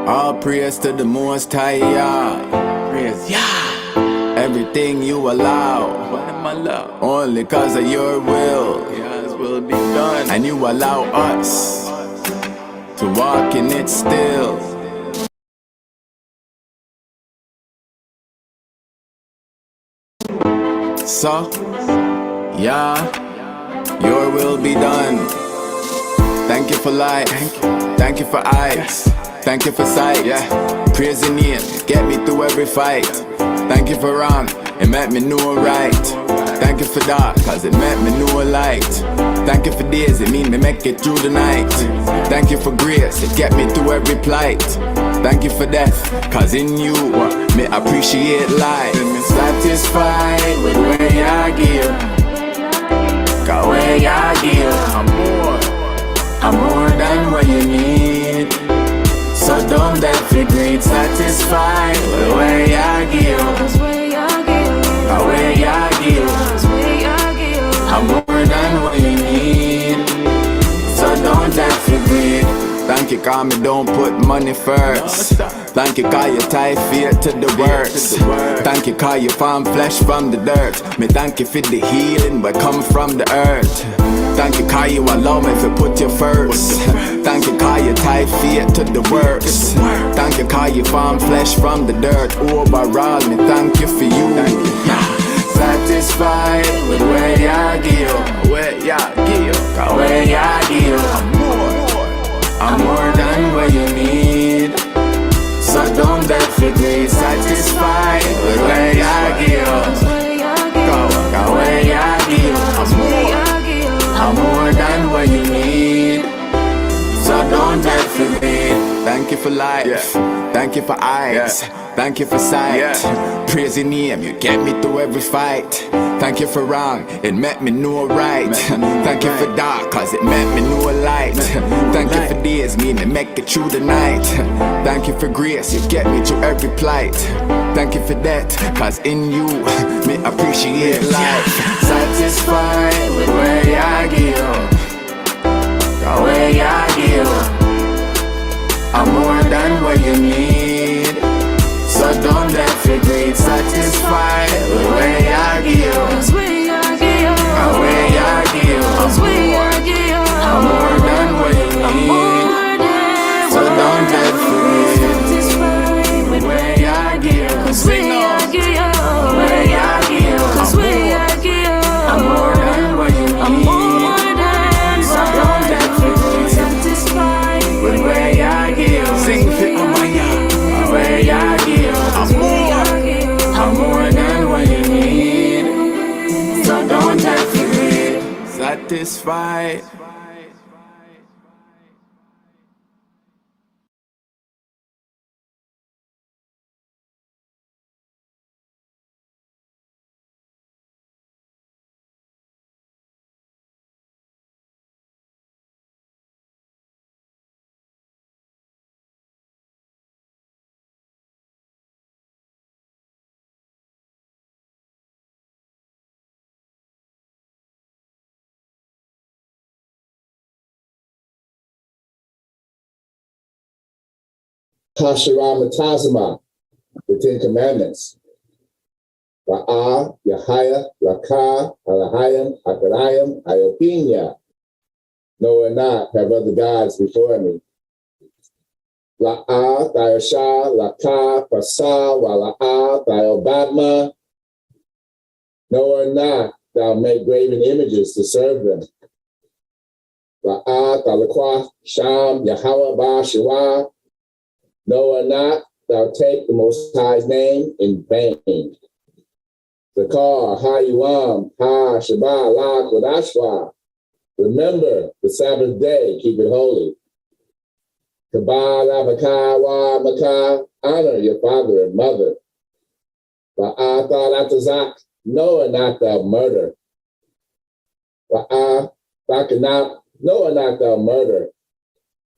All praise to the Most High, Yah. Praise Yah. Everything you allow, only cause of your will. His will be done. And you allow us to walk in it still. So, yeah, your will be done. Thank you for life, thank you for eyes, thank you for sight, yeah. Praise your name, get me through every fight. Thank you for wrong, it made me know right. Thank you for dark, cause it made me know light. Thank you for days, it mean me make it through the night. Thank you for grace, it get me through every plight. Thank you for death, cause in you, me appreciate life. Satisfied with where you give, cause where you give, I'm more than what you need. So don't that feel great, satisfied with where you give, cause where you give, I'm more than what you need. So don't that feel great. Thank you, cause me don't put money first. Thank you, cause you tie faith to the works. Thank you, cause you form flesh from the dirt. Me thank you for the healing but come from the earth. Thank you, cause you allow me to put you first. Thank you, cause you tie faith to the works. Thank you, cause you form flesh from the dirt. Overall, me thank you for you. Satisfied with where you give, where you give, cause where you give, I'm more than what you need. So don't that feel great, satisfied with where you give, cause where you give, I'm more than what you need. So don't that feel great. Thank you for life, thank you for eyes, thank you for sight. Praise your name, you get me through every fight. Thank you for wrong, it made me know right. Thank you for dark, cause it made me know light. Thank you for days, me to make it through the night. Thank you for grace, you get me through every plight. Thank you for that, cause in you, me appreciate life. Satisfied with where you give, cause where you give, I'm more than what you need. So don't that feel great, satisfied with where you give, cause where you give, I'm more than what you need. So don't that feel great, satisfied with where you give, cause where you give, cause where you give, I'm more than what you need. So don't that feel great, satisfied with where you give. Sing fit on my yard, where you give, I'm more than what you need. So don't that feel great, satisfied. Hashiram, the Ten Commandments. Ra'ah, Yahaya, Rakah, Alahayim, Akarayim, Iopinia. No and not have other gods before me. La'ah, Thayosha, Lakah, Pasah, Wala'ah, Thayobadma. No or not thou make graven images to serve them. La'ah, Thalakwa, Sham, Yahweh, Ba, Shua. No or not thou take the Most High's name in vain. Zakar, Ha-Yuam, Ha-Shabbat, La, Kodashwa. Remember the Sabbath day, keep it holy. Kabal, Avakah, Wa, Makah, honor your father and mother. Ba'atharatazak, no or not thou murder. Ba'athakanab, no or not thou murder.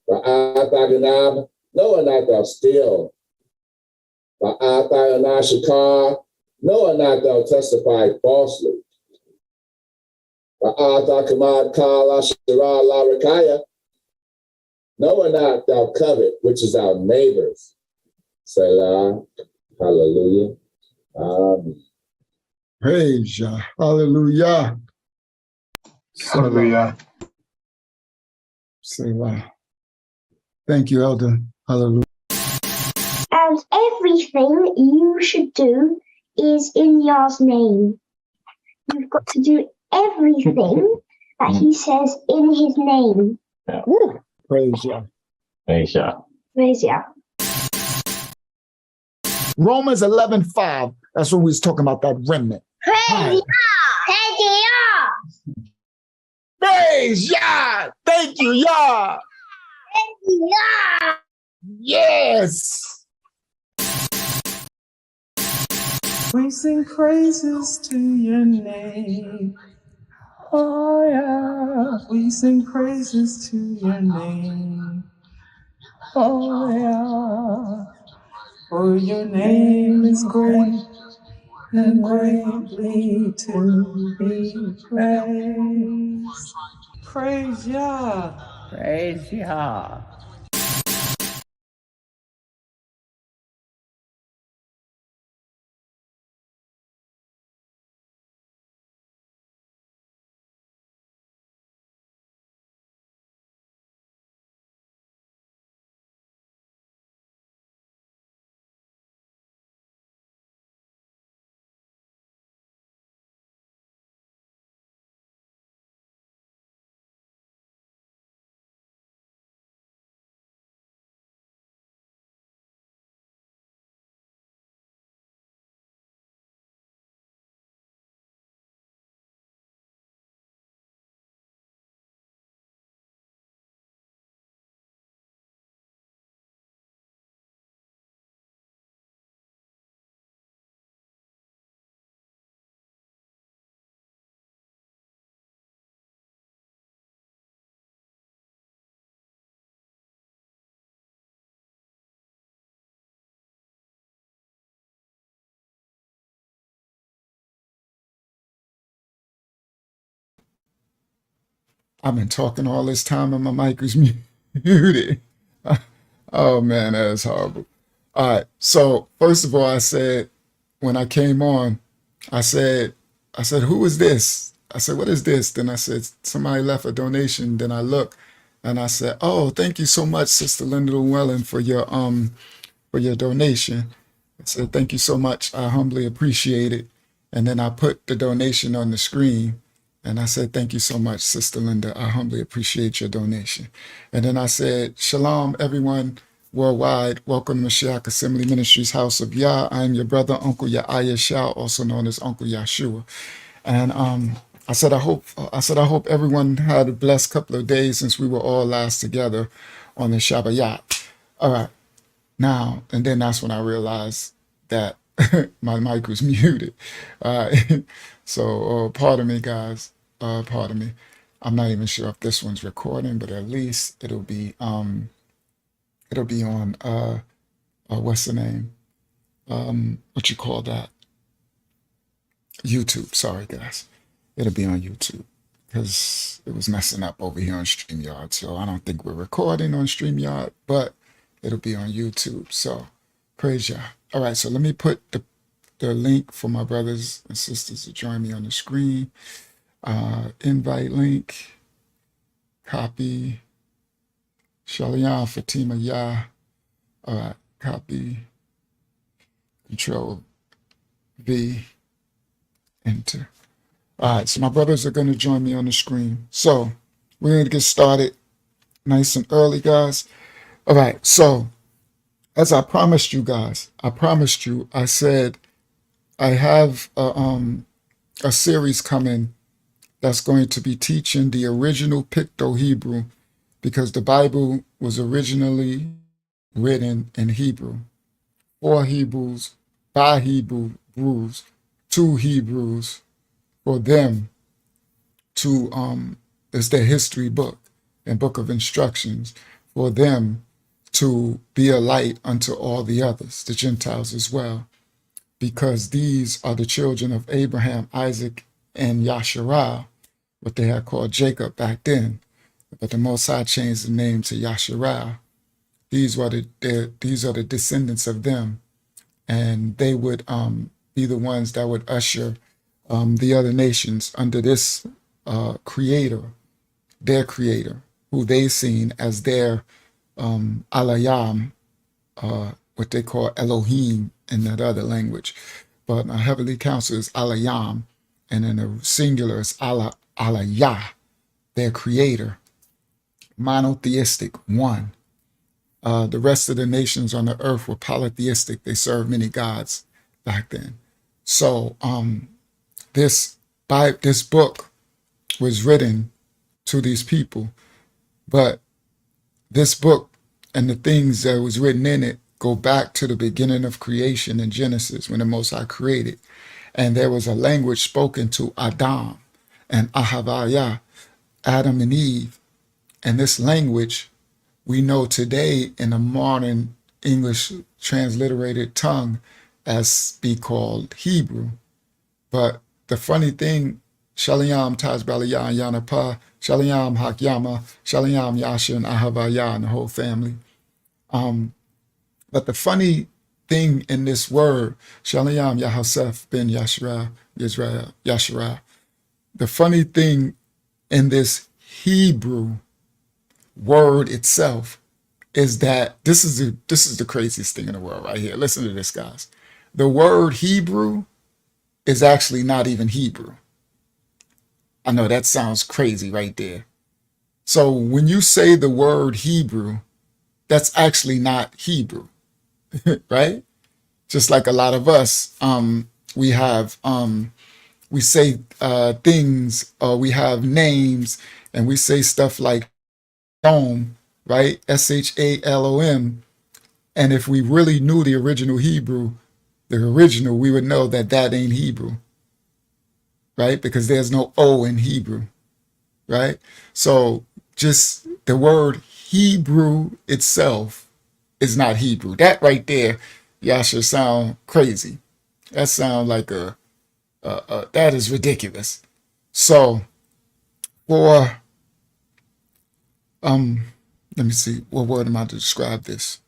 Ba'athakanab, no or not thou steal. Ba'athayanashikar, no or not thou testify falsely. Ba'athakamad kala shira la rakaya. Know or not thou covet, which is our neighbors. Selah. Hallelujah. Praise Yah. Hallelujah. Hallelujah. Selah. Thank you, Elder. Hallelujah. And everything you should do is in Yah's name. You've got to do everything that he says in his name. Yeah. Woo. Praise Yah. Praise Yah. Praise Yah. Romans 11:5. That's when we was talking about that remnant. Praise Hi. Yah! Praise Yah! Praise Yah. Thank you, Yah. Praise Yah! Yes. We sing praises to your name. Oh yeah. We sing praises to your name. Oh yeah. For your name is great and greatly to be praised. Praise Yah. Praise Yah. I've been talking all this time and my mic was muted. Oh man, that is horrible. All right. So first of all, I said when I came on, I said, who is this? I said, what is this? Then I said, somebody left a donation. Then I looked and I said, oh, thank you so much, Sister Linda Llewellyn, for your donation. I said, thank you so much. I humbly appreciate it. And then I put the donation on the screen. And I said, thank you so much, Sister Linda. I humbly appreciate your donation. And then I said, Shalom, everyone worldwide. Welcome to Mashiach Assembly Ministries House of Yah. I am your brother, Uncle Yahya Shah, also known as Uncle Yahshua. And I said, I hope everyone had a blessed couple of days since we were all last together on the Shabbat. All right. Now, and then that's when I realized that my mic was muted. So pardon me, guys. Pardon me. I'm not even sure if this one's recording, but at least it'll be on what's the name? What you call that? YouTube. Sorry, guys. It'll be on YouTube because it was messing up over here on StreamYard. So I don't think we're recording on StreamYard, but it'll be on YouTube. So praise Yah. All right, so let me put the link for my brothers and sisters to join me on the screen. Invite link, copy, Shalian Fatima Yah. All right, copy, Control V, enter. All right, so my brothers are going to join me on the screen. So we're going to get started nice and early, guys. All right, so as I promised you guys, I said I have a series coming that's going to be teaching the original Picto-Hebrew because the Bible was originally written in Hebrew. For Hebrews, by Hebrews, to Hebrews, for them to, it's their history book and book of instructions, for them to be a light unto all the others, the Gentiles as well, because these are the children of Abraham, Isaac, and Yasharal, what they had called Jacob back then. but the Most High changed the name to Yasharal. These are the descendants of them, and they would be the ones that would usher the other nations under this creator, their creator, who they've seen as their Alayam, what they call Elohim in that other language. But Heavenly Council is Alayam, and in the singular is Alayah, their creator, monotheistic, one. The rest of the nations on the earth were polytheistic. They served many gods back then. So this book was written to these people, but this book and the things that was written in it go back to the beginning of creation in Genesis when the Most High created. And there was a language spoken to Adam and Ahavaya, Adam and Eve. And this language we know today in a modern English transliterated tongue as be called Hebrew. But the funny thing, Shalayam Tajbalayan Yanapa, Shalayam Hakyama, Shalayam Yasha and Ahavaya and the whole family. But the funny thing in this word, Shalayam Yahasef bin Yashra, the funny thing in this Hebrew word itself is that this is the craziest thing in the world right here. Listen to this, guys. The word Hebrew is actually not even Hebrew. I know that sounds crazy right there. So when you say the word Hebrew, that's actually not Hebrew, right? Just like a lot of us, we have, we say things, or we have names, and we say stuff like Shalom, right? Shalom. And if we really knew the original Hebrew, we would know that that ain't Hebrew, right? Because there's no O in Hebrew, right? So just the word Hebrew itself is not Hebrew. That right there, y'all should sound crazy. That sounds like that is ridiculous. So for, let me see, what word am I to describe this?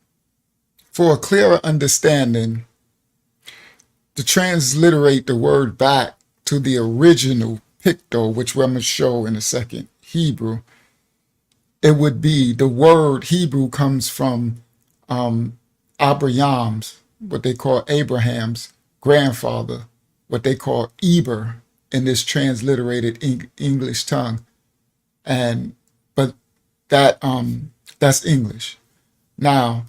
For a clearer understanding, to transliterate the word back to the original picto, which we're going to show in a second, Hebrew, it would be, the word Hebrew comes from Abraham's, what they call Abraham's grandfather, what they call Eber in this transliterated English tongue. But that's English. Now,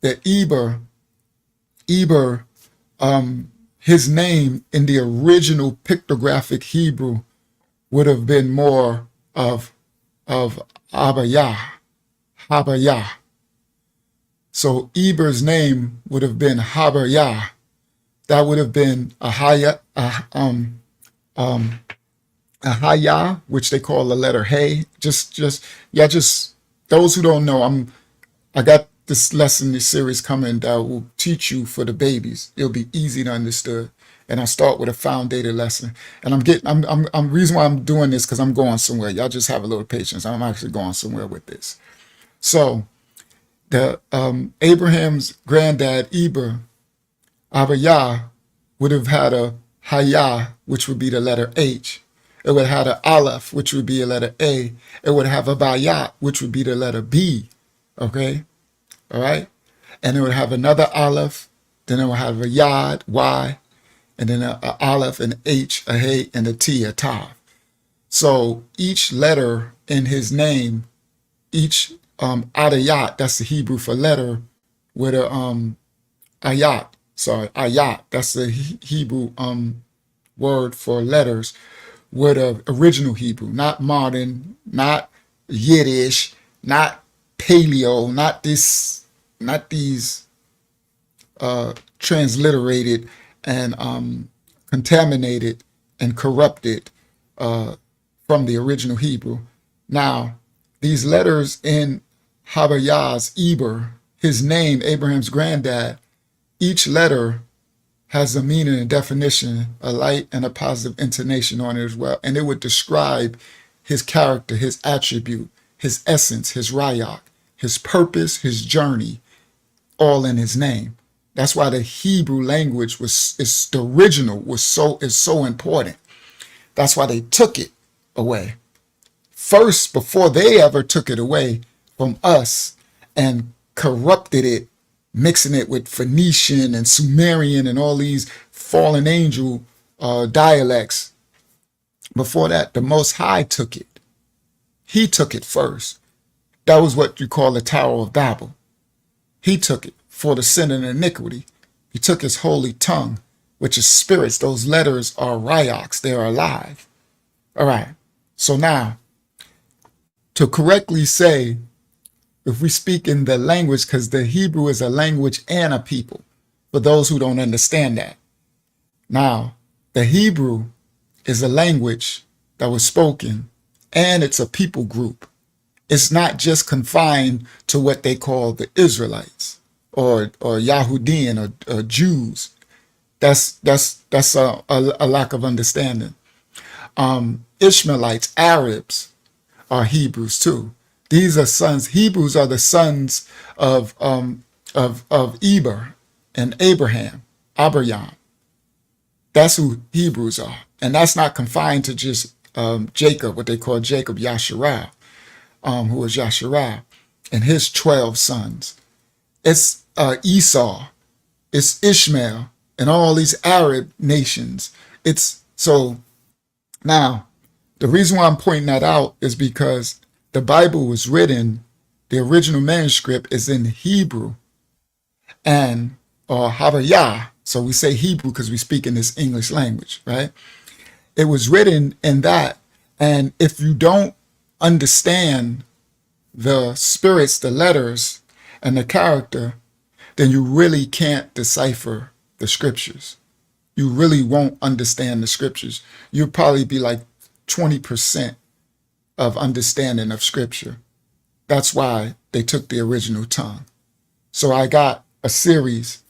the Eber, his name in the original pictographic Hebrew would have been more of Habayah. So Eber's name would have been Habayah. That would have been a Haya, which they call the letter Hey. Just those who don't know, I got this lesson, this series coming that will teach you for the babies. It'll be easy to understand. And I start with a foundated lesson. And I'm reason why I'm doing this, because I'm going somewhere. Y'all just have a little patience. I'm actually going somewhere with this. So the Abraham's granddad Eber, Abayah, would have had a Haya, which would be the letter H. It would have had an Aleph, which would be a letter A. It would have a Bayat, which would be the letter B. Okay? All right? And it would have another Aleph. Then it would have a Yad, Y. And then a Aleph, an H, a Hey, and a T, a Tav. So each letter in his name, each Adayat, that's the Hebrew for letter, with a ayat, that's the Hebrew word for letters, with a original Hebrew, not modern, not Yiddish, not Paleo, not these transliterated and contaminated and corrupted from the original Hebrew. Now, these letters in Habayah's Eber, his name, Abraham's granddad, each letter has a meaning and definition, a light and a positive intonation on it as well. And it would describe his character, his attribute, his essence, his rayak, his purpose, his journey, all in his name. That's why the Hebrew language is the original is so important. That's why they took it away. First, before they ever took it away from us and corrupted it, mixing it with Phoenician and Sumerian and all these fallen angel dialects. Before that, the Most High took it. He took it first. That was what you call the Tower of Babel. He took it for the sin and iniquity. He took his holy tongue, which is spirits. Those letters are ryoks. They are alive. All right. So now, to correctly say, if we speak in the language, because the Hebrew is a language and a people, for those who don't understand that. Now, the Hebrew is a language that was spoken, and it's a people group. It's not just confined to what they call the Israelites or Yahudim or Jews. That's a lack of understanding. Ishmaelites, Arabs are Hebrews too. These are sons. Hebrews are the sons of Eber and Abraham. That's who Hebrews are. And that's not confined to just Jacob, what they call Jacob, Yasharal, who was Yasharal, and his 12 sons. It's Esau, it's Ishmael, and all these Arab nations. It's so now, the reason why I'm pointing that out is because the Bible was written, the original manuscript is in Hebrew and or Habayah. So we say Hebrew because we speak in this English language, right? It was written in that. And if you don't understand the spirits, the letters, and the character, then you really can't decipher the scriptures. You really won't understand the scriptures. You'll probably be like 20% of understanding of scripture. That's why they took the original tongue. So I got a series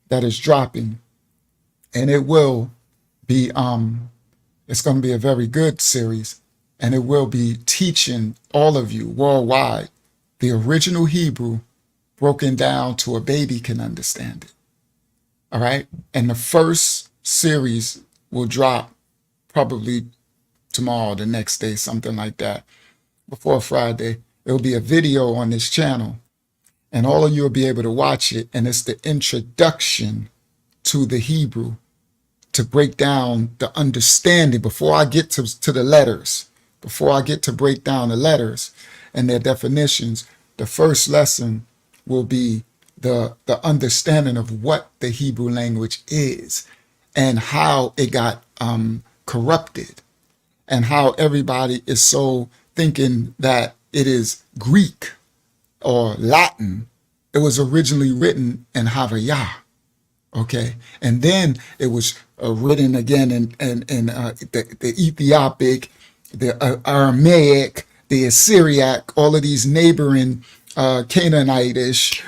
that is dropping, and it will be it's going to be a very good series, and it will be teaching all of you worldwide the original Hebrew broken down to a baby can understand it. All right? And the first series will drop probably tomorrow, the next day, something like that. Before Friday, it'll be a video on this channel, and all of you will be able to watch it. And it's the introduction to the Hebrew to break down the understanding before I get to the letters, before I get to break down the letters and their definitions. The first lesson will be the understanding of what the Hebrew language is and how it got corrupted, and how everybody is so thinking that it is Greek or Latin. It was originally written in Havaya, okay? And then it was written again in the Ethiopic, the Aramaic, the Assyriac, all of these neighboring Canaanitish,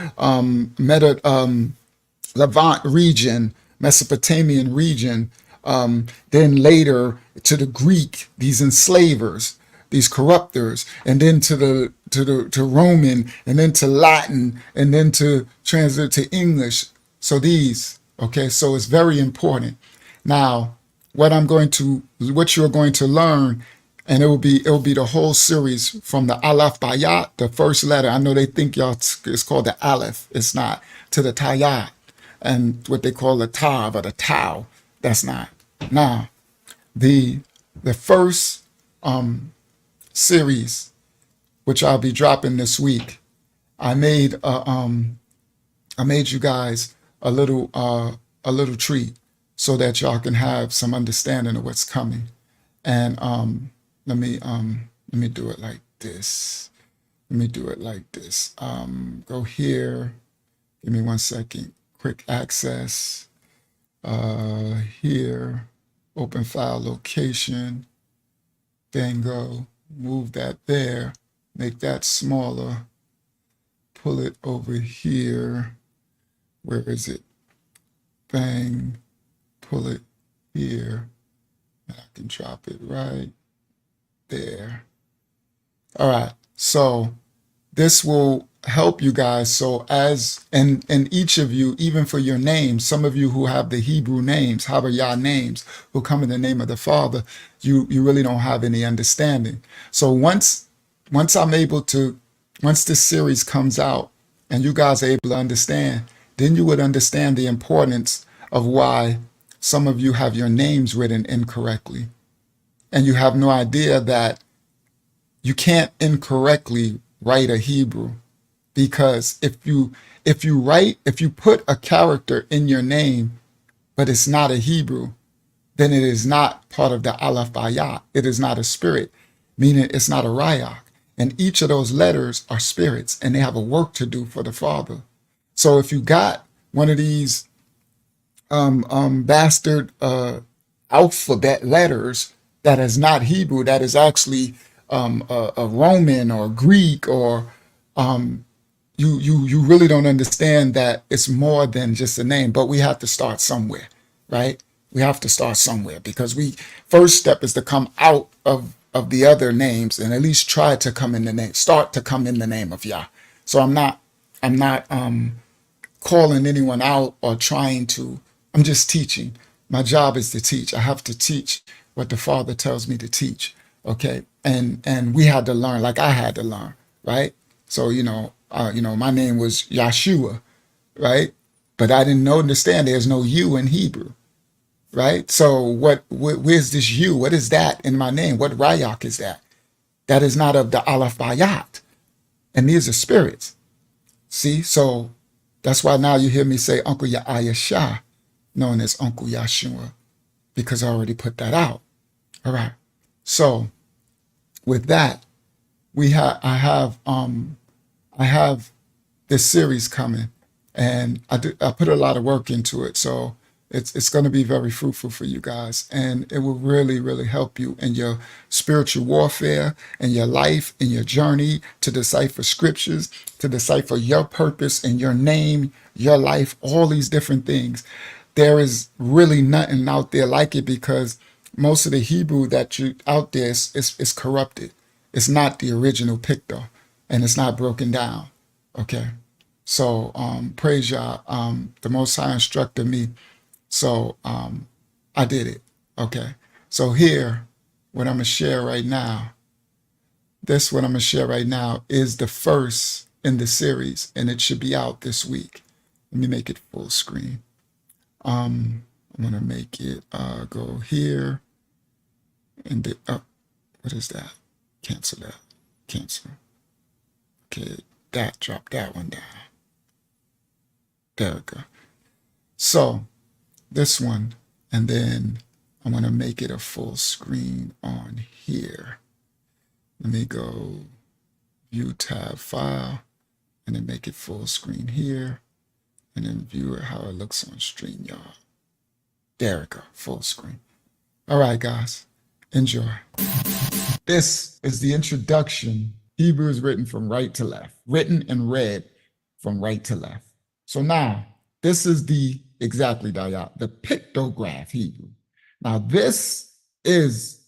Levant region, Mesopotamian region, then later to the Greek, these enslavers, these corruptors, and then to Roman, and then to Latin, and then to translate to English. So these, okay, so it's very important. Now, what you're going to learn, and it will be the whole series from the Aleph Bayat, the first letter. I know they think it's called the Aleph. It's not. To the Tayat, and what they call the Tav or the Tau. That's not. Now, the first series, which I'll be dropping this week, I made you guys a little treat so that y'all can have some understanding of what's coming. And let me do it like this. Go here. Give me 1 second. Quick access. Here. Open file location. Then go. Move that there. Make that smaller. Pull it over here. Where is it? Bang. Pull it here. And I can drop it right there. All right. So this will help you guys. So as and each of you, even for your names, some of you who have the Hebrew names, Havayah names, who come in the name of the Father, you really don't have any understanding. So once I'm able to, once this series comes out and you guys are able to understand, then you would understand the importance of why some of you have your names written incorrectly. And you have no idea that you can't incorrectly write a Hebrew, because if you put a character in your name but it's not a Hebrew, then it is not part of the Aleph Bayat. It is not a spirit, meaning it's not a Rayak. And each of those letters are spirits, and they have a work to do for the Father. So if you got one of these bastard alphabet letters that is not Hebrew, that is actually a Roman or Greek, or you really don't understand that it's more than just a name. But we have to start somewhere, right? We have to start somewhere, because first step is to come out of the other names and at least try to come in the name, start to come in the name of Yah. So I'm not calling anyone out or I'm just teaching. My job is to teach. I have to teach what the Father tells me to teach. Okay. And we had to learn, like I had to learn, right? So, my name was Yahshua, right? But I didn't understand there's no U in Hebrew, right? So where's this U? What is that in my name? What Rayak is that? That is not of the Aleph Bayat. And these are spirits. See? So that's why now you hear me say Uncle Yahya, known as Uncle Yahshua, because I already put that out. All right. So with that, I have this series coming, and I put a lot of work into it. So it's going to be very fruitful for you guys, and it will really, really help you in your spiritual warfare, in your life, in your journey to decipher scriptures, to decipher your purpose and your name, your life, all these different things. There is really nothing out there like it, because most of the Hebrew that you out there is corrupted. It's not the original picto, and it's not broken down. Okay. So praise Yah. The Most High instructed me. So I did it. Okay. So here, what I'm going to share right now, is the first in the series, and it should be out this week. Let me make it full screen. I'm going to make it go here. And what is that? Cancel that. Cancel. Okay, drop that one down. There we go. So this one, and then I'm going to make it a full screen on here. Let me go view tab file, and then make it full screen here, and then view it how it looks on StreamYard. There we go, full screen. All right, guys, enjoy. This is the introduction. Hebrew is written from right to left, written and read from right to left. So now, this is the pictograph Hebrew. Now, this is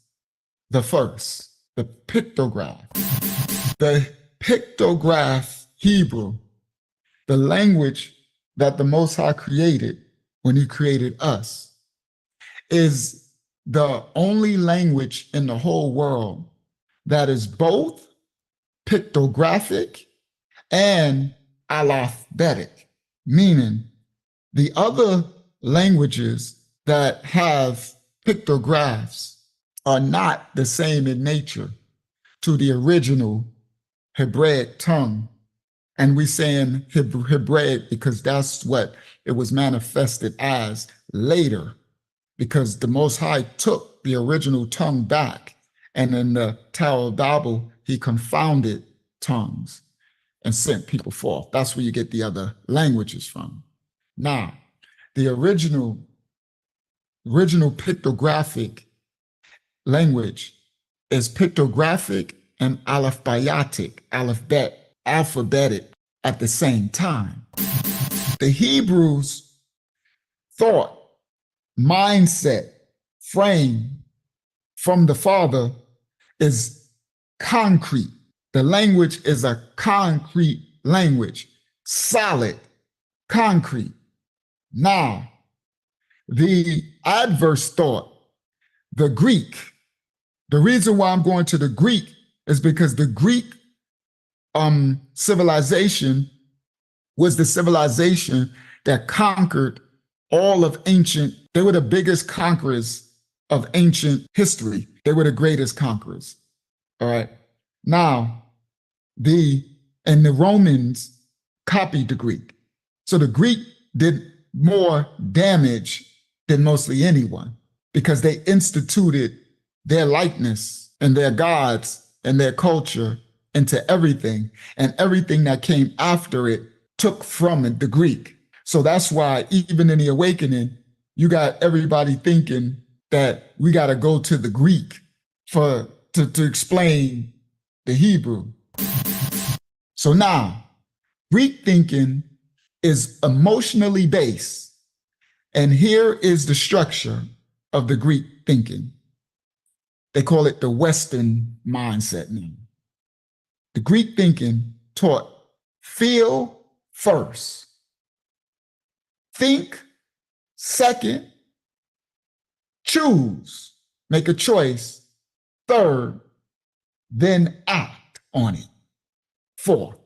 the first, the pictograph. The pictograph Hebrew, the language that the Most High created when he created us, is the only language in the whole world that is both pictographic and alphabetic, meaning the other languages that have pictographs are not the same in nature to the original Hebraic tongue. And we saying Hebraic because that's what it was manifested as later, because the Most High took the original tongue back, and in the Tower of Babel, he confounded tongues and sent people forth. That's where you get the other languages from. Now, the original pictographic language is pictographic and alphabetic at the same time. The Hebrews' thought, mindset, frame from the Father is concrete. The language is a concrete language, solid, concrete. Now, the adverse thought, the Greek, the reason why I'm going to the Greek is because the Greek civilization was the civilization that conquered all of ancient, they were the biggest conquerors of ancient history. They were the greatest conquerors. All right. Now, the Romans copied the Greek. So the Greek did more damage than mostly anyone because they instituted their likeness and their gods and their culture into everything. And everything that came after it took from it, the Greek. So that's why even in the awakening, you got everybody thinking that we got to go to the Greek to explain the Hebrew. So now, Greek thinking is emotionally based. And here is the structure of the Greek thinking. They call it the Western mindset now. The Greek thinking taught feel first, think second, choose, make a choice third, then act on it fourth.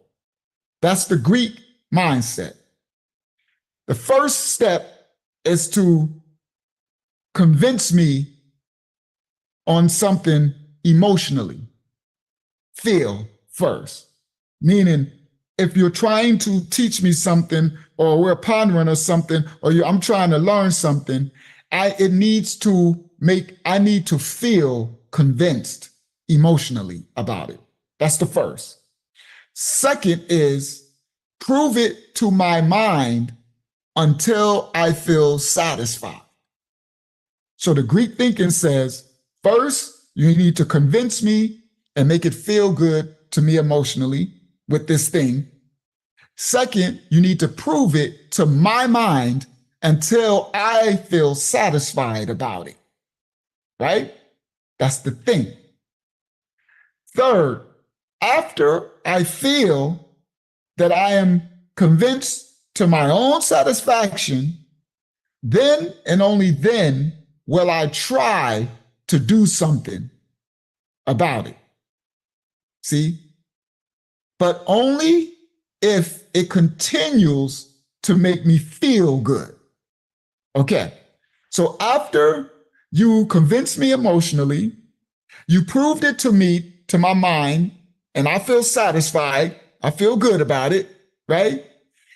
That's the Greek mindset. The first step is to convince me on something emotionally. Feel first. Meaning, if you're trying to teach me something, or we're pondering on something, or I'm trying to learn something, I need to feel convinced emotionally about it. That's the first. Second is prove it to my mind until I feel satisfied. So the Greek thinking says, first, you need to convince me and make it feel good to me emotionally with this thing. Second, you need to prove it to my mind until I feel satisfied about it, right? That's the thing. Third, after I feel that I am convinced to my own satisfaction, then and only then will I try to do something about it. See? But only if it continues to make me feel good. Okay. So after you convince me emotionally, you proved it to me, to my mind, and I feel satisfied, I feel good about it, right?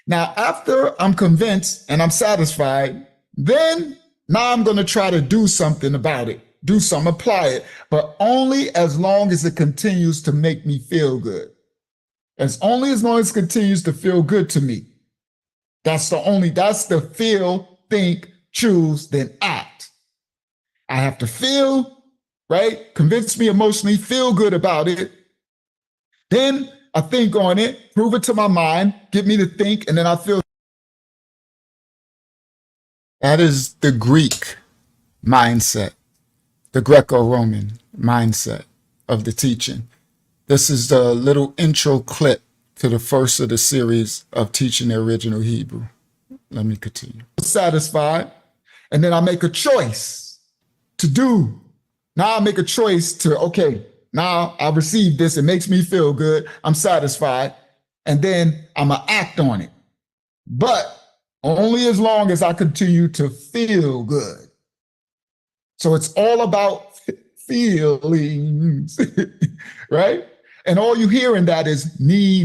Now, after I'm convinced and I'm satisfied, then now I'm going to try to do something about it, apply it, but only as long as it continues to make me feel good. As long as it continues to feel good to me. That's the feel, think, choose, then act. I have to feel, right? Convince me emotionally, feel good about it. Then I think on it, prove it to my mind, get me to think, and then I feel. That is the Greek mindset, the Greco-Roman mindset of the teaching. This is the little intro clip to the first of the series of teaching the original Hebrew. Let me continue. Satisfied, and then I make a choice to do. Now I make a choice to, okay, now I received this, it makes me feel good, I'm satisfied, and then I'm gonna act on it. But only as long as I continue to feel good. So it's all about feelings, right? And all you hear in that is me,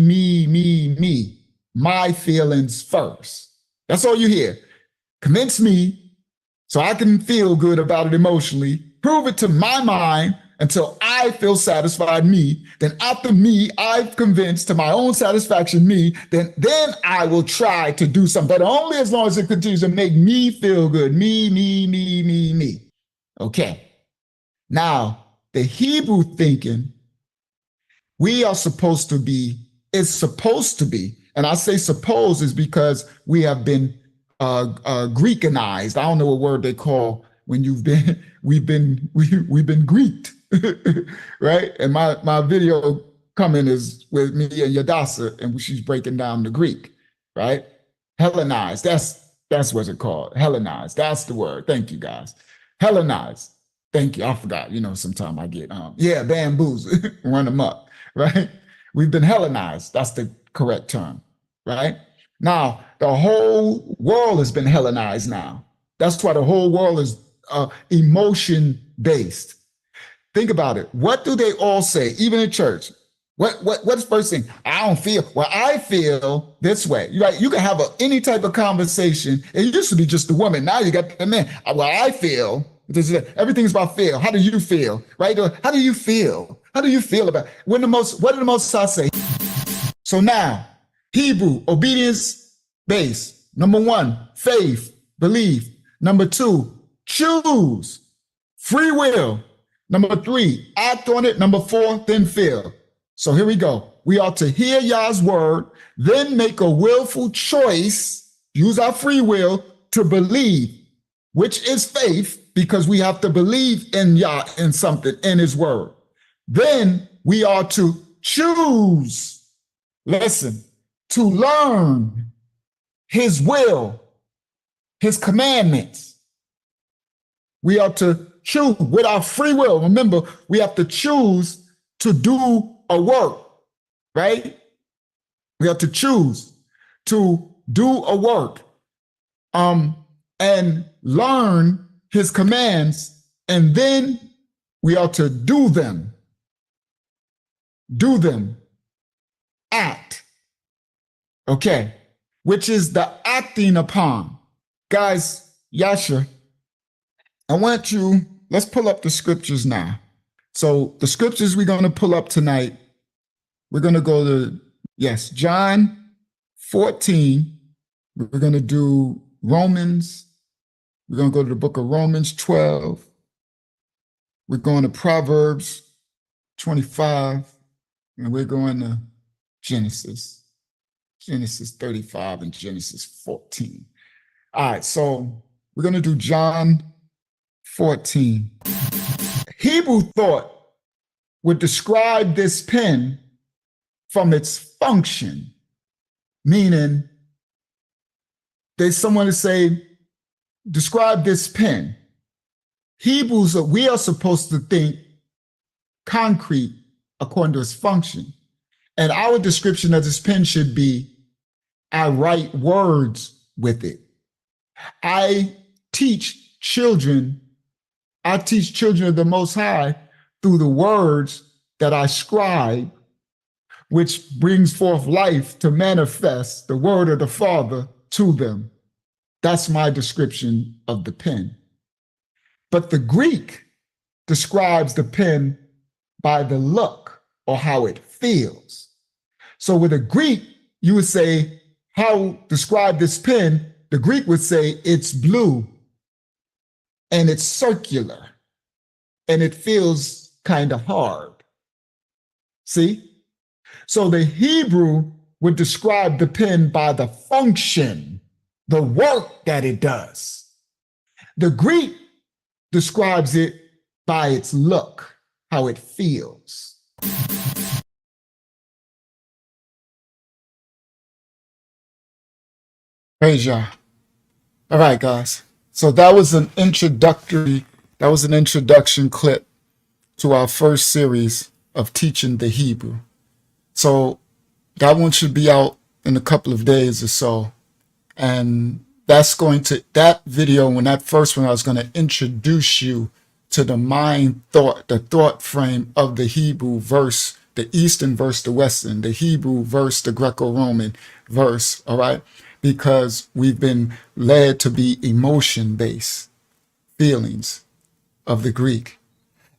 my feelings first. That's all you hear. Convince me so I can feel good about it emotionally, prove it to my mind until I feel satisfied me. Then after me, I've convinced to my own satisfaction me, then I will try to do something, but only as long as it continues to make me feel good. Me. Okay. Now, the Hebrew thinking, it's supposed to be, and I say suppose is because we have been Greekanized. I don't know what word they call when we've been Greeked, right? And my video coming is with me and Yadasa, and she's breaking down the Greek, right? Hellenized. That's what's it called. Hellenized. That's the word. Thank you, guys. Hellenized. Thank you. I forgot. Sometimes I get bamboozled, run them up, right? We've been Hellenized. That's the correct term, right? Now, the whole world has been Hellenized now. That's why the whole world is emotion-based. Think about it. What do they all say, even in church? What's first thing? I don't feel. Well, I feel this way. Right? You can have any type of conversation. It used to be just the woman. Now you got the man. Well, I feel. Everything's about feel. How do you feel? Right? How do you feel? How do you feel about what did the most I say? So now, Hebrew, obedience base. Number 1, faith, belief. Number 2, choose, free will. Number 3, act on it. Number 4, then feel. So here we go. We are to hear Yah's word, then make a willful choice, use our free will to believe, which is faith, because we have to believe in Yah, in something, in his word. Then we are to choose, listen, to learn his will, his commandments. We are to choose with our free will. Remember, we have to choose to do a work, right? We have to choose to do a work and learn his commands, and then we are to do them. Do them. Act. Okay. Which is the acting upon. Guys, Yasha, I want you, let's pull up the scriptures now. So the scriptures we're going to pull up tonight, we're going to go to, John 14. We're going to do Romans. We're going to go to the book of Romans 12. We're going to Proverbs 25. And we're going to Genesis 35 and Genesis 14. All right, so we're going to do John 14. Hebrew thought would describe this pen from its function, meaning there's someone to say, describe this pen. Hebrews, we are supposed to think concrete according to its function. And our description of this pen should be, I write words with it. I teach children of the Most High through the words that I scribe, which brings forth life to manifest the word of the Father to them. That's my description of the pen. But the Greek describes the pen by the look or how it feels. So with a Greek, you would say, how describe this pen? The Greek would say it's blue and it's circular and it feels kind of hard. See? So the Hebrew would describe the pen by the function, the work that it does. The Greek describes it by its look, how it feels. Praise Yah. All right, guys. So that was an introduction clip to our first series of teaching the Hebrew. So that one should be out in a couple of days or so. And that video, when that first one, I was going to introduce you to the thought frame of the Hebrew verse, the Eastern verse, the Western, the Hebrew verse, the Greco-Roman verse, all right? Because we've been led to be emotion-based feelings of the Greek.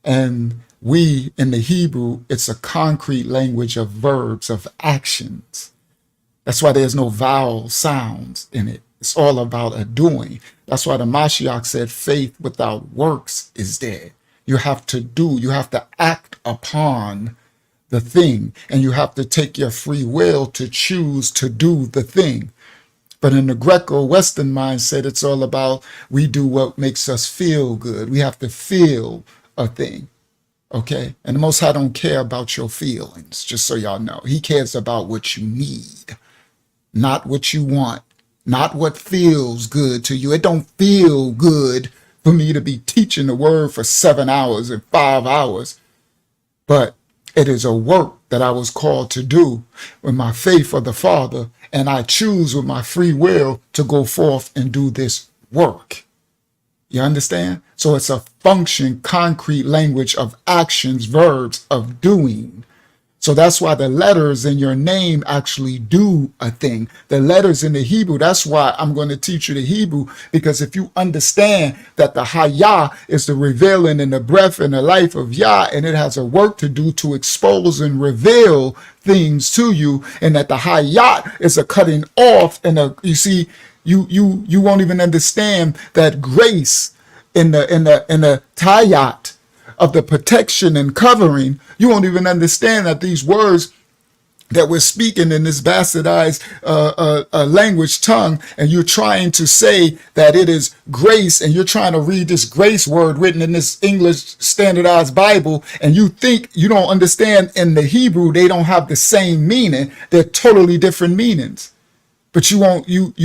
And we, in the Hebrew, it's a concrete language of verbs, of actions. That's why there's no vowel sounds in it. It's all about a doing. That's why the Mashiach said faith without works is dead. You have to do, you have to act upon the thing, and you have to take your free will to choose to do the thing. But in the Greco-Western mindset, it's all about we do what makes us feel good. We have to feel a thing. Okay. And the Most High don't care about your feelings, just so y'all know. He cares about what you need, not what you want, not what feels good to you. It don't feel good for me to be teaching the word for 7 hours and 5 hours, but it is a work that I was called to do with my faith of the Father, and I choose with my free will to go forth and do this work. You understand? So it's a function, concrete language of actions, verbs, of doing. So that's why the letters in your name actually do a thing. The letters in the Hebrew, that's why I'm going to teach you the Hebrew, because if you understand that the Hayah is the revealing and the breath and the life of Yah, and it has a work to do to expose and reveal things to you, and that the Hayat is a cutting off, and you see, you won't even understand that grace in the Tayat of the protection and covering. You won't even understand that these words that we're speaking in this bastardized language tongue, and you're trying to say that it is grace, and you're trying to read this grace word written in this English standardized Bible, and you think you don't understand in the Hebrew they don't have the same meaning. They're totally different meanings. But you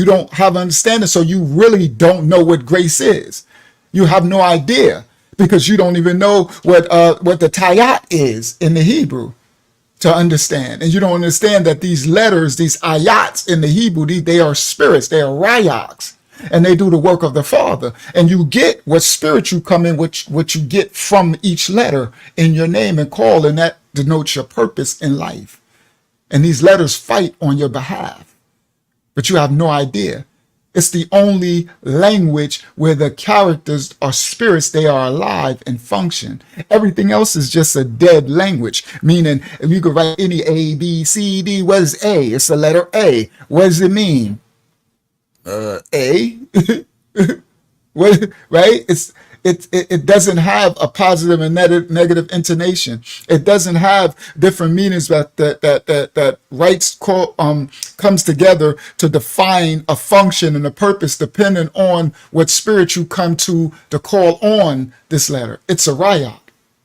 don't have understanding, so you really don't know what grace is. You have no idea, because you don't even know what the tayat is in the Hebrew to understand. And you don't understand that these letters, these ayats in the Hebrew, they are spirits, they are rayaks, and they do the work of the Father. And you get what spirit you come in, what you get from each letter in your name and call, and that denotes your purpose in life. And these letters fight on your behalf, but you have no idea. It's the only language where the characters are spirits. They are alive and function. Everything else is just a dead language, meaning if you could write any A, B, C, D, what is A? It's the letter A. What does it mean? A? What, right? It doesn't have a positive and negative intonation. It doesn't have different meanings that comes together to define a function and a purpose depending on what spirit you come to call on this letter. It's a rayak.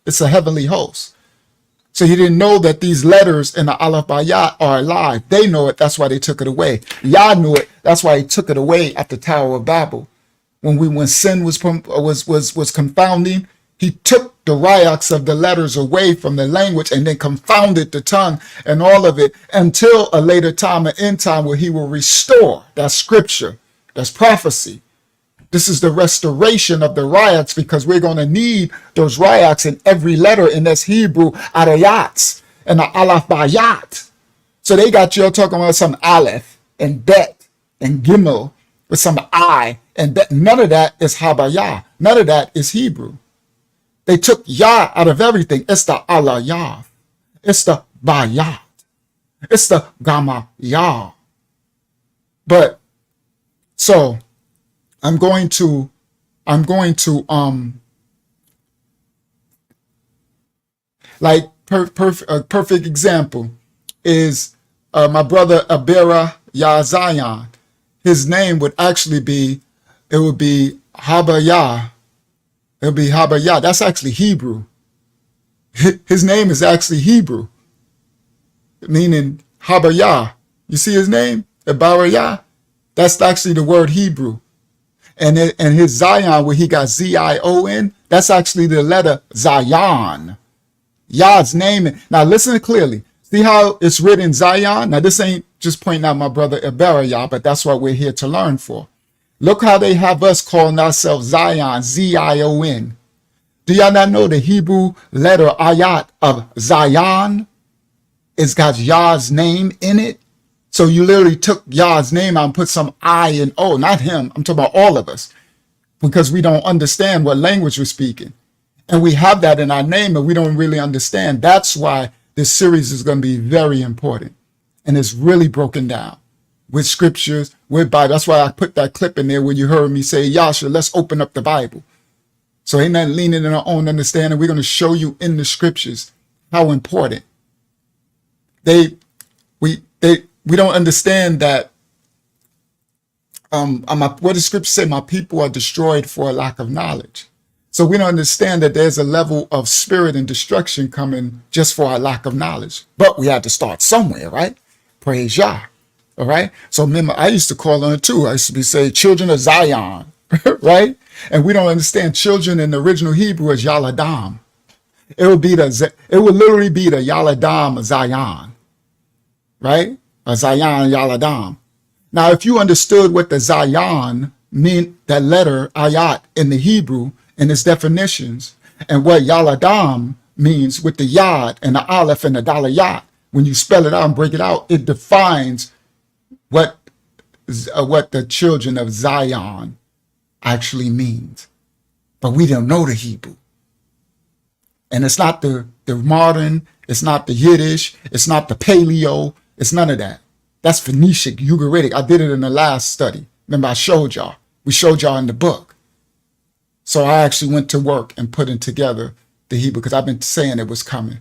It's a heavenly host. So he didn't know that these letters in the Aleph Bayat are alive. They know it. That's why they took it away. Yah knew it. That's why he took it away at the Tower of Babel. When sin was confounding, he took the rayaks of the letters away from the language and then confounded the tongue and all of it until a later time, an end time, where he will restore. That's scripture. That's prophecy. This is the restoration of the rayaks, because we're going to need those rayaks in every letter in this Hebrew arayats and the Aleph Bayat. So they got you talking about some Aleph and Bet and Gimel with some I, and that, none of that is Habayah. None of that is Hebrew. They took Yah out of everything. It's the Allah Yah. It's the Bayat. It's the Gamma Yah. But so I'm going to like a perfect example is my brother Abera Yazayan. His name would actually be, it would be Habayah. It would be Habayah. That's actually Hebrew. His name is actually Hebrew, meaning Habayah. You see his name? Ebarayah. That's actually the word Hebrew. And his Zion, where he got Z-I-O-N, that's actually the letter Zion. Yah's name. Now listen clearly. See how it's written Zion? Now this ain't just pointing out my brother Eberayah, but that's what we're here to learn for. Look how they have us calling ourselves Zion, Z-I-O-N. Do y'all not know the Hebrew letter ayat of Zion is got Yah's name in it? So you literally took Yah's name out and put some I and O, not him. I'm talking about all of us, because we don't understand what language we're speaking. And we have that in our name, and we don't really understand. That's why this series is going to be very important. And it's really broken down with scriptures, with Bible. That's why I put that clip in there where you heard me say, Yasha, let's open up the Bible. So ain't not leaning in our own understanding. We're going to show you in the scriptures how important. We don't understand that what the scripture say, my people are destroyed for a lack of knowledge. So we don't understand that there's a level of spirit and destruction coming just for our lack of knowledge. But we had to start somewhere, right? Praise Yah. All right. So remember, I used to call on it too. I used to be say children of Zion, right? And we don't understand children in the original Hebrew as Yaladam. It would literally be the Yaladam of Zion, right? Or Zion Yaladam. Now, if you understood what the Zion meant, that letter ayat in the Hebrew and its definitions, and what Yaladam means with the Yad and the Aleph and the Dalayat, when you spell it out and break it out, it defines what the children of Zion actually means. But we don't know the Hebrew. And it's not the modern, it's not the Yiddish, it's not the Paleo, it's none of that. That's Phoenicic, Ugaritic. I did it in the last study. Remember, I showed y'all. We showed y'all in the book. So I actually went to work and putting together the Hebrew because I've been saying it was coming.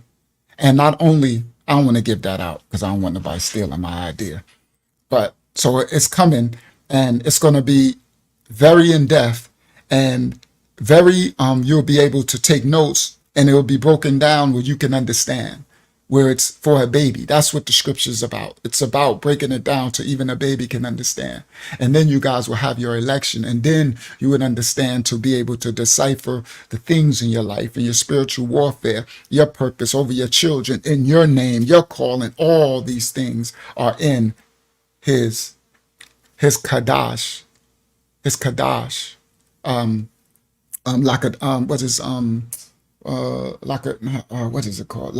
And not only, I don't want to give that out because I don't want nobody stealing my idea. But so it's coming, and it's going to be very in-depth and very, you'll be able to take notes, and it will be broken down where you can understand, where it's for a baby. That's what the scripture is about. It's about breaking it down to even a baby can understand. And then you guys will have your election, and then you would understand to be able to decipher the things in your life and your spiritual warfare, your purpose over your children, in your name, your calling. All these things are in his Kadash, what is it called?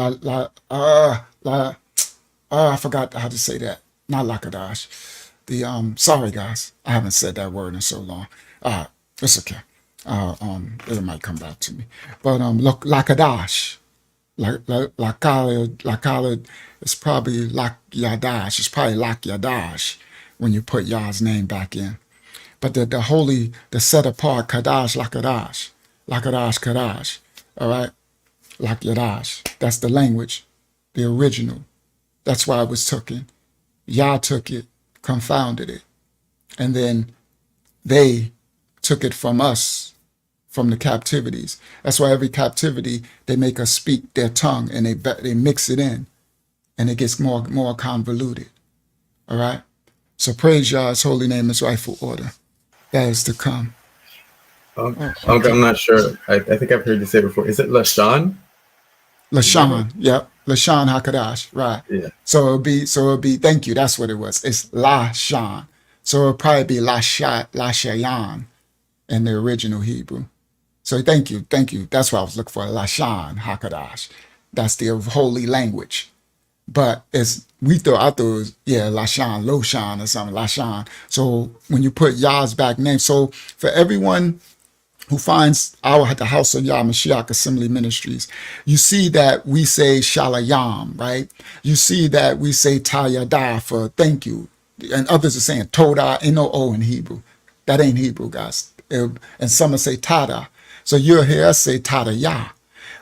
I forgot how to say that. Not Lakadash. Sorry guys, I haven't said that word in so long. It's okay. It might come back to me. But Lakadash. Lakala, it's probably Lak Yadash. It's probably Lak Yadash when you put Yah's name back in. But the holy, the set apart, Kadash, Lakadash, Lakadash, Kadash, all right? Lak Yadash. That's the language, the original. That's why it was taken. Yah took it, confounded it. And then they took it from us, from the captivities. That's why every captivity, they make us speak their tongue and they mix it in and it gets more convoluted. All right? So praise Yah's holy name, his rightful order. That is to come. Okay. I'm not sure. I think I've heard you say before. Is it Lashan? Lashan, yep. Lashan HaKadash, right. Yeah. So it'll be, thank you, that's what it was. It's Lashan. So it'll probably be Lashayan in the original Hebrew. So thank you. That's what I was looking for, Lashan HaKadash. That's the holy language. But I thought it was, Lashan, Loshan or something, Lashan. So when you put Yah's back name, so for everyone who finds the House of Yah Mashiach Assembly Ministries, you see that we say Shalayam, right? You see that we say Tayada for thank you. And others are saying Toda, ain't no O in Hebrew. That ain't Hebrew, guys. And some will say Tada. So you'll hear us say Tada Yah.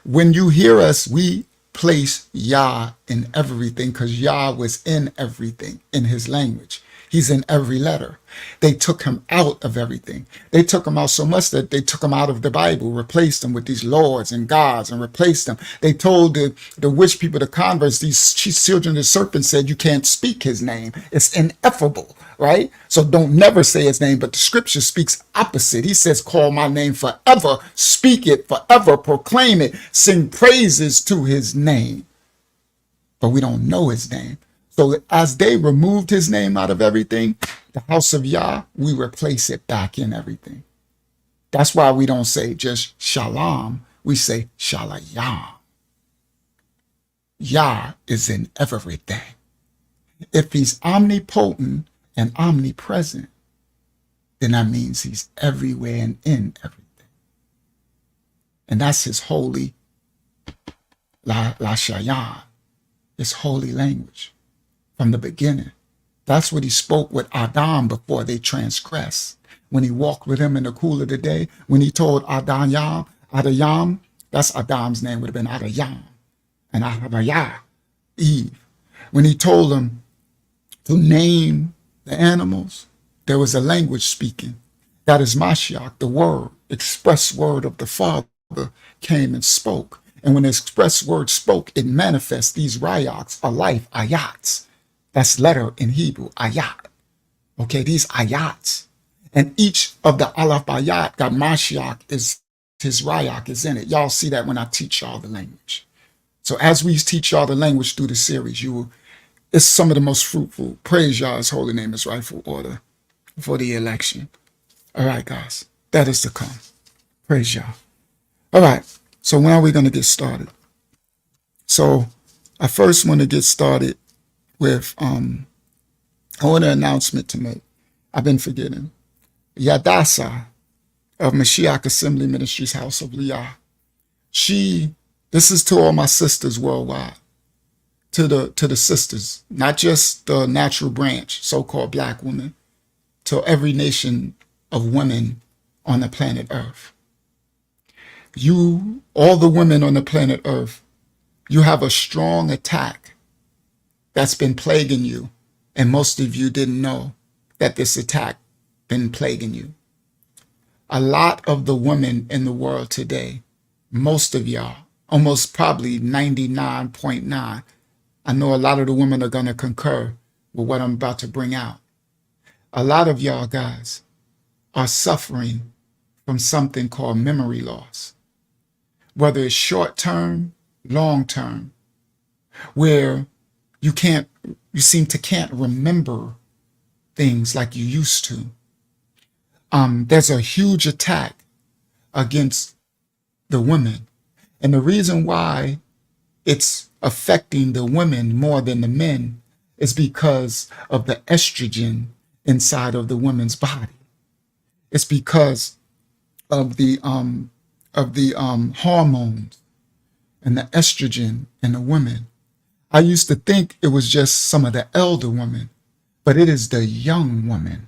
When you hear us, we place Yah in everything because Yah was in everything in his language. He's in every letter. They took him out of everything. They took him out so much that they took him out of the Bible, replaced him with these lords and gods and replaced them. They told the witch people, the converts, these children of the serpent said, you can't speak his name. It's ineffable, right? So don't never say his name, but the scripture speaks opposite. He says, call my name forever, speak it forever, proclaim it, sing praises to his name. But we don't know his name. So as they removed his name out of everything, the house of Yah, we replace it back in everything. That's why we don't say just Shalom. We say Shalayam. Yah is in everything. If he's omnipotent and omnipresent, then that means he's everywhere and in everything. And that's his holy Lashayan, his holy language. From the beginning. That's what he spoke with Adam before they transgressed. When he walked with him in the cool of the day, when he told Adayam, that's Adam's name, would have been Adayam, and Ahavayah, Eve. When he told him to name the animals, there was a language speaking. That is Mashiach, the word, express word of the Father came and spoke. And when the express word spoke, it manifests these rayaks, are life, ayats. That's letter in Hebrew, ayat. Okay, these ayats. And each of the aleph ayat got Mashiach, is his rayak is in it. Y'all see that when I teach y'all the language. So as we teach y'all the language through the series, it's some of the most fruitful. Praise Yah, his holy name is rightful order for the election. All right, guys, that is to come. Praise Yah. All right, so when are we going to get started? So I first want to get started with, I want an announcement to make. I've been forgetting. Yadasa of Mashiach Assembly Ministries House of Leah. This is to all my sisters worldwide, to the sisters, not just the natural branch, so-called black women, to every nation of women on the planet Earth. All the women on the planet Earth, you have a strong attack that's been plaguing you, and most of you didn't know that this attack been plaguing you. A lot of the women in the world today, most of y'all, almost probably 99.9, I know a lot of the women are going to concur with what I'm about to bring out. A lot of y'all guys are suffering from something called memory loss, whether it's short term, long term, where you seem to can't remember things like you used to. There's a huge attack against the women. And the reason why it's affecting the women more than the men is because of the estrogen inside of the woman's body. It's because of the hormones and the estrogen in the women. I used to think it was just some of the elder women, but it is the young woman.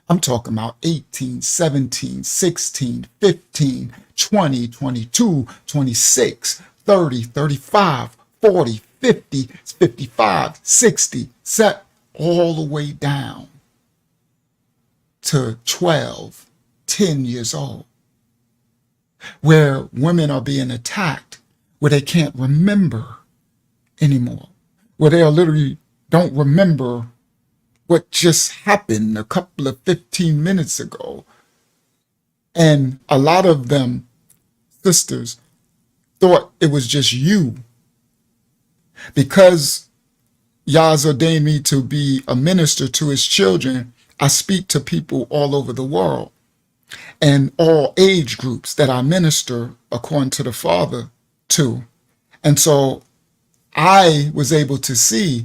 I'm talking about 18, 17, 16, 15, 20, 22, 26, 30, 35, 40, 50, 55, 60, set all the way down to 12, 10 years old, where women are being attacked, where they can't remember anymore, where they literally don't remember what just happened a couple of 15 minutes ago. And a lot of them, sisters, thought it was just you. Because Yah's ordained me to be a minister to his children, I speak to people all over the world and all age groups that I minister according to the Father to. And so I was able to see,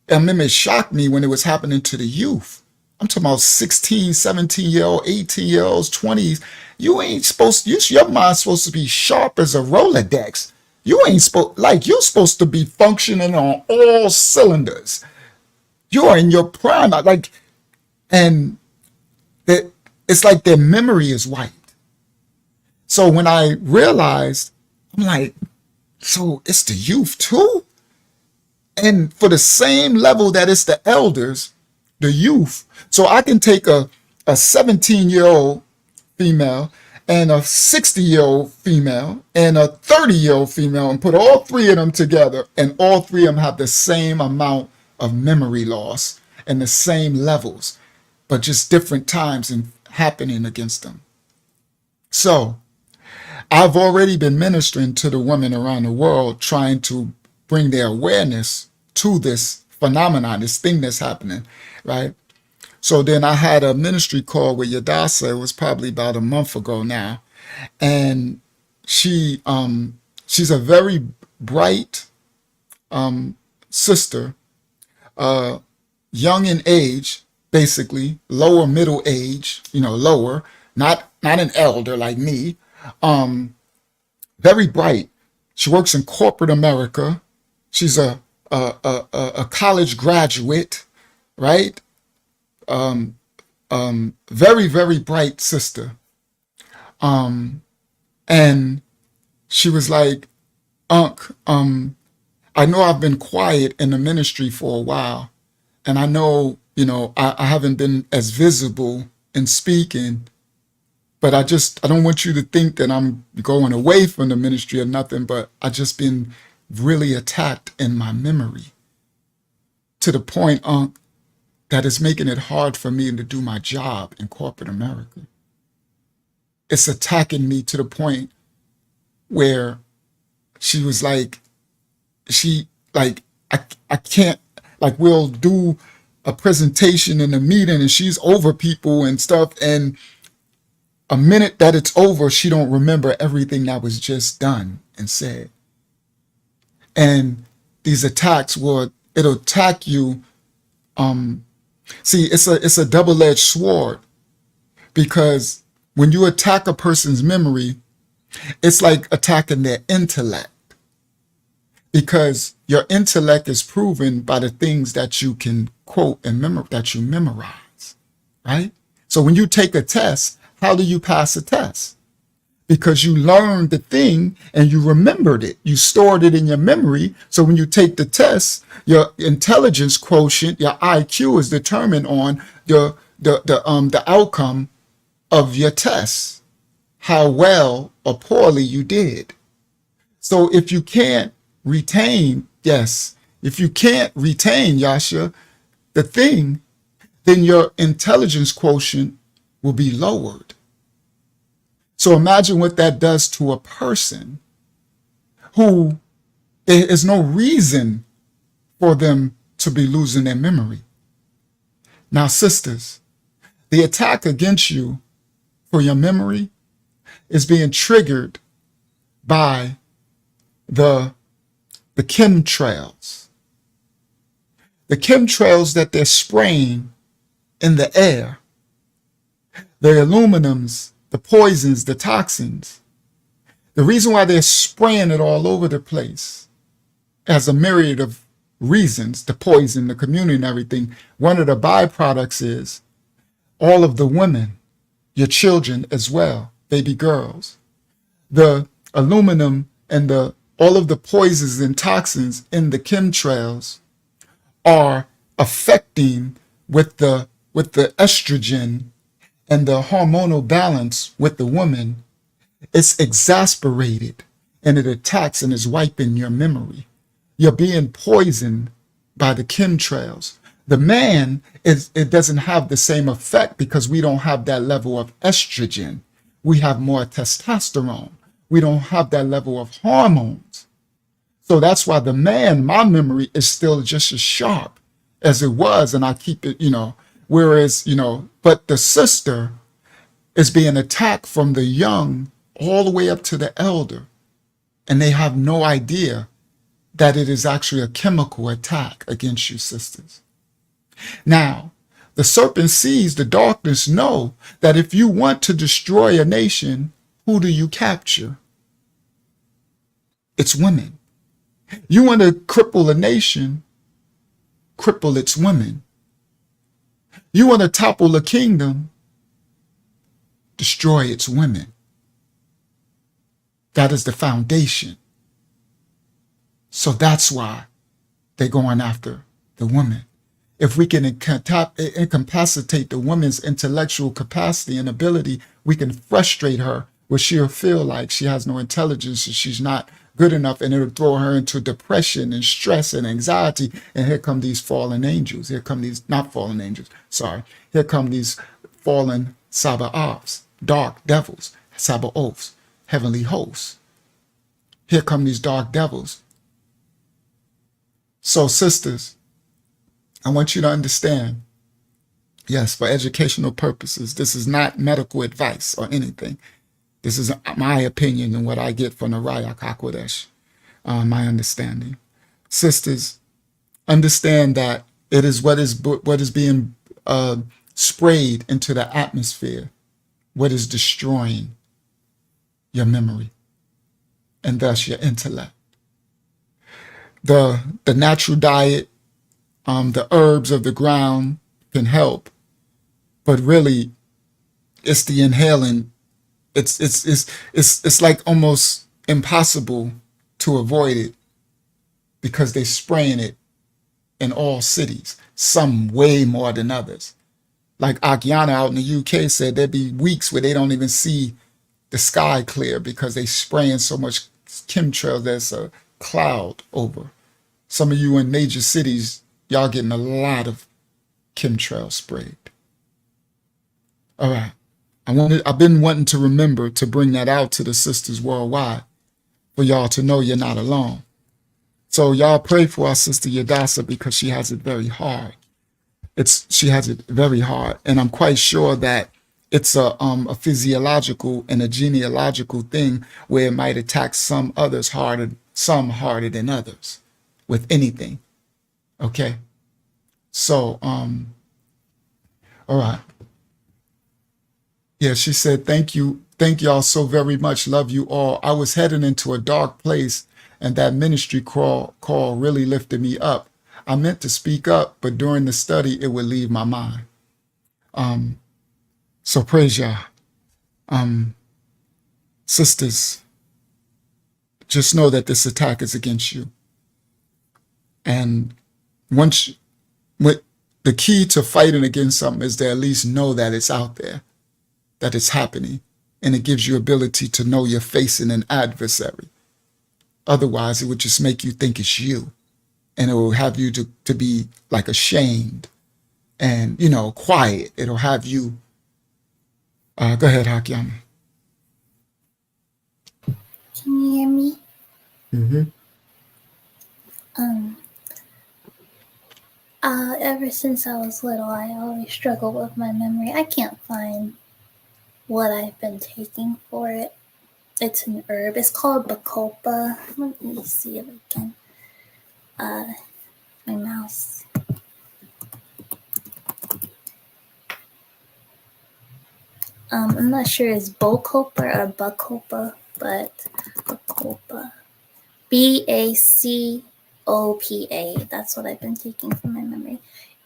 I remember it shocked me when it was happening to the youth. I'm talking about 16, 17-year-old, 18-year-olds, 20s. You ain't supposed to, your mind's supposed to be sharp as a Rolodex. You ain't supposed, you're supposed to be functioning on all cylinders. You're in your prime, and that it's like their memory is wiped. So when I realized, I'm like, so it's the youth too? And for the same level that it's the elders, the youth. So I can take a 17-year-old female and a 60-year-old female and a 30-year-old female and put all three of them together, and all three of them have the same amount of memory loss and the same levels, but just different times and happening against them. So I've already been ministering to the women around the world, trying to bring their awareness to this phenomenon, this thing that's happening, right? So then I had a ministry call with Yadasa. It was probably about a month ago now. And she's a very bright sister, young in age, basically, lower middle age, lower, not an elder like me, very bright. She works in corporate America. She's a college graduate, right? Very, very bright sister. And she was like, Unc, I know I've been quiet in the ministry for a while, and I know, I haven't been as visible in speaking But I don't want you to think that I'm going away from the ministry or nothing, but I just been really attacked in my memory to the point, that it's making it hard for me to do my job in corporate America. It's attacking me to the point where she was like, I can't, like, we'll do a presentation in a meeting and she's over people and stuff. And a minute that it's over, she don't remember everything that was just done and said. And these attacks it'll attack you. See, it's a double-edged sword, because when you attack a person's memory, it's like attacking their intellect, because your intellect is proven by the things that you can quote and that you memorize, right? So when you take a test, how do you pass a test? Because you learned the thing and you remembered it. You stored it in your memory. So when you take the test, your intelligence quotient, your IQ, is determined on the outcome of your test, how well or poorly you did. So if you can't retain, Yasha, the thing, then your intelligence quotient will be lowered. So imagine what that does to a person who there is no reason for them to be losing their memory. Now, sisters, the attack against you for your memory is being triggered by the chemtrails. The chemtrails that they're spraying in the air, the aluminums, the poisons, the toxins. The reason why they're spraying it all over the place has a myriad of reasons, the poison, the community and everything. One of the byproducts is all of the women, your children as well, baby girls. The aluminum and all of the poisons and toxins in the chemtrails are affecting with the estrogen and the hormonal balance with the woman. It's exasperated and it attacks and is wiping your memory. You're being poisoned by the chemtrails. The man, it doesn't have the same effect because we don't have that level of estrogen. We have more testosterone. We don't have that level of hormones. So that's why the man, my memory is still just as sharp as it was. And I keep it, whereas, but the sister is being attacked from the young all the way up to the elder. And they have no idea that it is actually a chemical attack against you, sisters. Now, the serpent sees the darkness, know that if you want to destroy a nation, who do you capture? It's women. You want to cripple a nation, cripple its women. You want to topple a kingdom, destroy its women. That is the foundation. So that's why they're going after the woman. If we can incapacitate the woman's intellectual capacity and ability, we can frustrate her where she'll feel like she has no intelligence and she's not good enough, and it'll throw her into depression and stress and anxiety. And here come these fallen angels. Here come these, not fallen angels, sorry. Here come these fallen Sabaoths, dark devils, Sabaoths, heavenly hosts. Here come these dark devils. So sisters, I want you to understand, yes, for educational purposes, this is not medical advice or anything. This is my opinion and what I get from the Rayak HaKodesh, my understanding. Sisters, understand that it is what is being sprayed into the atmosphere, what is destroying your memory and thus your intellect. The natural diet, the herbs of the ground can help, but really it's the inhaling. It's like almost impossible to avoid it because they're spraying it in all cities, some way more than others. like Akiana out in the UK said, there'd be weeks where they don't even see the sky clear because they spraying so much chemtrail. There's a cloud over. Some of you in major cities, y'all getting a lot of chemtrail sprayed. All right. I've been wanting to remember to bring that out to the sisters worldwide for y'all to know you're not alone. So y'all pray for our sister Yadasa because she has it very hard. She has it very hard, and I'm quite sure that it's a physiological and a genealogical thing where it might attack some others harder, some harder than others, with anything. Okay, so all right. Yeah, she said, thank y'all so very much. Love you all. I was heading into a dark place, and that ministry call really lifted me up. I meant to speak up, but during the study, it would leave my mind. So praise Yah. Sisters, just know that this attack is against you. And the key to fighting against something is to at least know that it's out there, that it's happening, and it gives you ability to know you're facing an adversary. Otherwise, it would just make you think it's you. And it will have you to be like ashamed and, quiet. It'll have you. Go ahead, Hakyam. Can you hear me? Mm-hmm. Ever since I was little, I always struggle with my memory. I can't find what I've been taking for it. It's an herb. It's called bacopa. Let me see if I can. My mouse. I'm not sure it's Bocopa or Bacopa, but Bacopa. BACOPA. That's what I've been taking from my memory.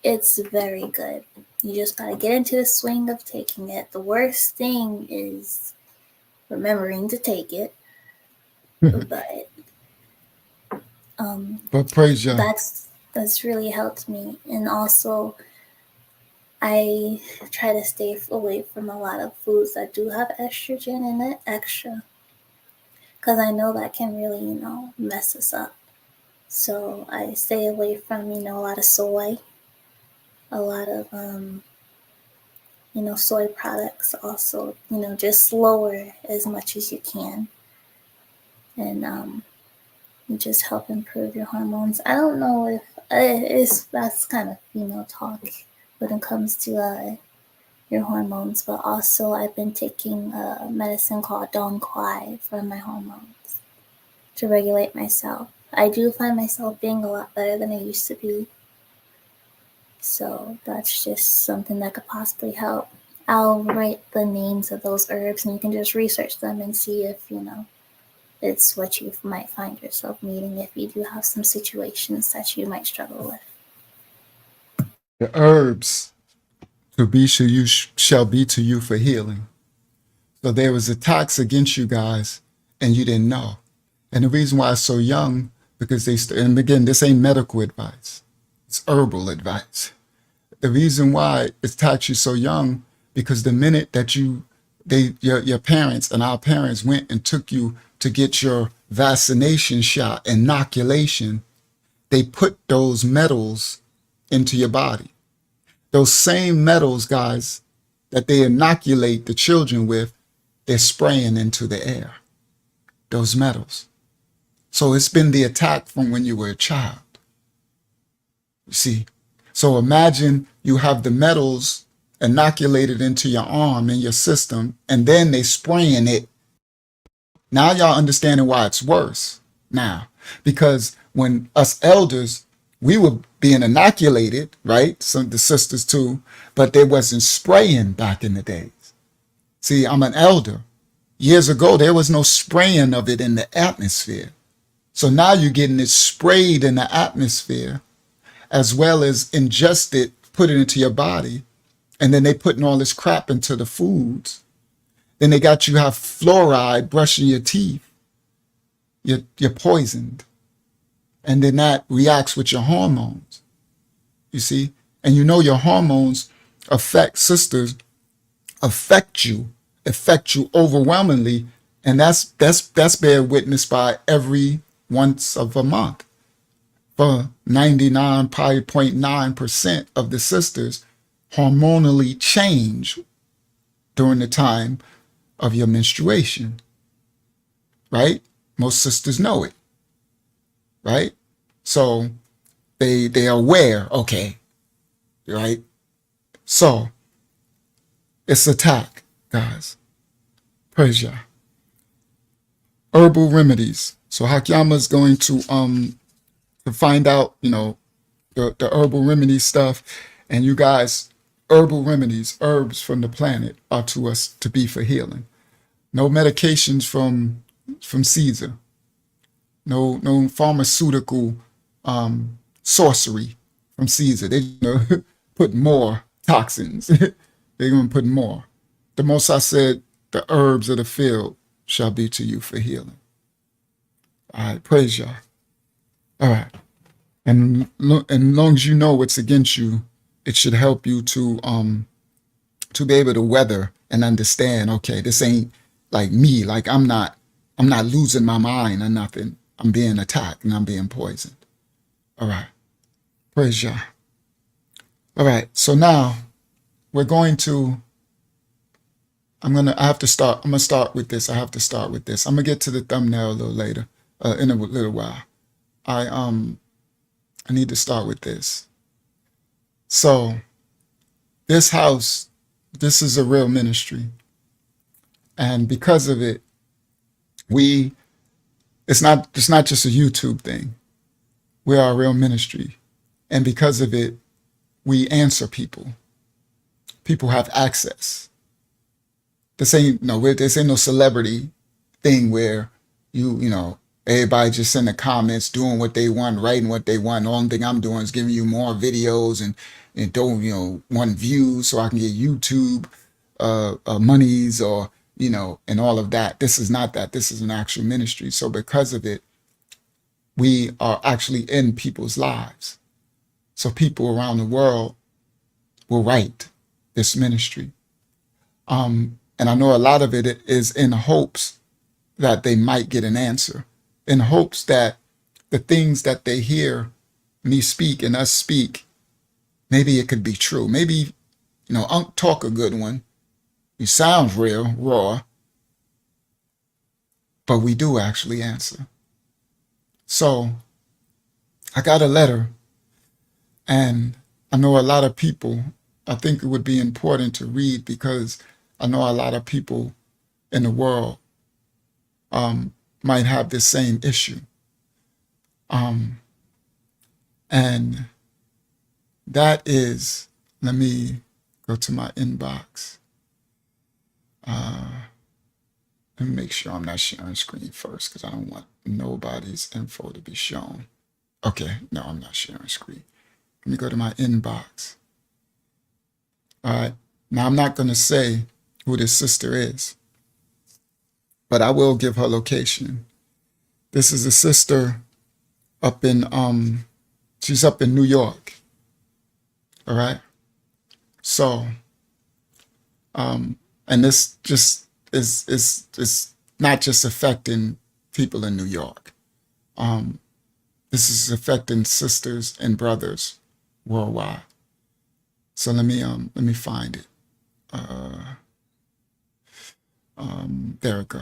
It's very good. You just gotta get into the swing of taking it. The worst thing is remembering to take it, but praise Yah. That's really helped me. And also, I try to stay away from a lot of foods that do have estrogen in it, extra, because I know that can really, mess us up. So I stay away from, a lot of soy, a lot of, soy products also, just lower as much as you can. And just help improve your hormones. I don't know if that's kind of female talk when it comes to your hormones, but also I've been taking a medicine called Dong Quai for my hormones to regulate myself. I do find myself being a lot better than I used to be. So that's just something that could possibly help. I'll write the names of those herbs and you can just research them and see if, it's what you might find yourself needing if you do have some situations that you might struggle with. The herbs shall be to you for healing. So there was attacks against you guys and you didn't know. And the reason why it's so young, because and again, this ain't medical advice. It's herbal advice. The reason why it attacks you so young, because the minute that your parents and our parents went and took you to get your vaccination shot, inoculation, they put those metals into your body. Those same metals, guys, that they inoculate the children with, they're spraying into the air. Those metals. So it's been the attack from when you were a child. You see? So imagine you have the metals inoculated into your arm and your system, and then they spraying it. Now y'all understanding why it's worse now. Because when us elders, we were being inoculated, right? Some the sisters too, but they wasn't spraying back in the days. See, I'm an elder. Years ago, there was no spraying of it in the atmosphere. So now you're getting it sprayed in the atmosphere, as well as ingested, put it into your body. And then they putting all this crap into the foods. Then they got you have fluoride brushing your teeth. You're poisoned. And then that reacts with your hormones. You see? And your hormones sisters affect you overwhelmingly, and that's bear witness by every once of a month. For 99, probably 0.9% of the sisters hormonally change during the time of your menstruation, right? Most sisters know it, right? So they're aware, okay, right? So it's attack, guys. Praise Yah. Herbal remedies. So Hakyama is going to find out, the herbal remedy stuff. And you guys, herbal remedies, herbs from the planet are to us to be for healing. No medications from Caesar. No pharmaceutical sorcery from Caesar. They put more toxins. They're going to put more. The Most High said, the herbs of the field shall be to you for healing. All right, praise Yah. All right. And long as you know what's against you, it should help you to be able to weather and understand, okay, this ain't like me. Like I'm not losing my mind or nothing. I'm being attacked and I'm being poisoned. All right. Praise Yah. All right. So now we're going to, I'm going to start with this. I have to start with this. I'm going to get to the thumbnail a little later, in a little while. I need to start with this. So this house, this is a real ministry. And because of it, it's not just a YouTube thing. We are a real ministry. And because of it, we answer people. People have access. This ain't no celebrity thing where everybody just in the comments doing what they want, writing what they want. The only thing I'm doing is giving you more videos and don't, want views so I can get YouTube monies or, and all of that. This is not that. This is an actual ministry. So because of it, we are actually in people's lives. So people around the world will write this ministry. And I know a lot of it is in hopes that they might get an answer, in hopes that the things that they hear me speak and us speak, maybe it could be true. Maybe, Unc talk a good one. He sounds real, raw, but we do actually answer. So I got a letter, and I know a lot of people, I think it would be important to read because I know a lot of people in the world might have this same issue. And that is, let me go to my inbox. Let me make sure I'm not sharing screen first because I don't want nobody's info to be shown. Okay, no, I'm not sharing screen. Let me go to my inbox. All right, now I'm not going to say who this sister is, but I will give her location. This is a sister up in, she's up in New York. All right. So, and this just is not just affecting people in New York. This is affecting sisters and brothers worldwide. So let me find it. There we go.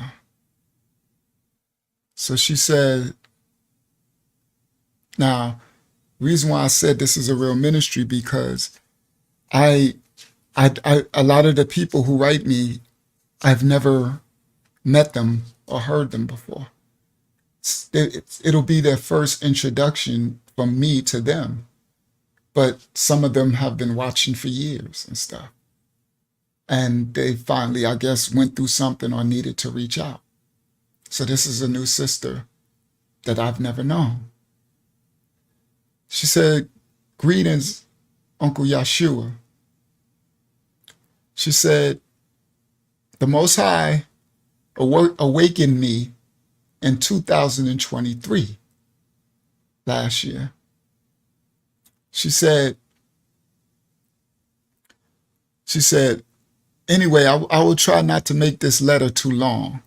So she said, now, reason why I said this is a real ministry because a lot of the people who write me, I've never met them or heard them before. It'll be their first introduction from me to them. But some of them have been watching for years and stuff. And they finally, I guess, went through something or needed to reach out. So this is a new sister that I've never known. She said, greetings, Uncle Yeshua. She said, the Most High awakened me in 2023, last year. She said, She said, anyway, I will try not to make this letter too long.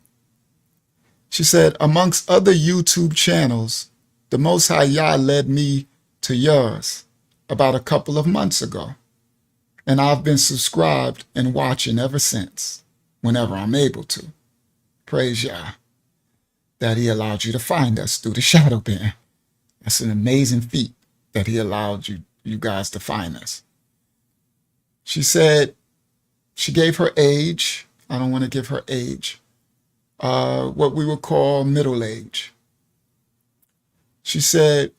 She said, amongst other YouTube channels, the Most High Yah led me to yours about a couple of months ago. And I've been subscribed and watching ever since, whenever I'm able to. Praise Yah that he allowed you to find us through the shadow band. That's an amazing feat that he allowed you guys to find us. She said, she gave her age. I don't want to give her age. What we would call middle age. She said,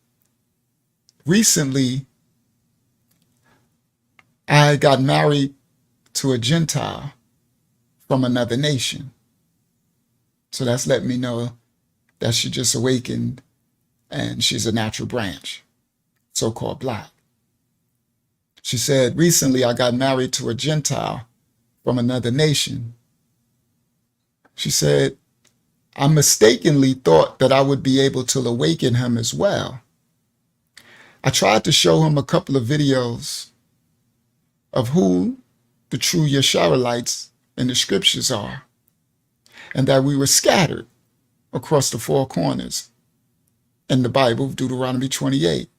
recently, I got married to a Gentile from another nation. So that's let me know that she just awakened and she's a natural branch, so-called black. She said, recently I got married to a Gentile from another nation. She said, I mistakenly thought that I would be able to awaken him as well. I tried to show him a couple of videos of who the true Israelites in the scriptures are, and that we were scattered across the four corners in the Bible, Deuteronomy 28,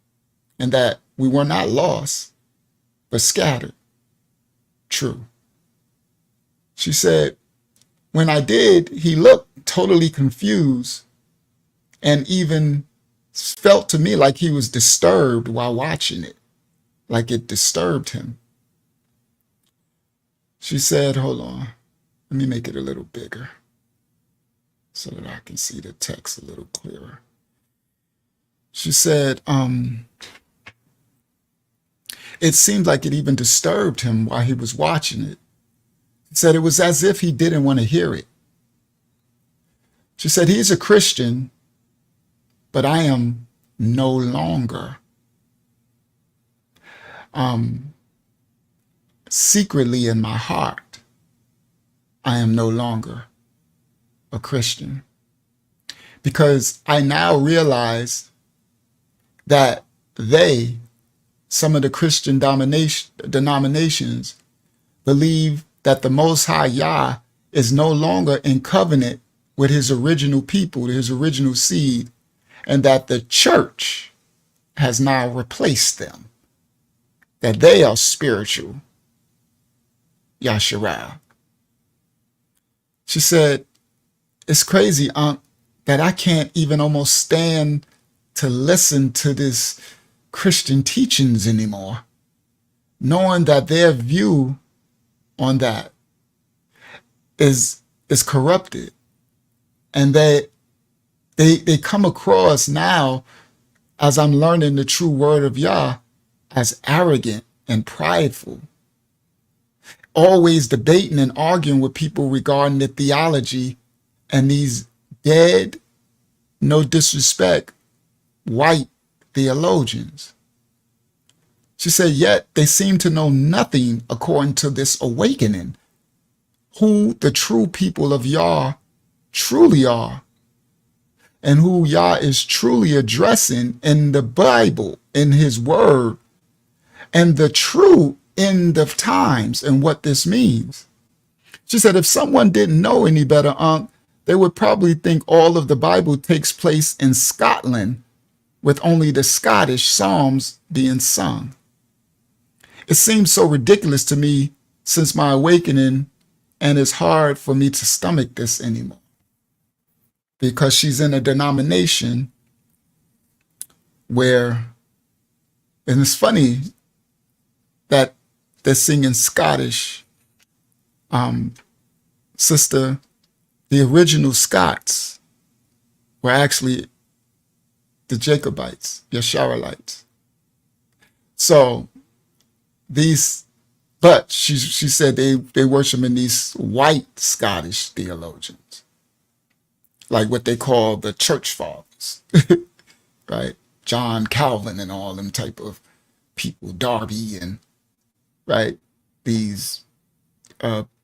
and that we were not lost, but scattered. True. She said, when I did, he looked totally confused and even felt to me like he was disturbed while watching it, like it disturbed him. She said, hold on, let me make it a little bigger so that I can see the text a little clearer. She said, it seemed like it even disturbed him while he was watching it. She said it was as if he didn't want to hear it. She said, he's a Christian, but I am no longer. Secretly in my heart, I am no longer a Christian, because I now realize that some of the Christian denominations, believe that the Most High Yah is no longer in covenant with his original people, his original seed, and that the church has now replaced them, that they are spiritual Yasharal. She said, it's crazy, Aunt, that I can't even almost stand to listen to this Christian teachings anymore, knowing that their view on that is corrupted, and they come across now, as I'm learning the true word of Yah, as arrogant and prideful, always debating and arguing with people regarding the theology, and these dead, no disrespect, white theologians. She said, yet they seem to know nothing according to this awakening, who the true people of Yah truly are, and who Yah is truly addressing in the Bible, in his word, and the true end of times and what this means. She said, if someone didn't know any better, they would probably think all of the Bible takes place in Scotland, with only the Scottish Psalms being sung. It seems so ridiculous to me since my awakening, and it's hard for me to stomach this anymore, because she's in a denomination where, and it's funny that they're singing Scottish. Sister, the original Scots were actually the Jacobites, the Israelites. So but she said they worship in these white Scottish theologians, like what they call the church fathers, right? John Calvin and all them type of people, Darby and, right, these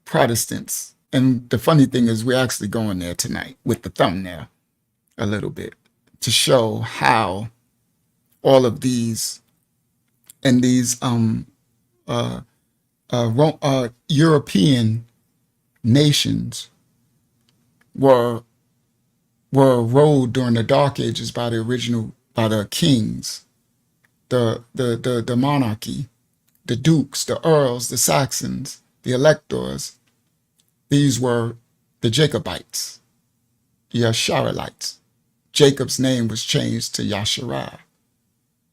Protestants. And the funny thing is we're actually going there tonight with the thumbnail a little bit to show how all of these and these European nations were ruled during the Dark Ages by the kings, the monarchy, the dukes, the earls, the Saxons, the electors. These were the Jacobites, the Israelites. Jacob's name was changed to Yasharai,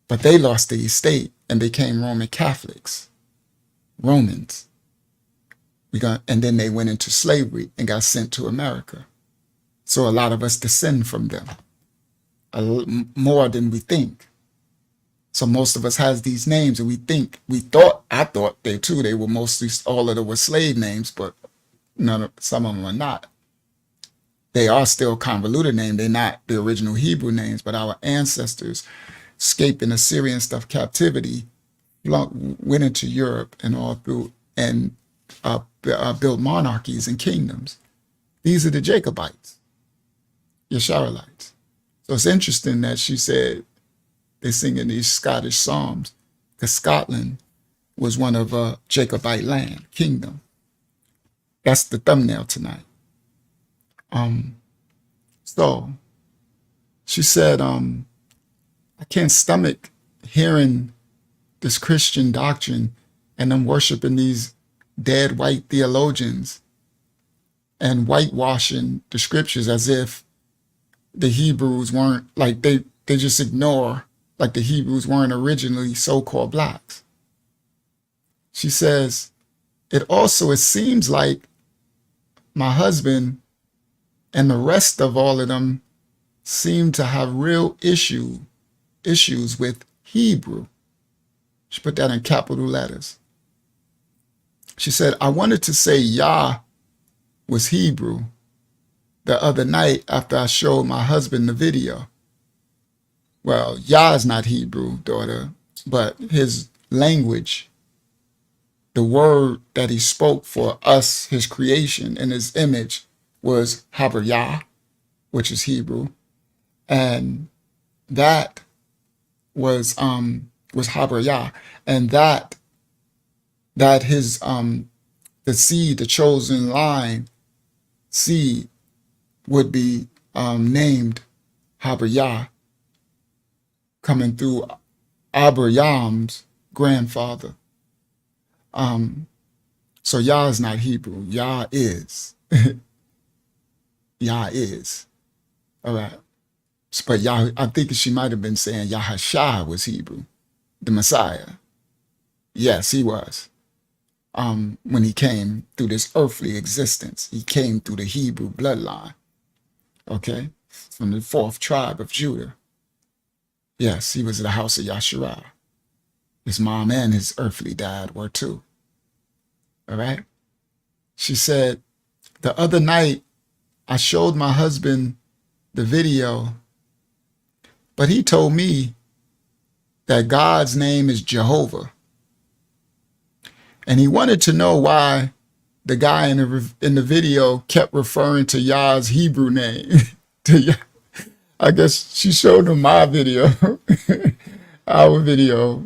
but they lost the estate and became Roman Catholics, Romans. And then they went into slavery and got sent to America. So a lot of us descend from them, more than we think. So most of us has these names, and I thought they were mostly, all of them were slave names, but some of them are not. They are still convoluted names. They're not the original Hebrew names, but our ancestors, escaping Assyrian stuff captivity, went into Europe and all through, and built monarchies and kingdoms. These are the Jacobites, the Israelites. So it's interesting that she said they sing in these Scottish psalms, because Scotland was one of a Jacobite land, kingdom. That's the thumbnail tonight. So she said, I can't stomach hearing this Christian doctrine and them worshiping these dead white theologians and whitewashing the scriptures as if the Hebrews weren't, like they just ignore, like the Hebrews weren't originally so-called blacks. She says, it seems like my husband and the rest of all of them seem to have real issues with Hebrew. She put that in capital letters. She said, I wanted to say Yah was Hebrew the other night after I showed my husband the video. Well, Yah is not Hebrew, daughter, but his language, the word that he spoke for us, his creation and his image, was Haber-Yah, which is Hebrew. And that was Haber-Yah. And that his the seed, the chosen line seed, would be named Haber-Yah, coming through Abraham's grandfather. So Yah is not Hebrew. Yah is. Yah is. All right. But Yah, I think she might have been saying Yahashua was Hebrew, the Messiah. Yes, he was. When he came through this earthly existence, he came through the Hebrew bloodline. Okay? From the 4th tribe of Judah. Yes, he was the house of Yasharai. His mom and his earthly dad were too. All right? She said, the other night, I showed my husband the video, but he told me that God's name is Jehovah. And he wanted to know why the guy in the video kept referring to Yah's Hebrew name. I guess she showed him my video, our video,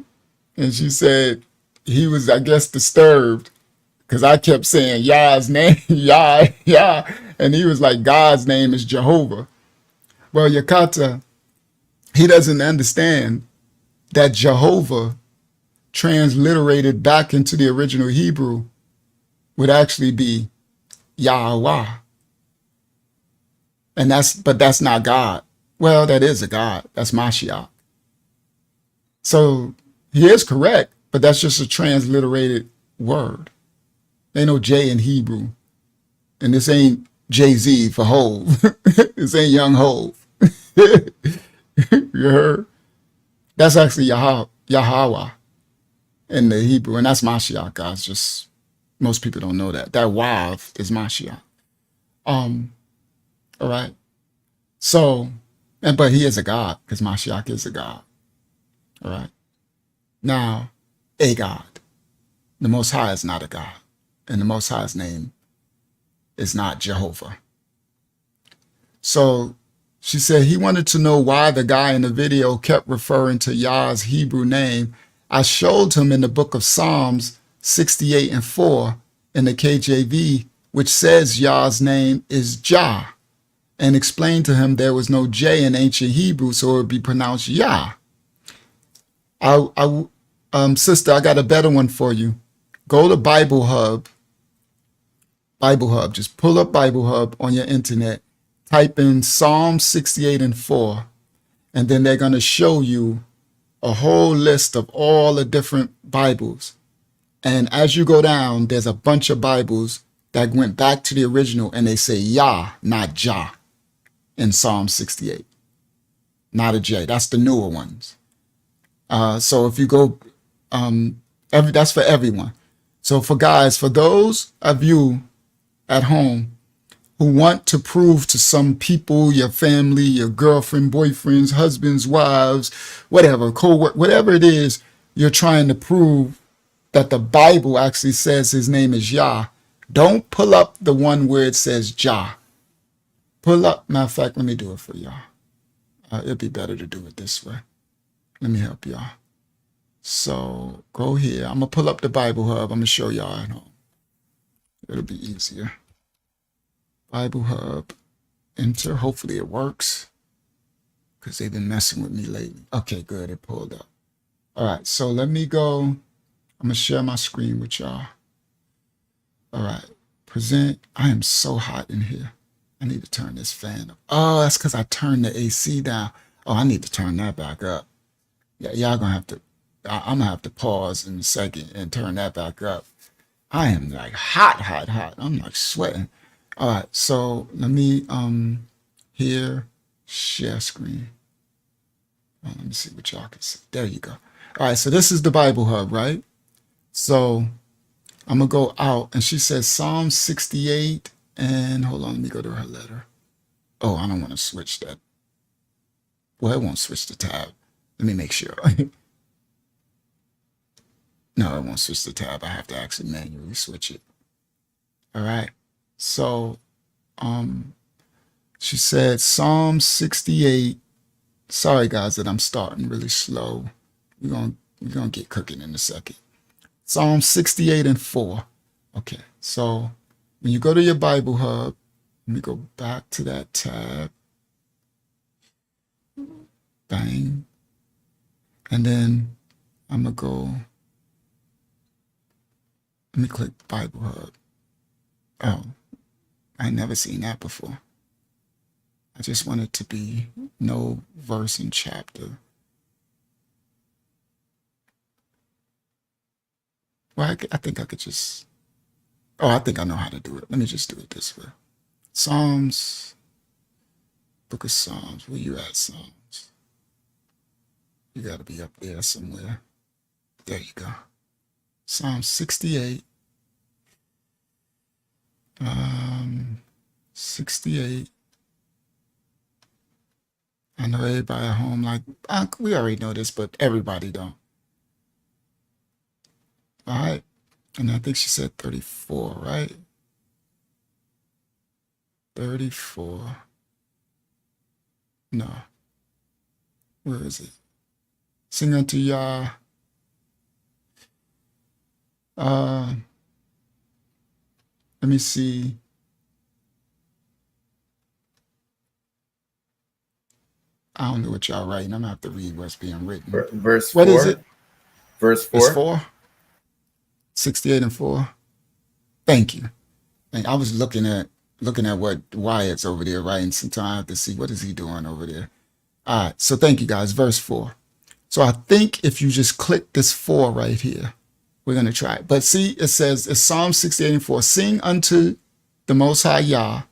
and she said he was, I guess, disturbed because I kept saying Yah's name, Yah, Yah, and he was like, God's name is Jehovah. Well, Yakata, he doesn't understand that Jehovah, transliterated back into the original Hebrew, would actually be Yahweh. But that's not God. Well, that is a God. That's Mashiach. So he is correct, but that's just a transliterated word. There ain't no J in Hebrew. And this ain't Jay-Z for Hove. This ain't Young Hove. You heard? That's actually Yahweh in the Hebrew, and that's Mashiach, guys. Just most people don't know that. That Wav is Mashiach. All right. So, but he is a God, because Mashiach is a God. All right. Now, a God. The Most High is not a God. And the Most High's name is not Jehovah. So she said he wanted to know why the guy in the video kept referring to Yah's Hebrew name. I showed him in the book of Psalms 68 and 4 in the KJV, which says Yah's name is Jah, and explained to him there was no J in ancient Hebrew, so it would be pronounced Yah. Sister, I got a better one for you. Go to Bible Hub. Bible Hub. Just pull up Bible Hub on your internet. Type in Psalm 68 and 4. And then they're going to show you a whole list of all the different Bibles. And as you go down, there's a bunch of Bibles that went back to the original and they say Yah, not Jah, in Psalm 68. Not a J. That's the newer ones. So if you go, that's for everyone. So for guys, for those of you at home who want to prove to some people, your family, your girlfriend, boyfriends, husbands, wives, whatever, co-work, whatever it is, you're trying to prove that the Bible actually says his name is Yah, don't pull up the one where it says Jah. Pull up, matter of fact, let me do it for y'all. It'd be better to do it this way. Let me help y'all. So go here. I'm going to pull up the Bible Hub. I'm going to show y'all at home. It'll be easier. Bible Hub. Enter. Hopefully it works, because they've been messing with me lately. Okay, good. It pulled up. All right. So let me go. I'm going to share my screen with y'all. All right. Present. I am so hot in here. I need to turn this fan up. Oh, that's because I turned the AC down. Oh, I need to turn that back up. Yeah, y'all gonna have to, I'm gonna have to pause in a second and turn that back up. I am like hot. I'm like sweating. All right, so let me, here, share screen. Oh, let me see what y'all can see. There you go. All right, so this is the Bible Hub, right? So I'm gonna go out, and she says Psalm 68, and hold on, let me go to her letter. Oh, I don't want to switch that. Well, it won't switch the tab. Let me make sure. No, it won't switch the tab. I have to actually manually switch it. All right. So, she said Psalm 68. Sorry, guys, that I'm starting really slow. We're gonna get cooking in a second. Psalm 68 and 4. Okay. So when you go to your Bible Hub, let me go back to that tab. Bang. And then I'm going to go, let me click Bible Hub. Oh, I never seen that before. I just want it to be no verse and chapter. Well, I think I could just, oh, I think I know how to do it. Let me just do it this way. Psalms, Book of Psalms. Where you at, Psalms? You got to be up there somewhere. There you go. Psalm 68. 68. I know everybody at home like, we already know this, but everybody don't. All right. And I think she said 34, right? 34. No. Where is it? Sing unto Yah. Let me see. I don't know what y'all writing. I'm gonna have to read what's being written. Verse 4. What is it? Verse 4. It's 4. 68 and 4. Thank you. And I was looking at what Wyatt's over there writing. Sometimes I have to see what is he doing over there. All right. So thank you guys. Verse 4. So I think if you just click this 4 right here, we're going to try it. But see, it says, it's Psalm 68 and 4. Sing unto the Most High Yah.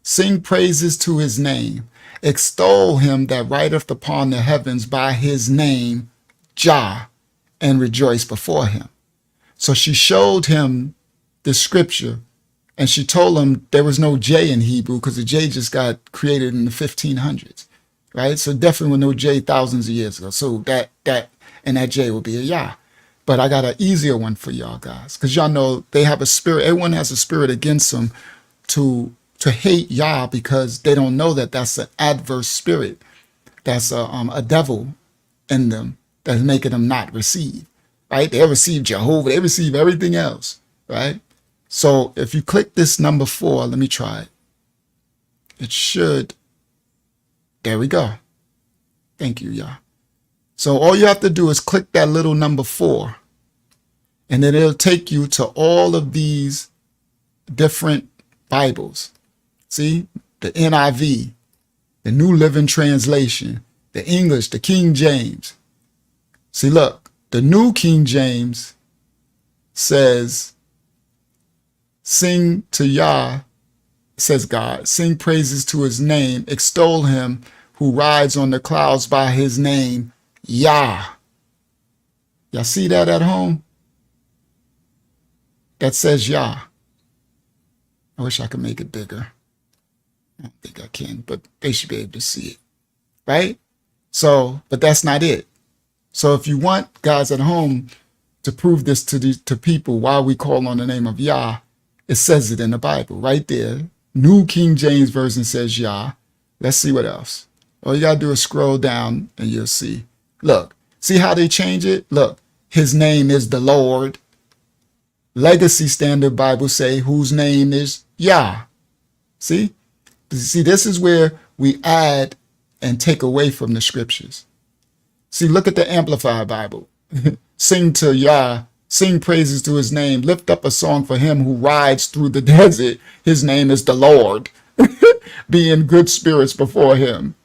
Sing praises to his name. Extol him that rideth upon the heavens by his name, Jah, and rejoice before him. So she showed him the scripture, and she told him there was no J in Hebrew because the J just got created in the 1500s, right? So definitely with no J thousands of years ago. So that J will be a Yah. But I got an easier one for y'all guys, because y'all know they have a spirit. Everyone has a spirit against them to hate Yah, because they don't know that that's an adverse spirit. That's a devil in them that's making them not receive. right? They receive Jehovah, they receive everything else, right? So if you click this number 4, let me try it. It should, there we go. Thank you, Yah. So all you have to do is click that little number 4, and then it'll take you to all of these different Bibles. See, the NIV, the New Living Translation, the English, the King James. See, look, the New King James says, sing to Yah, says God, sing praises to his name, extol him who rides on the clouds by his name, Yah. Y'all see that at home? That says Yah. I wish I could make it bigger. I don't think I can, but they should be able to see it, right? So, but that's not it. So if you want guys at home to prove this to people while we call on the name of Yah, it says it in the Bible right there. New King James Version says Yah. Let's see what else. All you gotta do is scroll down and you'll see. Look, see how they change it? Look, his name is the Lord. Legacy Standard Bible say whose name is Yah. See? See, this is where we add and take away from the scriptures. See, look at the Amplified Bible. Sing to Yah, sing praises to his name, lift up a song for him who rides through the desert. His name is the Lord. Be in good spirits before him.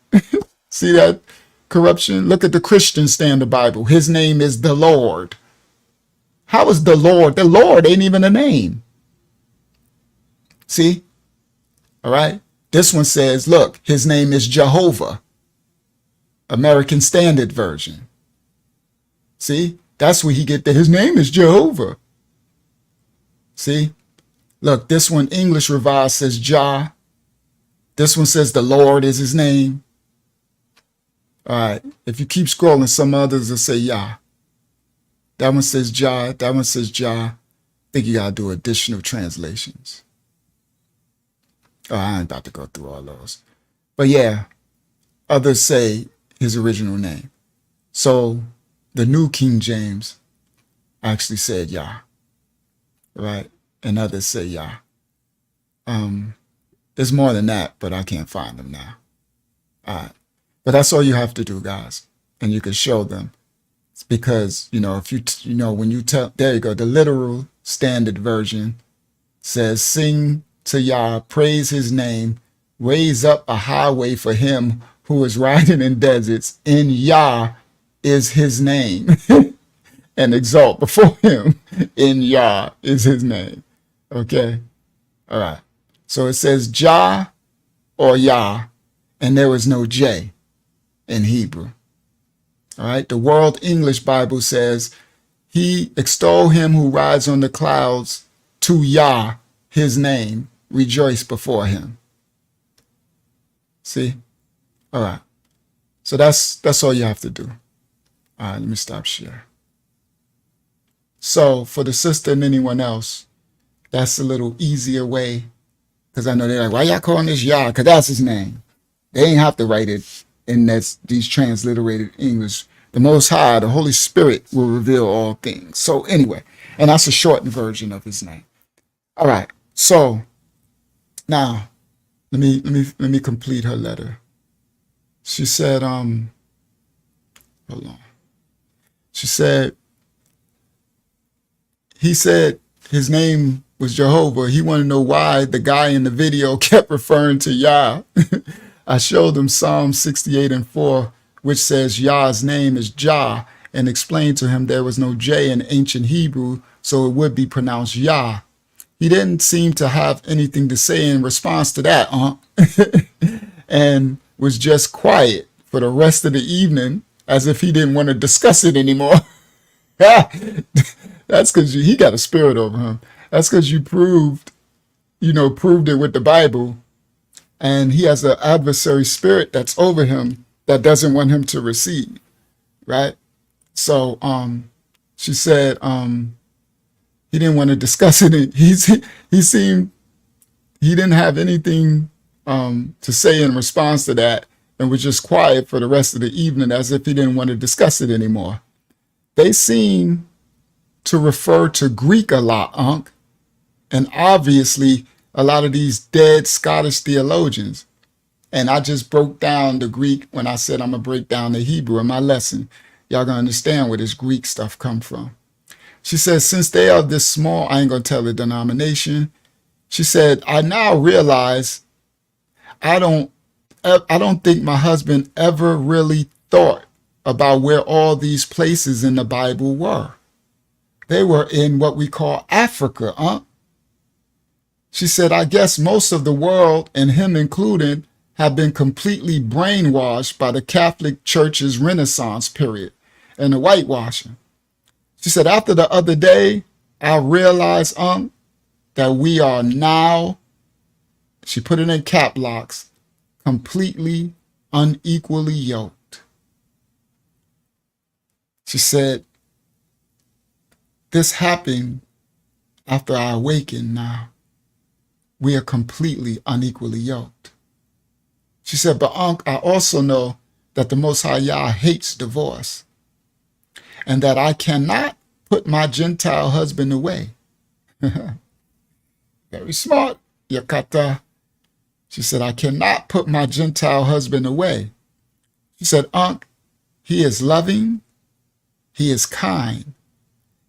See that corruption? Look at the Christian Standard Bible. His name is the Lord. How is the Lord? The Lord ain't even a name. See? All right. This one says, look, his name is Jehovah. American Standard Version. See? That's where he get his name is Jehovah. See? Look, this one, English Revised, says Jah. This one says the Lord is his name. All right. If you keep scrolling, some others will say Yah. That one says Jah. That one says Jah. I think you got to do additional translations. Oh, I ain't about to go through all those. But yeah, others say his original name. So the New King James actually said Yah, right? And others say Yah. There's more than that, but I can't find them now. All right. But that's all you have to do, guys. And you can show them. It's because, if when you tell, there you go, the literal standard version says, sing to Yah, praise his name, raise up a highway for him who is riding in deserts. In Yah is his name. And exalt before him. In Yah is his name. Okay? All right. So it says Jah or Yah, and there is no J in Hebrew. All right. The World English Bible says, he extol him who rides on the clouds, to Yah, his name, rejoice before him. See? All right. So that's all you have to do. All right, let me stop share. So for the sister and anyone else, that's a little easier way. Because I know they're like, why y'all calling this Yah? Because that's his name. They ain't have to write it in these transliterated English. The Most High, the Holy Spirit, will reveal all things. So anyway, and that's a shortened version of his name. All right. So now let me complete her letter. She said, hold on. She said, he said his name was Jehovah. He wanted to know why the guy in the video kept referring to Yah. I showed him Psalm 68:4, which says Yah's name is Jah, and explained to him there was no J in ancient Hebrew, so it would be pronounced Yah. He didn't seem to have anything to say in response to that, and was just quiet for the rest of the evening as if he didn't want to discuss it anymore. That's because he got a spirit over him. That's because you proved it with the Bible, and he has an adversary spirit that's over him that doesn't want him to receive, right? So she said he didn't want to discuss it. He seemed he didn't have anything to say in response to that, and was just quiet for the rest of the evening as if he didn't want to discuss it anymore. They seem to refer to Greek a lot, Unc. And obviously, a lot of these dead Scottish theologians. And I just broke down the Greek when I said I'm going to break down the Hebrew in my lesson. Y'all going to understand where this Greek stuff come from. She said, since they are this small, I ain't going to tell the denomination. She said, I now realize I don't think my husband ever really thought about where all these places in the Bible were. They were in what we call Africa, huh? She said, I guess most of the world, and him included, have been completely brainwashed by the Catholic Church's Renaissance period and the whitewashing. She said, after the other day, I realized, that we are now, she put it in cap locks, completely unequally yoked. She said, this happened after I awakened now. We are completely unequally yoked. She said, but Unc, I also know that the Most High Yah hates divorce and that I cannot put my Gentile husband away. Very smart, Yakata. She said, I cannot put my Gentile husband away. She said, Unc, he is loving, he is kind,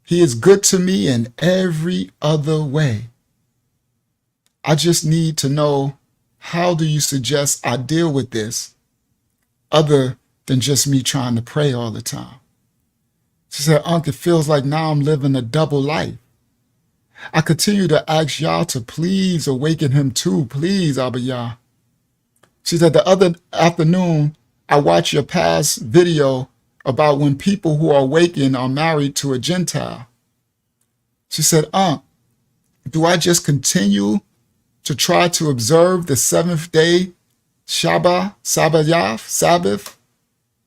he is good to me in every other way. I just need to know, how do you suggest I deal with this other than just me trying to pray all the time? She said, Unc, it feels like now I'm living a double life. I continue to ask Yah to please awaken him too. Please, Abba Yah. She said, the other afternoon, I watched your past video about when people who are awakened are married to a Gentile. She said, Unc, do I just continue to try to observe the seventh day Sabbath,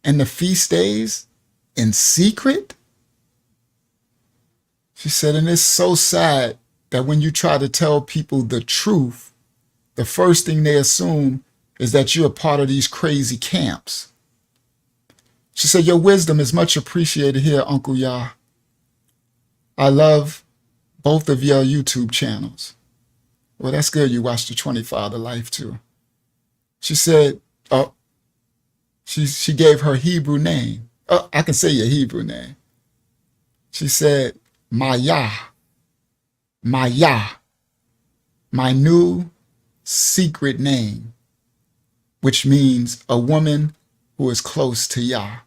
and the feast days in secret? She said, and it's so sad that when you try to tell people the truth, the first thing they assume is that you're a part of these crazy camps. She said, your wisdom is much appreciated here, Uncle Yah. I love both of your YouTube channels. Well, that's good. You watched the 25 to Life too. She said, she gave her Hebrew name. I can say your Hebrew name. She said, Maya, my new secret name, which means a woman who is close to Yah.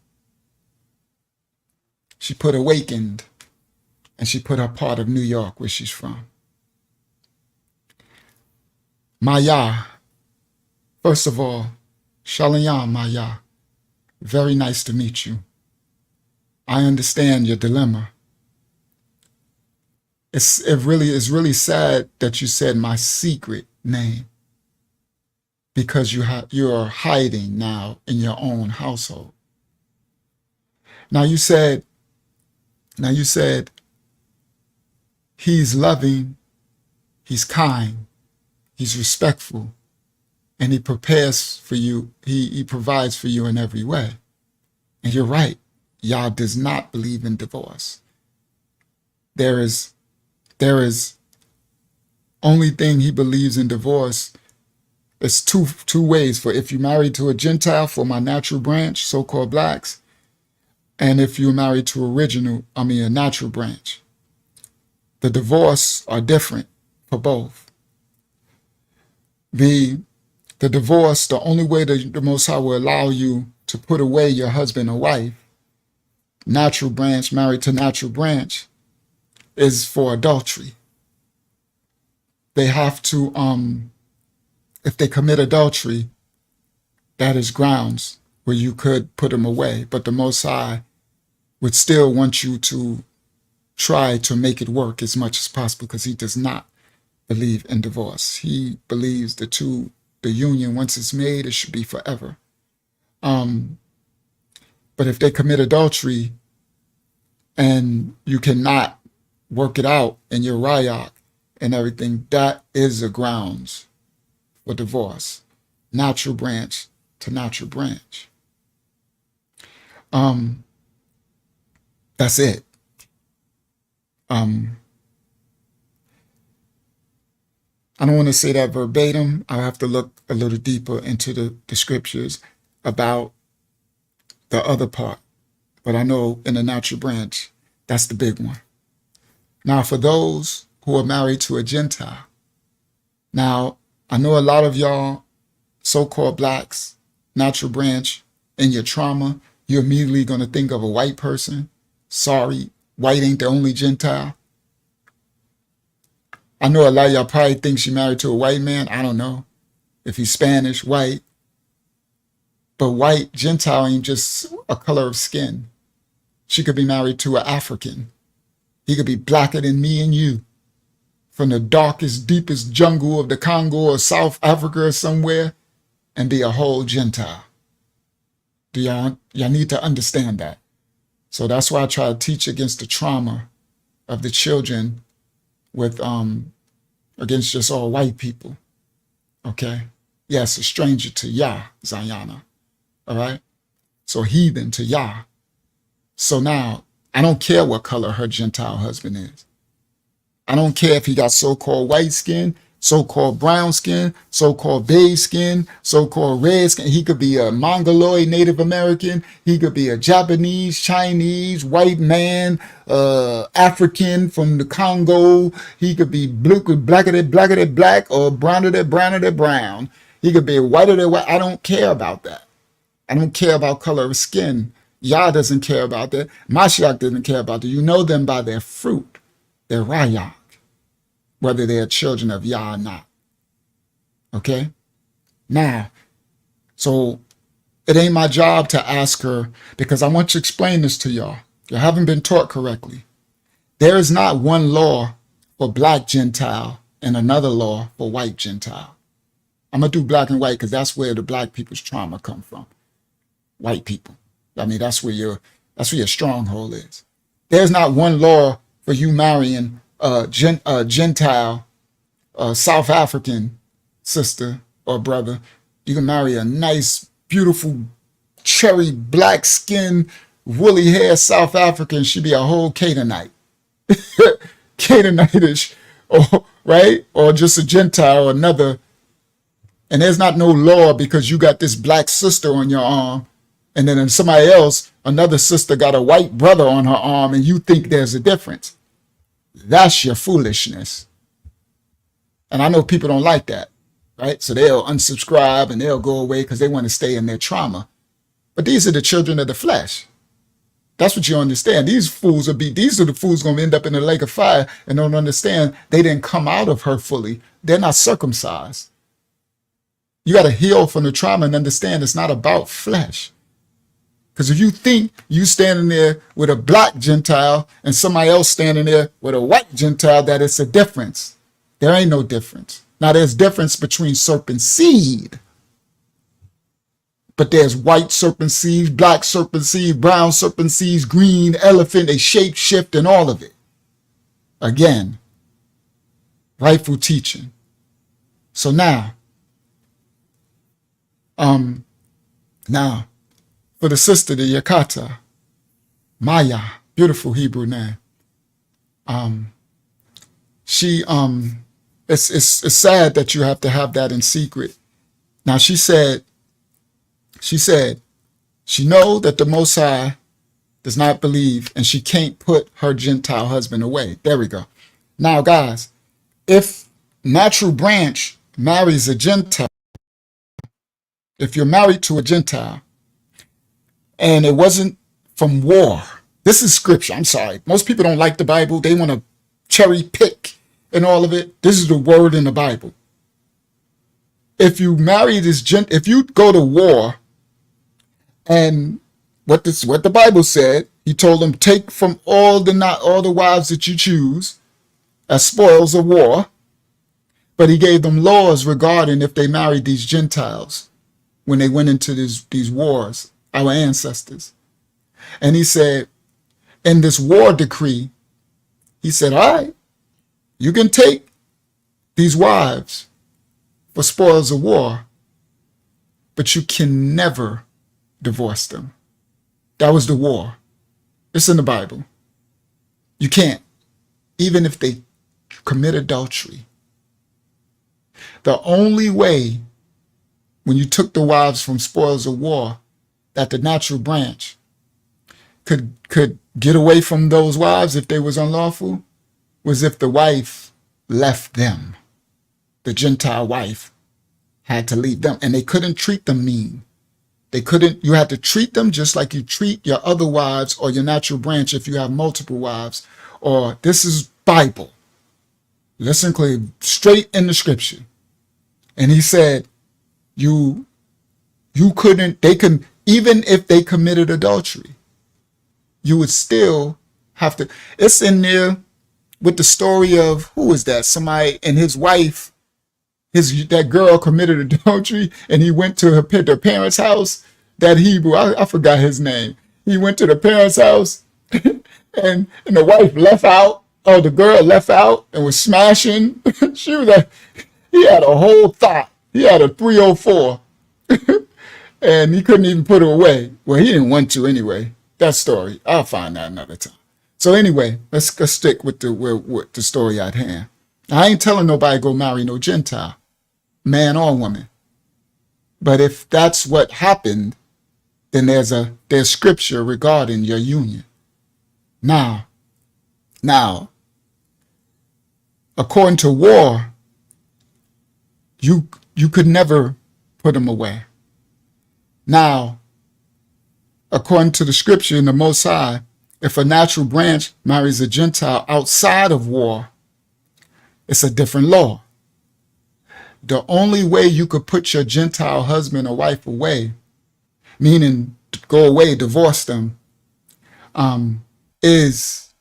She put awakened, and she put her part of New York where she's from. Maya, first of all, Shalom, Maya. Very nice to meet you. I understand your dilemma. It's really sad that you said my secret name, because you're hiding now in your own household. Now you said he's loving, he's kind, he's respectful, and he prepares for you. He provides for you in every way. And you're right. Yah does not believe in divorce. There is only thing he believes in divorce is two ways. For if you're married to a Gentile, for my natural branch, so-called blacks, and if you're married to a natural branch. The divorce are different for both. The divorce, the only way that the Most High will allow you to put away your husband or wife, natural branch married to natural branch, is for adultery. They have to, if they commit adultery, that is grounds where you could put them away. But the Most High would still want you to try to make it work as much as possible, because he does not believe in divorce. He believes the union, once it's made, it should be forever. But if they commit adultery and you cannot work it out in your rayak and everything, that is the grounds for divorce. Natural branch to natural branch. That's it. Um, I don't want to say that verbatim. I'll have to look a little deeper into the scriptures about the other part. But I know in the natural branch, that's the big one. Now, for those who are married to a Gentile, now, I know a lot of y'all so-called blacks, natural branch, in your trauma, you're immediately going to think of a white person. Sorry, white ain't the only Gentile. I know a lot of y'all probably think she married to a white man. I don't know if he's Spanish, white. But white, Gentile ain't just a color of skin. She could be married to an African. He could be blacker than me and you. From the darkest, deepest jungle of the Congo or South Africa or somewhere, and be a whole Gentile. Do y'all need to understand that? So that's why I try to teach against the trauma of the children with against just all white people. Okay? Yes, a stranger to Yah, Zayana. All right? So heathen to Yah. So now, I don't care what color her Gentile husband is. I don't care if he got so-called white skin, so-called brown skin, so-called beige skin, so-called red skin. He could be a Mongoloid Native American. He could be a Japanese, Chinese, white man, African from the Congo. He could be blacker than black or browner than brown. He could be whiter than white. I don't care about that. I don't care about color of skin. Yah doesn't care about that. Mashiach doesn't care about that. You know them by their fruit, their rayak, whether they are children of Yah or not. Okay? Now, so it ain't my job to ask her, because I want to explain this to y'all. You haven't been taught correctly. There is not one law for black Gentile and another law for white Gentile. I'm going to do black and white because that's where the black people's trauma come from. White people. I mean, that's where your stronghold is. There's not one law for you marrying a Gentile, South African sister or brother. You can marry a nice, beautiful, cherry black skin, woolly hair South African. She'd be a whole Canaanite. Canaanitish, or right? Or just a Gentile or another. And there's not no law because you got this black sister on your arm, and then somebody else, another sister, got a white brother on her arm, and you think there's a difference. That's your foolishness. And I know people don't like that, right? So they'll unsubscribe and they'll go away because they want to stay in their trauma. But these are the children of the flesh. That's what you understand. These are the fools going to end up in the lake of fire and don't understand they didn't come out of her fully. They're not circumcised. You got to heal from the trauma and understand it's not about flesh. Because if you think you standing there with a black Gentile and somebody else standing there with a white Gentile, that it's a difference. There ain't no difference. Now there's difference between serpent seed. But there's white serpent seeds, black serpent seeds, brown serpent seeds, green, elephant, they shape shift and all of it. Again, rightful teaching. So now, for the sister, the Yakata, Maya, beautiful Hebrew name. It's sad that you have to have that in secret. Now she said she know that the Most High does not believe and she can't put her Gentile husband away. There we go. Now guys, if natural branch marries a Gentile, if you're married to a Gentile, and it wasn't from war. This is scripture. I'm sorry. Most people don't like the Bible. They want to cherry pick and all of it. This is the word in the Bible. If you marry this if you go to war, and what the Bible said, he told them, take from all the wives that you choose as spoils of war. But he gave them laws regarding if they married these Gentiles when they went into these wars. Our ancestors. And he said, in this war decree, he said, all right, you can take these wives for spoils of war, but you can never divorce them. That was the war. It's in the Bible. You can't. even if they commit adultery, the only way, when you took the wives from spoils of war, that the natural branch could get away from those wives if they was unlawful, was if the wife left them. The Gentile wife had to leave them, and they couldn't treat them mean. They couldn't, you had to treat them just like you treat your other wives or your natural branch if you have multiple wives. Or this is Bible. Listen clearly, straight in the scripture. And he said, you couldn't, they could, even if they committed adultery, you would still have to, it's in there with the story of, who was that? Somebody and his wife, that girl committed adultery, and he went to their parents' house. That Hebrew, I forgot his name. He went to the parents' house, and the wife left out. Oh, the girl left out and was smashing. She was like, he had a whole thought. He had a 304, and he couldn't even put her away. Well, he didn't want to anyway. That story, I'll find that another time. So anyway, let's stick with the story at hand. I ain't telling nobody go marry no Gentile, man or woman. But if that's what happened, then there's scripture regarding your union. Now, according to war, you could never put them away. Now, according to the scripture in the Most High, if a natural branch marries a Gentile outside of war, it's a different law. The only way you could put your Gentile husband or wife away, meaning go away, divorce them, is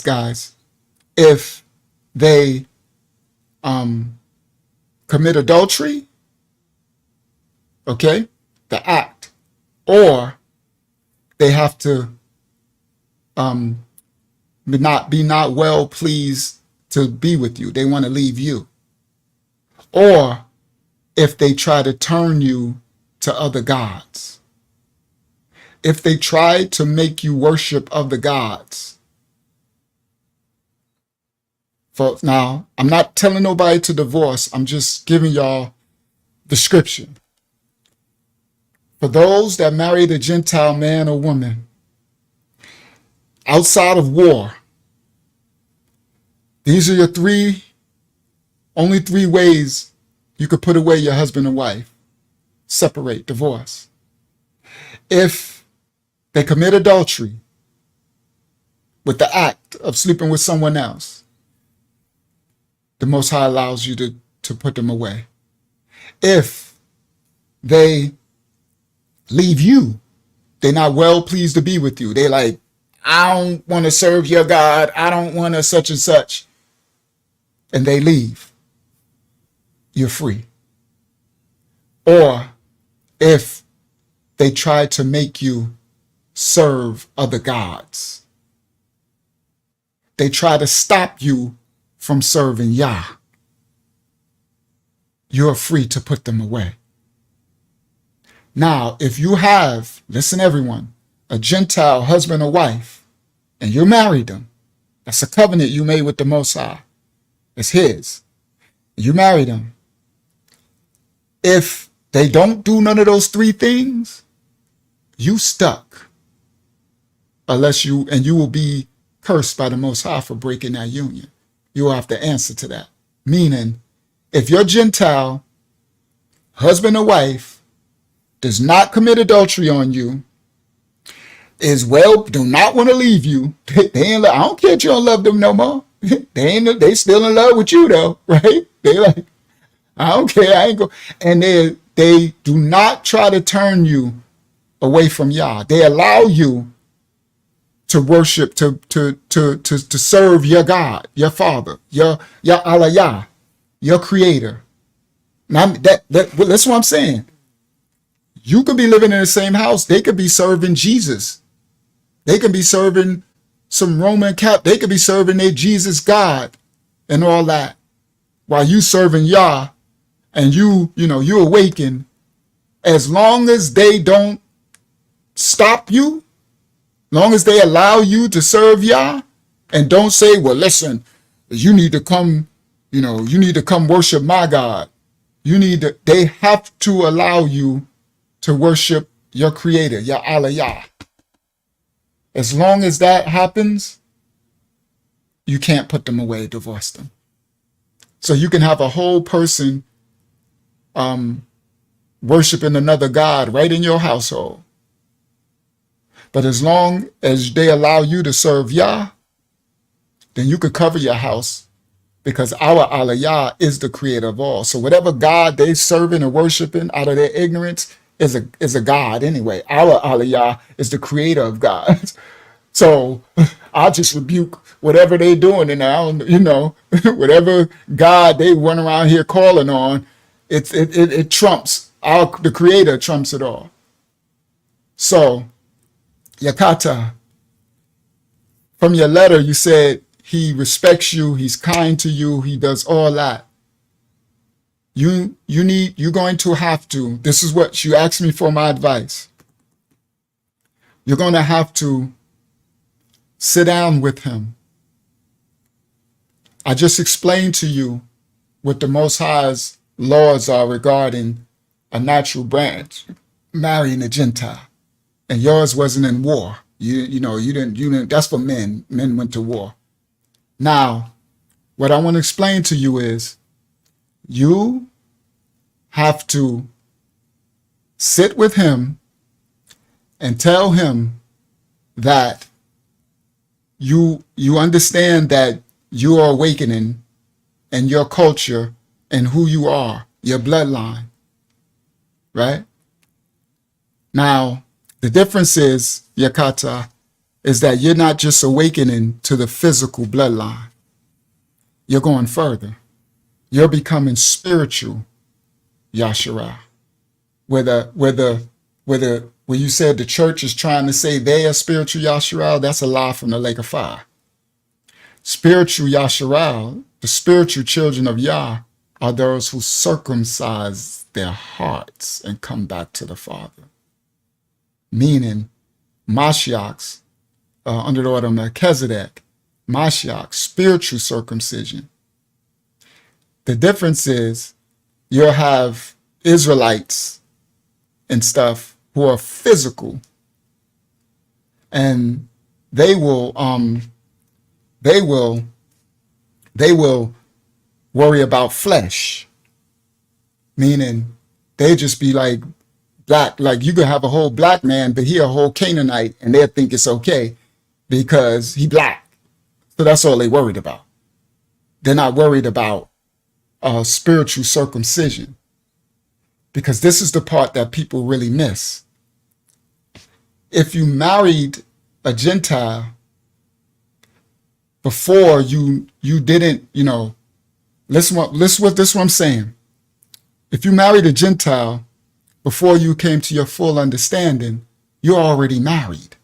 guys, if they commit adultery, okay, the act, or they have to not well pleased to be with you. They want to leave you. Or if they try to turn you to other gods. If they try to make you worship other gods. Now, I'm not telling nobody to divorce. I'm just giving y'all the scripture. For those that married a Gentile man or woman outside of war, these are your only three ways you could put away your husband and wife. Separate, divorce. If they commit adultery with the act of sleeping with someone else, the Most High allows you to put them away. If they leave you, they're not well pleased to be with you. They like, I don't want to serve your God. I don't want to such and such. And they leave. You're free. Or if they try to make you serve other gods, they try to stop you from serving Yah, you're free to put them away. Now, if you have, listen everyone, a Gentile husband or wife, and you married them, that's a covenant you made with the Most High. It's his. You married them. If they don't do none of those three things, you stuck. You will be cursed by the Most High for breaking that union. You will have to answer to that. Meaning, if your Gentile husband or wife does not commit adultery on you, do not want to leave you, I don't care if you don't love them no more. They still in love with you though, right? They like, I don't care, I ain't go. And they do not try to turn you away from Yah. They allow you to worship, to serve your God, your Father, your Allah Yah, your Creator. Now that's what I'm saying. You could be living in the same house. They could be serving Jesus. They could be serving some Roman they could be serving their Jesus God and all that, while you serving Yah, and you awaken. As long as they don't stop you, long as they allow you to serve Yah, And don't say, well, listen, you need to come, you need to come worship my God. They have to allow you to worship your creator, your Allah. As long as that happens, you can't put them away, divorce them. So you can have a whole person worshiping another God right in your household. But as long as they allow you to serve Yah, then you could cover your house, because our Allah Yah is the creator of all. So whatever God they serving and worshiping out of their ignorance is a God anyway. Our Allah Yah is the creator of gods. So I'll just rebuke whatever they doing, and whatever God they run around here calling on, it trumps the creator trumps it all. So Yakata, from your letter, you said he respects you, he's kind to you, he does all that. You're going to have to, this is what you asked me for my advice. You're going to have to sit down with him. I just explained to you what the Most High's laws are regarding a natural branch marrying a Gentile, and yours wasn't in war. You didn't. That's for men. Men went to war. Now, what I want to explain to you is, you have to sit with him and tell him that you understand that you are awakening, and your culture and who you are, your bloodline, right? Now, the difference is, Yakata, is that you're not just awakening to the physical bloodline. You're going further. You're becoming spiritual, Yashara. Where you said the church is trying to say they are spiritual Yashara, that's a lie from the lake of fire. Spiritual Yashara, the spiritual children of Yah, are those who circumcise their hearts and come back to the Father. Meaning, Mashiachs, under the order of Melchizedek, Mashiach, spiritual circumcision. The difference is, you'll have Israelites and stuff who are physical, and they will worry about flesh, meaning they just be like black. Like you could have a whole black man, but he a whole Canaanite, and they'll think it's okay because he black. So that's all they worried about. They're not worried about spiritual circumcision, because this is the part that people really miss. If you married a Gentile before you didn't, listen what I'm saying. If you married a Gentile before you came to your full understanding, you're already married.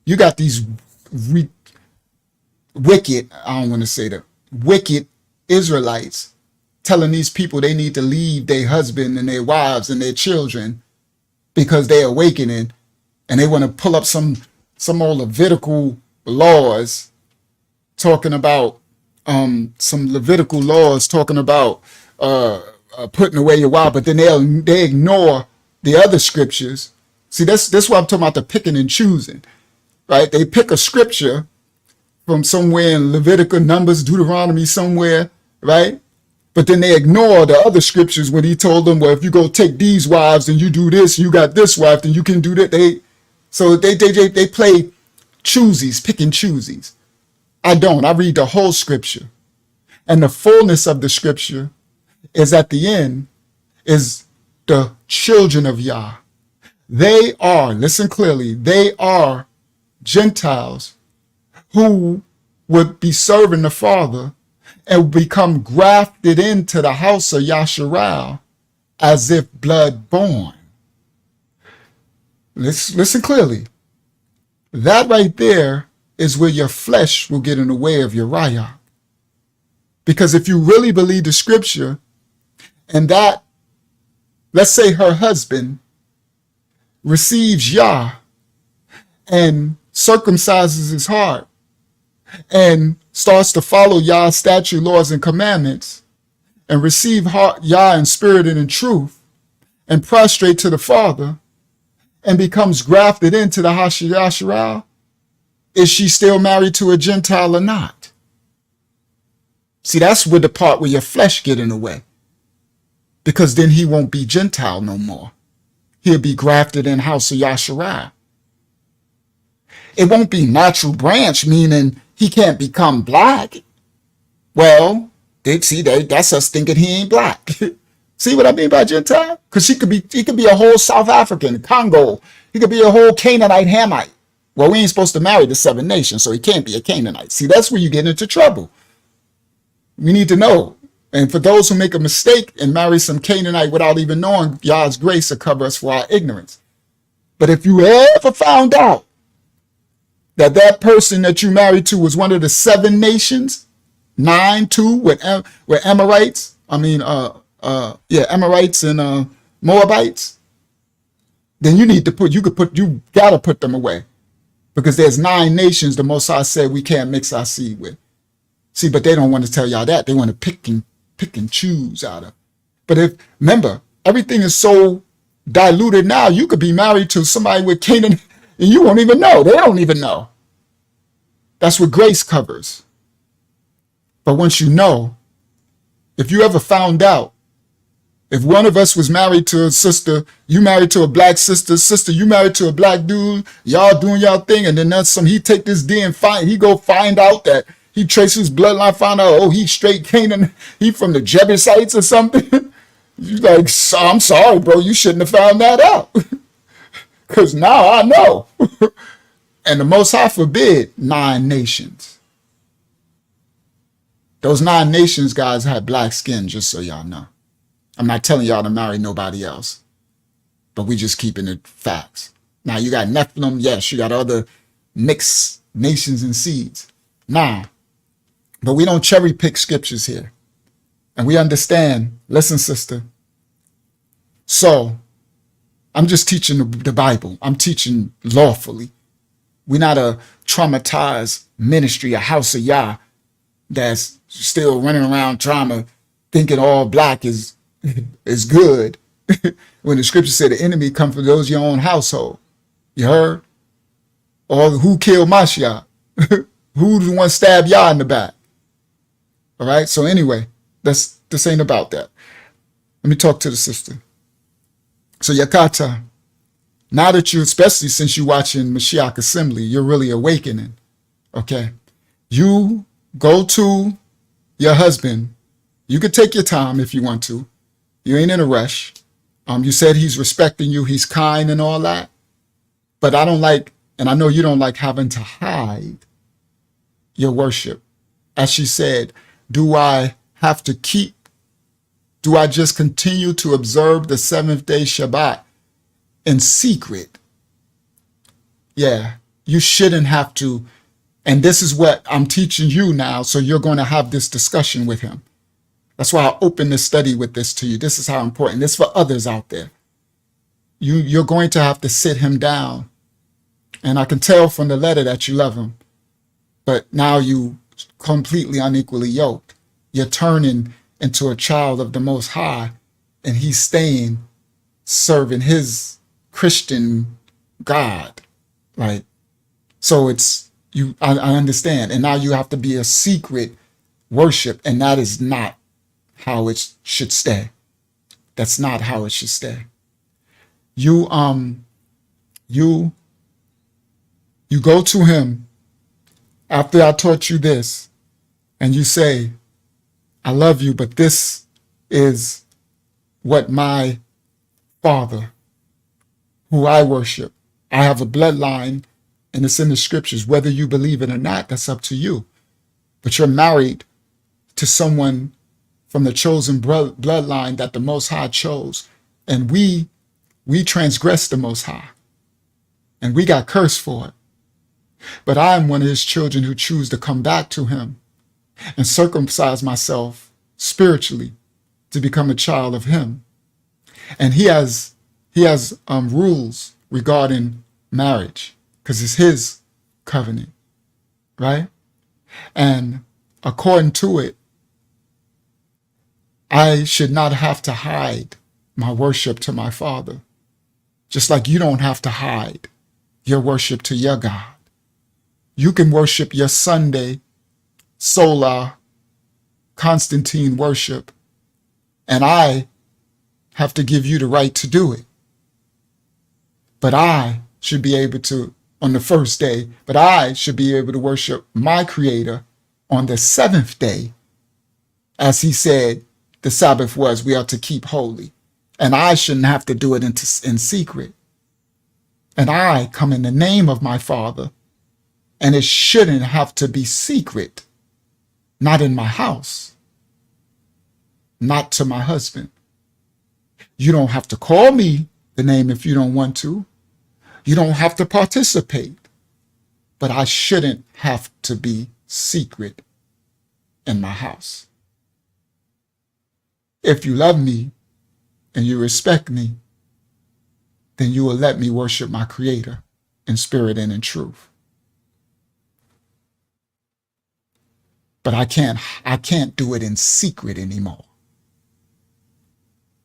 You got these wicked Israelites telling these people they need to leave their husband and their wives and their children because they're awakening, and they want to pull up some old Levitical laws talking about some Levitical laws talking about putting away your wife, but then they ignore the other scriptures. See, that's what I'm talking about, the picking and choosing, right? They pick a scripture from somewhere in Leviticus, Numbers, Deuteronomy, somewhere, right? But then they ignore the other scriptures when he told them, well, if you go take these wives and you do this, you got this wife, then you can do that. They play choosies, pick and choosies. I don't. I read the whole scripture. And the fullness of the scripture is at the end, is the children of Yah. They are, listen clearly, they are Gentiles who would be serving the Father and become grafted into the house of Yasharal as if blood born. Listen clearly. That right there is where your flesh will get in the way of your raya. Because if you really believe the scripture, and that, let's say her husband receives Yah and circumcises his heart and starts to follow Yah's statute, laws, and commandments, and receive Yah in spirit and in truth, and prostrate to the Father, and becomes grafted into the Hashirah, is she still married to a Gentile or not? See, that's where the part where your flesh get in the way. Because then he won't be Gentile no more. He'll be grafted in house of Yasharai. It won't be natural branch, meaning he can't become black. Well, that's us thinking he ain't black. See what I mean by Gentile? Because he could be a whole South African, Congo. He could be a whole Canaanite, Hamite. Well, we ain't supposed to marry the 7 nations, so he can't be a Canaanite. See, that's where you get into trouble. We need to know. And for those who make a mistake and marry some Canaanite without even knowing, Yah's grace will cover us for our ignorance. But if you ever found out that that person that you married to was one of the 7 nations, 9 too, with Amorites, Amorites and Moabites, then you gotta put them away, because there's 9 nations the Most High said we can't mix our seed with. See, but they don't want to tell y'all that. They want to pick and choose out of. But remember, everything is so diluted now. You could be married to somebody with Canaan and you won't even know. They don't even know. That's what grace covers. But once you know, if you ever found out, if one of us was married to a sister, you married to a black sister, you married to a black dude, y'all doing y'all thing, and then he take this D and he go find out that he traces his bloodline, find out, oh, he's straight Canaan, he from the Jebusites or something. You like, I'm sorry, bro, you shouldn't have found that out. Because now I know. And the Most High forbid 9 nations. Those 9 nations, guys, had black skin, just so y'all know. I'm not telling y'all to marry nobody else, but we just keeping it facts. Now, you got Nephilim, yes, you got other mixed nations and seeds. Nah, but we don't cherry pick scriptures here. And we understand, listen, sister. So, I'm just teaching the Bible. I'm teaching lawfully. We're not a traumatized ministry, a house of Yah that's still running around thinking all black is good. When the scripture said the enemy come from those of your own household. You heard? Or who killed Mashiach? Who the one stabbed Yah in the back? All right. So anyway, this ain't about that. Let me talk to the sister. So Yakata, now that especially since you're watching Mashiach Assembly, you're really awakening. Okay. You go to your husband. You could take your time if you want to. You ain't in a rush. You said he's respecting you. He's kind and all that. But I don't like, and I know you don't like having to hide your worship. As she said, do I just continue to observe the 7th day Shabbat in secret? Yeah, you shouldn't have to. And this is what I'm teaching you now. So you're going to have this discussion with him. That's why I opened this study with this to you. This is how important. This is for others out there. You're going to have to sit him down. And I can tell from the letter that you love him. But now you completely unequally yoked. You're turning into a child of the Most High. And he's staying serving his Christian God. Right? So I understand. And now you have to be a secret worship. And that is not how it should stay. That's not how it should stay. You go to him after I taught you this, and you say, I love you, but this is what my Father, who I worship, I have a bloodline, and it's in the scriptures. Whether you believe it or not, that's up to you. But you're married to someone from the chosen bloodline that the Most High chose. And we transgressed the Most High. And we got cursed for it. But I am one of his children who choose to come back to him and circumcise myself spiritually to become a child of him. And he has rules regarding marriage because it's his covenant, right? And according to it, I should not have to hide my worship to my Father, just like you don't have to hide your worship to your God. You can worship your Sunday, Sola, Constantine worship, and I have to give you the right to do it. But I should be able to, on the first day, but I should be able to worship my Creator on the seventh day. As he said, the Sabbath was, we are to keep holy. And I shouldn't have to do it in secret. And I come in the name of my Father, and it shouldn't have to be secret. Not in my house. Not to my husband. You don't have to call me the name if you don't want to. You don't have to participate. But I shouldn't have to be secret in my house. If you love me and you respect me, then you will let me worship my Creator in spirit and in truth. But I can't do it in secret anymore.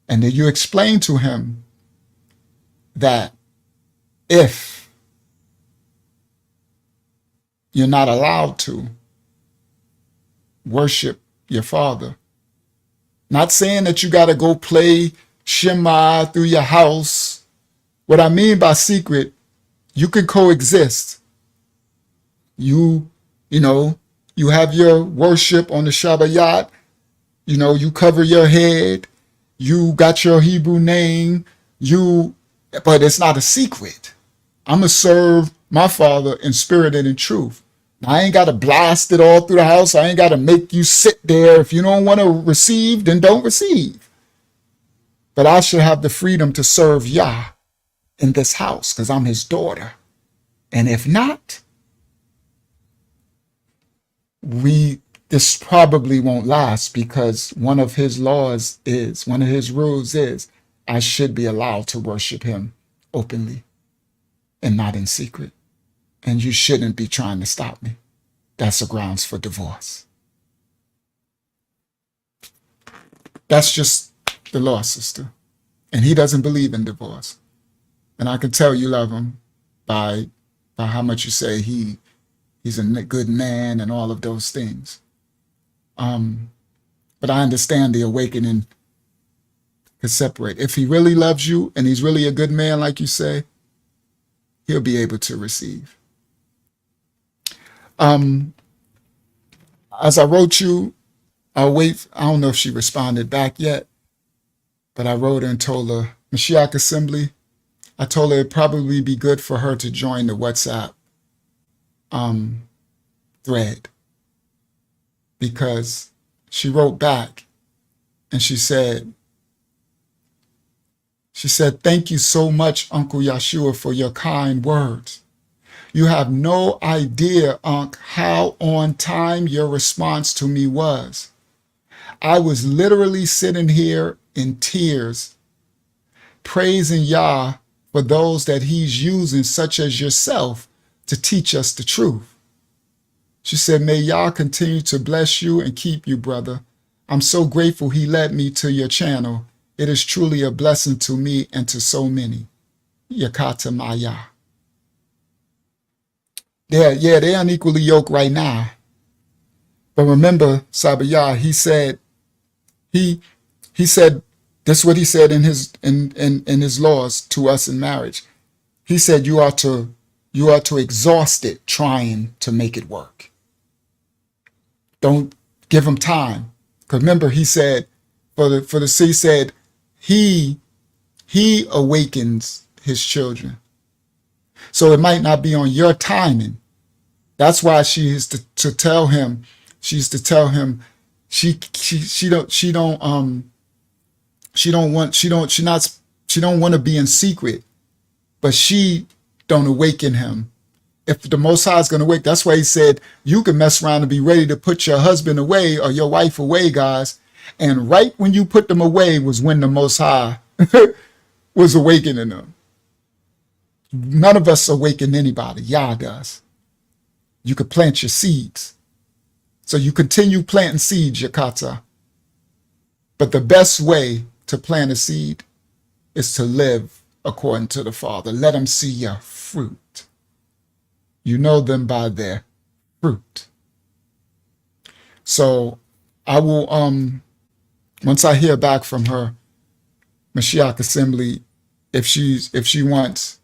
And then you explain to him that if you're not allowed to worship your Father, not saying that you got to go play Shema through your house. What I mean by secret, you can coexist. You have your worship on the Shabbat. You cover your head. You got your Hebrew name. But it's not a secret. I'm going to serve my Father in spirit and in truth. I ain't got to blast it all through the house. I ain't got to make you sit there. If you don't want to receive, then don't receive. But I should have the freedom to serve Yah in this house because I'm his daughter. And if not, this probably won't last because one of his rules is I should be allowed to worship him openly and not in secret. And you shouldn't be trying to stop me. That's a grounds for divorce. That's just the law, sister. And he doesn't believe in divorce. And I can tell you love him by how much you say he's a good man and all of those things. But I understand the awakening could separate. If he really loves you and he's really a good man, like you say, he'll be able to receive. As I wrote you, I'll wait. I don't know if she responded back yet, but I wrote her and told her, Mashiach Assembly, I told her it'd probably be good for her to join the WhatsApp thread because she wrote back and she said, thank you so much, Uncle Yeshua, for your kind words. You have no idea, Unc, how on time your response to me was. I was literally sitting here in tears, praising Yah for those that he's using, such as yourself, to teach us the truth. She said, may Yah continue to bless you and keep you, brother. I'm so grateful he led me to your channel. It is truly a blessing to me and to so many. Yakata Maya. They're unequally yoked right now. But remember, Sabayah, he said this is what he said in his laws to us in marriage. He said you are to exhaust it trying to make it work. Don't give him time. Because remember, he said, he said, he awakens his children. So it might not be on your timing. That's why she is to tell him. She used to tell him she don't want to be in secret, but she don't awaken him. If the Most High is going to wake, that's why he said you can mess around and be ready to put your husband away or your wife away, guys. And right when you put them away was when the Most High was awakening them. None of us awaken anybody. Yah does. You could plant your seeds, So you continue planting seeds, Yakata. But the best way to plant a seed is to live according to the Father. Let them see your fruit. You know them by their fruit. So I will, once I hear back from her Mashiach Assembly, if she wants,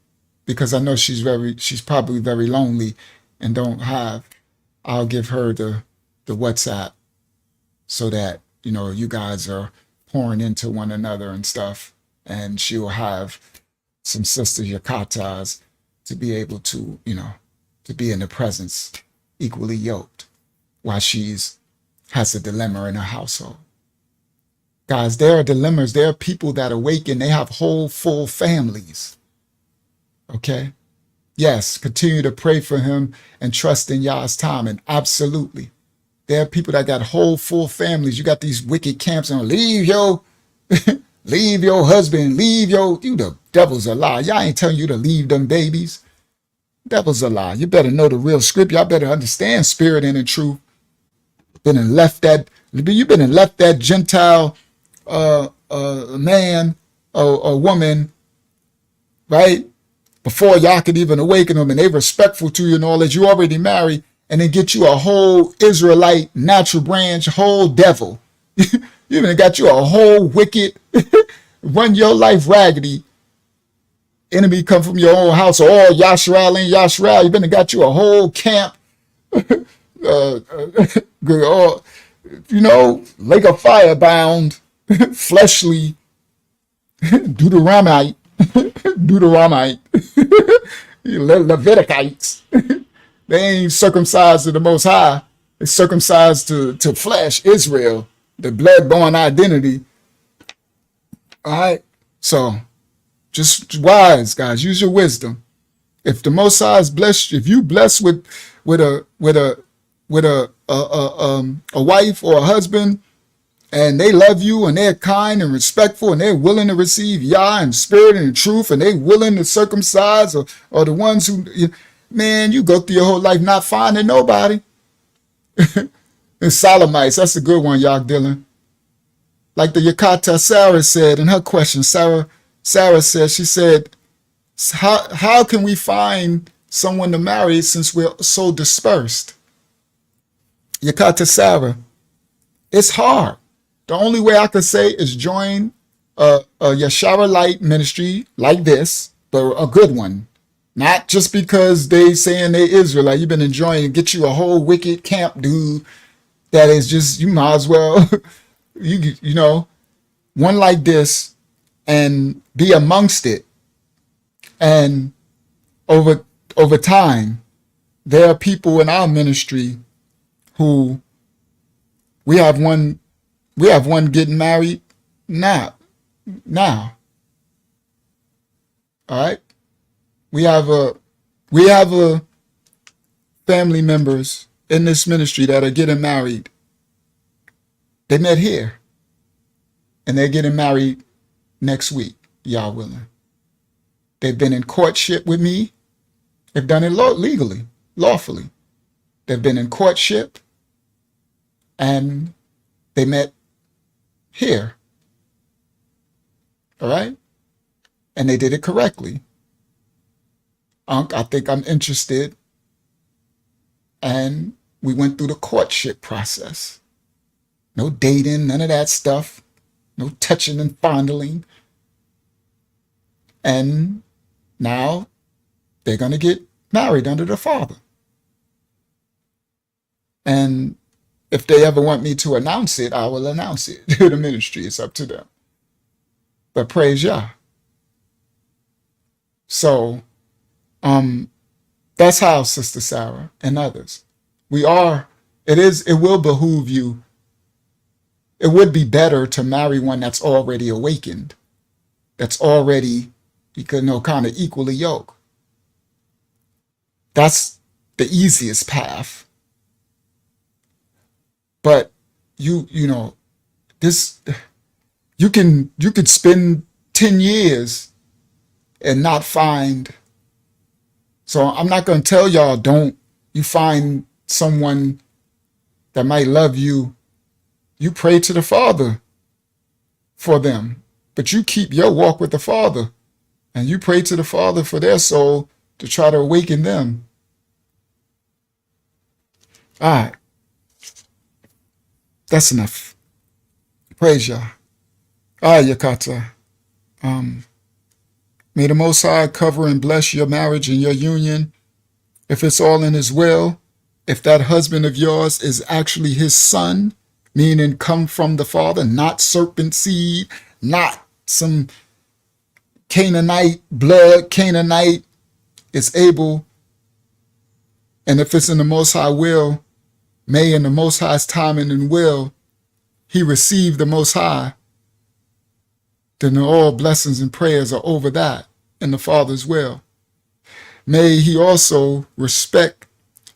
because I know she's probably very lonely and don't have, I'll give her the WhatsApp so that, you guys are pouring into one another and stuff, and she'll have some sister Yakatas to be able to, to be in the presence equally yoked while has a dilemma in her household. Guys, there are dilemmas. There are people that awaken. They have whole, full families. Okay? Yes, continue to pray for him and trust in Yah's timing. Absolutely. There are people that got whole, full families. You got these wicked camps and leave your husband, the devil's a lie. Y'all ain't telling you to leave them babies. Devil's a lie. You better know the real script. Y'all better understand spirit and the truth. You've been and left that Gentile man or woman, right? Before y'all could even awaken them, and they respectful to you and all that. You already married, and then get you a whole Israelite natural branch, whole devil. You even got you a whole wicked, run your life raggedy enemy come from your own house, or all Yashral and Yashral. You been got you a whole camp, lake of fire bound, fleshly, Deuteronomite, Levitikites. They ain't circumcised to the Most High. They circumcised to flesh, Israel, the blood-born identity. All right, so just wise, guys. Use your wisdom. If the Most High is blessed, if you blessed with a wife or a husband, and they love you and they're kind and respectful and they're willing to receive Yah and spirit and truth, and they willing to circumcise, or the ones who, man, you go through your whole life not finding nobody. And Sodomites, that's a good one, Yah Dylan. Like the Yakata Sarah said in her question, Sarah said, she said, how can we find someone to marry since we're so dispersed? Yakata Sarah, it's hard. The only way I could say is join a Israelite ministry like this, but a good one. Not just because they saying they Israelite. You've been enjoying it. Get you a whole wicked camp dude that is just, you might as well, one like this and be amongst it. And over time, there are people in our ministry who we have one getting married now. All right. We have a family members in this ministry that are getting married. They met here, and they're getting married next week, Yah willing. They've been in courtship with me. They've done it legally, lawfully. They've been in courtship, and they met here. All right? And they did it correctly. Unc, I think I'm interested. And we went through the courtship process. No dating, none of that stuff. No touching and fondling. And now they're going to get married under the Father. And if they ever want me to announce it, I will announce it to the ministry. It's up to them. But praise Yah. So, that's how, Sister Sarah and others. It will behoove you. It would be better to marry one that's already awakened. That's already, kind of equally yoked. That's the easiest path. But you could spend 10 years and not find. So I'm not going to tell y'all, don't you find someone that might love you, you pray to the Father for them, but you keep your walk with the Father, and you pray to the Father for their soul to try to awaken them. All right. That's enough. Praise Yah. All right, Yakata. May the Most High cover and bless your marriage and your union. If it's all in his will, if that husband of yours is actually his son, meaning come from the Father, not serpent seed, not some Canaanite blood, Canaanite, is able, and if it's in the Most High will, may in the Most High's timing and will, he receive the Most High, then all blessings and prayers are over that in the Father's will. May he also respect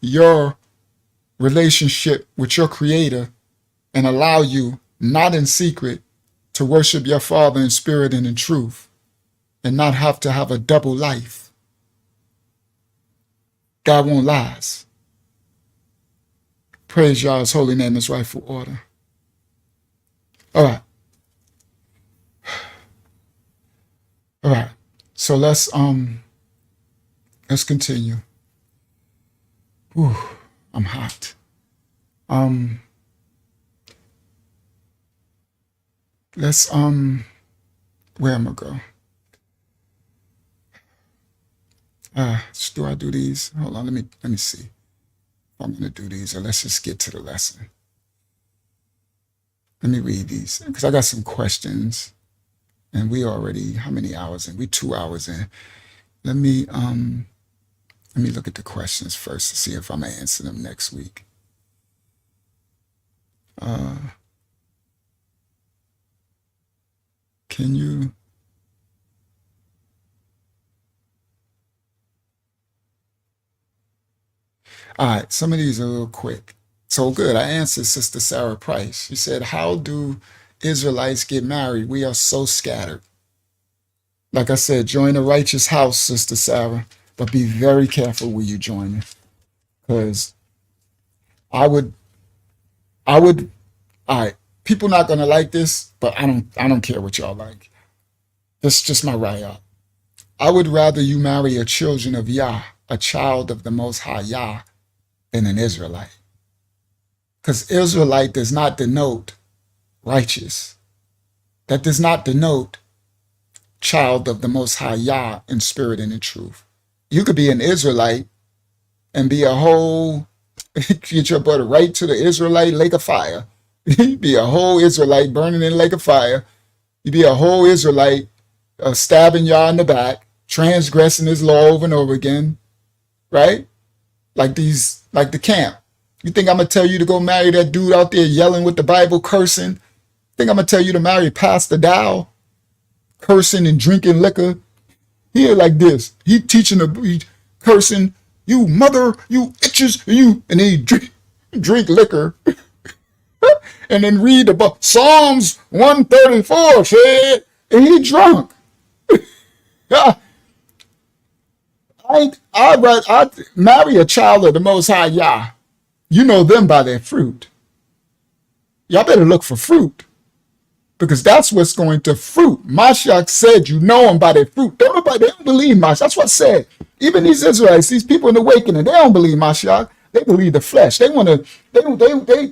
your relationship with your Creator and allow you, not in secret, to worship your Father in spirit and in truth, and not have to have a double life. God won't lies. Praise Yah's holy name, his rightful order. All right. All right. So let's continue. Whew, I'm hot. Let's where am I go? Do I do these? Hold on, let me see if I'm gonna do these, or let's just get to the lesson. Let me read these because I got some questions, and we already how many hours in? We 2 hours in. Let me look at the questions first to see if I'm gonna answer them next week. Can you? All right, some of these are a little quick. So good, I answered Sister Sarah Price. She said, how do Israelites get married? We are so scattered. Like I said, join a righteous house, Sister Sarah, but be very careful where you join it. Because I would, all right, people not gonna like this, but I don't care what y'all like. This is just my raya. I would rather you marry a children of Yah, a child of the Most High Yah, than an Israelite. Because Israelite does not denote righteous. That does not denote child of the Most High Yah in spirit and in truth. You could be an Israelite and be a whole, get your butt right to the Israelite lake of fire. You be a whole Israelite burning in the lake of fire. You be a whole Israelite stabbing Yah in the back, transgressing his law over and over again, right? Like the camp. You think I'm going to tell you to go marry that dude out there yelling with the Bible, cursing? Think I'm going to tell you to marry Pastor Dow, cursing and drinking liquor? He like this. He teaching, cursing, you mother, you itches, and then he drink liquor. And then read the book, Psalms 134, shit, and he drunk. I'd marry a child of the Most High Yah. You know them by their fruit. Y'all better look for fruit, because that's what's going to fruit. Mashiach said you know them by their fruit. They don't believe Mashiach. That's what I said. Even these Israelites, these people in the awakening, they don't believe Mashiach. They believe the flesh. They want to,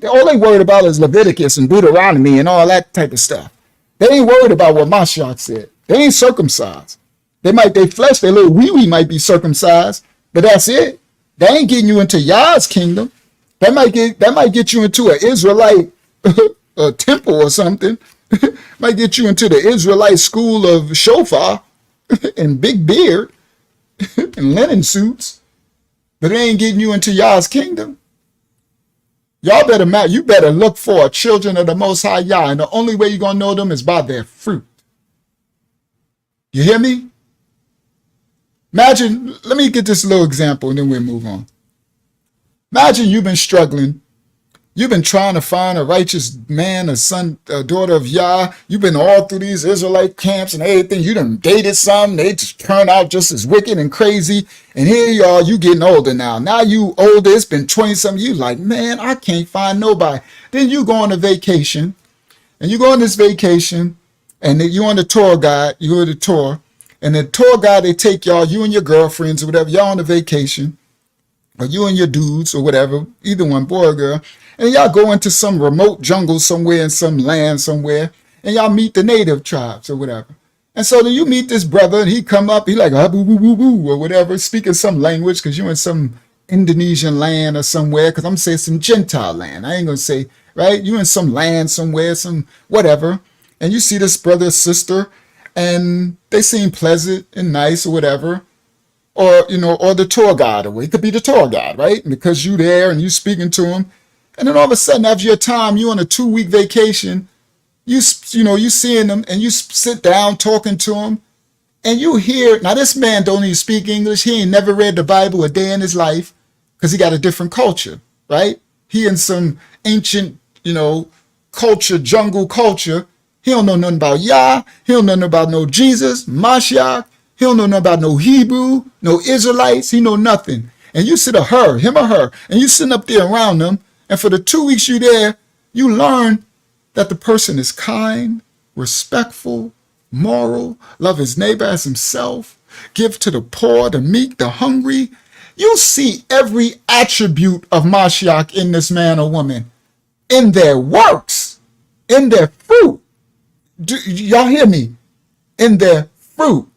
all they worried about is Leviticus and Deuteronomy and all that type of stuff. They ain't worried about what Mashiach said. They ain't circumcised. They flesh, their little wee-wee might be circumcised, but that's it. They ain't getting you into Yah's kingdom. That might get you into an Israelite a temple or something. Might get you into the Israelite school of shofar and big beard and linen suits, but they ain't getting you into Yah's kingdom. Y'all you better look for children of the Most High Yah, and the only way you're gonna know them is by their fruit. You hear me? Imagine, let me get this little example and then we'll move on. Imagine you've been struggling You've been trying to find a righteous man, a son, a daughter of Yah. You've been all through these Israelite camps and everything. You done dated some. They just turn out just as wicked and crazy. And here you are, you getting older now. Now you older, it's been 20-something. You like, man, I can't find nobody. Then you go on a vacation. And you go on this vacation. And you on the tour guide. You go to the tour. And the tour guide, they take y'all, you and your girlfriends or whatever. Y'all on the vacation. Or you and your dudes or whatever. Either one, boy or girl. And y'all go into some remote jungle somewhere in some land somewhere, and y'all meet the native tribes or whatever. And so then you meet this brother, and he come up, he like, boo, boo, boo, boo, or whatever, speaking some language, because you're in some Indonesian land or somewhere, because I'm saying some Gentile land. I ain't going to say, right? You in some land somewhere, some whatever, and you see this brother or sister, and they seem pleasant and nice or whatever. Or, or the tour guide, or it could be the tour guide, right? Because you there and you speaking to him. And then all of a sudden, after your time, you on a 2-week vacation, you seeing them and you sit down talking to them and you hear, now this man don't even speak English. He ain't never read the Bible a day in his life because he got a different culture, right? He in some ancient, culture, jungle culture. He don't know nothing about Yah. He don't know nothing about no Jesus, Mashiach. He don't know nothing about no Hebrew, no Israelites. He know nothing. And you sit him or her, and you sitting up there around them. And for the 2 weeks you're there, you learn that the person is kind, respectful, moral, love his neighbor as himself, give to the poor, the meek, the hungry. You see every attribute of Mashiach in this man or woman, in their works, in their fruit. Y'all hear me? In their fruit.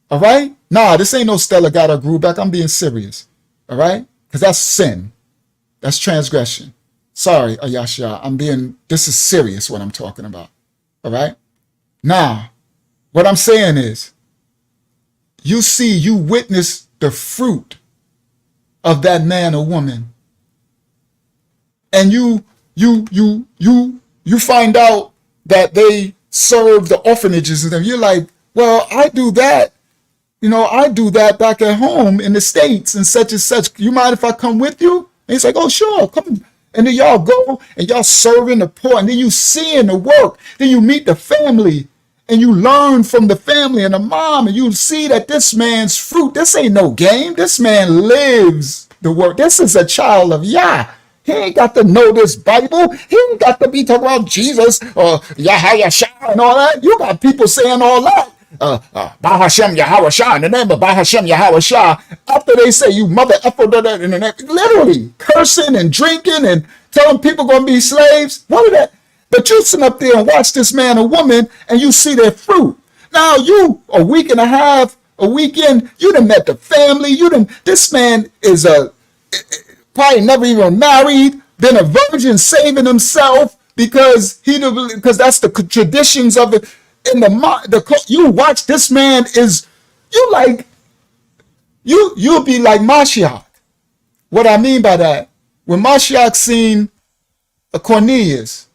All right? Nah, this ain't no Stella got or grew back. I'm being serious. All right? Because that's sin. That's transgression. Sorry, Ayasha. This is serious what I'm talking about. All right? Now, what I'm saying is, you witness the fruit of that man or woman. And you find out that they serve the orphanages and you're like, well, I do that. I do that back at home in the States and such and such. You mind if I come with you? And he's like, oh, sure, come. And then y'all go and y'all serving the poor. And then you seeing the work. Then you meet the family and you learn from the family and the mom. And you see that this man's fruit, this ain't no game. This man lives the work. This is a child of Yah. He ain't got to know this Bible. He ain't got to be talking about Jesus or Yahweh and all that. You got people saying all that. Bahashem Yahweh Shah, in the name of Bahashem Yahweh Shah, after they say you mother effer, literally cursing and drinking and telling people going to be slaves. What is that? But you sit up there and watch this man or woman and you see their fruit. Now you, a week and a half, a weekend, you done met the family. This man is probably never even married, been a virgin saving himself because that's the traditions of it. You watch this man you'll be like Mashiach. What I mean by that, when Mashiach seen a Cornelius,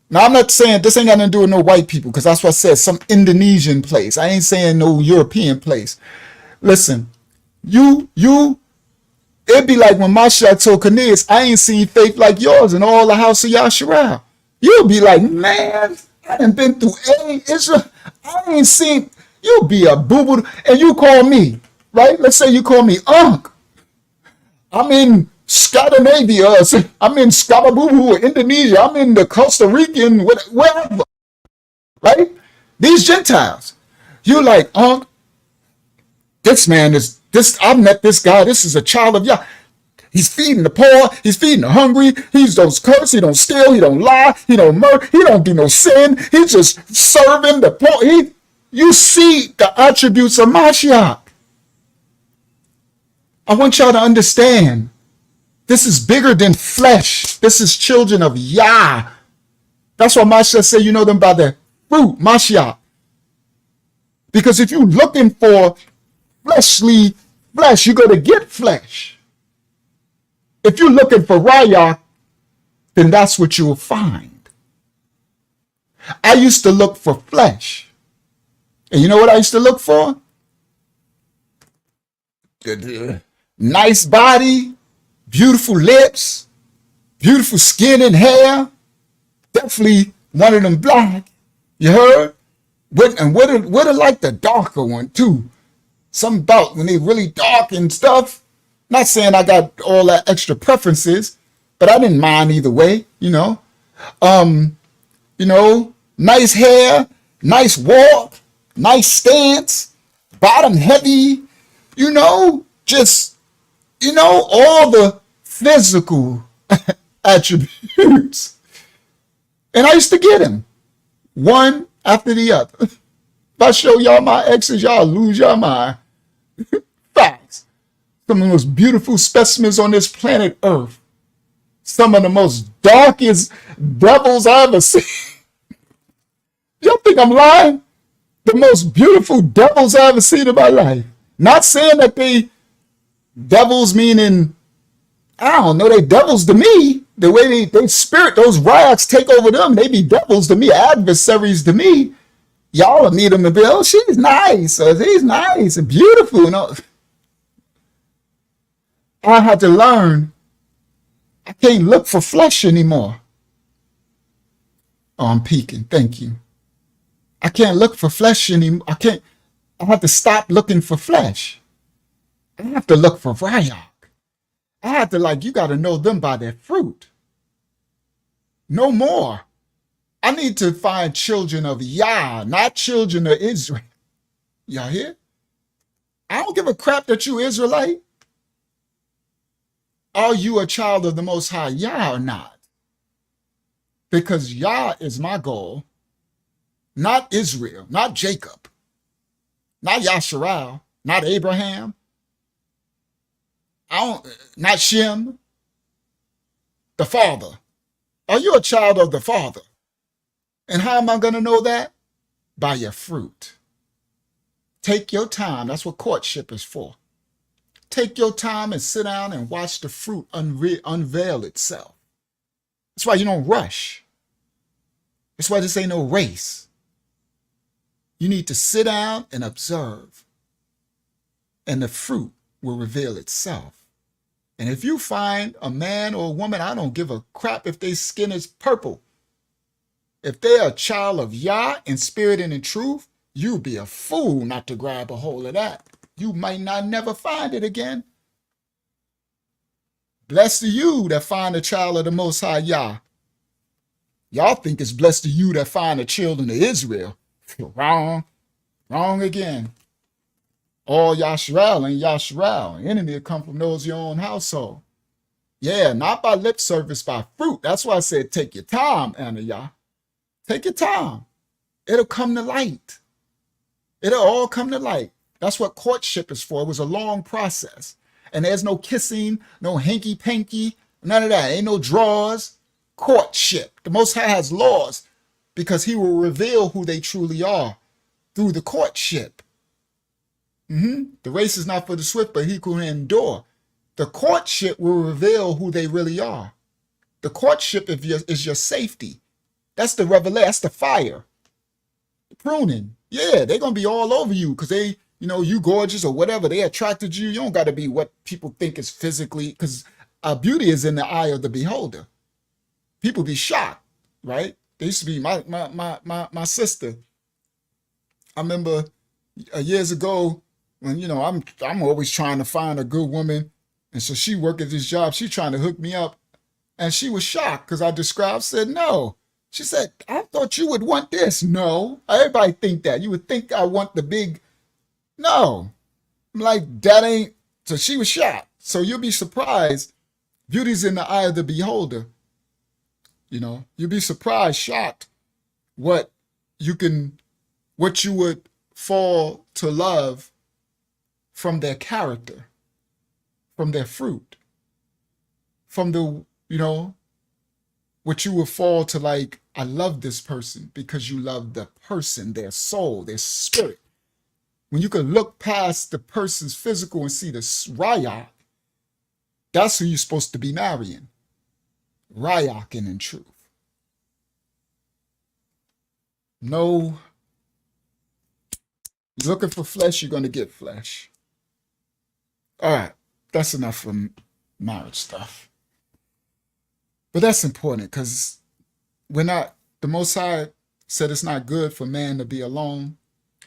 now I'm not saying this ain't got nothing to do with no white people, because that's what I said, some Indonesian place. I ain't saying no European place. Listen, it'd be like when Mashiach told Cornelius, I ain't seen faith like yours in all the house of Yasharal. You'll be like, man, I done been through Israel. I ain't seen, you'll be a boo-boo. And you call me, right? Let's say you call me Unc. I'm in Scandinavia. I'm in Skababubu, Indonesia. I'm in the Costa Rican, wherever, right? These Gentiles. You like, Unc, this man is, I met this guy. This is a child of Yah. He's feeding the poor. He's feeding the hungry. He don't curse. He don't steal. He don't lie. He don't murder. He don't do no sin. He's just serving the poor. You see the attributes of Mashiach. I want y'all to understand. This is bigger than flesh. This is children of Yah. That's why Mashiach said you know them by their fruit, Mashiach. Because if you're looking for fleshly flesh, you're going to get flesh. If you're looking for Raya, then that's what you'll find. I used to look for flesh. And you know what I used to look for? Nice body, beautiful lips, beautiful skin and hair. Definitely one of them black. You heard? And what are like the darker one too. Something about when they really dark and stuff. Not saying I got all that extra preferences, but I didn't mind either way, you know. Nice hair, nice walk, nice stance, bottom heavy, just, all the physical attributes. And I used to get him one after the other. If I show y'all my exes, y'all lose your mind. Facts. Some of the most beautiful specimens on this planet Earth. Some of the most darkest devils I ever seen. Y'all think I'm lying? The most beautiful devils I ever seen in my life. Not saying that they devils meaning, I don't know, they devils to me. The way they spirit, those riots take over them, they be devils to me, adversaries to me. Y'all will meet them and be, oh, she's nice, or he's nice and beautiful. I had to learn I can't look for flesh anymore. Oh, I'm peeking. Thank you. I can't look for flesh anymore. I have to stop looking for flesh. I have to look for Ryak. I have to, you got to know them by their fruit. No more. I need to find children of Yah, not children of Israel. Y'all hear? I don't give a crap that you Israelite. Are you a child of the Most High Yah or not? Because Yah is my goal, not Israel, not Jacob, not Yasharal, not Abraham, not Shem, the Father. Are you a child of the Father? And how am I going to know that? By your fruit. Take your time. That's what courtship is for. Take your time and sit down and watch the fruit unveil itself. That's why you don't rush. That's why this ain't no race. You need to sit down and observe. And the fruit will reveal itself. And if you find a man or a woman, I don't give a crap if their skin is purple. If they're a child of Yah in spirit and in truth, you'd be a fool not to grab a hold of that. You might not never find it again. Blessed are you that find a child of the Most High Yah. Y'all think it's blessed are you that find the children of Israel. Wrong. Wrong again. All Yashral ain't Yashral. Enemy will come from those of your own household. Yeah, not by lip service, by fruit. That's why I said take your time, Anayah. Take your time. It'll come to light. It'll all come to light. That's what courtship is for. It was a long process. And there's no kissing, no hanky-panky, none of that. Ain't no draws. Courtship. The Most High has laws because he will reveal who they truly are through the courtship. The race is not for the swift, but he who endure. The courtship will reveal who they really are. The courtship is your safety. That's the revelation. That's the fire. The pruning. Yeah, they're going to be all over you because they, you gorgeous or whatever. They attracted you. You don't got to be what people think is physically, because beauty is in the eye of the beholder. People be shocked, right? They used to be my sister. I remember years ago when, I'm always trying to find a good woman. And so she worked at this job. She trying to hook me up. And she was shocked because I said, no. She said, I thought you would want this. No, everybody think that. You would think I want the big. No, I'm like, that ain't. So she was shocked. So you'll be surprised. Beauty's in the eye of the beholder. You'll be surprised, shocked what you would fall to love from their character, from their fruit, from the, what you will fall to like, I love this person because you love the person, their soul, their spirit. When you can look past the person's physical and see the Ryak, that's who you're supposed to be marrying. Ryakin in truth. No, you're looking for flesh, you're going to get flesh. All right, that's enough for marriage stuff. But that's important because the Most High said it's not good for man to be alone.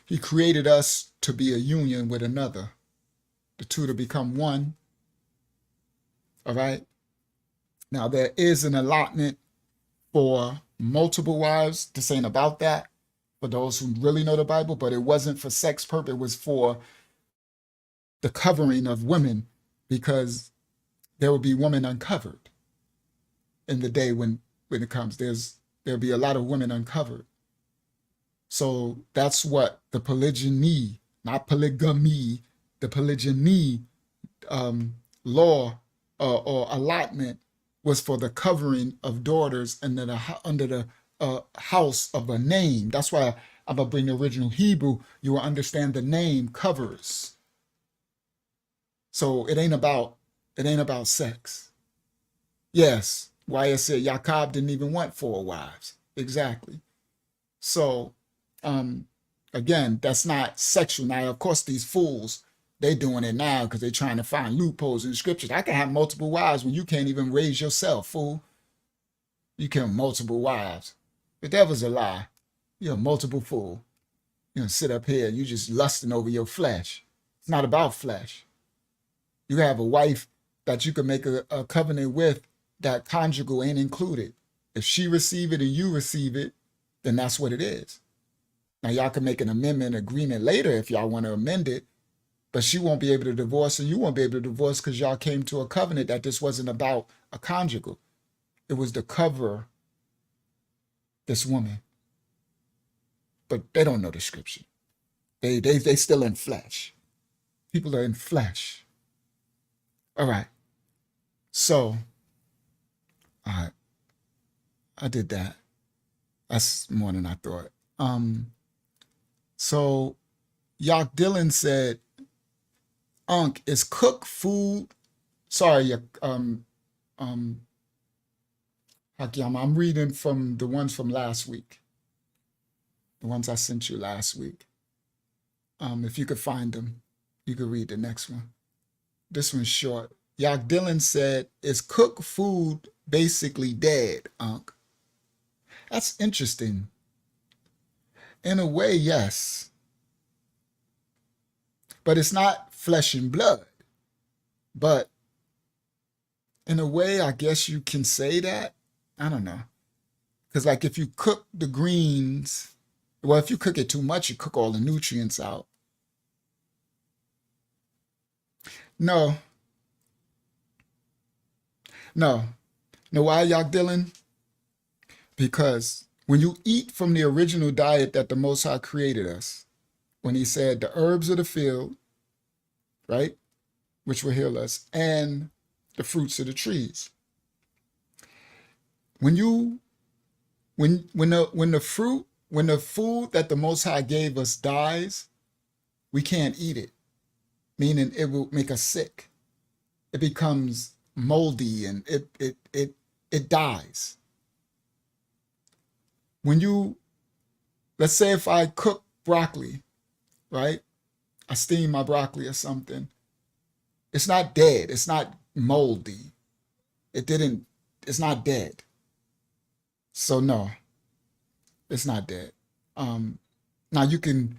He created us to be a union with another, the two to become one. All right. Now, there is an allotment for multiple wives. This ain't about that for those who really know the Bible, but it wasn't for sex purpose. It was for the covering of women, because there will be women uncovered in the day when it comes. There'll be a lot of women uncovered. So that's what the polygyny, not polygamy, the polygyny law or allotment was for the covering of daughters under the house of a name. That's why I'm gonna bring the original Hebrew. You will understand the name covers. So it ain't about sex. Yes, why it said Jacob didn't even want 4 wives. Exactly. So again, that's not sexual. Now, of course, these fools, they doing it now because they're trying to find loopholes in the scriptures. I can have multiple wives when you can't even raise yourself, fool. You can have multiple wives. The devil's a lie. You're a multiple fool. You know, sit up here, you just lusting over your flesh. It's not about flesh. You have a wife that you can make a covenant with that conjugal ain't included. If she receive it and you receive it, then that's what it is. Now, y'all can make an amendment agreement later if y'all want to amend it, but she won't be able to divorce and you won't be able to divorce because y'all came to a covenant that this wasn't about a conjugal. It was to cover this woman. But they don't know the scripture. They still in flesh. People are in flesh. All right. So, all right. I did that. That's more than I thought. So Yak Dylan said, Unc, is cooked food, sorry, Hakim, I'm reading from the ones from last week, the ones I sent you last week. If you could find them, you could read the next one. This one's short. Yak Dylan said, is cooked food basically dead, Unc? That's interesting. In a way, yes. But it's not flesh and blood. But in a way, I guess you can say that. I don't know. Because like if you cook the greens, well, if you cook it too much, you cook all the nutrients out. No. Know why, Yak Dylan? Because when you eat from the original diet that the Most High created us, when he said the herbs of the field, right, which will heal us, and the fruits of the trees. When the food that the Most High gave us dies, we can't eat it, meaning it will make us sick. It becomes moldy and it dies. Let's say if I cook broccoli, right? I steam my broccoli or something. It's not dead. It's not moldy. It's not dead. So no, it's not dead. Now you can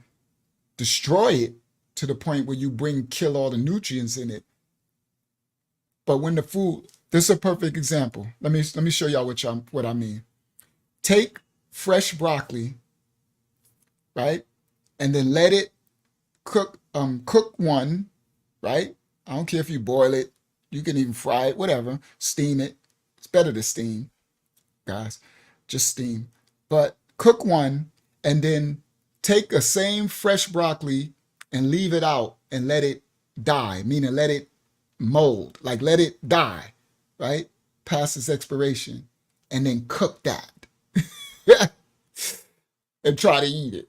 destroy it to the point where you kill all the nutrients in it. But when the food, this is a perfect example. Let me show y'all what I mean. Take fresh broccoli, right? And then let it cook one, right? I don't care if you boil it, you can even fry it, whatever, steam it. It's better to steam, guys, just steam. But cook one and then take the same fresh broccoli and leave it out and let it die, meaning let it mold, like let it die, right? Past its expiration, and then cook that and try to eat it.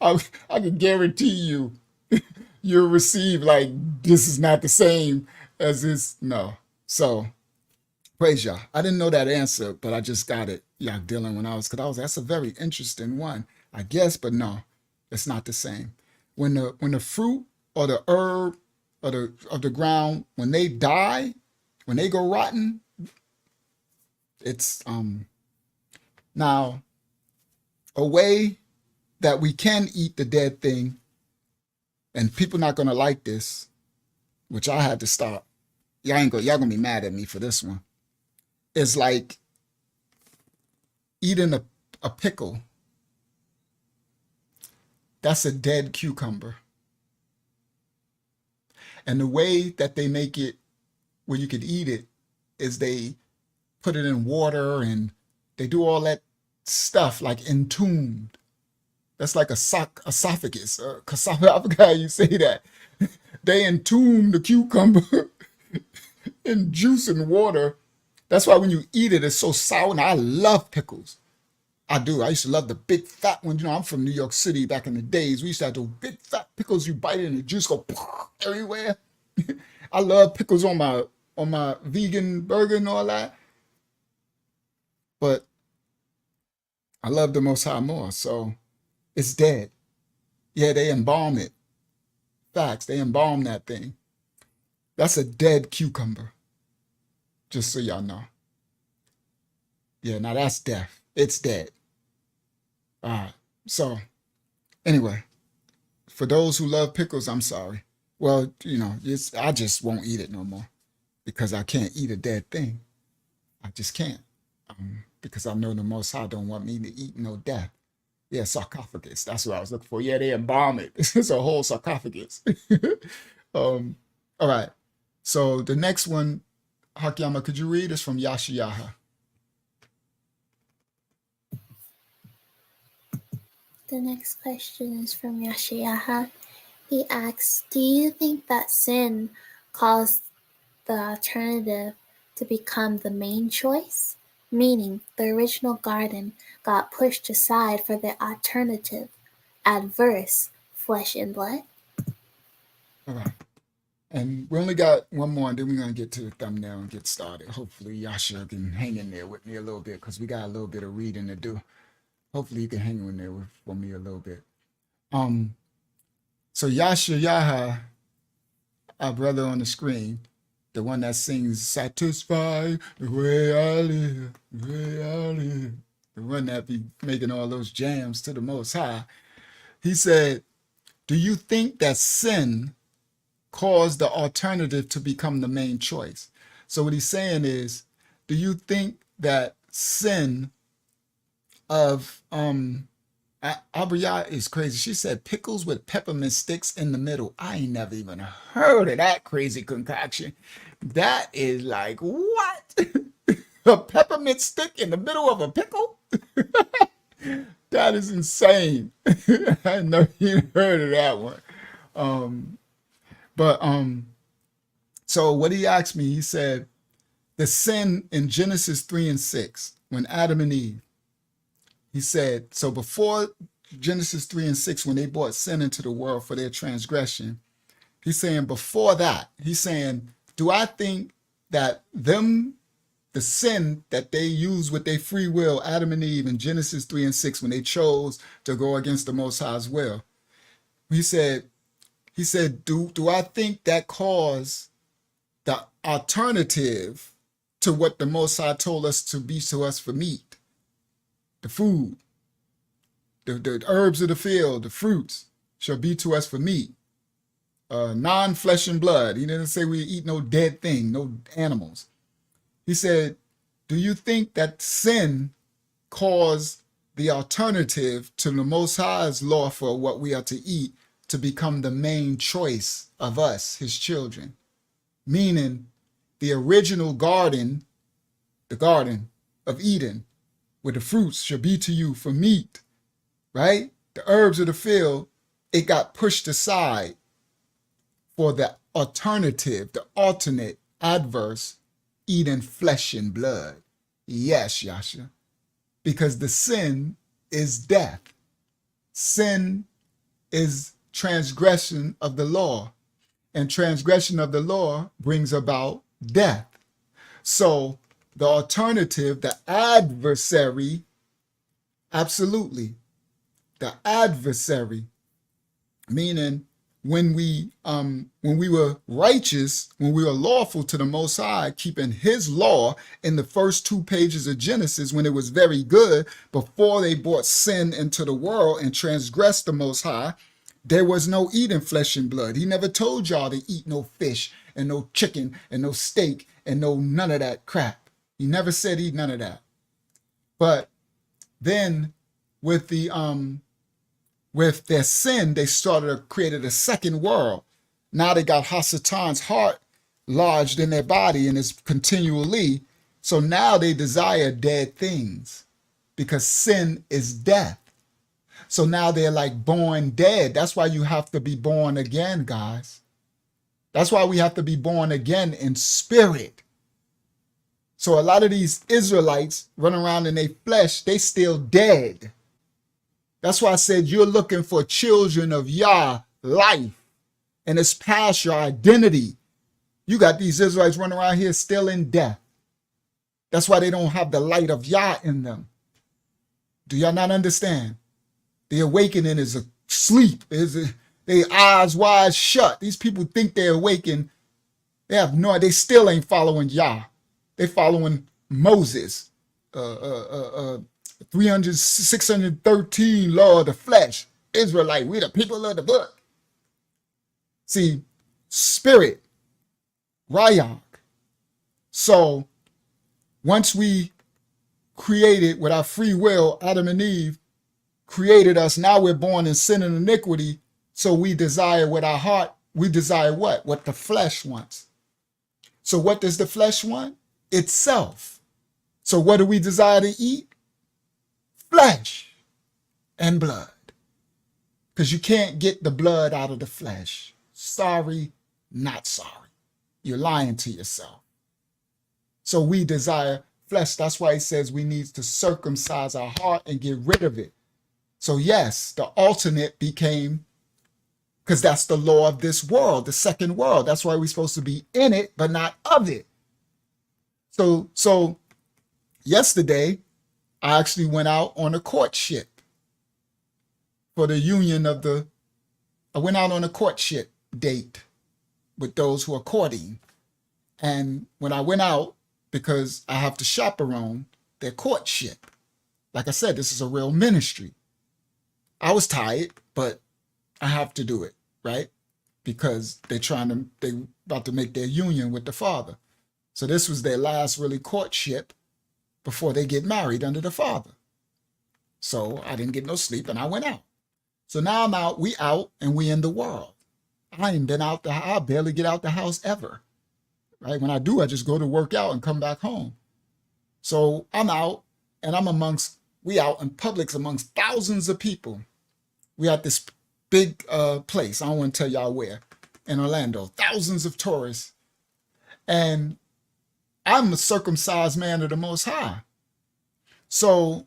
I can guarantee you, you'll receive like, this is not the same as this. No. So praise y'all. I didn't know that answer, but I just got it, Yak Dylan, that's a very interesting one, I guess, but no, it's not the same. When the fruit or the herb of the ground, when they die, When they go rotten, it's now a way that we can eat the dead thing, and people not gonna like this, which I had to stop. Y'all gonna be mad at me for this one. It's like eating a pickle. That's a dead cucumber. And the way that they make it where you could eat it is they put it in water and they do all that stuff like entombed. That's like a esophagus. I forgot how you say that. They entomb the cucumber in juice and water. That's why when you eat it, it's so sour. And I love pickles. I do. I used to love the big fat ones. You know, I'm from New York City back in the days. We used to have those big fat pickles. You bite it and the juice go everywhere. I love pickles on my vegan burger and all that. But I love the Most High more. So it's dead. Yeah, they embalm it. Facts. They embalm that thing. That's a dead cucumber. Just so y'all know. Yeah, now that's death. It's dead. All right. So, anyway, for those who love pickles, I'm sorry. Well, you know, I just won't eat it no more because I can't eat a dead thing. I just can't. Because I know the Most High don't want me to eat no death. Yeah, sarcophagus. That's what I was looking for. Yeah, they embalm it. It's a whole sarcophagus. All right. So the next one, Hakiyama, could you read? It's from Yashayaha. The next question is from Yashayaha. He asks, do you think that sin caused the alternative to become the main choice? Meaning, the original garden got pushed aside for the alternative, adverse, flesh and blood? All right. And we only got one more, and then we're going to get to the thumbnail and get started. Hopefully, Yasha can hang in there with me a little bit because we got a little bit of reading to do. Hopefully, you can hang in there with me a little bit. So Yashayaha, our brother on the screen, the one that sings "Satisfy the way I live, the way I live," the one that be making all those jams to the Most High. He said, "Do you think that sin caused the alternative to become the main choice?" So what he's saying is, do you think that sin of Abriya is crazy? She said pickles with peppermint sticks in the middle. I ain't never even heard of that crazy concoction. That is like, what? A peppermint stick in the middle of a pickle? That is insane. I never even heard of that one. So what he asked me, he said, the sin in Genesis 3 and 6, when Adam and Eve, he said, so before Genesis 3 and 6, when they brought sin into the world for their transgression, he's saying before that, he's saying, do I think that the sin that they used with their free will, Adam and Eve in Genesis 3 and 6, when they chose to go against the Most High's will, he said, do I think that caused the alternative to what the Most High told us to be to us for meat? The food, the herbs of the field, the fruits shall be to us for meat. Non-flesh and blood. He didn't say we eat no dead thing, no animals. He said, do you think that sin caused the alternative to the Most High's law for what we are to eat to become the main choice of us, his children? Meaning the original garden, the Garden of Eden, where the fruits shall be to you for meat, right? The herbs of the field, it got pushed aside for the alternative, the alternate, adverse, eating flesh and blood. Yes, Yasha, because the sin is death. Sin is transgression of the law, and transgression of the law brings about death. So the alternative, the adversary, absolutely, the adversary, meaning when we were righteous, when we were lawful to the Most High, keeping his law in the first 2 pages of Genesis, when it was very good, before they brought sin into the world and transgressed the Most High, there was no eating flesh and blood. He never told y'all to eat no fish and no chicken and no steak and no none of that crap. He never said eat none of that. But then with their sin, they created a second world. Now they got Hasatan's heart lodged in their body and is continually. So now they desire dead things because sin is death. So now they're like born dead. That's why you have to be born again, guys. That's why we have to be born again in spirit. So a lot of these Israelites run around in their flesh, they still dead. That's why I said you're looking for children of Yah, life, and it's past your identity. You got these Israelites running around here still in death. That's why they don't have the light of Yah in them. Do y'all not understand? The awakening is a sleep. Their eyes wide shut. These people think they're awakened. They have no idea. They still ain't following Yah. They following Moses. 613 law of the flesh. Israelite, we the people of the book. See, spirit, Rayak. So once we created with our free will, Adam and Eve created us. Now we're born in sin and iniquity. So we desire with our heart, we desire what? What the flesh wants. So what does the flesh want? Itself. So what do we desire to eat? Flesh and blood. Because you can't get the blood out of the flesh. Sorry, not sorry. You're lying to yourself. So we desire flesh. That's why he says we need to circumcise our heart and get rid of it. So yes, the alternate became, because that's the law of this world, the second world. That's why we're supposed to be in it, but not of it. So yesterday, I actually went out on a courtship for the union of I went out on a courtship date with those who are courting. And when I went out, because I have to chaperone their courtship, like I said, this is a real ministry. I was tired, but I have to do it, right? Because they about to make their union with the Father. So this was their last really courtship before they get married under the Father. So I didn't get no sleep and I went out. So now I'm out, we out, and we in the world. I ain't been out I barely get out the house ever, right? When I do, I just go to work out and come back home. So I'm out and we out in Publix amongst thousands of people. We at this big place, I don't want to tell y'all where, in Orlando, thousands of tourists. And I'm a circumcised man of the Most High. So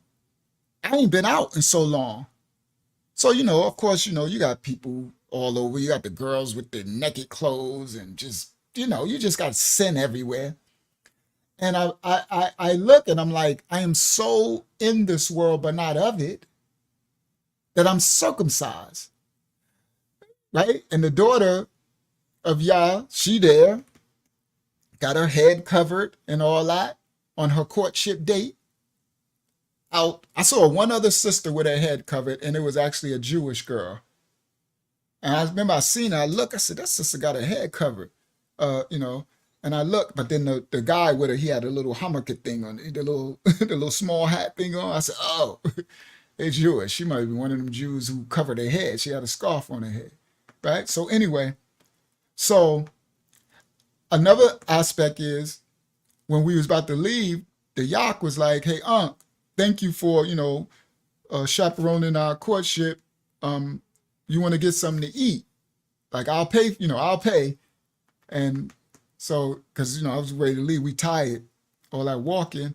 I ain't been out in so long. So, of course, you got people all over. You got the girls with their naked clothes and just, you just got sin everywhere. And I look and I'm like, I am so in this world, but not of it, that I'm circumcised, right? And the daughter of Yah, she there, got her head covered and all that on her courtship date. Out, I saw one other sister with her head covered, and it was actually a Jewish girl. And I remember I seen her, I said, that sister got her head covered, and I looked, but then the guy with her, he had a little hammock thing on, the little small hat thing on. I said, oh, they're Jewish. She might be one of them Jews who covered their head. She had a scarf on her head, right? So anyway, another aspect is when we was about to leave, the Yak was like, hey, Unc, thank you for, chaperoning our courtship. You want to get something to eat? Like, I'll pay, I'll pay. And so, because, I was ready to leave. We tired, all that walking.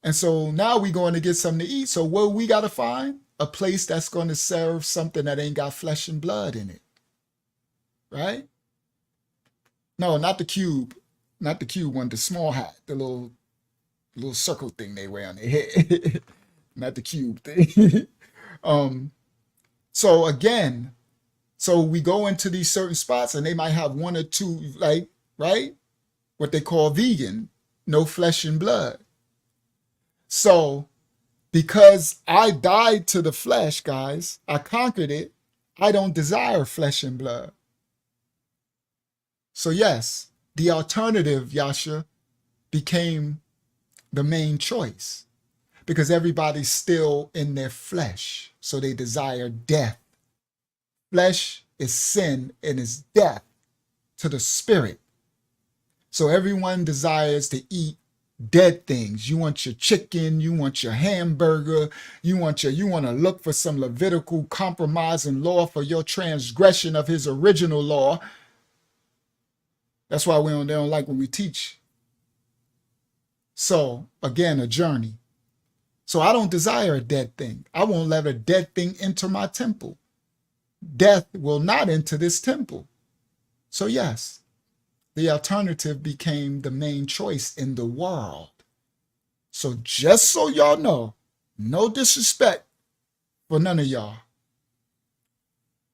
And so now we going to get something to eat. So what we got to find? A place that's going to serve something that ain't got flesh and blood in it. Right? No, not the cube. Not the cube one, the small hat, the little circle thing they wear on their head. Not the cube thing. So again, So we go into these certain spots and they might have one or two, like, right? What they call vegan, no flesh and blood. So because I died to the flesh, guys, I conquered it. I don't desire flesh and blood. So yes, the alternative, Yasha, became the main choice because everybody's still in their flesh. So they desire death. Flesh is sin and is death to the spirit. So everyone desires to eat dead things. You want your chicken, you want your hamburger, you want to look for some Levitical compromising law for your transgression of his original law. That's why they don't like when we teach. So again, a journey. So I don't desire a dead thing. I won't let a dead thing enter my temple. Death will not enter this temple. So yes, the alternative became the main choice in the world. So just so y'all know, no disrespect for none of y'all.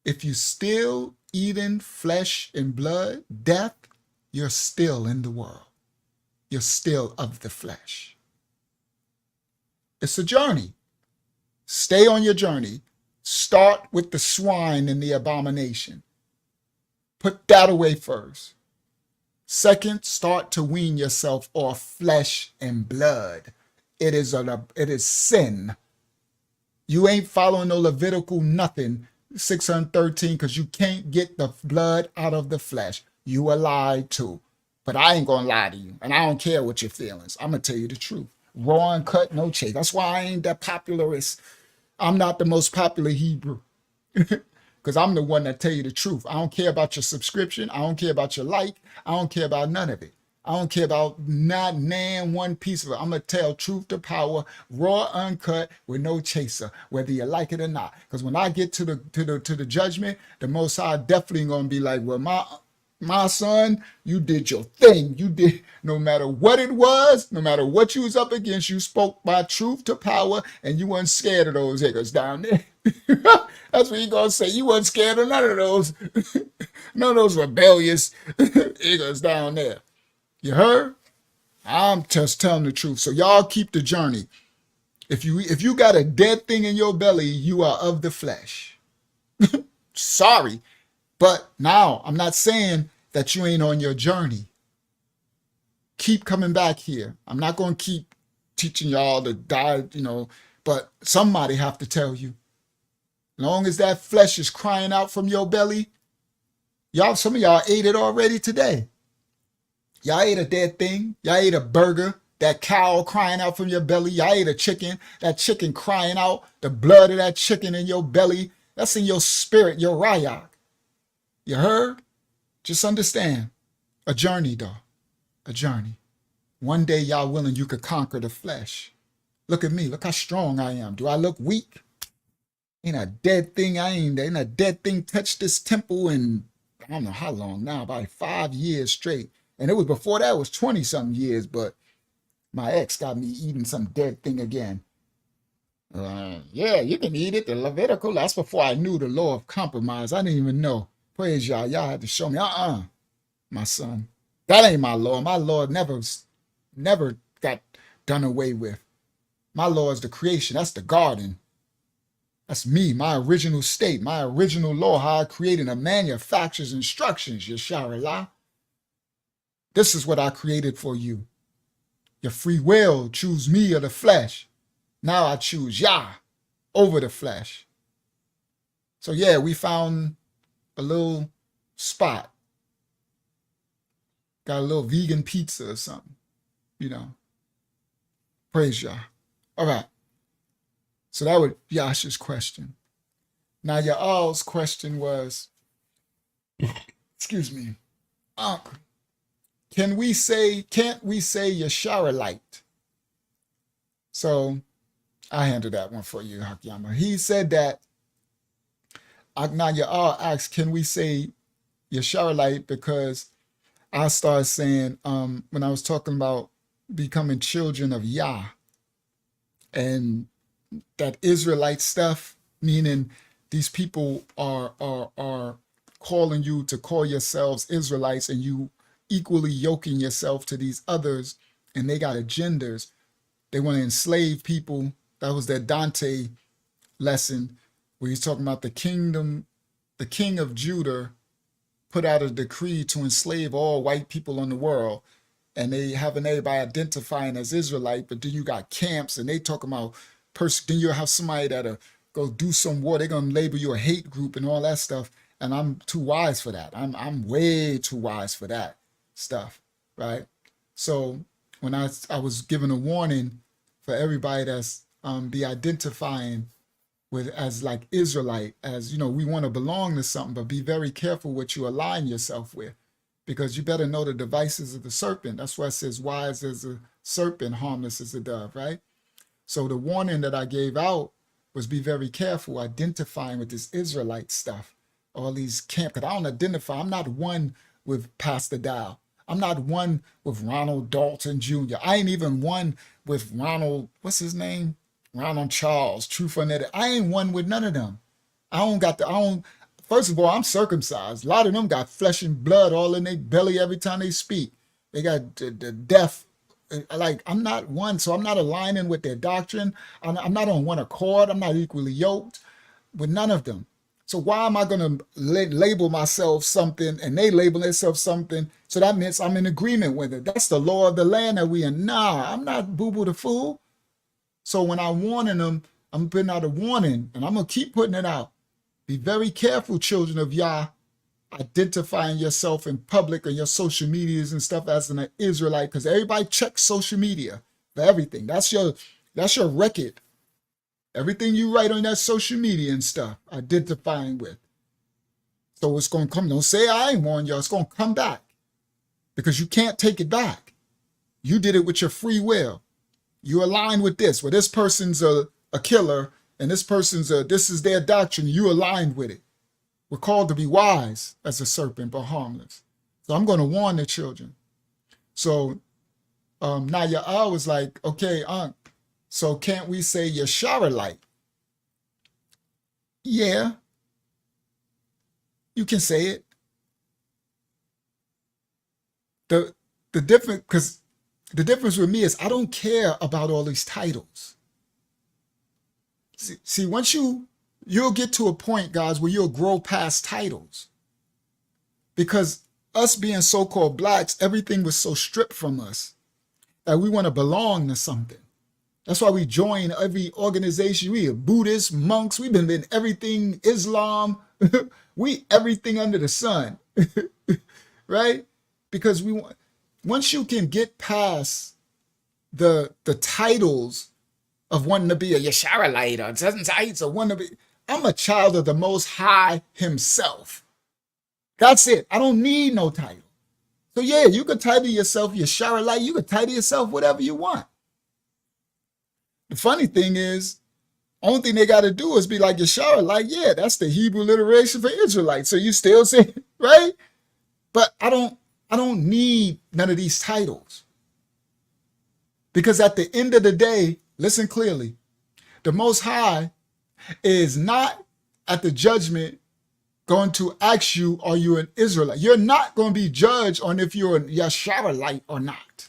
If you still eating flesh and blood, death, you're still in the world. You're still of the flesh. It's a journey. Stay on your journey. Start with the swine and the abomination. Put that away first. Second, start to wean yourself off flesh and blood. It is sin. You ain't following no Levitical nothing, 613, because you can't get the blood out of the flesh. You are lied to. But I ain't going to lie to you, and I don't care what your feelings. I'm going to tell you the truth. Raw and cut, no chase. That's why I ain't that popularist. I'm not the most popular Hebrew. Because I'm the one that tell you the truth. I don't care about your subscription. I don't care about your like. I don't care about none of it. I don't care about not one piece of it. I'm going to tell truth to power, raw, uncut, with no chaser, whether you like it or not. Because when I get to the judgment, the Most High definitely going to be like, well, my son, you did your thing. You did, no matter what it was, no matter what you was up against, you spoke by truth to power, and you weren't scared of those niggas down there. That's what you gonna say. You wasn't scared of none of those, none of those rebellious niggas down there. You heard? I'm just telling the truth. So y'all keep the journey. If you got a dead thing in your belly, you are of the flesh. Sorry. But now, I'm not saying that you ain't on your journey. Keep coming back here. I'm not going to keep teaching y'all to die, but somebody have to tell you. Long as that flesh is crying out from your belly, some of y'all ate it already today. Y'all ate a dead thing. Y'all ate a burger, that cow crying out from your belly. Y'all ate a chicken, that chicken crying out, the blood of that chicken in your belly. That's in your spirit, your rayak. You heard? Just understand. A journey, though. A journey. One day, y'all willing, you could conquer the flesh. Look at me. Look how strong I am. Do I look weak? Ain't a dead thing. Ain't a dead thing touched this temple in, I don't know how long now, about 5 years straight. And it was before that, it was 20-something years, but my ex got me eating some dead thing again. Yeah, you can eat it. The Levitical, that's before I knew the law of compromise. I didn't even know. Praise y'all. Y'all had to show me. My son. That ain't my law. My law never got done away with. My law is the creation. That's the garden. That's me, my original state, my original law, how I created a manufacturer's instructions, Yesharallah. This is what I created for you. Your free will, choose me or the flesh. Now I choose Yah over the flesh. So yeah, we found a little spot. Got a little vegan pizza or something, Praise Yah. All right. So that was Yasha's question. Now your all's question was, excuse me, can't we say Yesharalite? So I handled that one for you, Hakyama. He said that, now your all asked, can we say Yesharalite? Because I started saying, when I was talking about becoming children of Yah, and that Israelite stuff, meaning these people are calling you to call yourselves Israelites, and you equally yoking yourself to these others, and they got agendas. They want to enslave people. That was their Dante lesson, where he's talking about the kingdom, the king of Judah put out a decree to enslave all white people in the world. And they having everybody identifying as Israelite, but then you got camps and they talking about then you'll have somebody that'll go do some war. They're gonna label you a hate group and all that stuff. And I'm too wise for that. I'm way too wise for that stuff, right? So when I was given a warning for everybody that's be identifying with as like Israelite, as you know, we want to belong to something, but be very careful what you align yourself with, because you better know the devices of the serpent. That's why it says wise as a serpent, harmless as a dove, right? So the warning that I gave out was be very careful identifying with this Israelite stuff, all these camp, because I don't identify. I'm not one with Pastor Dow. I'm not one with Ronald Dalton Jr. I ain't even one with Ronald, what's his name? Ronald Charles, True Phonetic. I ain't one with none of them. First of all, I'm circumcised. A lot of them got flesh and blood all in their belly every time they speak. They got the death. Like, I'm not one, so I'm not aligning with their doctrine. I'm not on one accord. I'm not equally yoked with none of them. So why am I going to label myself something and they label themselves something? So that means I'm in agreement with it. That's the law of the land that we in. Nah, I'm not boo-boo the fool. So when I'm warning them, I'm putting out a warning, and I'm going to keep putting it out. Be very careful, children of Yah, identifying yourself in public or your social medias and stuff as an Israelite, because everybody checks social media for everything. That's your record. Everything you write on that social media and stuff, identifying with. So it's going to come. Don't say I ain't warned y'all. It's going to come back, because you can't take it back. You did it with your free will. You align with this. Well, this person's a killer, and this person's this is their doctrine. You aligned with it. We're called to be wise as a serpent, but harmless. So I'm going to warn the children. So now Ya'al was like, okay, so can't we say Yesharalite? Yeah, you can say it. The difference with me is I don't care about all these titles. See, once you'll get to a point, guys, where you'll grow past titles. Because us being so-called blacks, everything was so stripped from us that we want to belong to something. That's why we join every organization. We are Buddhists, monks. We've been in everything, Islam. We everything under the sun, right? Because we want. Once you can get past the titles of wanting to be a Yesharalite or Zezentites or wanting to be, I'm a child of the Most High himself. That's it. I don't need no title. So yeah, you could title yourself Yesharalite. You could title yourself whatever you want. The funny thing is, only thing they got to do is be like Yesharalite. Yeah, that's the Hebrew alliteration for Israelite. So you still say, right? But I don't need none of these titles. Because at the end of the day, listen clearly, the Most High is not at the judgment going to ask you, are you an Israelite? You're not going to be judged on if you're a Yesharalite or not.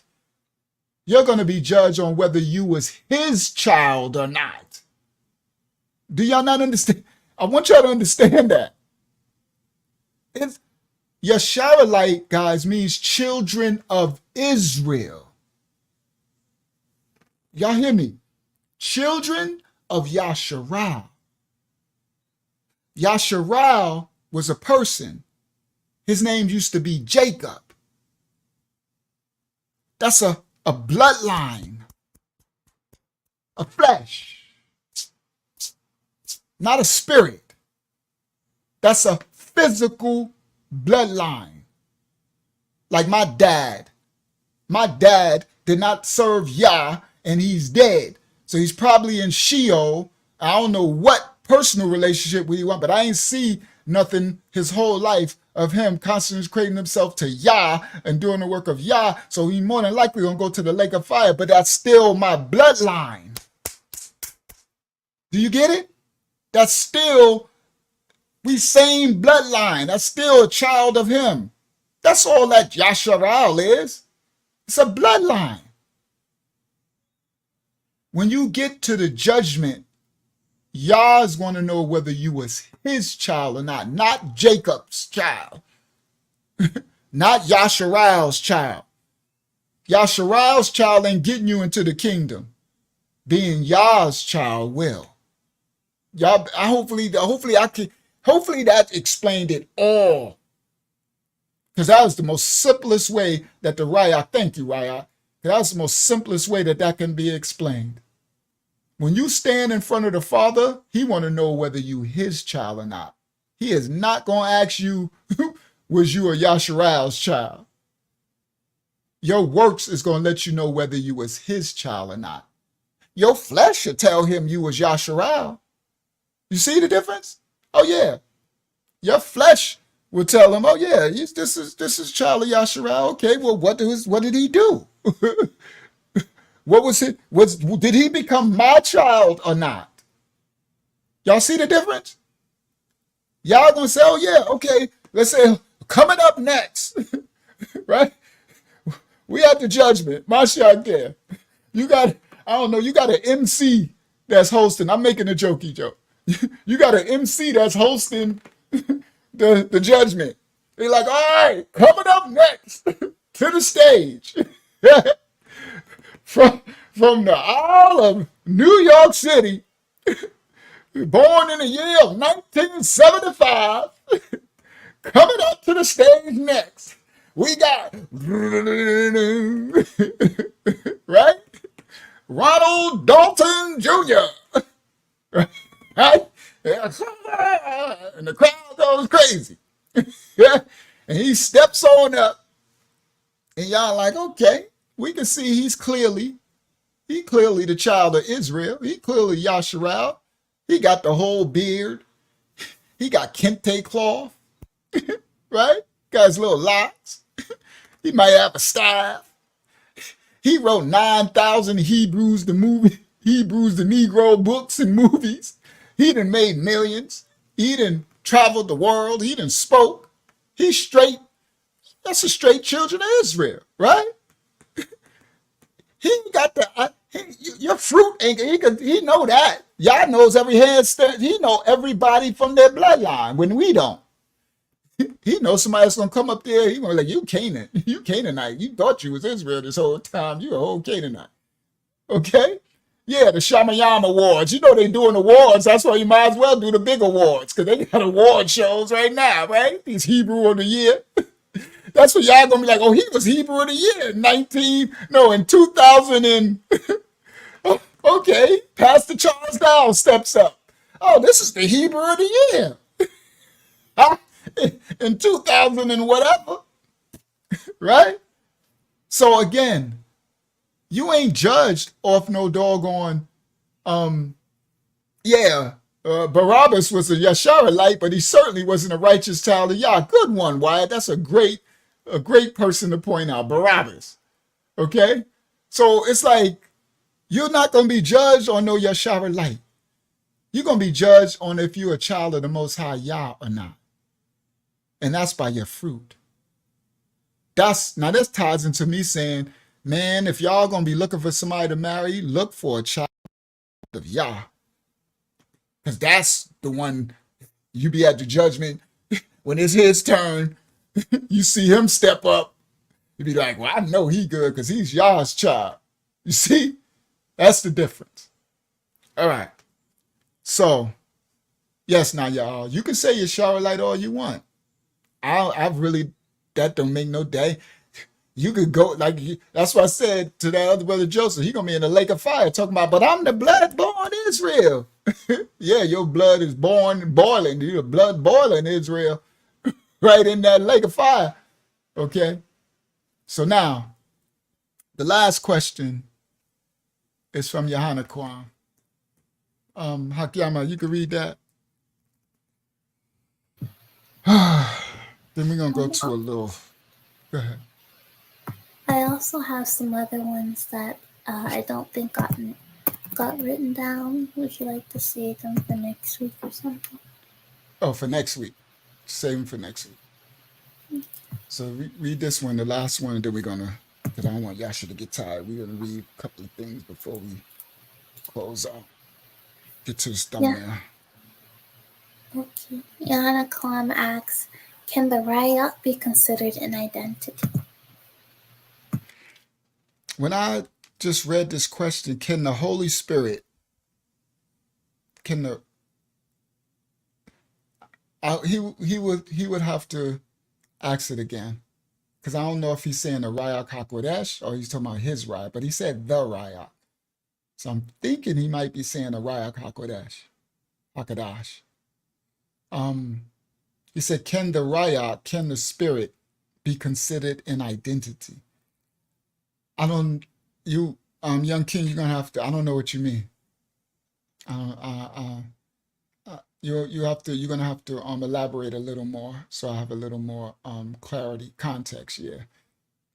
You're going to be judged on whether you was his child or not. Do y'all not understand? I want y'all to understand that. Yesharalite, guys, means children of Israel. Y'all hear me? Children of Yasharal. Yasharal was a person. His name used to be Jacob. That's a bloodline, a flesh, not a spirit. That's a physical bloodline. Like my dad. My dad did not serve Yah, and he's dead. So he's probably in Sheol. I don't know what personal relationship we want, but I ain't see nothing his whole life of him consecrating himself to Yah and doing the work of Yah. So he more than likely gonna go to the lake of fire, but that's still my bloodline. Do you get it? That's still We same bloodline. That's still a child of him. That's all that Yasharal is. It's a bloodline. When you get to the judgment, Yah is going to know whether you was his child or not Jacob's child, not Yasharal's child. Yasharal's child ain't getting you into the kingdom. Being Yah's child will. Y'all, hopefully that explained it all. Because that was the most simplest way that the Raya, thank you, Raya. That was the most simplest way that can be explained. When you stand in front of the Father, he want to know whether you his child or not. He is not going to ask you, was you a Yasharal's child? Your works is going to let you know whether you was his child or not. Your flesh should tell him you was Yasharal. You see the difference? Oh yeah. Your flesh will tell him, oh yeah, this is child of Yasharal. Okay, well, what did he do? What was it? Did he become my child or not? Y'all see the difference? Y'all gonna say, oh yeah, okay, let's say coming up next, right? We at the judgment. Mashiach there. You got an MC that's hosting. I'm making a jokey joke. You got an MC that's hosting the judgment. They're like, all right, coming up next to the stage. from the Isle of New York City, born in the year of 1975, coming up to the stage next. We got, right? Ronald Dalton Jr. Right? And the crowd goes crazy. And he steps on up. And y'all like, okay, we can see he clearly the child of Israel. He clearly Yasharal. He got the whole beard. He got kente cloth. Right? Got his little locks. He might have a staff. He wrote 9,000 Hebrews the Negro books and movies. He done made millions. He done traveled the world. He done spoke. He's straight. That's a straight children of Israel, right? He got your fruit ain't, he know that. Y'all knows every handstand. He know everybody from their bloodline when we don't. He knows somebody that's gonna come up there. He gonna be like, you Canaanite. You thought you was Israel this whole time. You a whole Canaanite. Okay? Yeah, the Shamayam Awards. You know they doing awards. That's why you might as well do the big awards, because they got award shows right now, right? These Hebrew of the Year. That's what y'all gonna be like, oh, he was Hebrew of the Year in 2000 and okay, Pastor Charles Dow steps up. Oh, this is the Hebrew of the Year. In 2000 and whatever, right? So again, you ain't judged off no doggone, Barabbas was a Yasharalite, but he certainly wasn't a righteous child of Yah. Good one, Wyatt. That's a great person to point out, Barabbas. Okay? So it's like, you're not going to be judged on no Yasharalite. You're going to be judged on if you're a child of the Most High Yah or not. And that's by your fruit. This ties into me saying, man, if y'all going to be looking for somebody to marry, look for a child of Yah. Because that's the one you be at the judgment. When it's his turn, you see him step up. You be like, well, I know he good because he's Yah's child. You see? That's the difference. All right. So, yes, now y'all, you can say you're Charolite all you want. That don't make no day. You could go, that's what I said to that other brother Joseph. He gonna be in the lake of fire talking about, but I'm the blood-born Israel. Yeah, your blood is boiling. Your blood boiling Israel right in that lake of fire. Okay? So now, the last question is from Yohana Kwan. Hakyama, you can read that. Then we're going to go to a little... Go ahead. I also have some other ones that I don't think got written down. Would you like to see them for next week or something? Oh, for next week. Save them for next week. So read this one, the last one that we're gonna. Because I don't want Yasha to get tired. We're gonna read a couple of things before we close out. Get to the Yeah. thumbnail. Okay. Yana Klam asks, can the Rayat be considered an identity? When I just read this question, can the Holy Spirit, can the he would have to ask it again. Because I don't know if he's saying the Rayak HaKodesh or he's talking about his Rayak, but he said the Rayak. So I'm thinking he might be saying the Rayak HaKodesh. He said, can the Rayak, can the Spirit be considered an identity? I don't, young king, you're gonna have to, I don't know what you mean. You're gonna have to elaborate a little more so I have a little more clarity, context here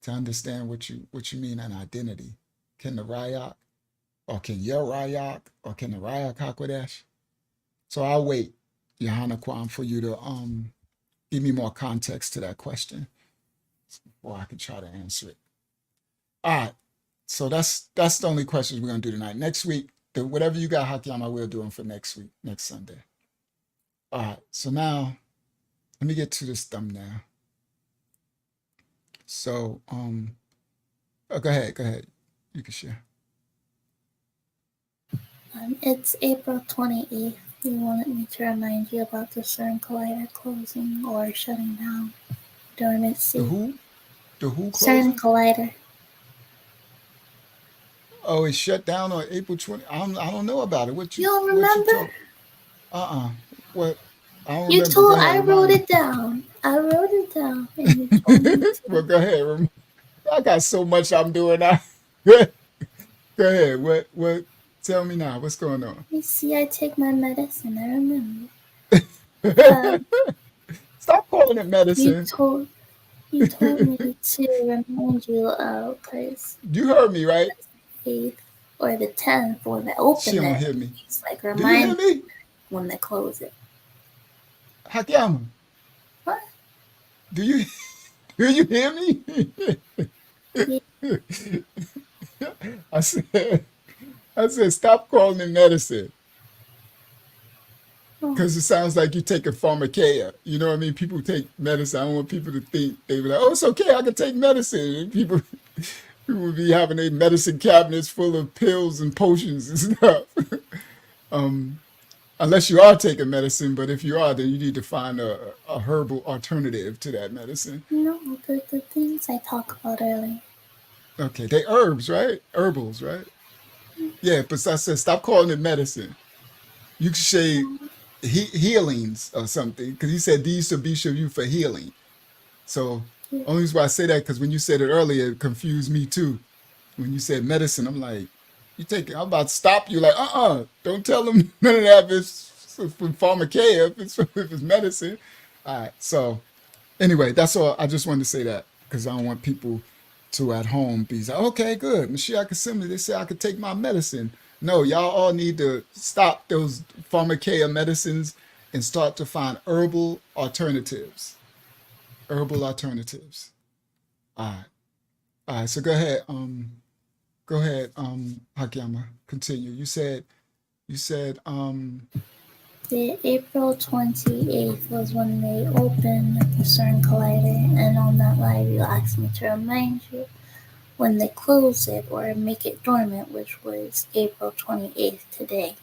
to understand what you mean an identity. Can the Rayak, or can your Rayak, or can the Rayak HaKodesh? So I'll wait, Yohana Kwan, for you to give me more context to that question before I can try to answer it. All right. So that's the only questions we're gonna do tonight. Next week, whatever you got, Hakiyama, we'll do them for next week, next Sunday. All right. So now, let me get to this thumbnail. So, go ahead. You can share. It's April 28th. You wanted me to remind you about the CERN Collider closing or shutting down dormancy. The who? The who CERN closing? Collider. Oh, it shut down on April 20. I don't know about it. You don't remember? What? I don't You remember. told Go ahead, I remind wrote me. it down. And you told me to. Well, go ahead. I got so much I'm doing now. Go ahead. What? Tell me now. What's going on? You see, I take my medicine. I remember. Stop calling it medicine. You told me to remind you of, because You heard me, right? the 8th or the 10th when they open She don't it. hear me. It's like Do you hear remind me? when they close it. Hakiyama, What? do you hear me? I said, stop calling it medicine. Because it sounds like you take a pharmakeia. You know what I mean? People take medicine. I don't want people to think they be like, oh, it's okay, I can take medicine. And people would be having their medicine cabinets full of pills and potions and stuff. Unless you are taking medicine, but if you are, then you need to find a herbal alternative to that medicine. No, the things I talked about earlier. Okay, they herbs, right? Herbals, right? Yeah, but I said stop calling it medicine. You could say healings or something, because he said these should be you for healing. So only reason why I say that, because when you said it earlier, it confused me too. When you said medicine, I'm like, I'm about to stop you. Like, don't tell them none of that. If it's from pharmakeia, if it's medicine. All right. So anyway, that's all. I just wanted to say that because I don't want people to at home be like, okay, good. Mashiach Assembly, they say I could take my medicine. No, y'all all need to stop those pharmakeia medicines and start to find herbal alternatives. Herbal alternatives. All right. So go ahead. Hakiyama. Continue. You said The April 28th was when they opened the CERN Collider, and on that live you asked me to remind you when they close it or make it dormant, which was April 28th today.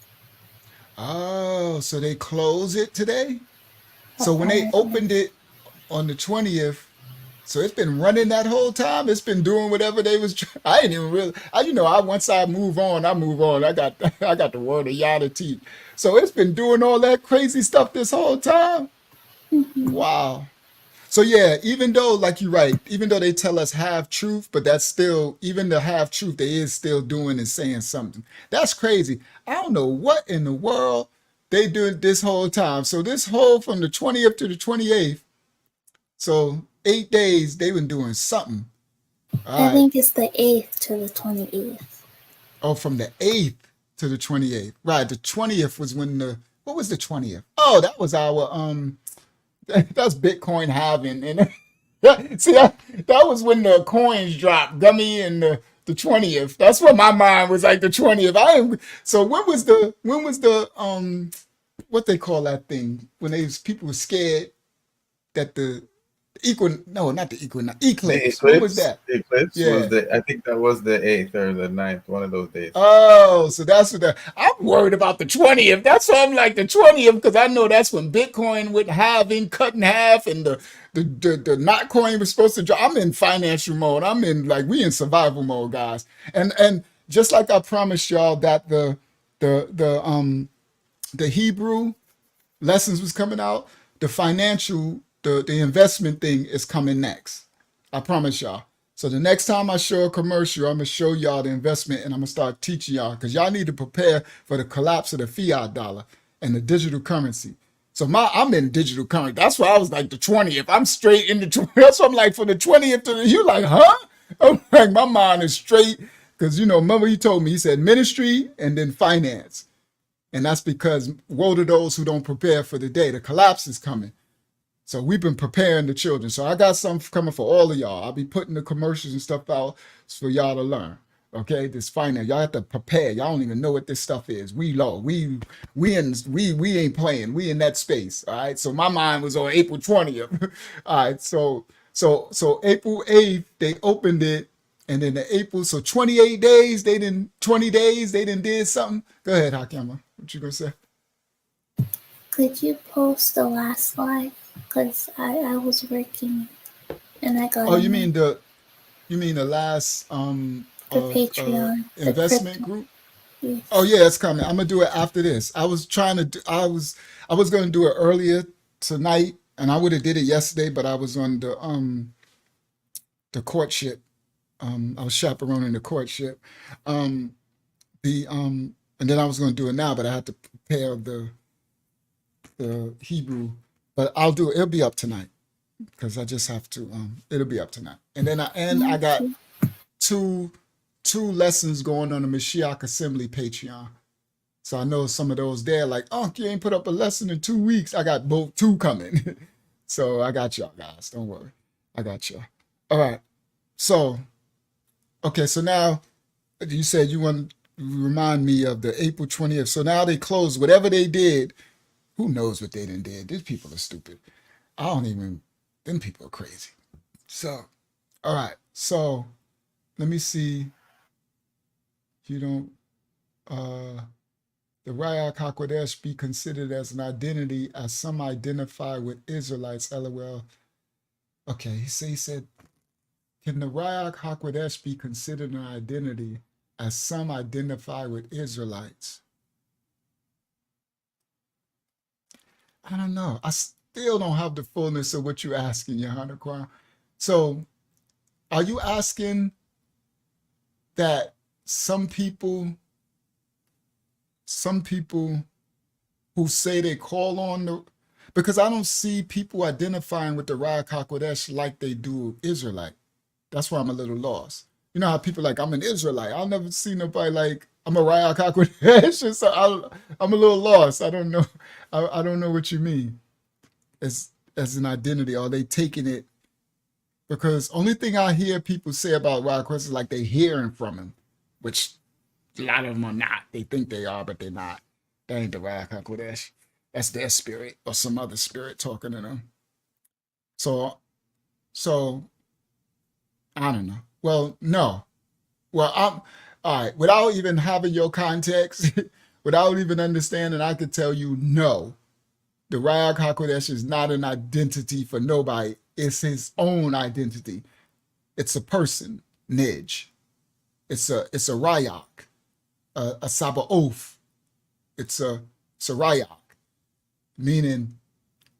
Oh, so they close it today? So when they opened it on the 20th, so it's been running that whole time. It's been doing whatever they was. I didn't even really. Once I move on, I move on. I got the word of Yada teeth. So it's been doing all that crazy stuff this whole time. Wow. So yeah, even though, like you're right, even though they tell us half truth, but that's still, even the half truth, they is still doing and saying something. That's crazy. I don't know what in the world they doing this whole time. So this whole from the 20th to the 28th. So 8 days they've been doing something. All I think it's the 8th to the 28th. Oh, from the 8th to the 28th. Right. The 20th was when what was the 20th? Oh, that was our that's Bitcoin halving. And see, that was when the coins dropped, Gummy, and the 20th. That's what my mind was like, the 20th. So when was the what they call that thing when people were scared that the no, not the The eclipse. When was eclipse, that? the eclipse was Yeah. I think that was the 8th or the 9th, one of those days. Oh, so that's what I'm worried about the 20th. That's why I'm like the 20th, because I know that's when Bitcoin went halving, cut in half, and the not coin was supposed to drop. I'm in financial mode. I'm in like we in survival mode, guys. And just like I promised y'all that the Hebrew lessons was coming out, the financial, the investment thing is coming next. I promise y'all. So the next time I show a commercial, I'm gonna show y'all the investment and I'm gonna start teaching y'all because y'all need to prepare for the collapse of the fiat dollar and the digital currency. So I'm in digital currency. That's why I was like the 20th. I'm straight in the 20th. That's why I'm like for the 20th to you like, huh? I'm like, my mind is straight. Because remember he told me, he said ministry and then finance. And that's because woe to those who don't prepare for the day. The collapse is coming. So we've been preparing the children. So I got something coming for all of y'all. I'll be putting the commercials and stuff out for y'all to learn. Okay, this finance, y'all have to prepare. Y'all don't even know what this stuff is. We ain't playing. We in that space. All right. So my mind was on April 20th. All right. So April 8th they opened it, and then the April. So 28 days they didn't. 20 days they didn't did something. Go ahead, Hakema. What you gonna say? Could you post the last slide? Because I was working and I got Oh, in you there. mean the last The Patreon, the investment crypto. group? Yes. Oh yeah, it's coming. I'm gonna do it after this. I was trying to do, I was gonna do it earlier tonight, and I would have did it yesterday, but I was on the courtship. I was chaperoning the courtship. And then I was gonna do it now, but I had to prepare the Hebrew. But I'll do it. It'll be up tonight because I just have to. It'll be up tonight, and then I got two lessons going on the Mashiach Assembly Patreon. So I know some of those there like, oh, you ain't put up a lesson in 2 weeks. I got two coming. So I got y'all guys. Don't worry. I got y'all. All right. So, okay. So now you said you want to remind me of the April 20th. So now they closed whatever they did. Who knows what they done did? These people are stupid. Them people are crazy. So, all right. So let me see. You don't, the Rayak HaKodesh be considered as an identity as some identify with Israelites, LOL. Okay, he said, can the Rayak HaKodesh be considered an identity as some identify with Israelites? I don't know. I still don't have the fullness of what you're asking, Yohana Kwan. So are you asking that some people who say they call on because I don't see people identifying with the Rayak HaKodesh like they do Israelite. That's why I'm a little lost. You know how people like, I'm an Israelite. I'll never see nobody like, I'm a Rayak HaKodesh. So I'm a little lost. I don't know. I don't know what you mean as an identity. Are they taking it? Because only thing I hear people say about Rayak HaKodesh is like they hearing from him, which a lot of them are not. They think they are, but they're not. That ain't the Rayak HaKodesh. That's their spirit or some other spirit talking to them. So I don't know. Well, no. Well, I'm all right. Without even having your context, without even understanding, I could tell you no. The Rayak HaKodesh is not an identity for nobody. It's his own identity. It's a person, Nij. It's a Rayak, a Sabaoth. It's a Rayak, meaning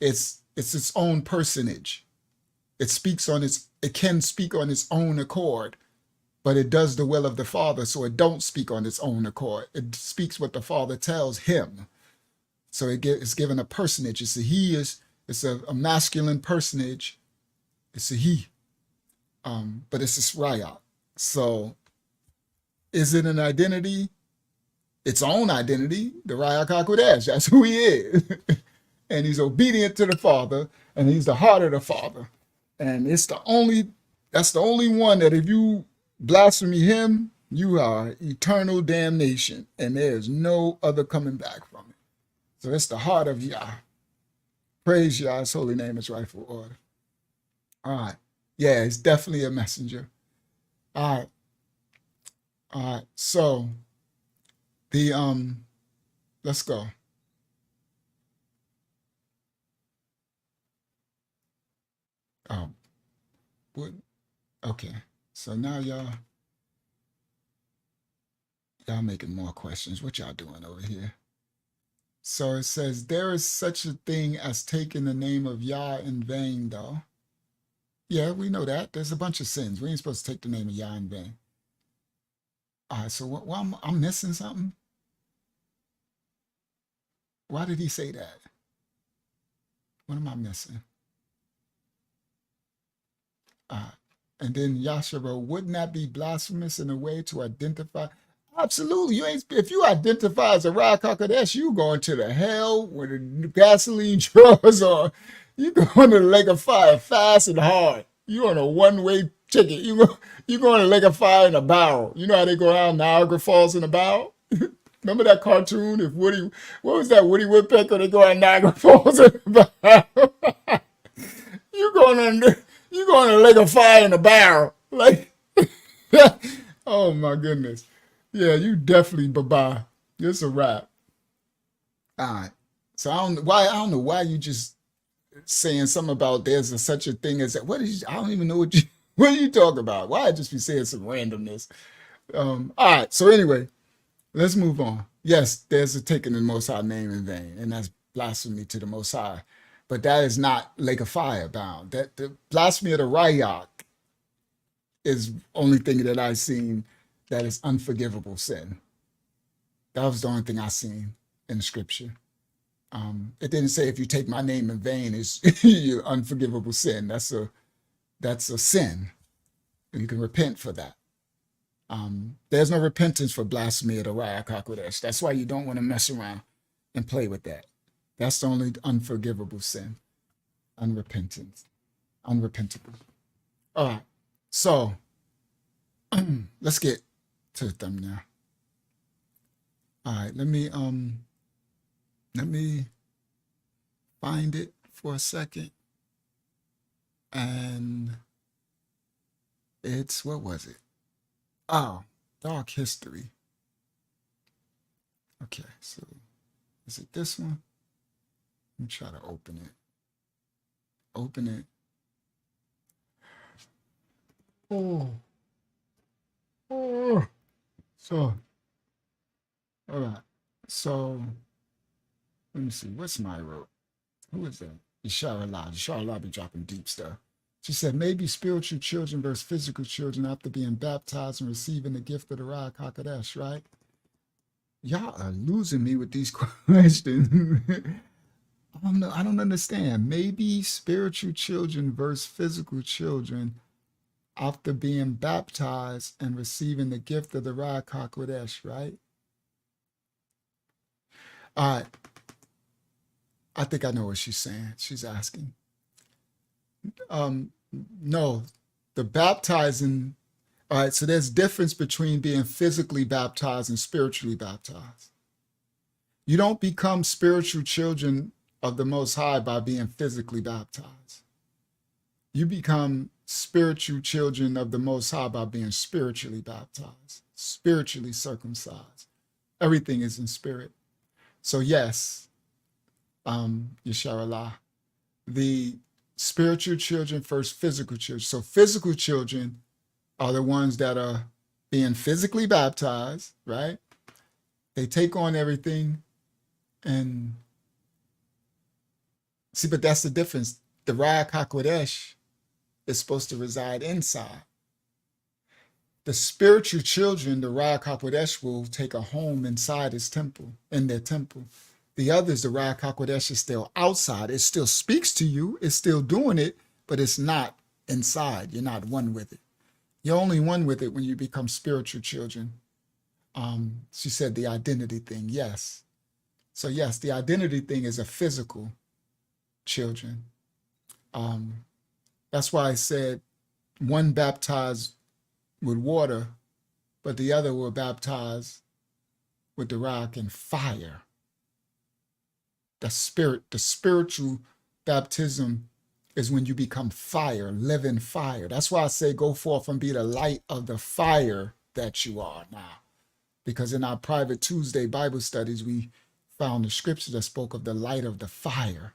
it's its own personage. It can speak on its own accord, but it does the will of the Father, so it don't speak on its own accord. It speaks what the Father tells him. So it's given a personage. It's a masculine personage. It's a he. But it's a Rayak. So is it an identity? Its own identity, the Rayak HaKodesh. That's who he is. and he's obedient to the Father, and he's the heart of the Father. And that's the only one that if you blaspheme him, you are eternal damnation, and there's no other coming back from it. So it's the heart of Yah. Praise Yah, his holy name, his rightful order. All right. Yeah, it's definitely a messenger. All right. All right. So let's go. What? Okay. So now y'all making more questions. What y'all doing over here? So it says, there is such a thing as taking the name of Yah in vain, though. Yeah, we know that. There's a bunch of sins. We ain't supposed to take the name of Yah in vain. All right, so what I'm missing something? Why did he say that? What am I missing? And then Yashara, wouldn't that be blasphemous in a way to identify? Absolutely. You ain't, if you identify as a Rock Hakodesh, you going to the hell where the gasoline draws on. You going to the lake of fire fast and hard. You on a one-way ticket. You going to the lake of fire in a barrel. You know how they go down Niagara Falls in a barrel? Remember that cartoon? If what was that, Woody Woodpecker? They go down Niagara Falls in a barrel. You going to the lake of fire in a barrel. Like, oh my goodness. Yeah, you definitely bye-bye. It's a wrap. All right. So I don't know why you just saying something about there's such a thing as that. I don't even know what are you talking about? Why I just be saying some randomness? All right. So anyway, let's move on. Yes, there's a taking the Most High name in vain, and that's blasphemy to the Most High. But that is not lake of fire bound. That the blasphemy of the Rayak is only thing that I've seen that is unforgivable sin. That was the only thing I seen in the scripture. It didn't say if you take my name in vain, it's your unforgivable sin. That's a sin. You can repent for that. There's no repentance for blasphemy of the Rayak HaKodesh. That's why you don't want to mess around and play with that. That's the only unforgivable sin. Unrepentable. All right. So let's get to the thumbnail. All right, let me find it for a second. And it's, what was it? Oh, Dark History. Okay, so is it this one? Let me try to open it. Open it. Oh. So, all right. So, let me see. What's my rope? Who is that? Israelite be dropping deep stuff. She said, maybe spiritual children versus physical children after being baptized and receiving the gift of the Ruach HaKodesh, right? Y'all are losing me with these questions. I don't understand. Maybe spiritual children versus physical children after being baptized and receiving the gift of the Ruach HaKodesh, right? All right. I think I know what she's saying. She's asking. No, the baptizing. All right, so there's difference between being physically baptized and spiritually baptized. You don't become spiritual children of the Most High by being physically baptized. You become spiritual children of the Most High by being spiritually baptized, spiritually circumcised. Everything is in spirit. So yes, Yesharallah, the spiritual children versus physical children. So physical children are the ones that are being physically baptized, right? They take on everything and see, but that's the difference. The Ruach HaKodesh is supposed to reside inside. The spiritual children, the Ruach HaKodesh will take a home inside his temple, in their temple. The others, the Ruach HaKodesh is still outside. It still speaks to you. It's still doing it, but it's not inside. You're not one with it. You're only one with it when you become spiritual children. She said the identity thing, yes. So yes, the identity thing is a physical. children. That's why I said one baptized with water, but the other were baptized with the rock and fire. The spiritual baptism is when you become fire, living fire. That's why I say go forth and be the light of the fire that you are now. Because in our private Tuesday Bible studies, we found the scripture that spoke of the light of the fire.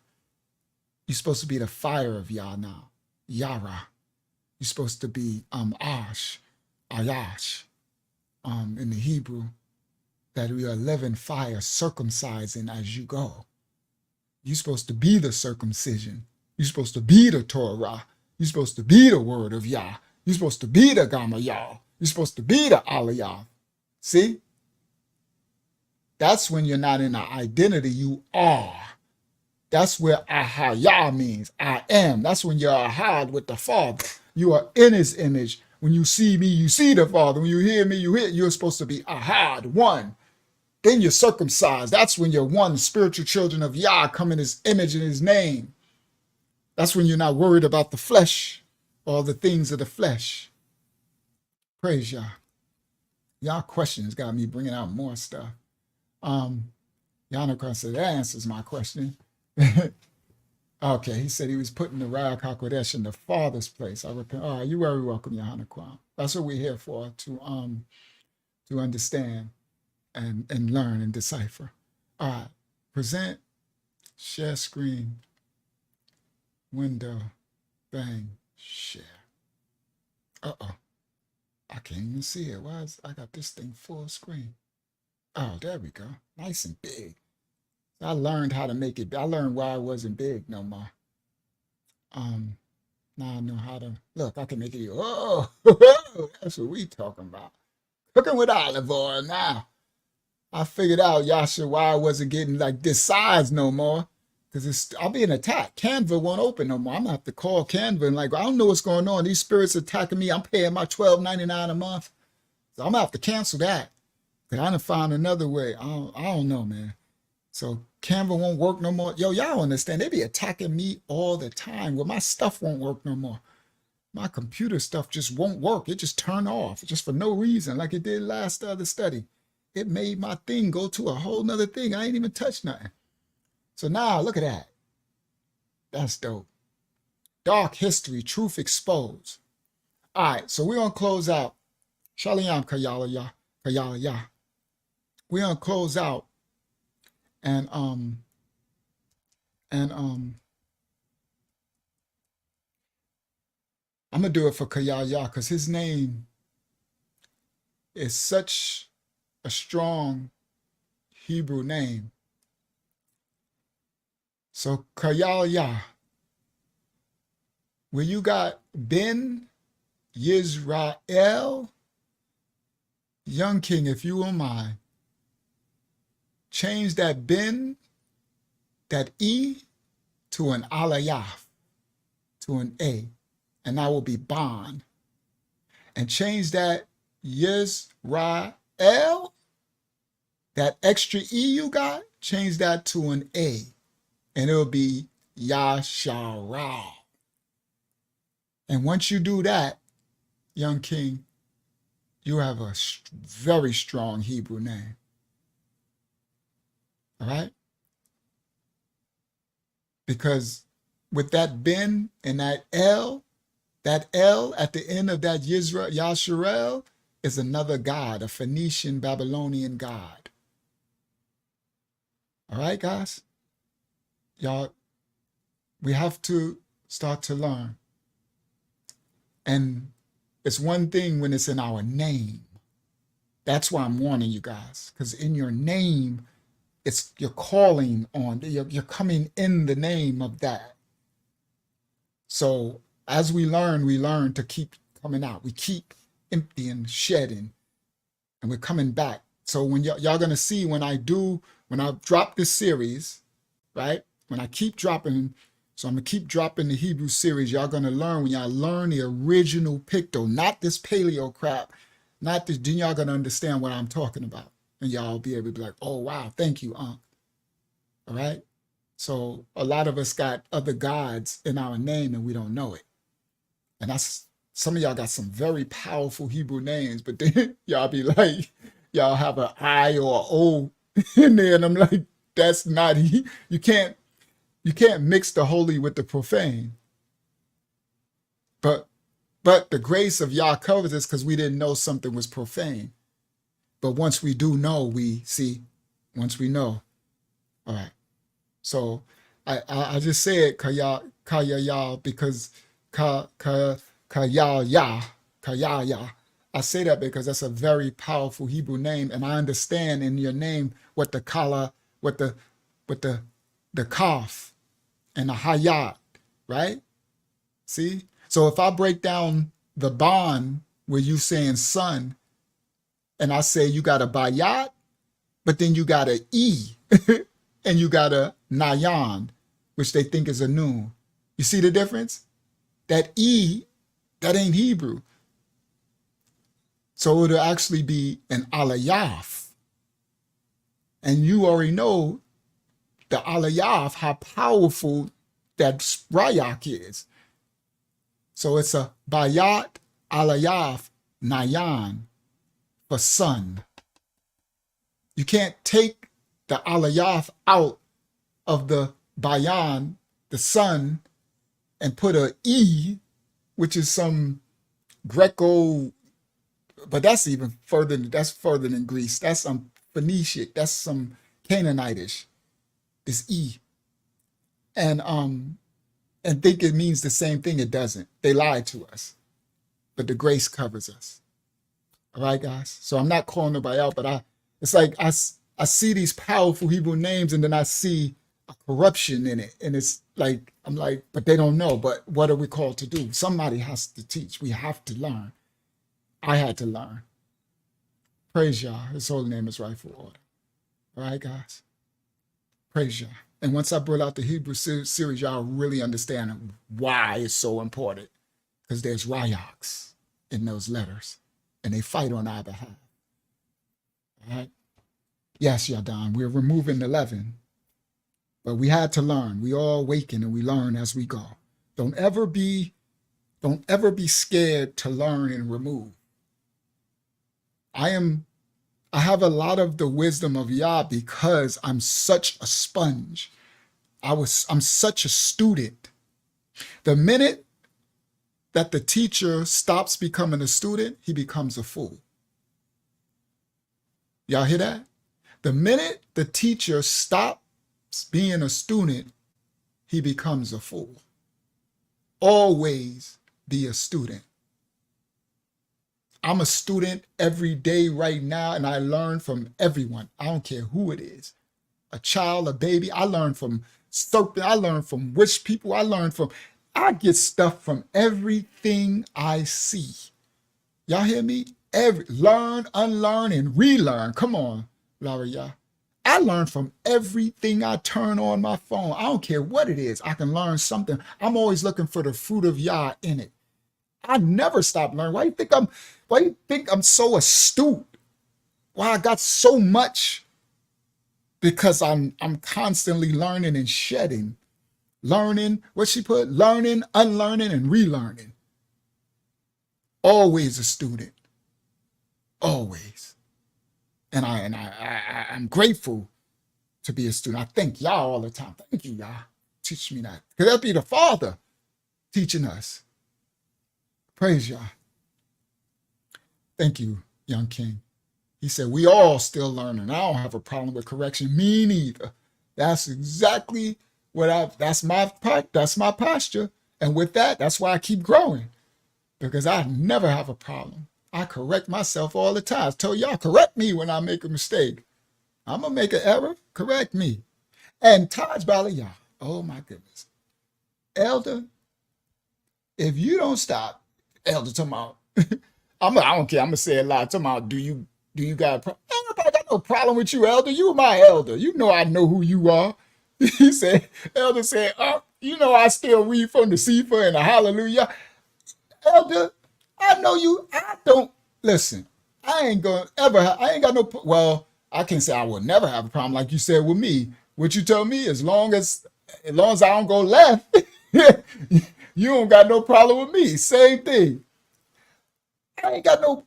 You're supposed to be the fire of Yah now, Yara. You're supposed to be Ash, Ayash, in the Hebrew, that we are living fire, circumcising as you go. You're supposed to be the circumcision. You're supposed to be the Torah. You're supposed to be the word of Yah. You're supposed to be the Gamma Yah. You're supposed to be the Aliyah. See? That's when you're not in an identity, you are. That's where Ahaya means, I am. That's when you're Ahad with the Father. You are in his image. When you see me, you see the Father. When you hear me, you hear. You're supposed to be Ahad, one. Then you're circumcised. That's when you're one, spiritual children of Yah, come in his image and his name. That's when you're not worried about the flesh or the things of the flesh. Praise Yah. Y'all questions got me bringing out more stuff. Yanakar said, that answers my question. Okay, he said he was putting the Ruach HaKodesh in the Father's place. I repent. All right, you're very welcome, Yanakar. That's what we're here for, to understand and learn and decipher. All right, present, share screen, window, bang, share. Uh-oh, I can't even see it. Why is I got this thing full screen? Oh, there we go. Nice and big. I learned how to make it. I learned why it wasn't big no more. Now I know how to look. I can make it. Oh, that's what we talking about. Cooking with olive oil now. I figured out, Yasha, why I wasn't getting like this size no more. Because I'll be in attack. Canva won't open no more. I'm going to have to call Canva and like, I don't know what's going on. These spirits attacking me. I'm paying my $12.99 a month. So I'm going to have to cancel that. Because I done found another way. I don't know, man. So Canva won't work no more. Yo, y'all understand. They be attacking me all the time. Well, my stuff won't work no more. My computer stuff just won't work. It just turned off just for no reason like it did last other study. It made my thing go to a whole nother thing. I ain't even touched nothing. So now look at that. That's dope. Dark history, truth exposed. All right, so we're gonna close out. Shalom Kayala Ya. Kayala Ya. We're gonna close out and I'm gonna do it for Kayala Ya because his name is such a strong Hebrew name. So Kayal Yah, where you got Ben Yisrael, young king, if you will mind, change that Ben, that E, to an Alayaf, to an A, and that will be Bon. And change that Yisrael, that extra E you got, change that to an A. And it'll be Yasharal. And once you do that, young king, you have a very strong Hebrew name. All right? Because with that Ben and that L at the end of that Yasharel is another god, a Phoenician Babylonian god. All right, guys? Y'all, we have to start to learn. And it's one thing when it's in our name. That's why I'm warning you guys, because in your name, you're calling on, you're coming in the name of that. So as we learn to keep coming out. We keep emptying, shedding, and we're coming back. So when y'all gonna see when I drop this series, right? When I keep dropping, so I'm gonna keep dropping the Hebrew series. Y'all gonna learn when y'all learn the original picto, not this paleo crap, not this. Then y'all gonna understand what I'm talking about, and y'all be able to be like, oh wow, thank you, Unc. All right. So a lot of us got other gods in our name and we don't know it. And that's some of y'all got some very powerful Hebrew names, but then y'all be like, y'all have an I or an O in there, and I'm like, that's not you can't mix the holy with the profane. But the grace of Yah covers us because we didn't know something was profane. But once we do know, once we know, all right. So I just said kaya ya because kaya ya. I say that because that's a very powerful Hebrew name, and I understand in your name what the kala, what the kaf and the hayat, right? See? So if I break down the bond where you saying son, and I say you got a bayat, but then you got a e, and you got a nayan, which they think is a noon. You see the difference? That e, that ain't Hebrew. So it'll actually be an alayaf. And you already know the alayaf, how powerful that rayak is. So it's a bayat alayaf nayan for son. You can't take the alayaf out of the bayan, the son, and put a e, which is some Greco, but that's even further. That's further than Greece. That's some Phoenician. That's some Canaanitish. It's e, and think it means the same thing. It doesn't. They lied to us, but the grace covers us. All right, guys. So I'm not calling nobody out, but it's like I see these powerful Hebrew names, and then I see a corruption in it, and it's like I'm like, but they don't know. But what are we called to do? Somebody has to teach. We have to learn. I had to learn. Praise Yah. His holy name is rightful order. All right, guys. Praise Yah. And once I brought out the Hebrew series, y'all really understand why it's so important. Because there's rayaks in those letters, and they fight on our behalf. All right? Yes, Yadon, we're removing the leaven, but we had to learn. We all awaken and we learn as we go. Don't ever be scared to learn and remove. I have a lot of the wisdom of Yah because I'm such a sponge. I'm such a student. The minute that the teacher stops becoming a student, he becomes a fool. Y'all hear that? The minute the teacher stops being a student, he becomes a fool. Always be a student. I'm a student every day right now, and I learn from everyone. I don't care who it is. A child, a baby. I learn from serpent. I learn from witch people. I get stuff from everything I see. Y'all hear me? Learn, unlearn, and relearn. Come on, Laria. I learn from everything I turn on my phone. I don't care what it is. I can learn something. I'm always looking for the fruit of Yah in it. I never stop learning. Why do you think I'm so astute? Why I got so much? Because I'm constantly learning and shedding. Learning, what she put? Learning, unlearning, and relearning. Always a student. Always. And I'm grateful to be a student. I thank Yah all the time. Thank you, Yah. Teach me that. Because that'd be the Father teaching us. Praise Yah. Thank you, young king. He said, we all still learning. I don't have a problem with correction. Me neither. That's exactly that's my posture. And with that, that's why I keep growing. Because I never have a problem. I correct myself all the time. I tell y'all, correct me when I make a mistake. I'm going to make an error. Correct me. And Taj Baliyah. Oh my goodness. Elder, if you don't stop, Elder talking about, I don't care. I'm gonna say a lot. Talking about, do you got a problem? I got no problem with you, Elder. You my elder. You know I know who you are. He said, Elder said, you know I still read from the Sefer and the Hallelujah. Elder, I know you. I don't listen. I ain't got no. Well, I can say I will never have a problem like you said with me. What you tell me, as long as I don't go left, you don't got no problem with me. Same thing. I ain't got no,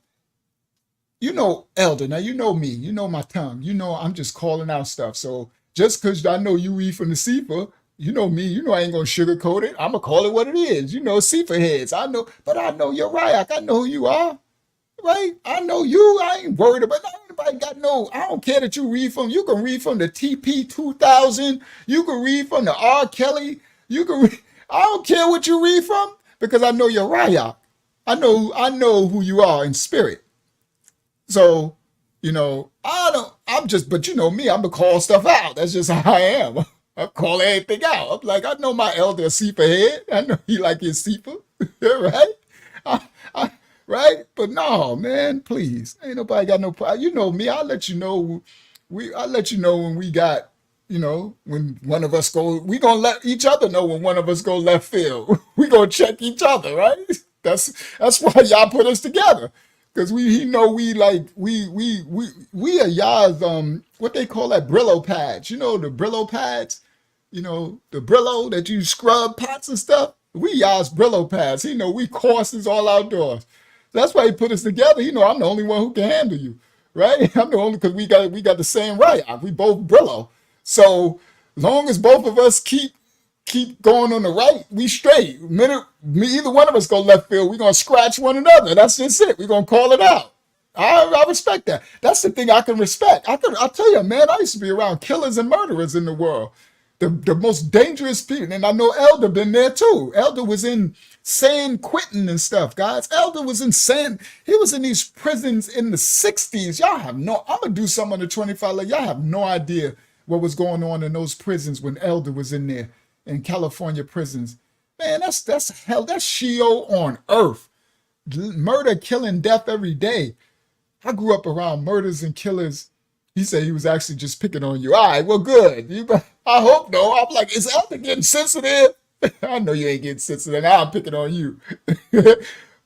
Elder. Now you know me. You know my tongue. You know I'm just calling out stuff. So just because I know you read from the Sefer, you know me. You know I ain't gonna sugarcoat it. I'm gonna call it what it is. Sefer heads. I know, but I know you're right. I know who you are. Right? I know you. I ain't worried about anybody got no. I don't care that you read from. You can read from the TP 2000. You can read from the R. Kelly. You can. I don't care what you read from because I know you're Raya. I know who you are in spirit. So, I don't. I'm just. But you know me. I'm gonna call stuff out. That's just how I am. I call everything out. I'm like, I know my elder Sifa head. I know he like his Sifa. Right? I, right? But no, man, please. Ain't nobody got no problem. You know me. I'll let you know. I'll let you know when we got, when one of us go, we gonna let each other know when one of us go left field. We gonna check each other, right? That's why y'all put us together. Cause he know we are y'all's what they call that Brillo pads. The Brillo pads, the Brillo that you scrub pots and stuff. We y'all's Brillo pads. We courses all outdoors. That's why he put us together. I'm the only one who can handle you, right? I'm the only because we got the same right. We both Brillo. So long as both of us keep going on the right, we straight. Either one of us go left field, we're gonna scratch one another. That's just it. We're gonna call it out. I respect that. That's the thing I can respect. I'll tell you, man, I used to be around killers and murderers in the world. The most dangerous people. And I know Elder been there too. Elder was in San Quentin and stuff, guys. Elder was in he was in these prisons in the 60s. I'm gonna do something on the 25. Y'all have no idea what was going on in those prisons when Elder was in there, in California prisons. Man, that's hell. That's Sheol on earth. Murder, killing, death every day. I grew up around murders and killers. He said he was actually just picking on you. All right, well, good. I hope no. I'm like, is Elder getting sensitive? I know you ain't getting sensitive. Now I'm picking on you.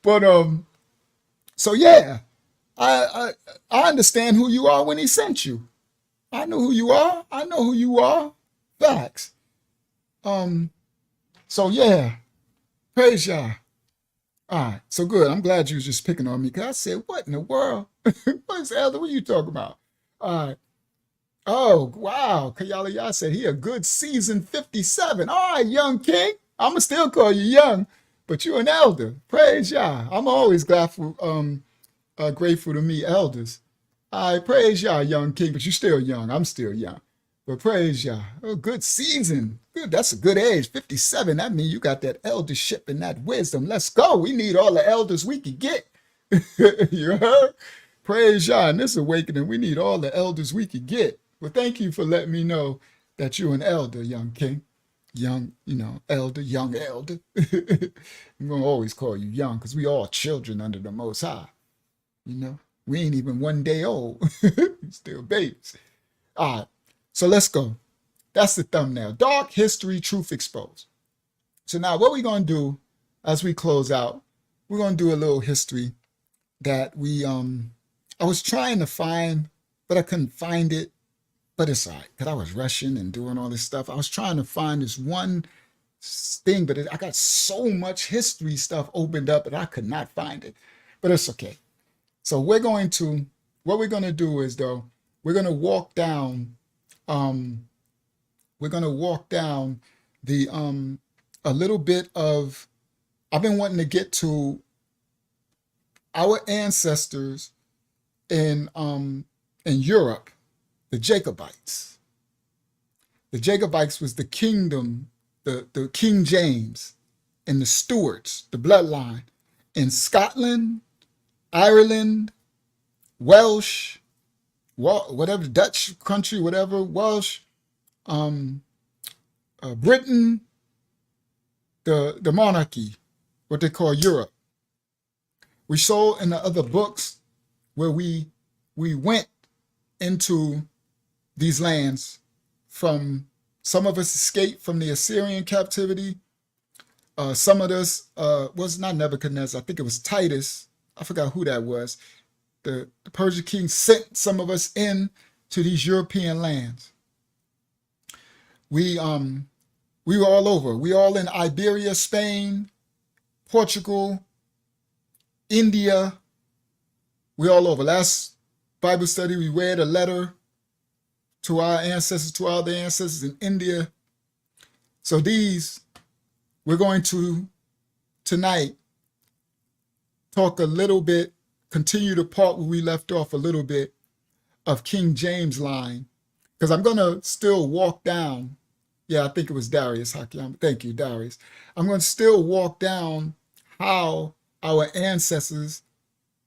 But so yeah, I understand who you are when he sent you. I know who you are. I know who you are. Facts. So yeah, praise Yah. All right, so good. I'm glad you was just picking on me because I said, what in the world? What's Elder? What are you talking about? All right. Oh, wow. Kayala said he a good season 57. All right, young king. I'm going to still call you young, but you're an elder. Praise Yah. I'm always grateful to meet elders. All right, praise Yah, young king, but you're still young. I'm still young. But praise Yah. Oh, good season. Good. That's a good age. 57. That means you got that eldership and that wisdom. Let's go. We need all the elders we can get. You heard? Praise Yah. In this awakening, we need all the elders we can get. Well, thank you for letting me know that you're an elder, young king. Young, elder, young elder. I'm going to always call you young because we all children under the Most High. We ain't even 1 day old. Still babies. All right. So let's go. That's the thumbnail. Dark History, Truth Exposed. So now what we're going to do as we close out, we're going to do a little history that I was trying to find, but I couldn't find it. But it's all right, because I was rushing and doing all this stuff. I was trying to find this one thing, but I got so much history stuff opened up that I could not find it. But it's okay. So what we're going to do is, though, we're going to walk down the a little bit of, I've been wanting to get to our ancestors in Europe, the Jacobites. The Jacobites was the kingdom, the King James and the Stuarts, the bloodline in Scotland, Ireland, Welsh, whatever, Dutch country, whatever, Welsh, Britain, the monarchy, what they call Europe. We saw in the other books where we went into these lands from, some of us escaped from the Assyrian captivity. Some of us was not Nebuchadnezzar, I think it was Titus. I forgot who that was. The Persian king sent some of us in to these European lands. we were all over. We all in Iberia, Spain, Portugal, India. We all over. Last Bible study, we read a letter to our ancestors, to our other ancestors in India. So we're going to tonight talk a little bit, continue the part where we left off a little bit of King James line, because I'm going to still walk down. Yeah, I think it was Darius Hakim. Thank you, Darius. I'm going to still walk down how our ancestors,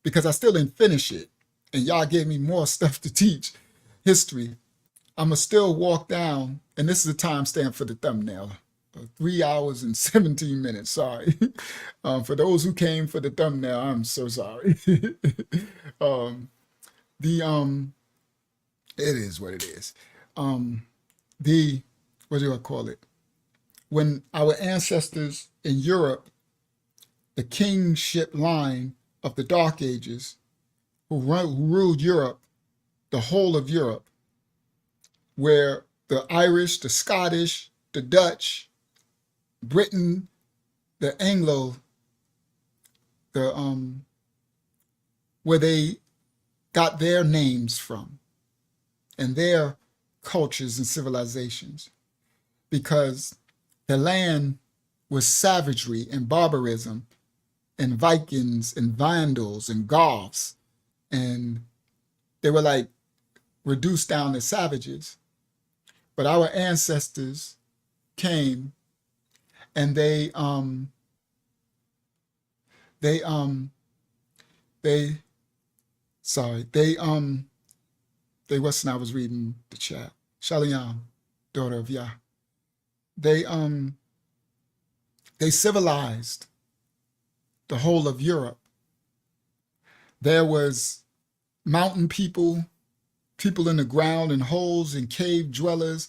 because I still didn't finish it, and y'all gave me more stuff to teach, history. I'm going to still walk down, and this is the timestamp for the thumbnail, 3 hours and 17 minutes, sorry. For those who came for the thumbnail, I'm so sorry. It is what it is. What do I call it? When our ancestors in Europe, the kingship line of the Dark Ages, who ruled Europe, the whole of Europe, where the Irish, the Scottish, the Dutch, Britain, the Anglo, where they got their names from and their cultures and civilizations, because the land was savagery and barbarism and Vikings and Vandals and Goths, and they were like reduced down to savages. But our ancestors came and they wasn't, I was reading the chat. Shalom, daughter of Yah. They civilized the whole of Europe. There was mountain people in the ground, in holes, and cave dwellers,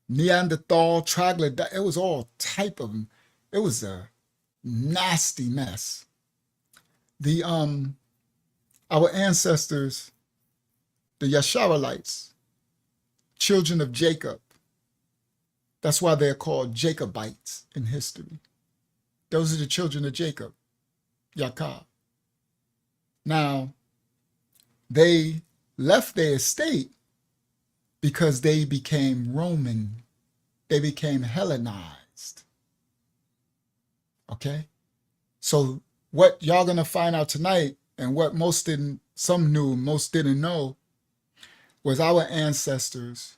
Neanderthal, troglodyte. It was all type of them. It was a nasty mess. Our ancestors, the Israelites, children of Jacob. That's why they're called Jacobites in history. Those are the children of Jacob, Yaakov. Now, they left their estate because they became Roman. They became Hellenized. Okay? So what y'all gonna find out tonight, and what some knew, most didn't know, was our ancestors,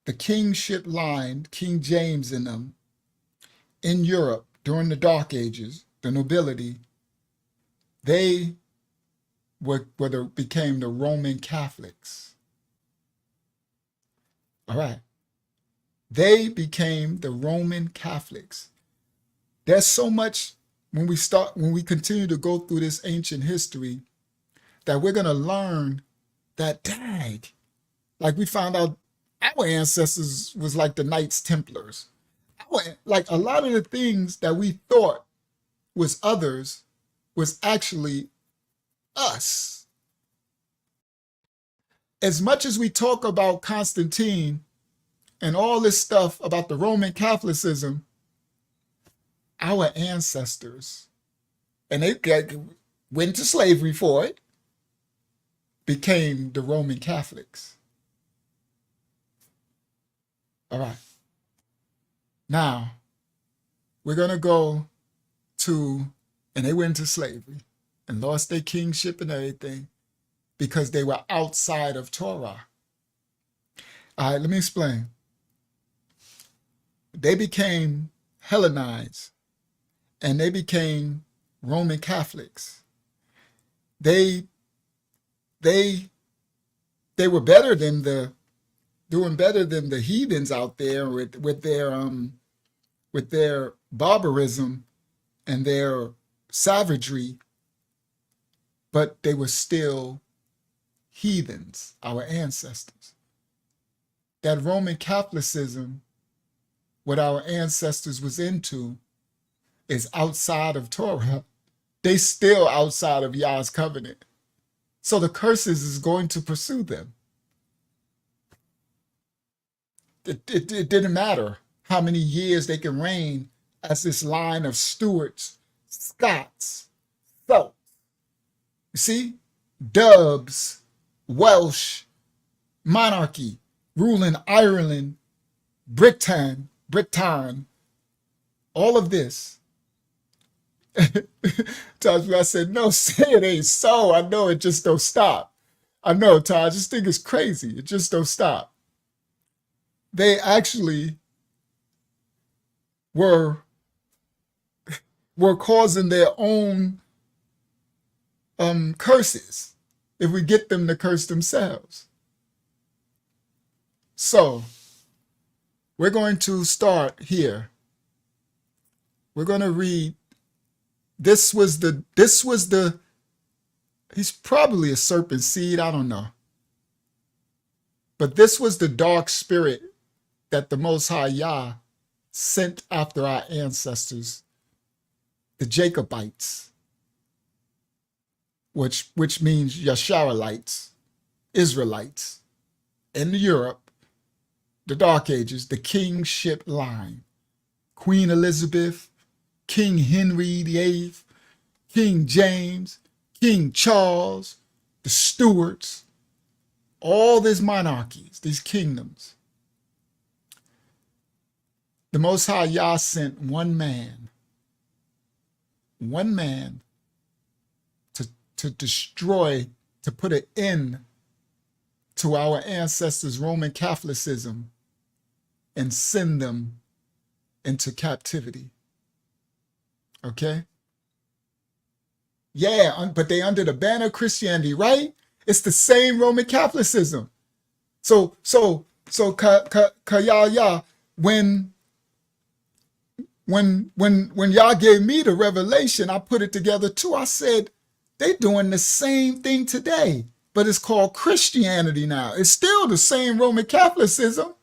the kingship line, King James in them, in Europe during the Dark Ages, the nobility, they became the Roman Catholics. All right. They became the Roman Catholics. There's so much when we continue to go through this ancient history that we're going to learn that, dang, like we found out our ancestors was like the Knights Templars. Like a lot of the things that we thought was others was actually us. As much as we talk about Constantine and all this stuff about the Roman Catholicism, our ancestors, and they went to slavery for it, became the Roman Catholics. All right. Now, we're going to go to, and they went into slavery and lost their kingship and everything because they were outside of Torah. All right, let me explain. They became Hellenized and they became Roman Catholics. They were better than doing better than the heathens out there with their barbarism and their savagery, but they were still heathens, our ancestors. That Roman Catholicism, what our ancestors was into, is outside of Torah. They still outside of Yah's covenant. So the curses is going to pursue them. It didn't matter how many years they can reign as this line of Stuarts, Scots, Celts. You see? Dubs, Welsh, monarchy, ruling Ireland, Britain, all of this. Times when I said, no, say it ain't so. I know it just don't stop. I know, Todd, I just think it's crazy. It just don't stop. They actually were causing their own curses if we get them to curse themselves. So we're going to start here. We're going to read. This was the, he's probably a serpent seed, I don't know. But this was the dark spirit that the Most High Yah sent after our ancestors, the Jacobites, which means Yasharalites, Israelites, in Europe, the Dark Ages, the kingship line, Queen Elizabeth, King Henry VIII, King James, King Charles, the Stuarts, all these monarchies, these kingdoms. The Most High Yah sent one man to destroy, to put an end to our ancestors' Roman Catholicism and send them into captivity. Okay? Yeah, but they under the banner of Christianity, right? It's the same Roman Catholicism. So, Yah, when y'all gave me the revelation, I put it together too. I said, they doing the same thing today, but it's called Christianity now. It's still the same Roman Catholicism.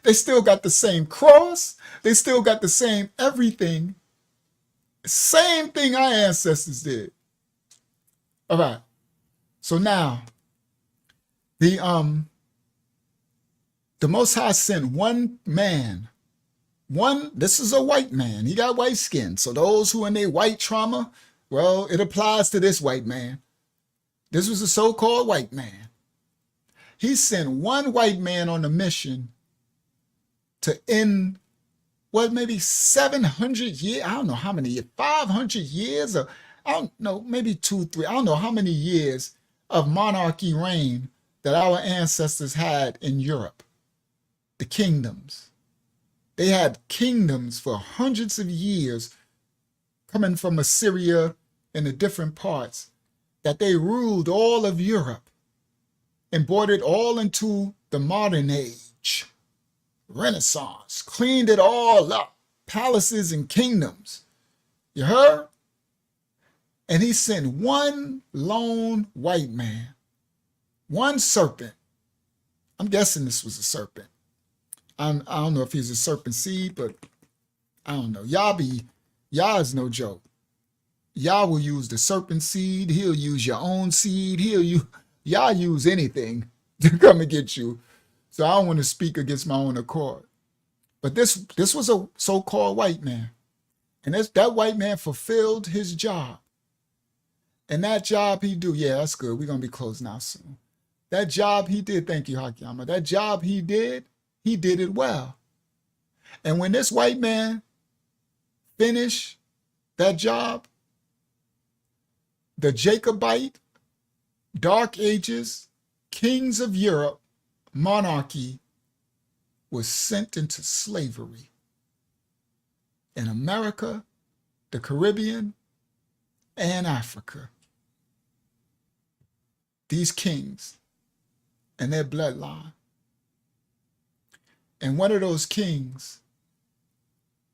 They still got the same cross. They still got the same everything. Same thing our ancestors did. All right. So now, the Most High sent one man. This is a white man. He got white skin. So those who in their white trauma, well, it applies to this white man. This was a so-called white man. He sent one white man on a mission to end, what, maybe 700 years? I don't know how many years, 500 years? Or I don't know, maybe 2, 3. I don't know how many years of monarchy reign that our ancestors had in Europe. The kingdoms. They had kingdoms for hundreds of years coming from Assyria and the different parts that they ruled all of Europe and brought it all into the modern age, Renaissance, cleaned it all up, palaces and kingdoms. You heard? And he sent one lone white man, one serpent. I'm guessing this was a serpent. I don't know if he's a serpent seed, but I don't know. Yah is no joke. Yah will use the serpent seed. He'll use your own seed. Yah use anything to come and get you. So I don't want to speak against my own accord. But this was a so-called white man. And that white man fulfilled his job. And that job he do, yeah, that's good. We're going to be closing now soon. That job he did, thank you, Hakiyama. That job he did it well. And when this white man finished that job, the Jacobite, Dark Ages, kings of Europe, monarchy was sent into slavery. In America, the Caribbean, and Africa. These kings and their bloodline. And one of those kings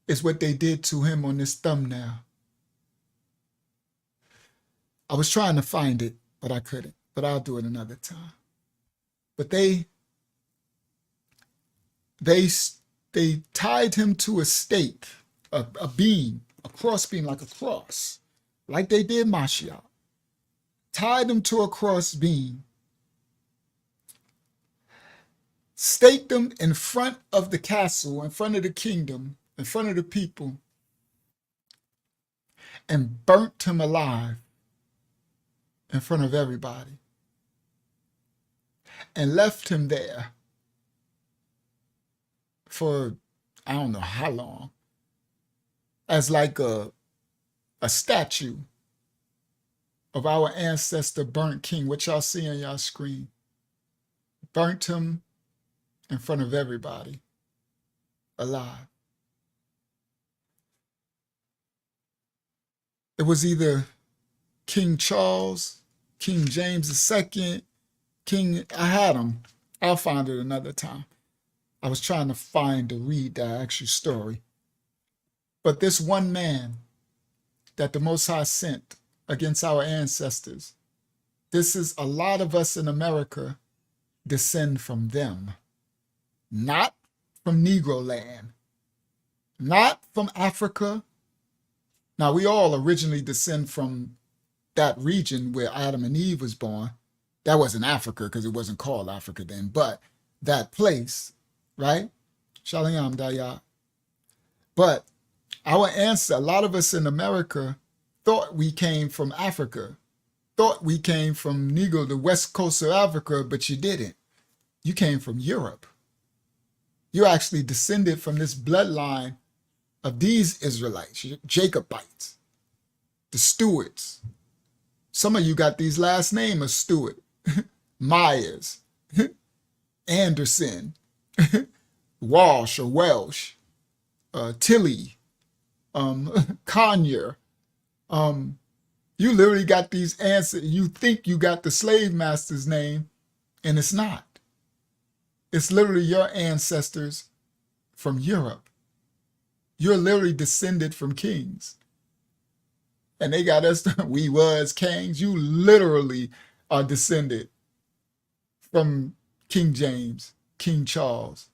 is what they did to him on this thumbnail. I was trying to find it, but I couldn't. But I'll do it another time. But they tied him to a stake, a beam, a cross beam, like a cross, like they did Mashiach. Tied him to a cross beam. staked him in front of the castle, in front of the kingdom, in front of the people, and burnt him alive in front of everybody, and left him there for I don't know how long, as like a statue of our ancestor burnt king, which y'all see on y'all screen. Burnt him in front of everybody, alive. It was either King Charles, King James II, I had them. I'll find it another time. I was trying to find to read the actual story. But this one man that the Most High sent against our ancestors, this is a lot of us in America descend from them, not from Negro land, not from Africa. Now, we all originally descend from that region where Adam and Eve was born. That wasn't Africa because it wasn't called Africa then, but that place, right? Shalom Daya. But our ancestors, a lot of us in America, thought we came from Africa, thought we came from Negro, the west coast of Africa, but you didn't. You came from Europe. You actually descended from this bloodline of these Israelites, Jacobites, the Stewarts. Some of you got these last names of Stewart, Myers, Anderson, Walsh or Welsh, Tilly, Conyer. You literally got these answers. You think you got the slave master's name, and it's not. It's literally your ancestors from Europe. You're literally descended from kings. And they got us, we was kings. You literally are descended from King James, King Charles,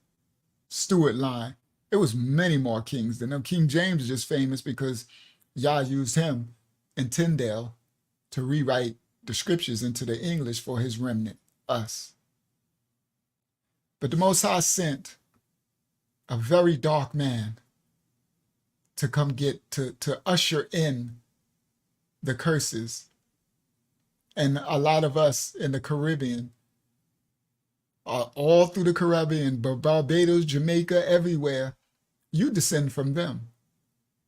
Stuart line. There was many more kings than them. King James is just famous because Yah used him in Tyndale to rewrite the scriptures into the English for his remnant, us. But the Most High sent a very dark man to come to usher in the curses. And a lot of us in the Caribbean, all through the Caribbean, Barbados, Jamaica, everywhere, you descend from them.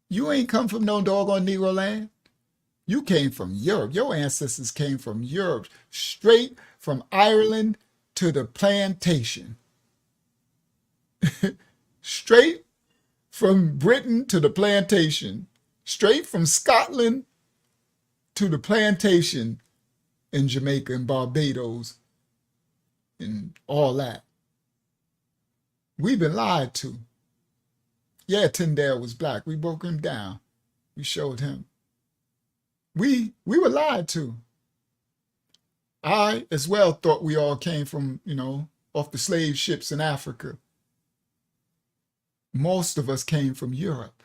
You ain't come from no doggone Negro land. You came from Europe. Your ancestors came from Europe, straight from Ireland to the plantation. Straight from Britain to the plantation. Straight from Scotland to the plantation in Jamaica and Barbados and all that. We've been lied to. Yeah, Tyndale was black. We broke him down. We showed him. We were lied to. I as well thought we all came from, off the slave ships in Africa. Most of us came from Europe.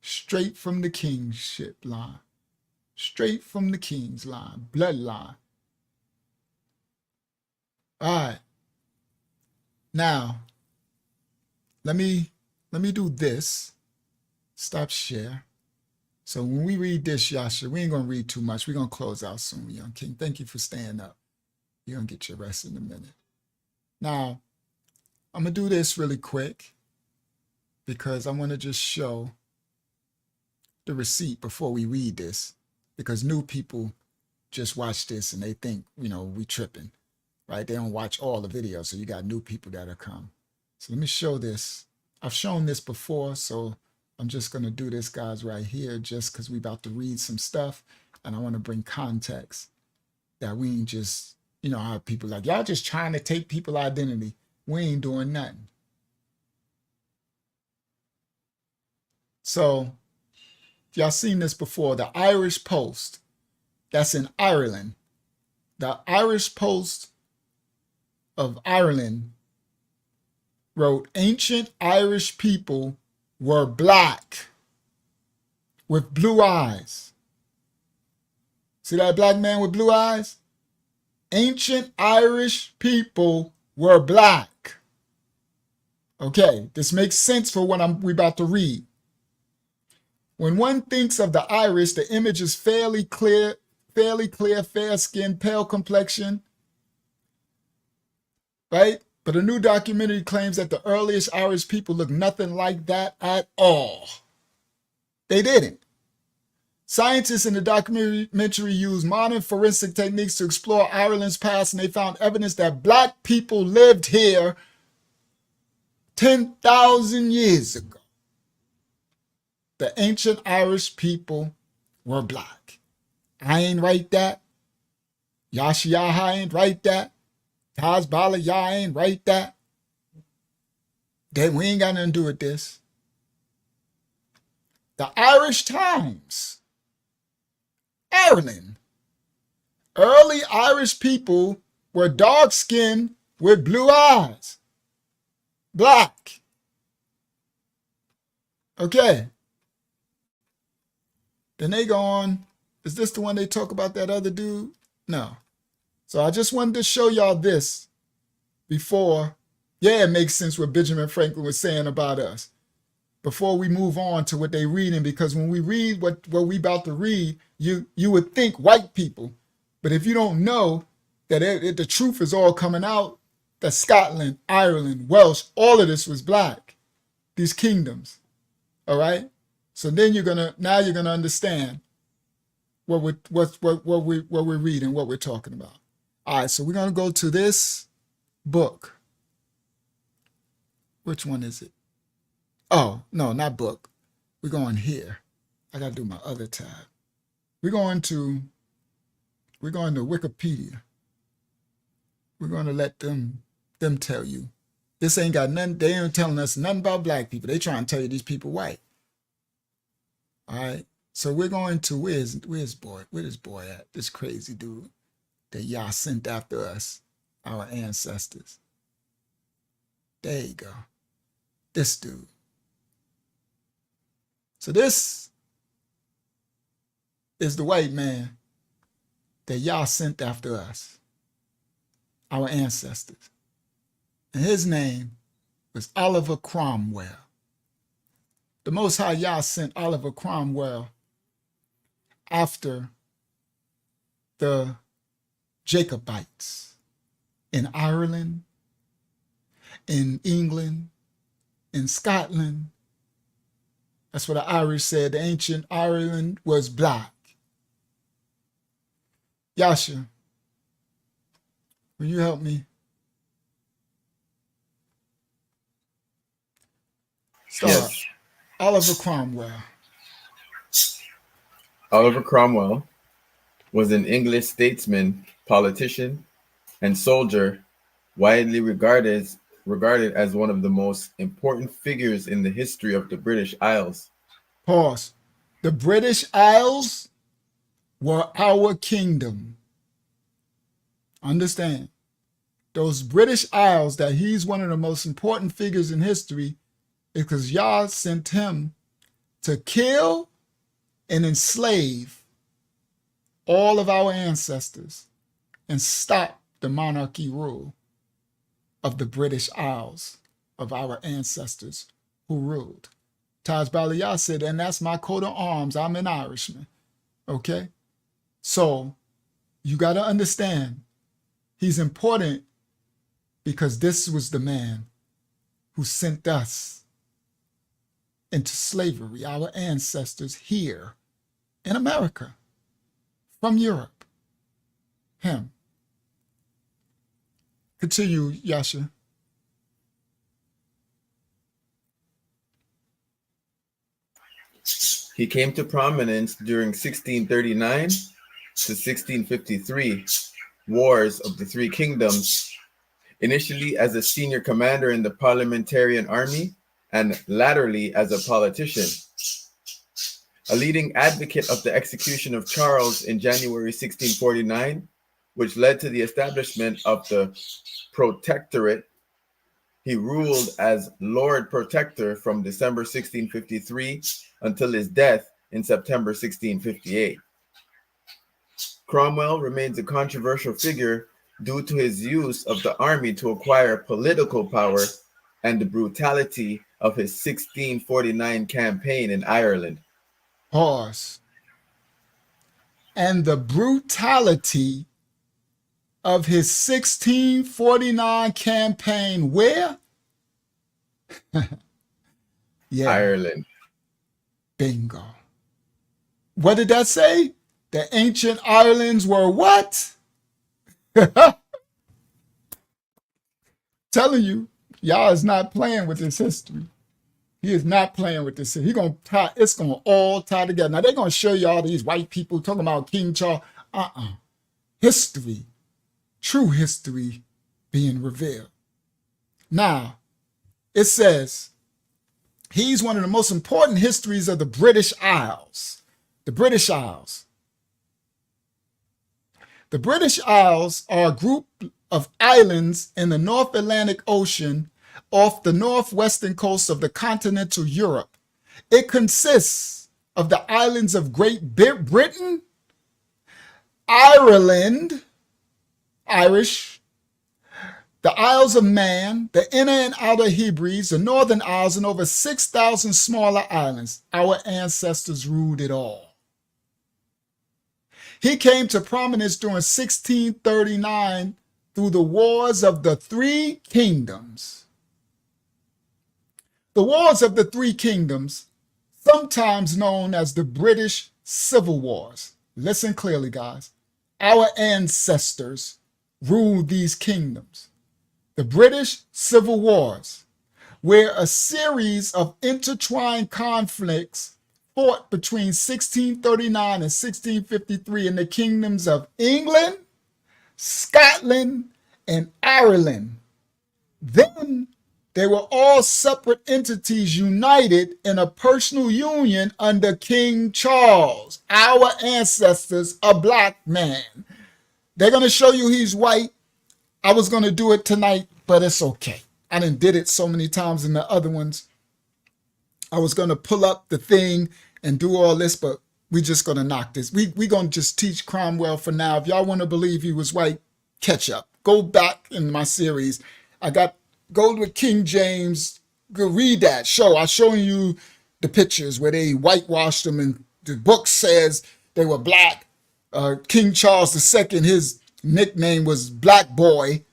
Straight from the kingship line. Straight from the king's line, bloodline. All right. Now, let me do this. Stop share. So when we read this, Yasha, we ain't going to read too much. We're going to close out soon, young king. Thank you for staying up. You're going to get your rest in a minute. Now, I'm going to do this really quick because I want to just show the receipt before we read this, because new people just watch this and they think, we tripping, right? They don't watch all the videos. So you got new people that'll come. So let me show this. I've shown this before, so I'm just going to do this, guys, right here, just because we're about to read some stuff, and I want to bring context that we ain't just, how people like, y'all just trying to take people's identity. We ain't doing nothing. So, y'all seen this before, the Irish Post, that's in Ireland. The Irish Post of Ireland wrote, ancient Irish people were black with blue eyes. See that black man with blue eyes? Ancient Irish people were black. Okay, this makes sense for what we're about to read. When one thinks of the Irish, the image is fairly clear, fair skin, pale complexion, right? But a new documentary claims that the earliest Irish people look nothing like that at all. They didn't. Scientists in the documentary used modern forensic techniques to explore Ireland's past, and they found evidence that black people lived here 10,000 years ago. The ancient Irish people were black. I ain't write that. Yashiyaha ain't write that. Taj Bala Yah ain't write that. We ain't got nothing to do with this. The Irish Times, Ireland. Early Irish people were dark-skinned with blue eyes. Black. Okay. Then they go on. Is this the one they talk about that other dude? No. So I just wanted to show y'all this before. Yeah, it makes sense what Benjamin Franklin was saying about us. Before we move on to what they're reading, because when we read what we about to read, you would think white people. But if you don't know that the truth is all coming out, that Scotland, Ireland, Welsh, all of this was black. These kingdoms. All right? So then you're gonna understand what we're reading, what we're talking about. All right, so we're gonna go to this book. Which one is it? Oh, no, not book. We're going here. I gotta do my other tab. We're going to Wikipedia. We're gonna let them tell you. This ain't got nothing, they ain't telling us nothing about black people. They trying to tell you these people white. All right. So we're going to, where's this boy at? This crazy dude that y'all sent after us, our ancestors. There you go. This dude. So this is the white man that y'all sent after us, our ancestors. And his name was Oliver Cromwell. The Most High Yah sent Oliver Cromwell after the Jacobites in Ireland, in England, in Scotland. That's what the Irish said. The ancient Ireland was black. Yasha, will you help me? Start. Yes. Oliver Cromwell. Oliver Cromwell was an English statesman, politician, and soldier, widely regarded as one of the most important figures in the history of the British Isles. Pause. The British Isles were our kingdom. Understand. Those British Isles, that he's one of the most important figures in history, is because Yah sent him to kill and enslave all of our ancestors and stop the monarchy rule of the British Isles, of our ancestors who ruled. Taj Baliyah said, and that's my coat of arms. I'm an Irishman. Okay? So you got to understand, he's important because this was the man who sent us into slavery, our ancestors here in America, from Europe. Him. Continue, Yasha. He came to prominence during 1639 to 1653 Wars of the Three Kingdoms, initially as a senior commander in the Parliamentarian Army and latterly as a politician. A leading advocate of the execution of Charles in January 1649, which led to the establishment of the Protectorate. He ruled as Lord Protector from December 1653 until his death in September 1658. Cromwell remains a controversial figure due to his use of the army to acquire political power and the brutality of his 1649 campaign in Ireland. Pause. And the brutality of his 1649 campaign where? Yeah. Ireland. Bingo. What did that say? The ancient islands were what? Telling you, y'all is not playing with this history. He is not playing with this. He gonna tie. It's gonna all tie together. Now they're gonna show you all these white people talking about King Charles. History, true history, being revealed. Now, it says he's one of the most important histories of the British Isles. The British Isles. The British Isles are a group of islands in the North Atlantic Ocean off the northwestern coast of the continental Europe. It consists of the islands of Great Britain, Ireland, Irish, the Isles of Man, the Inner and Outer Hebrides, the Northern Isles, and over 6,000 smaller islands. Our ancestors ruled it all. He came to prominence during 1639 through the Wars of the Three Kingdoms. The Wars of the Three Kingdoms, sometimes known as the British Civil Wars. Listen clearly, guys. Our ancestors ruled these kingdoms. The British Civil Wars, where a series of intertwined conflicts fought between 1639 and 1653 in the kingdoms of England, Scotland, and Ireland. Then they were all separate entities united in a personal union under King Charles, our ancestors, a black man. They're going to show you he's white. I was going to do it tonight, but it's okay. I done did it so many times in the other ones. I was going to pull up the thing and do all this, but we just going to knock this. We going to just teach Cromwell for now. If y'all want to believe he was white, catch up. Go back in my series. Go with King James. Go read that show. I'm showing you the pictures where they whitewashed them, and the book says they were black. King Charles II, his nickname was Black Boy.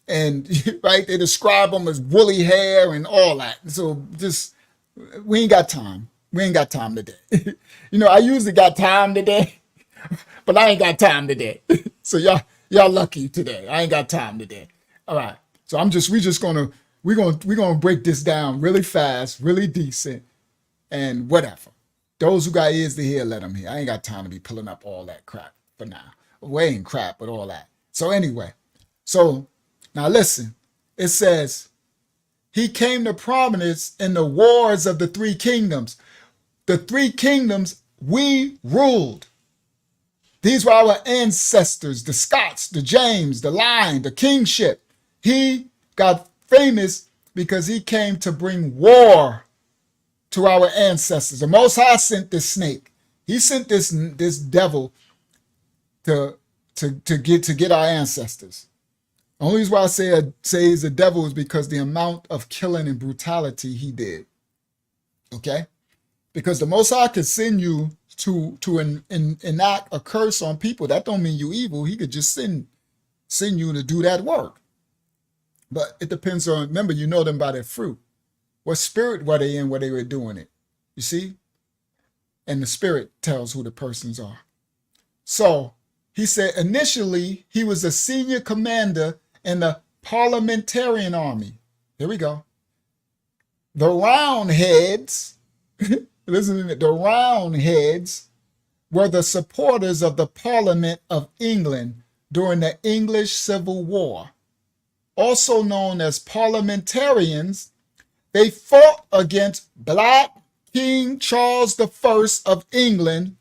And right, they describe him as woolly hair and all that. So just, we ain't got time. We ain't got time today. I usually got time today, but I ain't got time today. So y'all lucky today. I ain't got time today. All right. So we're gonna break this down really fast, really decent, and whatever. Those who got ears to hear, let them hear. I ain't got time to be pulling up all that crap for now. Well, ain't crap, but all that. So anyway, now listen. It says he came to prominence in the Wars of the Three Kingdoms. The Three Kingdoms we ruled. These were our ancestors, the Scots, the James, the line, the kingship. He got famous because he came to bring war to our ancestors. The Most High sent this snake. He sent this devil to get our ancestors. The only reason why I say he's a devil is because the amount of killing and brutality he did. Okay? Because the Most High could send you to enact a curse on people. That don't mean you evil. He could just send you to do that work. But it depends on, remember, you know them by their fruit. What spirit were they in where they were doing it? You see? And the spirit tells who the persons are. So he said initially he was a senior commander in the parliamentarian army. Here we go. The Roundheads, listen to me, the Roundheads were the supporters of the Parliament of England during the English Civil War. Also known as parliamentarians, they fought against Black King Charles I of England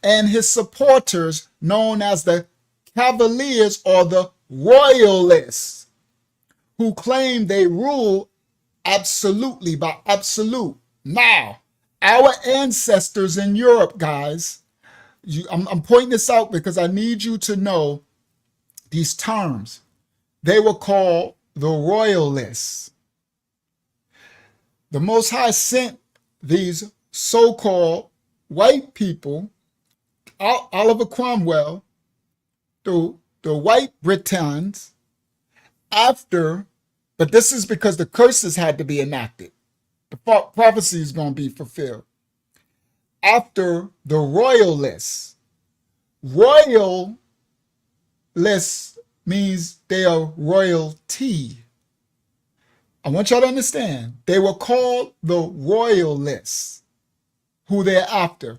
and his supporters known as the Cavaliers or the Royalists, who claimed they ruled absolutely by absolute. Now, our ancestors in Europe, guys, I'm pointing this out because I need you to know these terms. They were called the royalists. The Most High sent these so-called white people, Oliver Cromwell, the white Britons, after, but this is because the curses had to be enacted. The prophecy is going to be fulfilled. After the royalists. Royalists means they are royalty. I want y'all to understand. They were called the royalists, who they're after.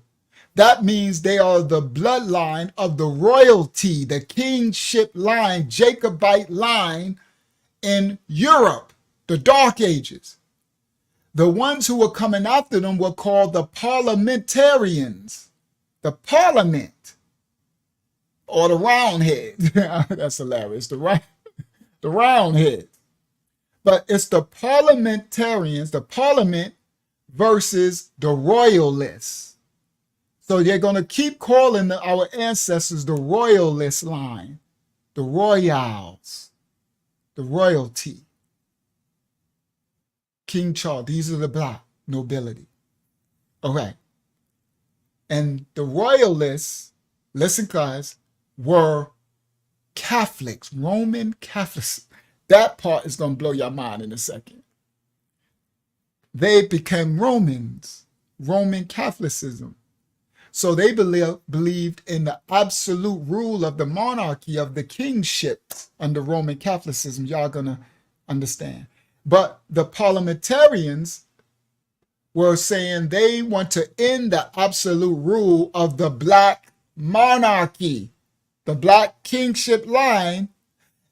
That means they are the bloodline of the royalty, the kingship line, Jacobite line in Europe, the Dark Ages. The ones who were coming after them were called the parliamentarians, the parliament, or the roundhead. That's hilarious, the roundhead. But it's the parliamentarians, the parliament versus the royalists. So they're going to keep calling our ancestors the royalist line, the royals, the royalty. King Charles, these are the black nobility. All right. And the royalists, listen guys, were Catholics, Roman Catholics. That part is going to blow your mind in a second. They became Romans, Roman Catholicism. So they believed in the absolute rule of the monarchy, of the kingship under Roman Catholicism. Y'all going to understand. But the parliamentarians were saying they want to end the absolute rule of the black monarchy, the black kingship line,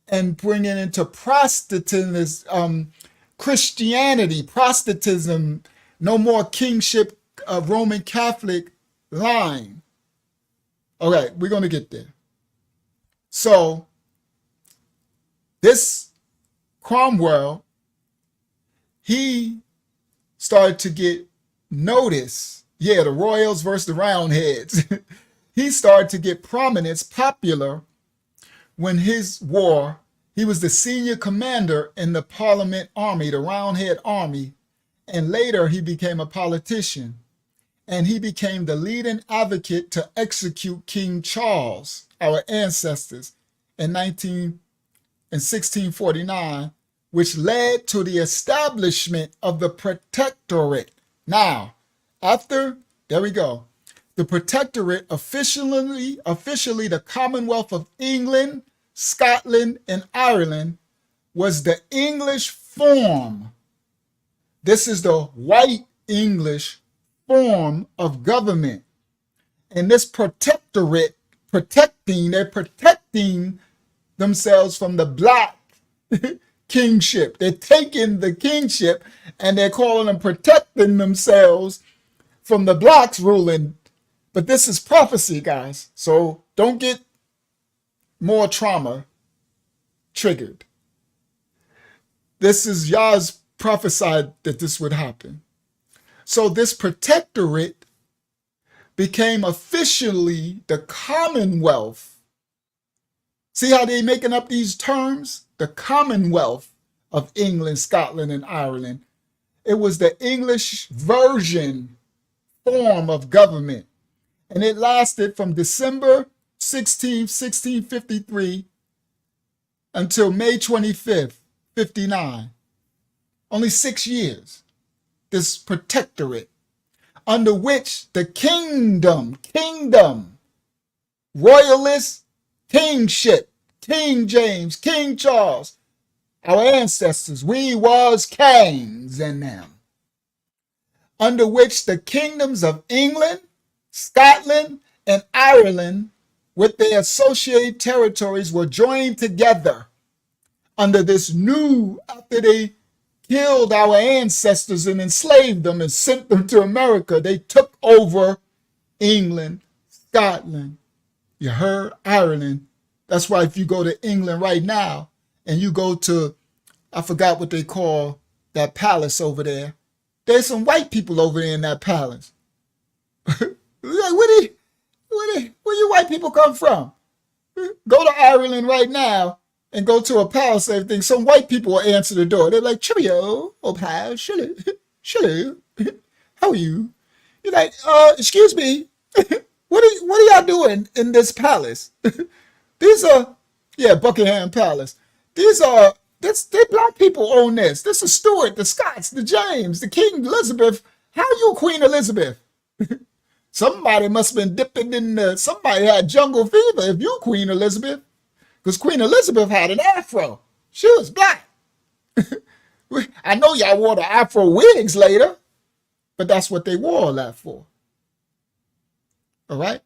and bring it into Protestantism, Christianity, Protestantism, no more kingship of Roman Catholic line. All right, we're going to get there. So this Cromwell, he started to get notice. Yeah, the royals versus the roundheads. He started to get prominence, popular, when his war, he was the senior commander in the Parliament Army, the Roundhead Army, and later he became a politician. And he became the leading advocate to execute King Charles, our ancestors, in 1649, which led to the establishment of the Protectorate. Now, after, there we go, the Protectorate, officially the Commonwealth of England, Scotland, and Ireland, was the English form. This is the white English form of government. And this Protectorate, they're protecting themselves from the black kingship. They're taking the kingship and they're calling them protecting themselves from the blacks ruling. But this is prophecy, guys. So don't get more trauma triggered. This is Yah's prophesied that this would happen. So this protectorate became officially the Commonwealth. See how they're making up these terms? The Commonwealth of England, Scotland, and Ireland. It was the English version form of government. And it lasted from December 16th, 1653 until May 25th, 59. Only 6 years. This protectorate, under which the kingdom, royalist, kingship, King James, King Charles, our ancestors, we was kings in them, under which the kingdoms of England, Scotland, and Ireland, with their associated territories, were joined together under this new, after they killed our ancestors and enslaved them and sent them to America, they took over England, Scotland, you heard, Ireland. That's why if you go to England right now and you go to, I forgot what they call that palace over there, there's some white people over there in that palace. Like, where you white people come from? Go to Ireland right now and go to a palace and everything. Some white people will answer the door. They're like, Cheerio, oh pal, hello, hello, how are you? You're like, excuse me, what are y'all doing in this palace? These are, yeah, Buckingham Palace. These are, the black people own this. This is Stuart, the Scots, the James, the King Elizabeth. How you Queen Elizabeth? Somebody must have been dipping in somebody had jungle fever if you Queen Elizabeth. Because Queen Elizabeth had an afro. She was black. I know y'all wore the afro wigs later, but that's what they wore all that for. All right?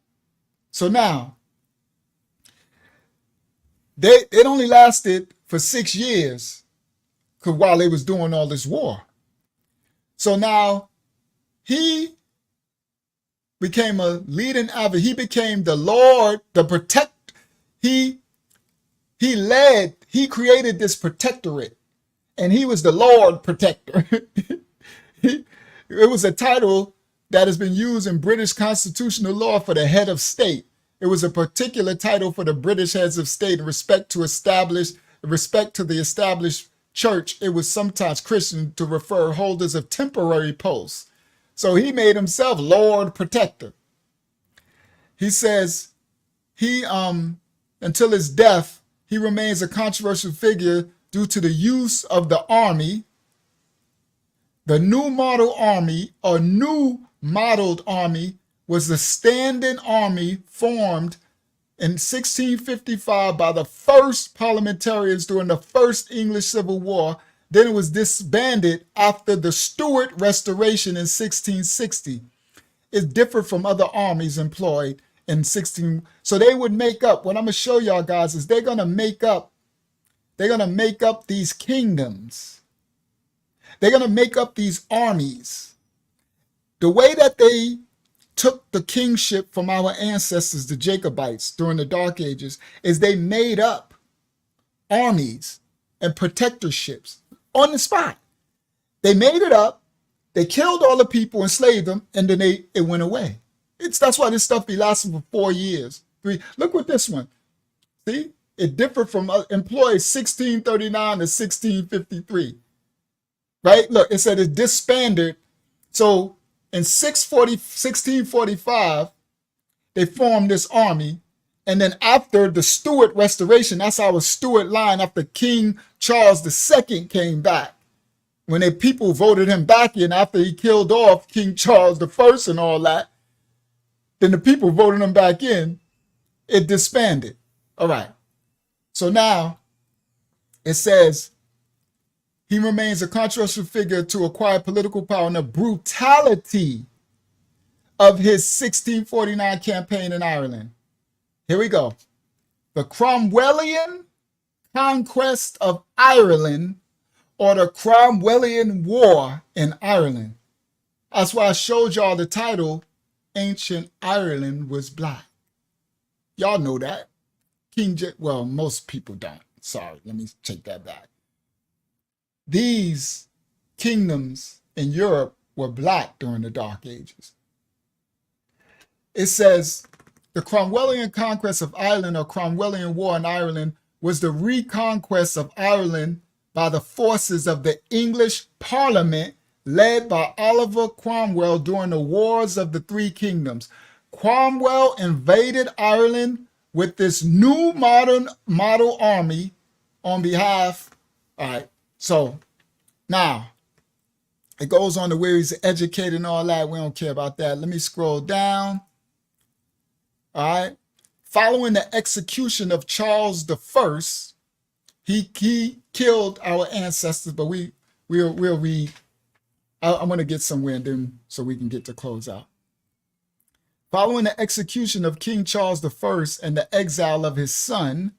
So now, it only lasted for 6 years while they was doing all this war. So now, he became a leading advocate. He became the Lord, the protect. He created this protectorate, and he was the Lord Protector. It was a title that has been used in British constitutional law for the head of state. It was a particular title for the British heads of state in respect to the established church. It was sometimes Christian to refer holders of temporary posts. So he made himself Lord Protector. He says until his death, he remains a controversial figure due to the use of the army. The New Model Army, or New Modeled Army, was the standing army formed in 1655 by the first parliamentarians during the First English Civil War. Then it was disbanded after the Stuart Restoration in 1660. It differed from other armies employed in 16. So they would make up, what I'm going to show y'all guys is they're going to make up these kingdoms. They're going to make up these armies. The way that they took the kingship from our ancestors, the Jacobites, during the Dark Ages, is they made up armies and protectorships on the spot. They made it up, they killed all the people, enslaved them, and then it went away. That's why this stuff be lasting for 4 years. 3. Look what this one. See? It differed from employees 1639 to 1653. Right? Look, it said it disbanded. So in 1645, they formed this army. And then after the Stuart Restoration, that's our Stuart line, after King Charles II came back. When the people voted him back in after he killed off King Charles I and all that, then the people voted him back in, it disbanded. All right. So now it says, he remains a controversial figure to acquire political power and the brutality of his 1649 campaign in Ireland. Here we go. The Cromwellian conquest of Ireland, or the Cromwellian War in Ireland. That's why I showed y'all the title, Ancient Ireland Was Black. Y'all know that. Well, most people don't. Sorry, let me take that back. These kingdoms in Europe were black during the Dark Ages. It says, the Cromwellian conquest of Ireland, or Cromwellian War in Ireland, was the reconquest of Ireland by the forces of the English Parliament led by Oliver Cromwell during the Wars of the Three Kingdoms. Cromwell invaded Ireland with this new model army on behalf. All right, so now it goes on to where he's educated and all that. We don't care about that. Let me scroll down. All right. Following the execution of Charles I, he killed our ancestors, but we'll read. I'm going to get somewhere and then so we can get to close out. Following the execution of King Charles I and the exile of his son,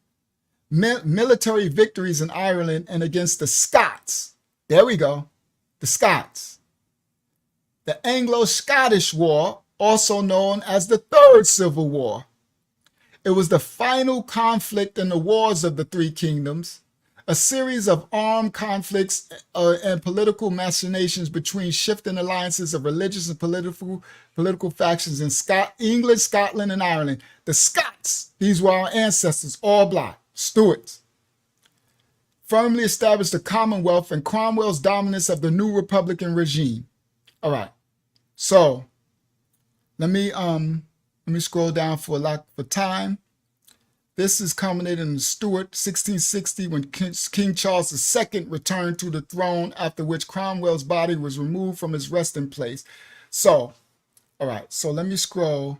military victories in Ireland and against the Scots. There we go. The Scots. The Anglo-Scottish War, also known as the Third Civil War. It was the final conflict in the Wars of the Three Kingdoms A series of armed conflicts and political machinations between shifting alliances of religious and political factions in England, Scotland, and Ireland. The Scots, these were our ancestors, all black, Stuarts, firmly established the Commonwealth and Cromwell's dominance of the new Republican regime. All right, so let me scroll down for time. This is culminated in Stuart 1660 when King Charles II returned to the throne, after which Cromwell's body was removed from his resting place. So, all right, so let me scroll.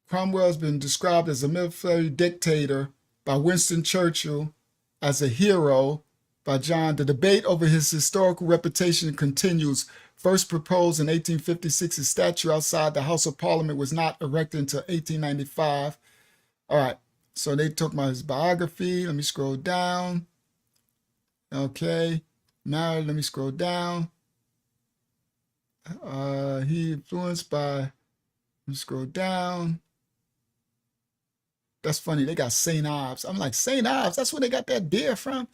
Cromwell's been described as a military dictator by Winston Churchill, as a hero by John. The debate over his historical reputation continues. First proposed in 1856, his statue outside the House of Parliament was not erected until 1895. All right. So they took his biography. Let me scroll down. Okay. Married. Let me scroll down. He influenced by, let me scroll down. That's funny. They got St. Ives. I'm like, St. Ives, that's where they got that deer from?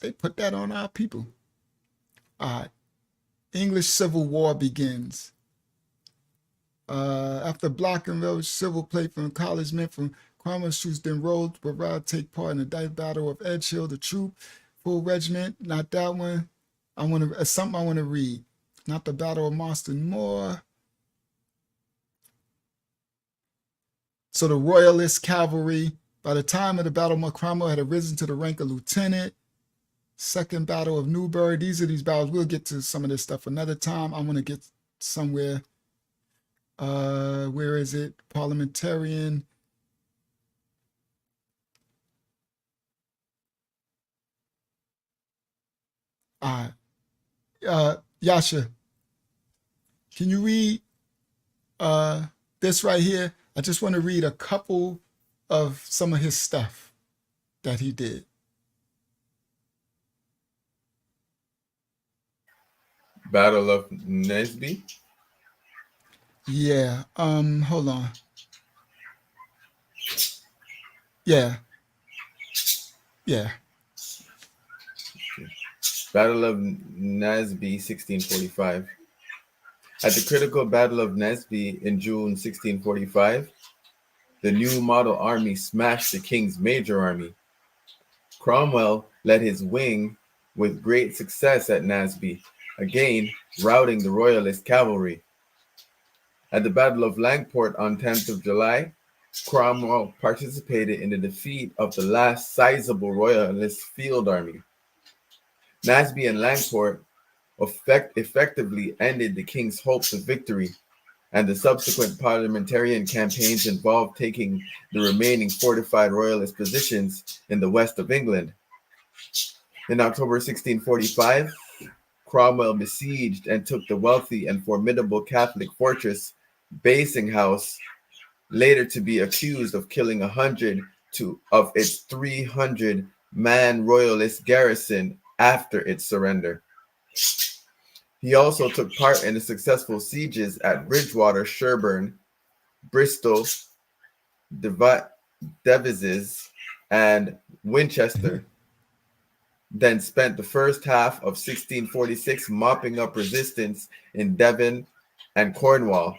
They put that on our people. All right. English Civil War begins. After blocking Welsh civil plate from college men from Cromwell's troops then rode but take part in the Battle of Edgehill, the troop, full regiment, not that one. Something I want to read. Not the Battle of Marston Moor. So the Royalist cavalry, by the time of the Battle of Cromwell had arisen to the rank of lieutenant. Second Battle of Newbury. These are these battles. We'll get to some of this stuff another time. I want to get somewhere. Where is it? Parliamentarian. Yasha, can you read this right here? I just want to read a couple of some of his stuff that he did. Battle of Nesby. Yeah. Hold on. Yeah. Battle of Naseby, 1645. At the critical Battle of Naseby in June 1645, the new model army smashed the king's major army. Cromwell led his wing with great success at Naseby, again routing the royalist cavalry. At the Battle of Langport on 10th of July, Cromwell participated in the defeat of the last sizable royalist field army. Naseby and Langport effectively ended the king's hopes of victory, and the subsequent parliamentarian campaigns involved taking the remaining fortified royalist positions in the west of England. In October 1645, Cromwell besieged and took the wealthy and formidable Catholic fortress Basinghouse, later to be accused of killing 100 of its 300-man royalist garrison after its surrender. He also took part in the successful sieges at Bridgewater, Sherburne, Bristol, Devizes, and Winchester, then spent the first half of 1646 mopping up resistance in Devon and Cornwall.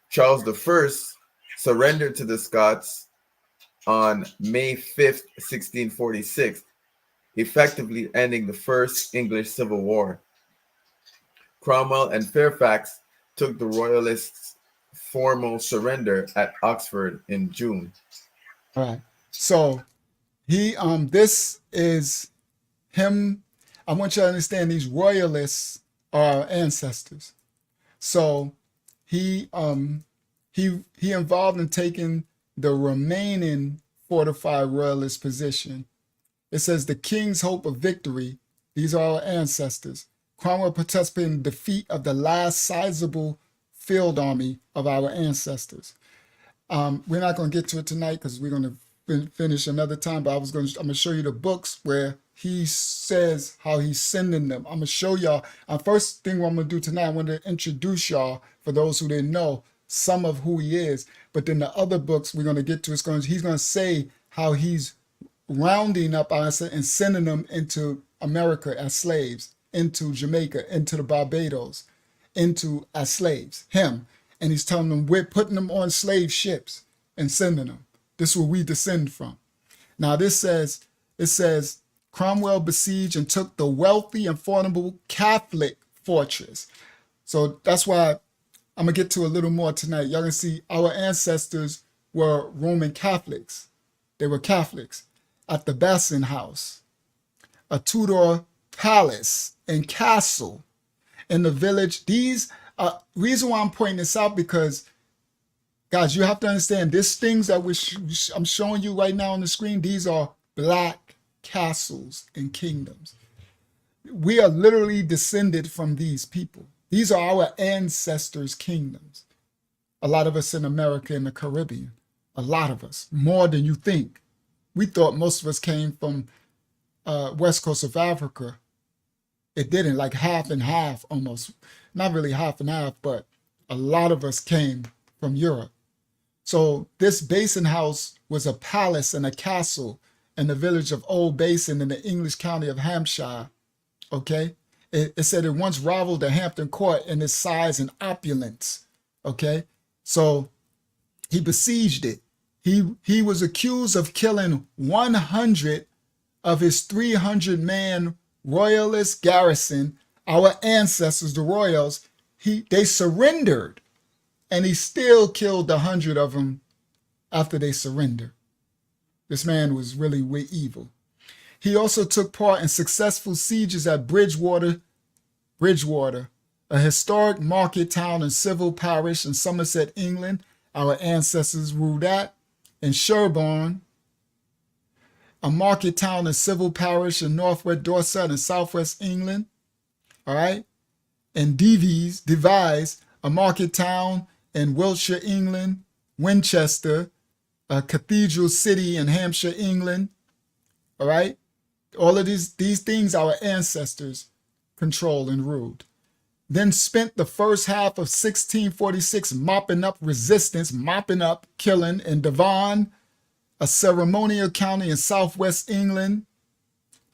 Charles I surrendered to the Scots on May 5th, 1646, effectively ending the First English Civil War. Cromwell and Fairfax took the Royalists' formal surrender at Oxford in June. All right. So this is him. I want you to understand these Royalists are our ancestors. So he involved in taking the remaining fortified Royalist position. It says the king's hope of victory. These are our ancestors. Cromwell participated in the defeat of the last sizable field army of our ancestors. We're not going to get to it tonight because we're going to finish another time, but I'm going to show you the books where he says how he's sending them. I'm going to show y'all. First thing I'm going to do tonight, I want to introduce y'all, for those who didn't know, some of who he is. But then the other books we're going to get to, he's going to say how he's rounding up us and sending them into America as slaves, into Jamaica, into the Barbados, as slaves, him. And he's telling them we're putting them on slave ships and sending them. This is where we descend from. Now it says, Cromwell besieged and took the wealthy and formidable Catholic fortress. So that's why I'm going to get to a little more tonight. Y'all can see our ancestors were Roman Catholics. They were Catholics. At the Bassin House, a Tudor palace and castle in the village. These reason why I'm pointing this out, because guys, you have to understand these things that I'm showing you right now on the screen. These are black castles and kingdoms. We are literally descended from these people. These are our ancestors' kingdoms. A lot of us in America and the Caribbean, a lot of us, more than you think. We thought most of us came from west coast of Africa. It didn't, like half and half almost. Not really half and half, but a lot of us came from Europe. So this Basin House was a palace and a castle in the village of Old Basin in the English county of Hampshire. Okay? It said it once rivaled the Hampton Court in its size and opulence. Okay? So he besieged it. He was accused of killing 100 of his 300-man royalist garrison. Our ancestors, the royals, they surrendered, and he still killed 100 of them after they surrendered. This man was really evil. He also took part in successful sieges at Bridgewater, a historic market town and civil parish in Somerset, England. Our ancestors ruled that. In Sherborne, a market town and civil parish in northwest Dorset and southwest England. All right. And Devise, a market town in Wiltshire, England. Winchester, a cathedral city in Hampshire, England. All right. All of these things our ancestors controlled and ruled. Then spent the first half of 1646 mopping up resistance, killing in Devon, a ceremonial county in southwest England,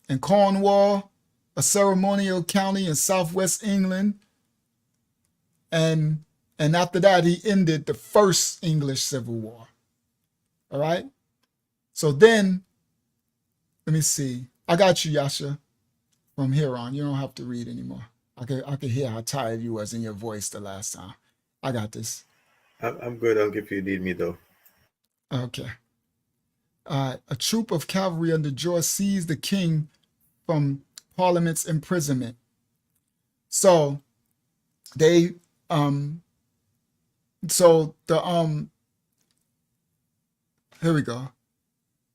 and Cornwall, a ceremonial county in southwest England. And after that, he ended the first English Civil War. All right? So then, let me see. I got you, Yasha. From here on, you don't have to read anymore. I could hear how tired you was in your voice the last time. I got this. I'm good. I'll if you need me, though. Okay. A troop of cavalry under George seized the king from Parliament's imprisonment. So here we go.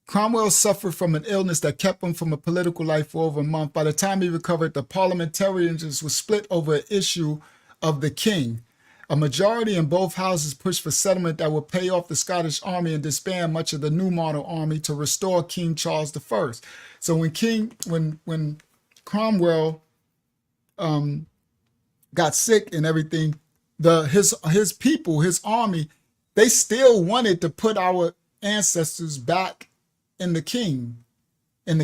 Cromwell suffered from an illness that kept him from a political life for over a month. By the time he recovered, the parliamentarians were split over an issue of the king. A majority in both houses pushed for settlement that would pay off the Scottish army and disband much of the New Model army to restore King Charles I. So when Cromwell got sick and everything, his people, his army, they still wanted to put our ancestors back in the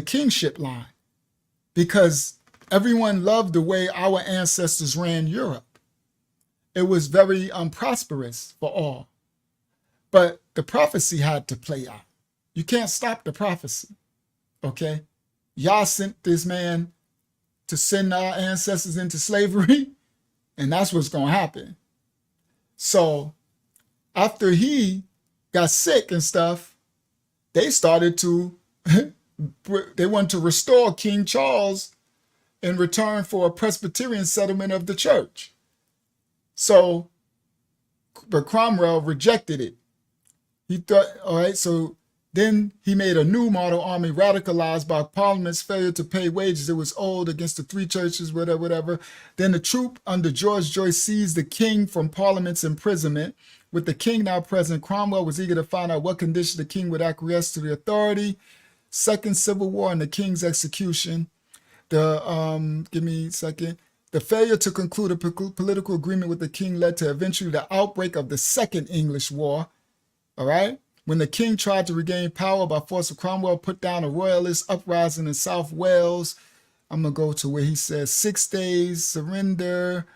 kingship line, because everyone loved the way our ancestors ran Europe. It was very prosperous for all. But the prophecy had to play out. You can't stop the prophecy, okay? Yah sent this man to send our ancestors into slavery, and that's what's going to happen. So after he got sick and stuff, they started to, they wanted to restore King Charles in return for a Presbyterian settlement of the church. So, but Cromwell rejected it. He thought, all right, so then he made a new model army radicalized by Parliament's failure to pay wages it was owed against the three churches, whatever. Then the troop under George Joyce seized the king from Parliament's imprisonment. With the king now present, Cromwell was eager to find out what condition the king would acquiesce to the authority. Second Civil War and the king's execution. Give me a second. The failure to conclude a political agreement with the king led to eventually the outbreak of the Second English War. All right. When the king tried to regain power by force of Cromwell, put down a royalist uprising in South Wales. I'm going to go to where he says 6 days, surrender.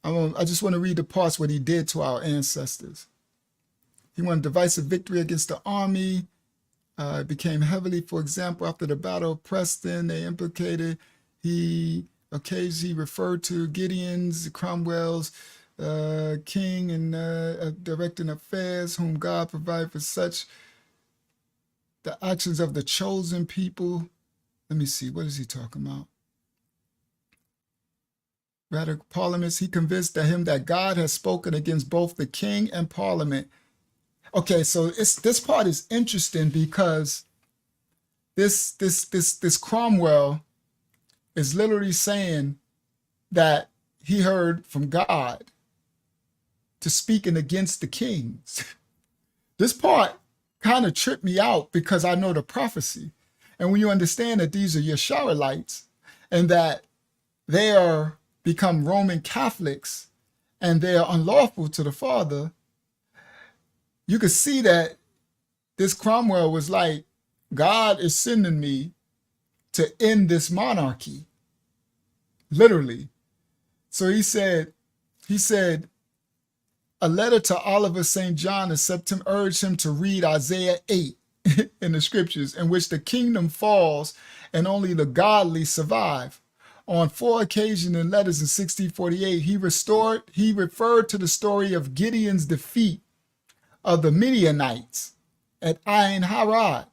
I just want to read the parts what he did to our ancestors. He won a divisive victory against the army. It became heavily, for example, after the Battle of Preston, they implicated, he occasionally referred to Gideon's, Cromwell's, king and directing affairs, whom God provided for such the actions of the chosen people. Let me see, what is he talking about? Radical parliaments, he convinced him that God has spoken against both the king and parliament. Okay, so this part is interesting because this Cromwell is literally saying that he heard from God to speaking against the kings. This part kind of tripped me out because I know the prophecy. And when you understand that these are Israelites and that they are become Roman Catholics and they are unlawful to the Father, you could see that this Cromwell was like, God is sending me to end this monarchy, literally. So he said, a letter to Oliver St. John in September urged him to read Isaiah 8 in the scriptures, in which the kingdom falls and only the godly survive. On 4 occasions in letters in 1648, he referred to the story of Gideon's defeat of the Midianites at Ain Harad.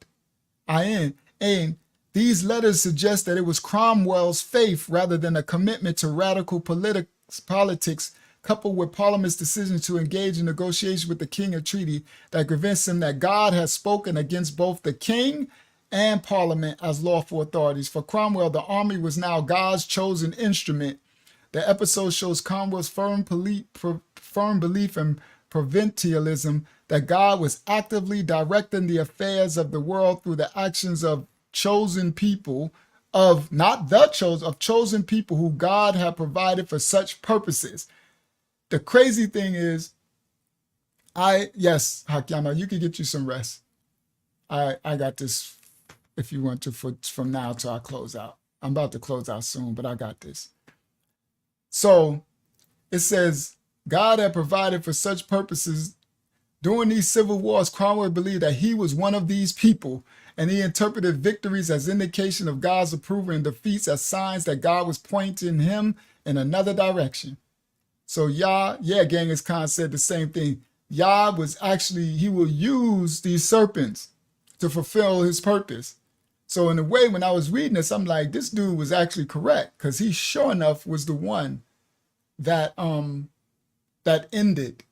And these letters suggest that it was Cromwell's faith rather than a commitment to radical politics coupled with Parliament's decision to engage in negotiation with the king, a treaty that convinced him that God has spoken against both the king and Parliament as lawful authorities. For Cromwell, the army was now God's chosen instrument. The episode shows Cromwell's firm belief in provincialism, that God was actively directing the affairs of the world through the actions of chosen people, of chosen people who God had provided for such purposes. The crazy thing is, yes, Hakyama, you can get you some rest. I got this if you want to from now till I close out. I'm about to close out soon, but I got this. So it says, God had provided for such purposes. During these civil wars, Cromwell believed that he was one of these people, and he interpreted victories as indication of God's approval and defeats as signs that God was pointing him in another direction. So Genghis Khan said the same thing. Yah was actually, he will use these serpents to fulfill his purpose. So in a way, when I was reading this, I'm like, this dude was actually correct, because he sure enough was the one that ended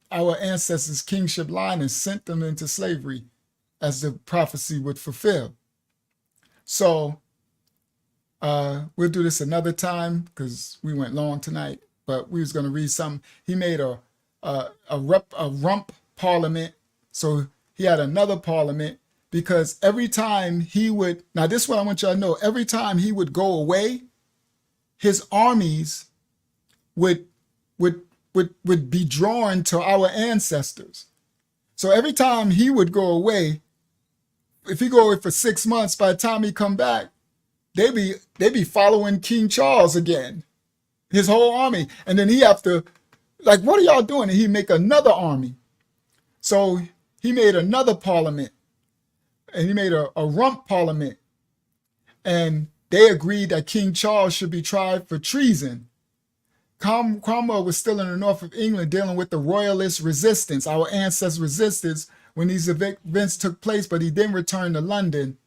our ancestors' kingship line and sent them into slavery, as the prophecy would fulfill. So we'll do this another time because we went long tonight, but we was going to read something. He made a rump parliament. So he had another parliament, because every time he would, now this is what I want y'all to know, every time he would go away, his armies would be drawn to our ancestors. So every time he would go away, if he go away for 6 months, by the time he come back, they be following King Charles again, his whole army. And then he have to, like, what are y'all doing? And he make another army. So he made another parliament, and he made a rump parliament. And they agreed that King Charles should be tried for treason. Cromwell was still in the north of England dealing with the royalist resistance, our ancestors' resistance, when these events took place, but he then returned to London.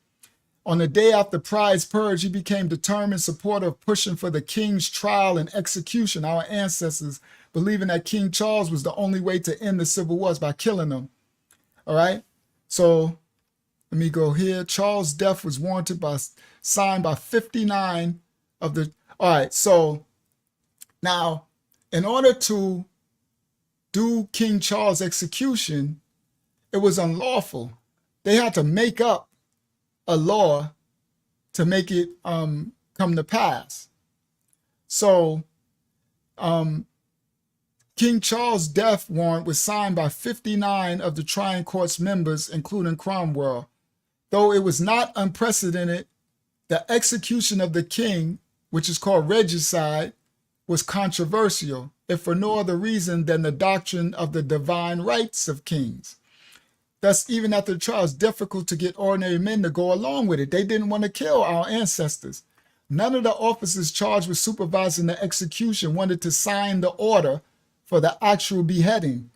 On the day after Pride's purge, he became determined supporter of pushing for the king's trial and execution, our ancestors, believing that King Charles was the only way to end the civil wars by killing them. All right, so let me go here. Charles' death was signed by 59 of the, all right, so now, in order to do King Charles' execution, it was unlawful. They had to make up a law to make it come to pass. So King Charles' death warrant was signed by 59 of the trying court's members, including Cromwell. Though it was not unprecedented, the execution of the king, which is called regicide, was controversial, if for no other reason than the doctrine of the divine rights of kings. Thus, even after the trial, it's difficult to get ordinary men to go along with it. They didn't want to kill our ancestors. None of the officers charged with supervising the execution wanted to sign the order for the actual beheading.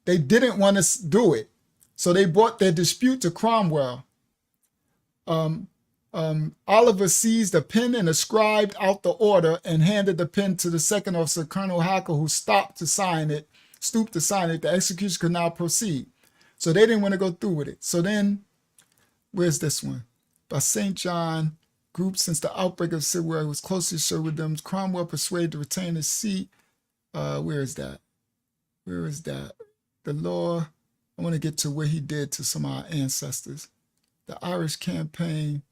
They didn't want to do it. So they brought their dispute to Cromwell. Oliver seized a pen and scribed out the order and handed the pen to the second officer, Colonel Hacker, who stooped to sign it. The execution could now proceed. So they didn't want to go through with it. So then, where's this one? By St. John, group since the outbreak of civil war was closely shared with them. Cromwell persuaded to retain his seat. Where is that? Where is that? The law. I want to get to what he did to some of our ancestors. The Irish campaign.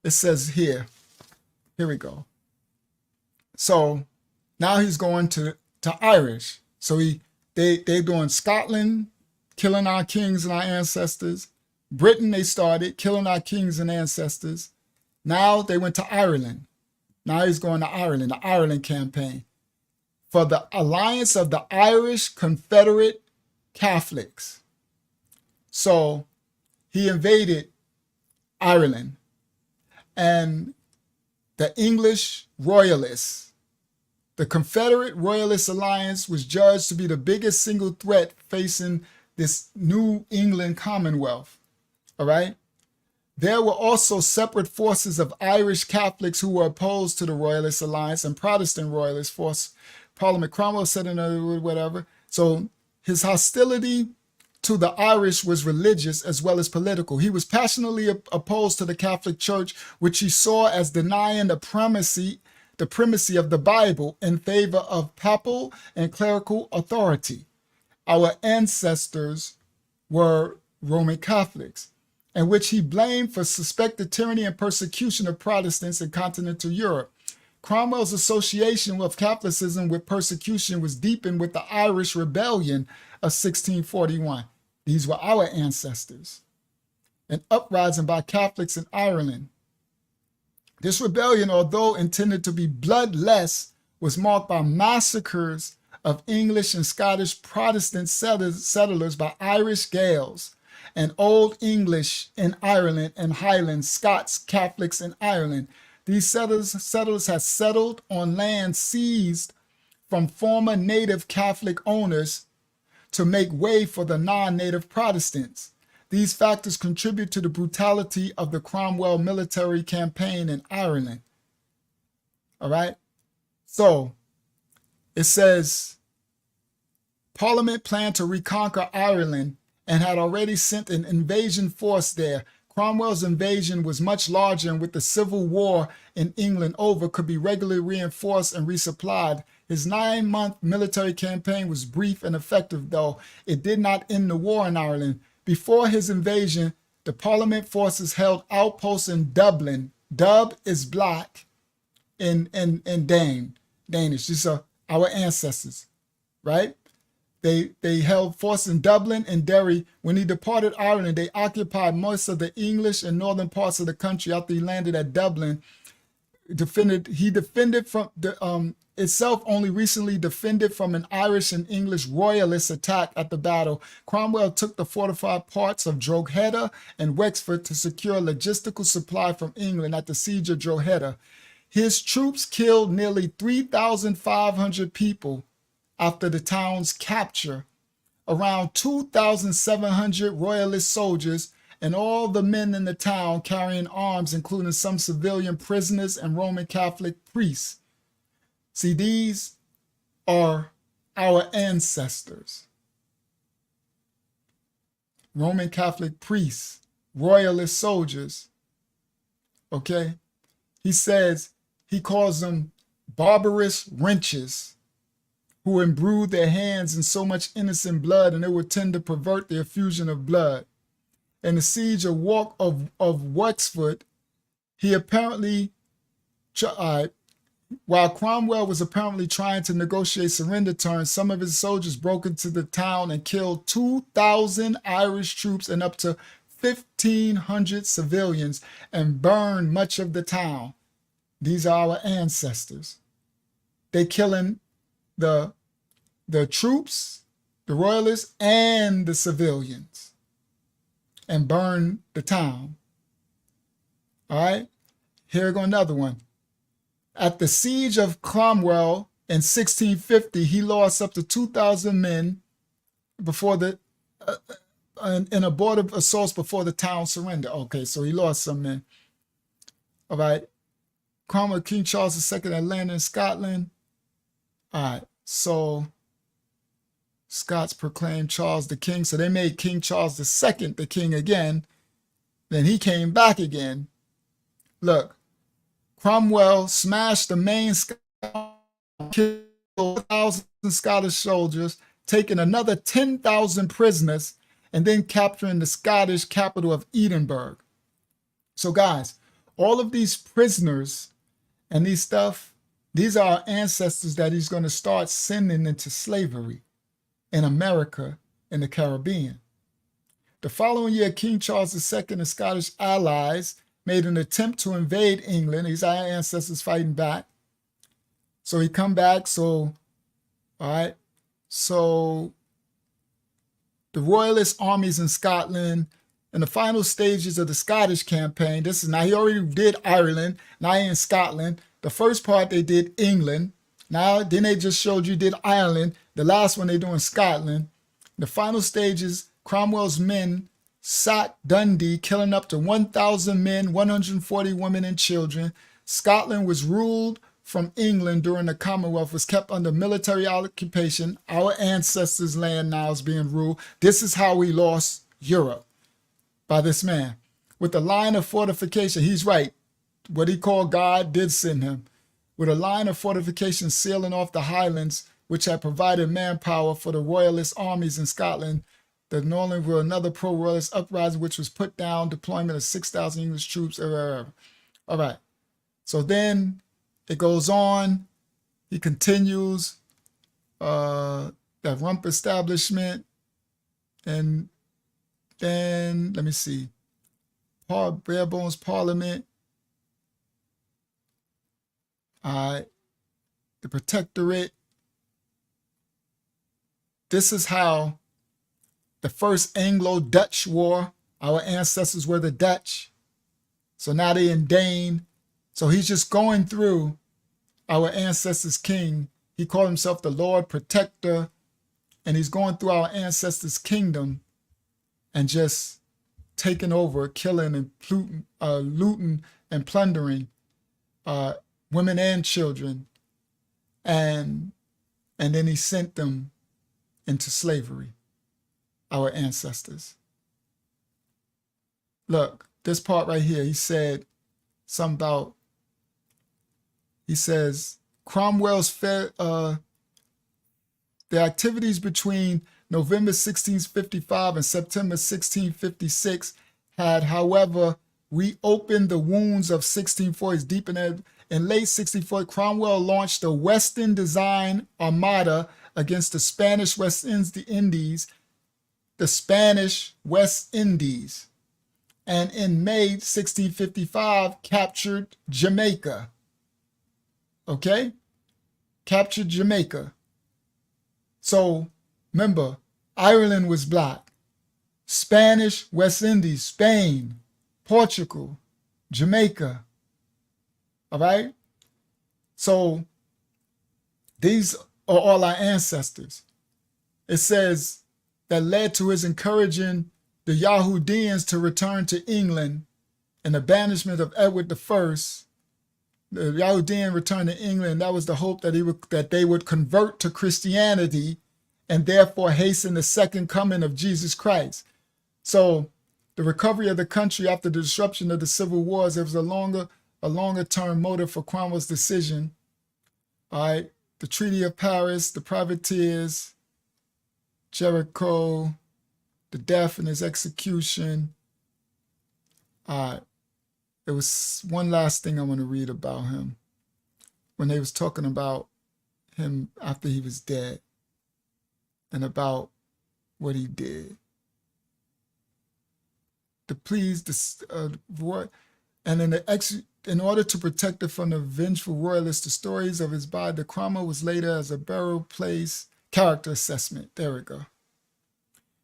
It says here. Here we go. So now he's going to Irish. So they're doing Scotland, killing our kings and our ancestors. Britain, they started killing our kings and ancestors. Now they went to Ireland. Now he's going to Ireland, the Ireland campaign, for the alliance of the Irish Confederate Catholics. So he invaded Ireland, and the English Royalists, the Confederate Royalist Alliance, was judged to be the biggest single threat facing this New England Commonwealth. All right. There were also separate forces of Irish Catholics who were opposed to the Royalist Alliance and Protestant Royalist force. Parliament Cromwell said in whatever. So his hostility to the Irish was religious as well as political. He was passionately opposed to the Catholic Church, which he saw as denying the primacy of the Bible in favor of papal and clerical authority. Our ancestors were Roman Catholics, and which he blamed for suspected tyranny and persecution of Protestants in continental Europe. Cromwell's association of Catholicism with persecution was deepened with the Irish Rebellion of 1641. These were our ancestors. An uprising by Catholics in Ireland. This rebellion, although intended to be bloodless, was marked by massacres of English and Scottish Protestant settlers by Irish Gaels, and Old English in Ireland and Highland Scots Catholics in Ireland. These settlers had settled on land seized from former native Catholic owners to make way for the non-native Protestants. These factors contribute to the brutality of the Cromwell military campaign in Ireland. All right. So it says Parliament planned to reconquer Ireland and had already sent an invasion force there. Cromwell's invasion was much larger, and with the Civil War in England over, could be regularly reinforced and resupplied. His 9-month military campaign was brief and effective, though it did not end the war in Ireland. Before his invasion, the Parliament forces held outposts in Dublin. Dub is black in Danish. These are our ancestors, right? They held force in Dublin and Derry. When he departed Ireland, they occupied most of the English and northern parts of the country. After he landed at Dublin, he defended from itself only recently defended from an Irish and English royalist attack at the battle. Cromwell took the fortified parts of Drogheda and Wexford to secure logistical supply from England at the siege of Drogheda. His troops killed nearly 3,500 people after the town's capture. Around 2,700 royalist soldiers and all the men in the town carrying arms, including some civilian prisoners and Roman Catholic priests. See, these are our ancestors. Roman Catholic priests, royalist soldiers. Okay? He says, he calls them barbarous wretches who imbrued their hands in so much innocent blood, and it would tend to pervert the effusion of blood. In the siege of Wexford, he apparently While Cromwell was apparently trying to negotiate surrender terms, some of his soldiers broke into the town and killed 2,000 Irish troops and up to 1,500 civilians and burned much of the town. These are our ancestors. They killing the troops, the royalists, and the civilians, and burn the town. All right, here go another one. At the siege of Cromwell in 1650, he lost up to 2,000 men before the in abortive assaults before the town surrendered. Okay, so he lost some men. All right, Cromwell, King Charles II had landed in Scotland. All right, so Scots proclaimed Charles the king. So they made King Charles II the king again. Then he came back again. Look, Cromwell smashed the main killed 1,000 Scottish soldiers, taking another 10,000 prisoners, and then capturing the Scottish capital of Edinburgh. So guys, all of these prisoners and these stuff, these are our ancestors that he's going to start sending into slavery in America and the Caribbean. The following year, King Charles II and Scottish allies made an attempt to invade England. These are our ancestors fighting back. So he come back. So, all right. So the royalist armies in Scotland in the final stages of the Scottish campaign. This is now, he already did Ireland. Now he in Scotland. The first part they did England. Now, then they just showed you did Ireland. The last one they doing Scotland. The final stages, Cromwell's men sacked Dundee, killing up to 1,000 men, 140 women and children. Scotland was ruled from England during the Commonwealth, was kept under military occupation. Our ancestors' land now is being ruled. This is how we lost Europe, by this man. With a line of fortification, he's right. What he called God did send him. With a line of fortification sealing off the Highlands, which had provided manpower for the royalist armies in Scotland, the Northern were another pro-royalist uprising, which was put down, deployment of 6,000 English troops. All right. So then it goes on. He continues that rump establishment. And then, let me see, bare bones parliament. All right. The protectorate. This is how the first Anglo-Dutch war, our ancestors were the Dutch. So now they in Dane. So he's just going through our ancestors' king. He called himself the Lord Protector. And he's going through our ancestors' kingdom and just taking over, killing and looting and plundering women and children. And then he sent them into slavery, our ancestors. Look, this part right here, he said something about, he says, Cromwell's the activities between November 1655 and September 1656 had, however, reopened the wounds of 1640s, deepened it. In late 1640, Cromwell launched the Western Design Armada against the Spanish West Indies, and in May 1655 captured Jamaica. Okay? Captured Jamaica. So remember, Ireland was black. Spanish West Indies, Spain, Portugal, Jamaica. All right? So these are all our ancestors. It says that led to his encouraging the Yahudians to return to England and the banishment of Edward I. The Yahudian returned to England. That was the hope that they would convert to Christianity and therefore hasten the second coming of Jesus Christ. So the recovery of the country after the disruption of the civil wars, there was a longer term motive for Cromwell's decision. All right, the Treaty of Paris, the privateers, Jericho, the death and his execution. All right, there was one last thing I want to read about him. when they was talking about him after he was dead and about what he did. To please the royal, and in order to protect it from the vengeful royalists, the stories of his body, the Cromwell was later as a burial place character assessment. There we go.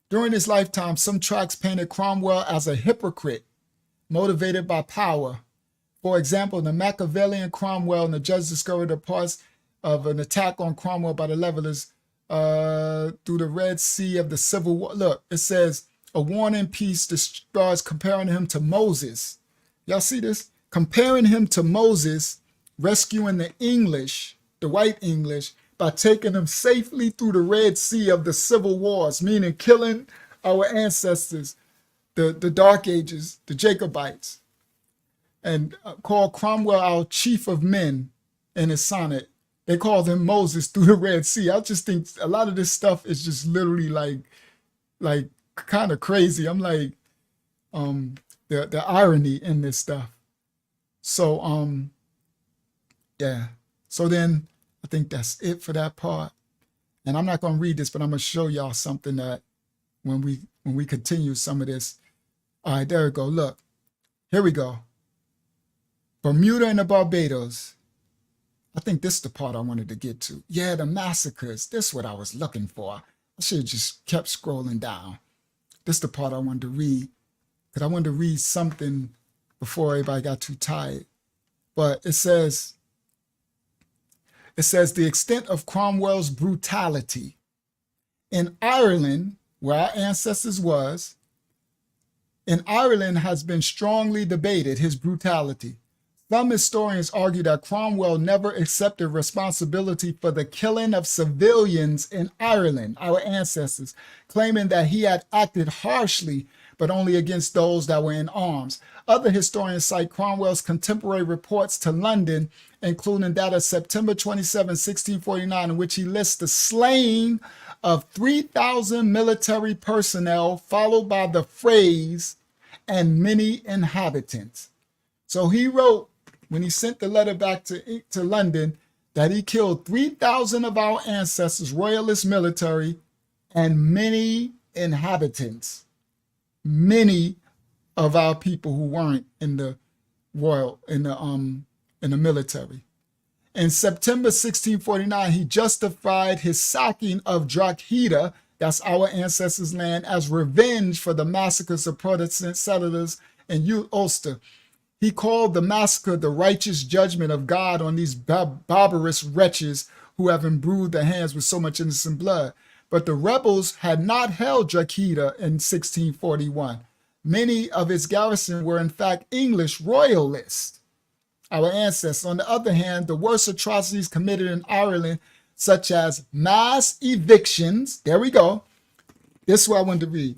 During his lifetime, some tracts painted Cromwell as a hypocrite, motivated by power. For example, the Machiavellian Cromwell and the judge discovered the parts of an attack on Cromwell by the levelers through the Red Sea of the Civil War. Look, it says, a War and Peace describes comparing him to Moses. Y'all see this? Comparing him to Moses, rescuing the English, the white English, by taking them safely through the Red Sea of the Civil Wars, meaning killing our ancestors, the Dark Ages, the Jacobites, and called Cromwell our chief of men in his sonnet. They called him Moses through the Red Sea. I just think a lot of this stuff is just literally like kind of crazy. I'm like, the irony in this stuff. So, yeah. So then I think that's it for that part. And I'm not going to read this, but I'm going to show y'all something that when we continue some of this. All right, there we go. Look, here we go. Bermuda and the Barbados. I think this is the part I wanted to get to. Yeah, the massacres. This is what I was looking for. I should have just kept scrolling down. This is the part I wanted to read, because I wanted to read something before everybody got too tired. But it says the extent of Cromwell's brutality. In Ireland, where our ancestors was, in Ireland has been strongly debated his brutality. Some historians argue that Cromwell never accepted responsibility for the killing of civilians in Ireland, our ancestors, claiming that he had acted harshly, but only against those that were in arms. Other historians cite Cromwell's contemporary reports to London, including that of September 27, 1649, in which he lists the slaying of 3,000 military personnel, followed by the phrase, and many inhabitants. So he wrote, when he sent the letter back to London, that he killed 3,000 of our ancestors, royalist military, and many inhabitants. Many of our people who weren't in the royal, in the military. In September 1649, he justified his sacking of Drogheda, that's our ancestors' land, as revenge for the massacres of Protestant settlers in Ulster. He called the massacre the righteous judgment of God on these barbarous wretches who have imbrued their hands with so much innocent blood. But the rebels had not held Drogheda in 1641. Many of its garrison were in fact English royalists, our ancestors. On the other hand, the worst atrocities committed in Ireland, such as mass evictions, there we go. This is what I wanted to read.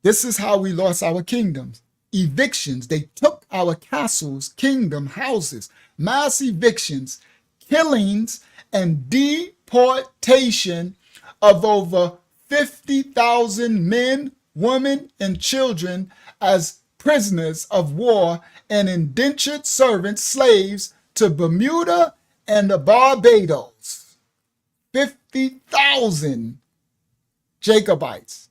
This is how we lost our kingdoms. Evictions, they took our castles, kingdom, houses, mass evictions, killings, and deportation of over 50,000 men, women, and children as prisoners of war and indentured servants, slaves, to Bermuda and the Barbados. 50,000 Jacobites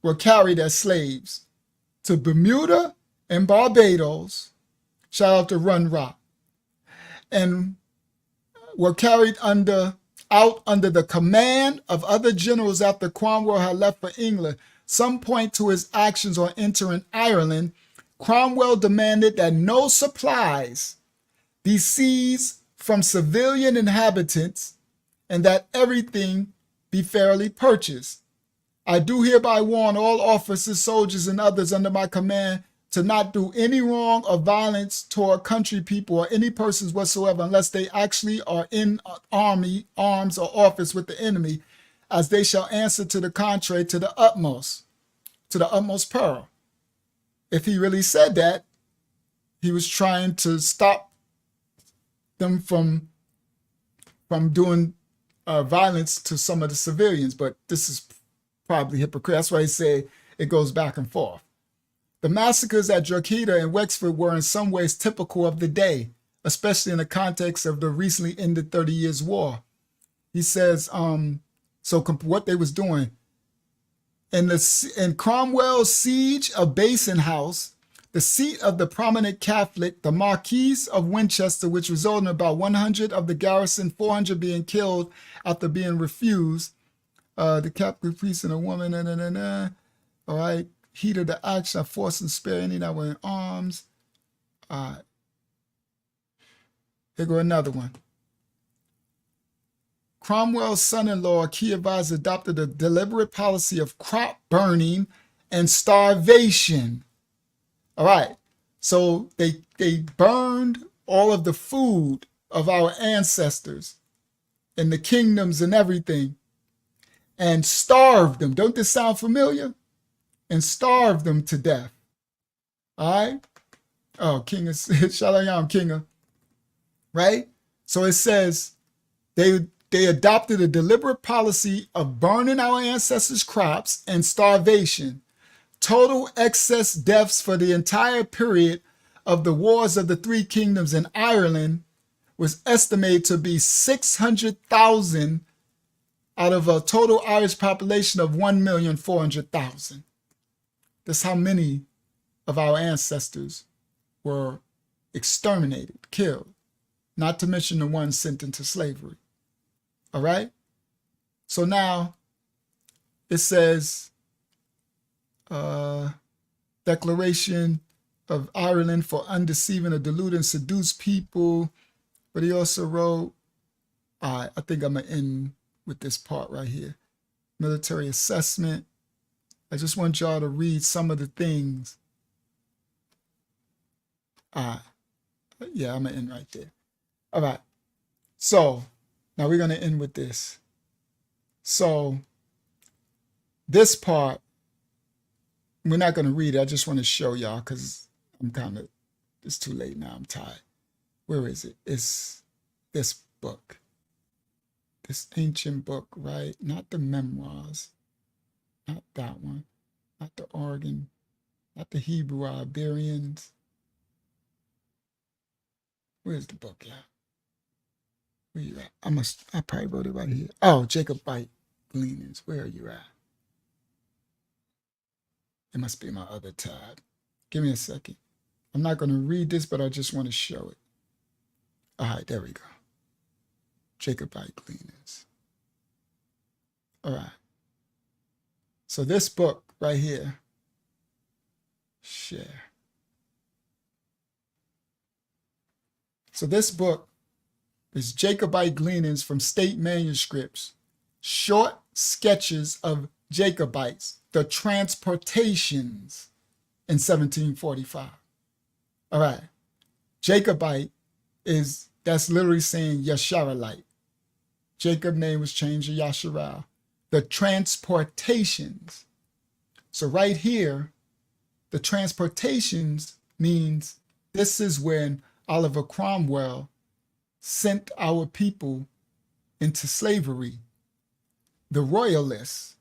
were carried as slaves to Bermuda and Barbados, shout out to Run Rock, and were carried out under the command of other generals after Cromwell had left for England. Some point to his actions on entering Ireland. Cromwell demanded that no supplies be seized from civilian inhabitants and that everything be fairly purchased. I do hereby warn all officers, soldiers, and others under my command to not do any wrong or violence toward country people or any persons whatsoever unless they actually are in army, arms, or office with the enemy, as they shall answer to the contrary to the utmost peril. If he really said that, he was trying to stop them from doing violence to some of the civilians, but this is probably hypocrite. That's why he said it goes back and forth. The massacres at Drogheda and Wexford were in some ways typical of the day, especially in the context of the recently ended 30 Years' War. He says, what they was doing, in Cromwell's siege of Basin House, the seat of the prominent Catholic, the Marquis of Winchester, which resulted in about 100 of the garrison, 400 being killed after being refused. The Catholic priest and a woman, all right, heated the action, forced and spare any that were in arms. All right. Here go another one. Cromwell's son-in-law, Kievan, adopted a deliberate policy of crop burning and starvation. All right, so they burned all of the food of our ancestors and the kingdoms and everything and starved them. Don't this sound familiar? And starved them to death. All right? Oh, King of Shalom, King of, right? So it says they adopted a deliberate policy of burning our ancestors' crops and starvation. Total excess deaths for the entire period of the wars of the three kingdoms in Ireland was estimated to be 600,000 out of a total Irish population of 1,400,000. That's how many of our ancestors were exterminated, killed, not to mention the ones sent into slavery. All right? So now it says, Declaration of Ireland for undeceiving or delude and seduce people. But he also wrote, I think I'm going to end with this part right here. Military assessment. I just want y'all to read some of the things. Yeah, I'm going to end right there. All right. So now we're going to end with this. So this part, we're not going to read it. I just want to show y'all because it's too late now. I'm tired. Where is it? It's this book. This ancient book, right? Not the memoirs. Not that one. Not the Oregon. Not the Hebrew Iberians. Where's the book at? Where you at? I probably wrote it right here. Oh, Jacobite Gleanings. Where are you at? It must be my other tab. Give me a second. I'm not going to read this, but I just want to show it. All right, there we go. Jacobite Gleanings. All right. So this book right here, share. So this book is Jacobite Gleanings from State Manuscripts, short sketches of Jacobites, the transportations in 1745. All right. Jacobite that's literally saying Yasharalite. Jacob's name was changed to Yasharal. The transportations. So right here, the transportations means this is when Oliver Cromwell sent our people into slavery. The royalists.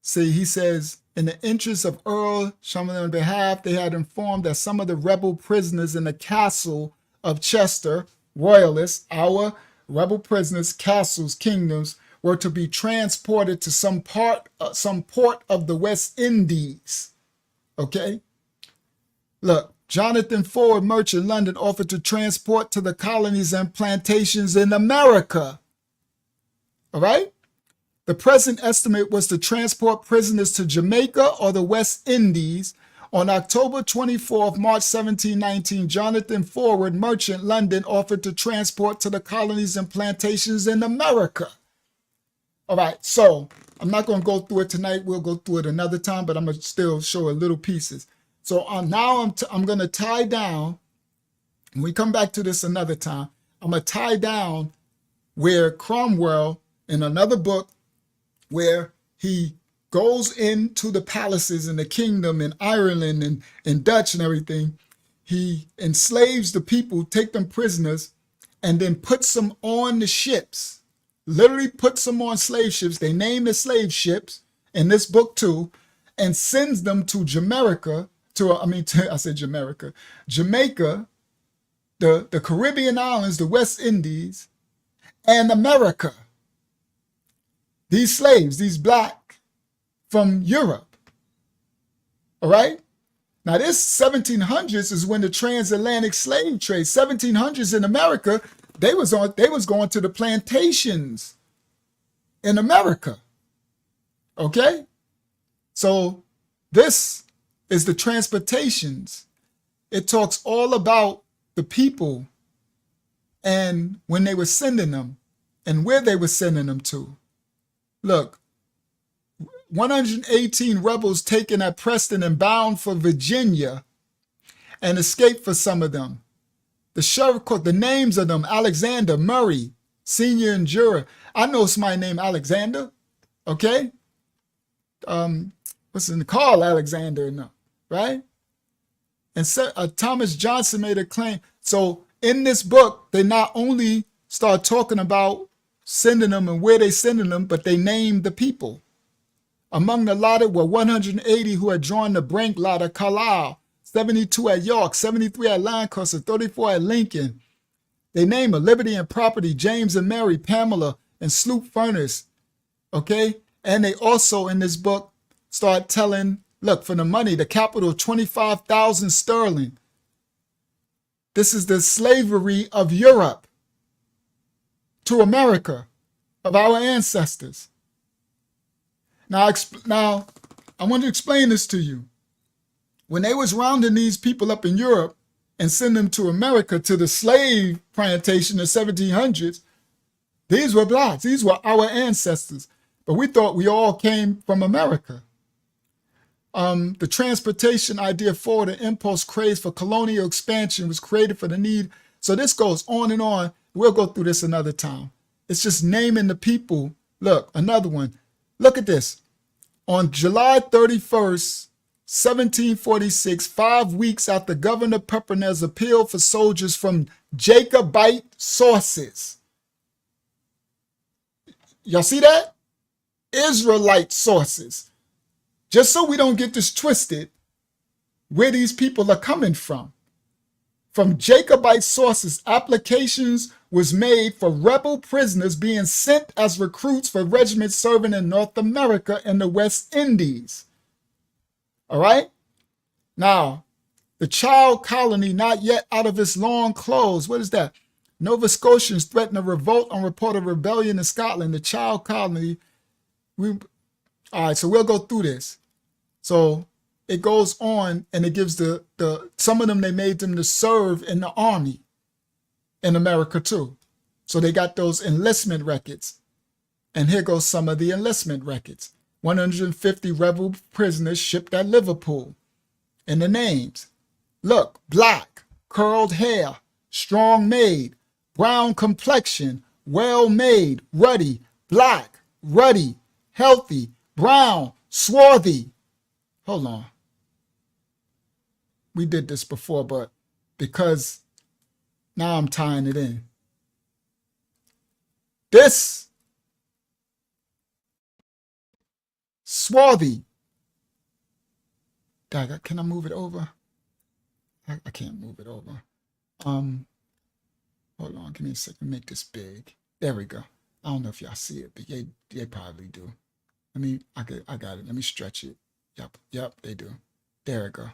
See, he says, in the interest of Earl Chamberlain's behalf, they had informed that some of the rebel prisoners in the castle of Chester, royalists, our rebel prisoners, castles, kingdoms, were to be transported to some port of the West Indies. Okay? Look, Jonathan Ford, merchant, London, offered to transport to the colonies and plantations in America. All right? The present estimate was to transport prisoners to Jamaica or the West Indies. On October 24th, March 1719, Jonathan Forward, merchant, London, offered to transport to the colonies and plantations in America. All right, so I'm not going to go through it tonight. We'll go through it another time, but I'm going to still show a little pieces. So now I'm going to tie down, when we come back to this another time, I'm going to tie down where Cromwell, in another book, where he goes into the palaces in the kingdom in Ireland and Dutch and everything. He enslaves the people, take them prisoners, and then puts them on the ships. Literally puts them on slave ships. They name the slave ships in this book too, and sends them to Jamaica I said Jamaica. Jamaica, the Caribbean islands, the West Indies, and America. These slaves, these black from Europe. All right? Now this 1700s is when the transatlantic slave trade, 1700s in America, they was going to the plantations in America. Okay? So this is the transportations. It talks all about the people and when they were sending them and where they were sending them to. Look, 118 rebels taken at Preston and bound for Virginia and escaped for some of them. The sheriff caught the names of them: Alexander, Murray, Senior and Juror. I know somebody named Alexander, okay? What's in Carl Alexander, no, right? And Thomas Johnson made a claim. So in this book, they not only start talking about sending them and where they sending them, but they named the people. Among the allotted were 180 who had drawn the Brink lot at Carlisle, 72 at York, 73 at Lancaster, 34 at Lincoln. They named Liberty and Property, James and Mary, Pamela, and Sloop Furnace. Okay? And they also in this book start telling, look, for the money, the capital, 25,000 sterling. This is the slavery of Europe to America, of our ancestors. Now, I want to explain this to you. When they was rounding these people up in Europe and send them to America, to the slave plantation in the 1700s, these were blacks. These were our ancestors. But we thought we all came from America. The transportation idea forward, an impulse craze for colonial expansion was created for the need. So this goes on and on. We'll go through this another time. It's just naming the people. Look, another one. Look at this. On July 31st, 1746, 5 weeks after Governor Pepperell's appeal for soldiers from Jacobite sources. Y'all see that? Israelite sources. Just so we don't get this twisted, where these people are coming from. From Jacobite sources, applications was made for rebel prisoners being sent as recruits for regiments serving in North America and the West Indies. All right? Now, the child colony not yet out of its long clothes. What is that? Nova Scotians threaten a revolt on report of rebellion in Scotland. The child colony. All right, so we'll go through this. So it goes on and it gives some of them, they made them to serve in the army in America too. So they got those enlistment records. And here goes some of the enlistment records. 150 rebel prisoners shipped at Liverpool. And the names. Look, black, curled hair, strong made, brown complexion, well made, ruddy, black, ruddy, healthy, brown, swarthy. Hold on. We did this before, but because now I'm tying it in. This swarthy. Can I move it over? I can't move it over. Hold on, give me a second. Make this big. There we go. I don't know if y'all see it, but they probably do. I got it. Let me stretch it. Yep, they do. There we go.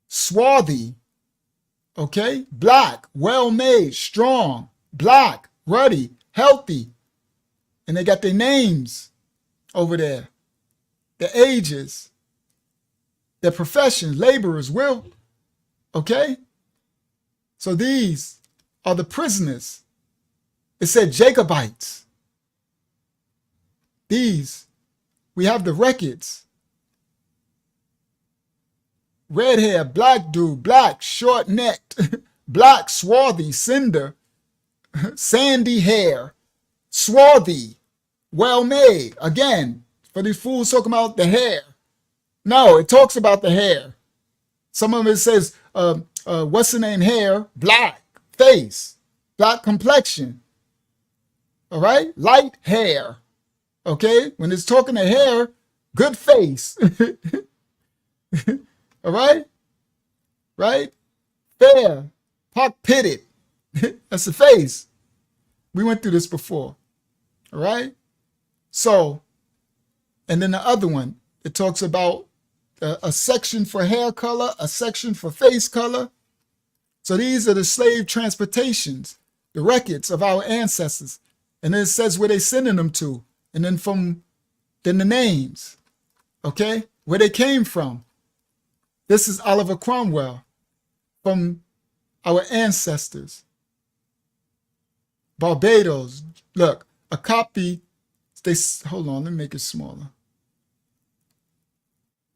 Swarthy, okay? Black, well-made, strong, black, ruddy, healthy. And they got their names over there. Their ages, their professions, laborers, okay? So these are the prisoners. It said Jacobites. These, we have the records. Red hair, black dude, black, short necked, black, swarthy, cinder, sandy hair, swarthy, well made. Again, for these fools talking about the hair. No, it talks about the hair. Some of it says, what's the name? Hair, black, face, black complexion. All right? Light hair. Okay? When it's talking to hair, good face. All right? Right? Fair, pock-pitted. That's the face. We went through this before. All right? So, and then the other one, it talks about a section for hair color, a section for face color. So these are the slave transportations, the records of our ancestors. And then it says where they sending them to. And then then the names, okay? Where they came from. This is Oliver Cromwell from our ancestors. Barbados. Look, a copy, hold on, let me make it smaller.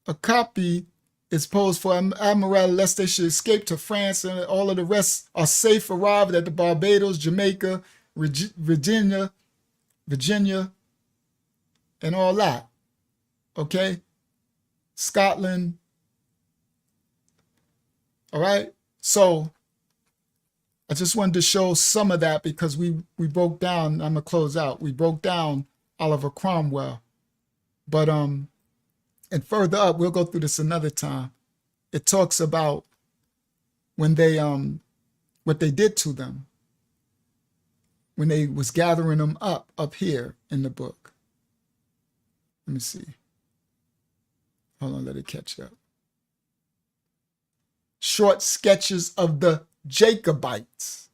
A copy is posed for Admiral lest they should escape to France, and all of the rest are safe arrived at the Barbados, Jamaica, Virginia, and all that. Okay? Scotland. All right? So I just wanted to show some of that because we broke down, I'm going to close out. We broke down Oliver Cromwell. But and further up, we'll go through this another time. It talks about when they what they did to them when they was gathering them up here in the book. Let me see. Hold on, let it catch up. Short sketches of the Jacobites,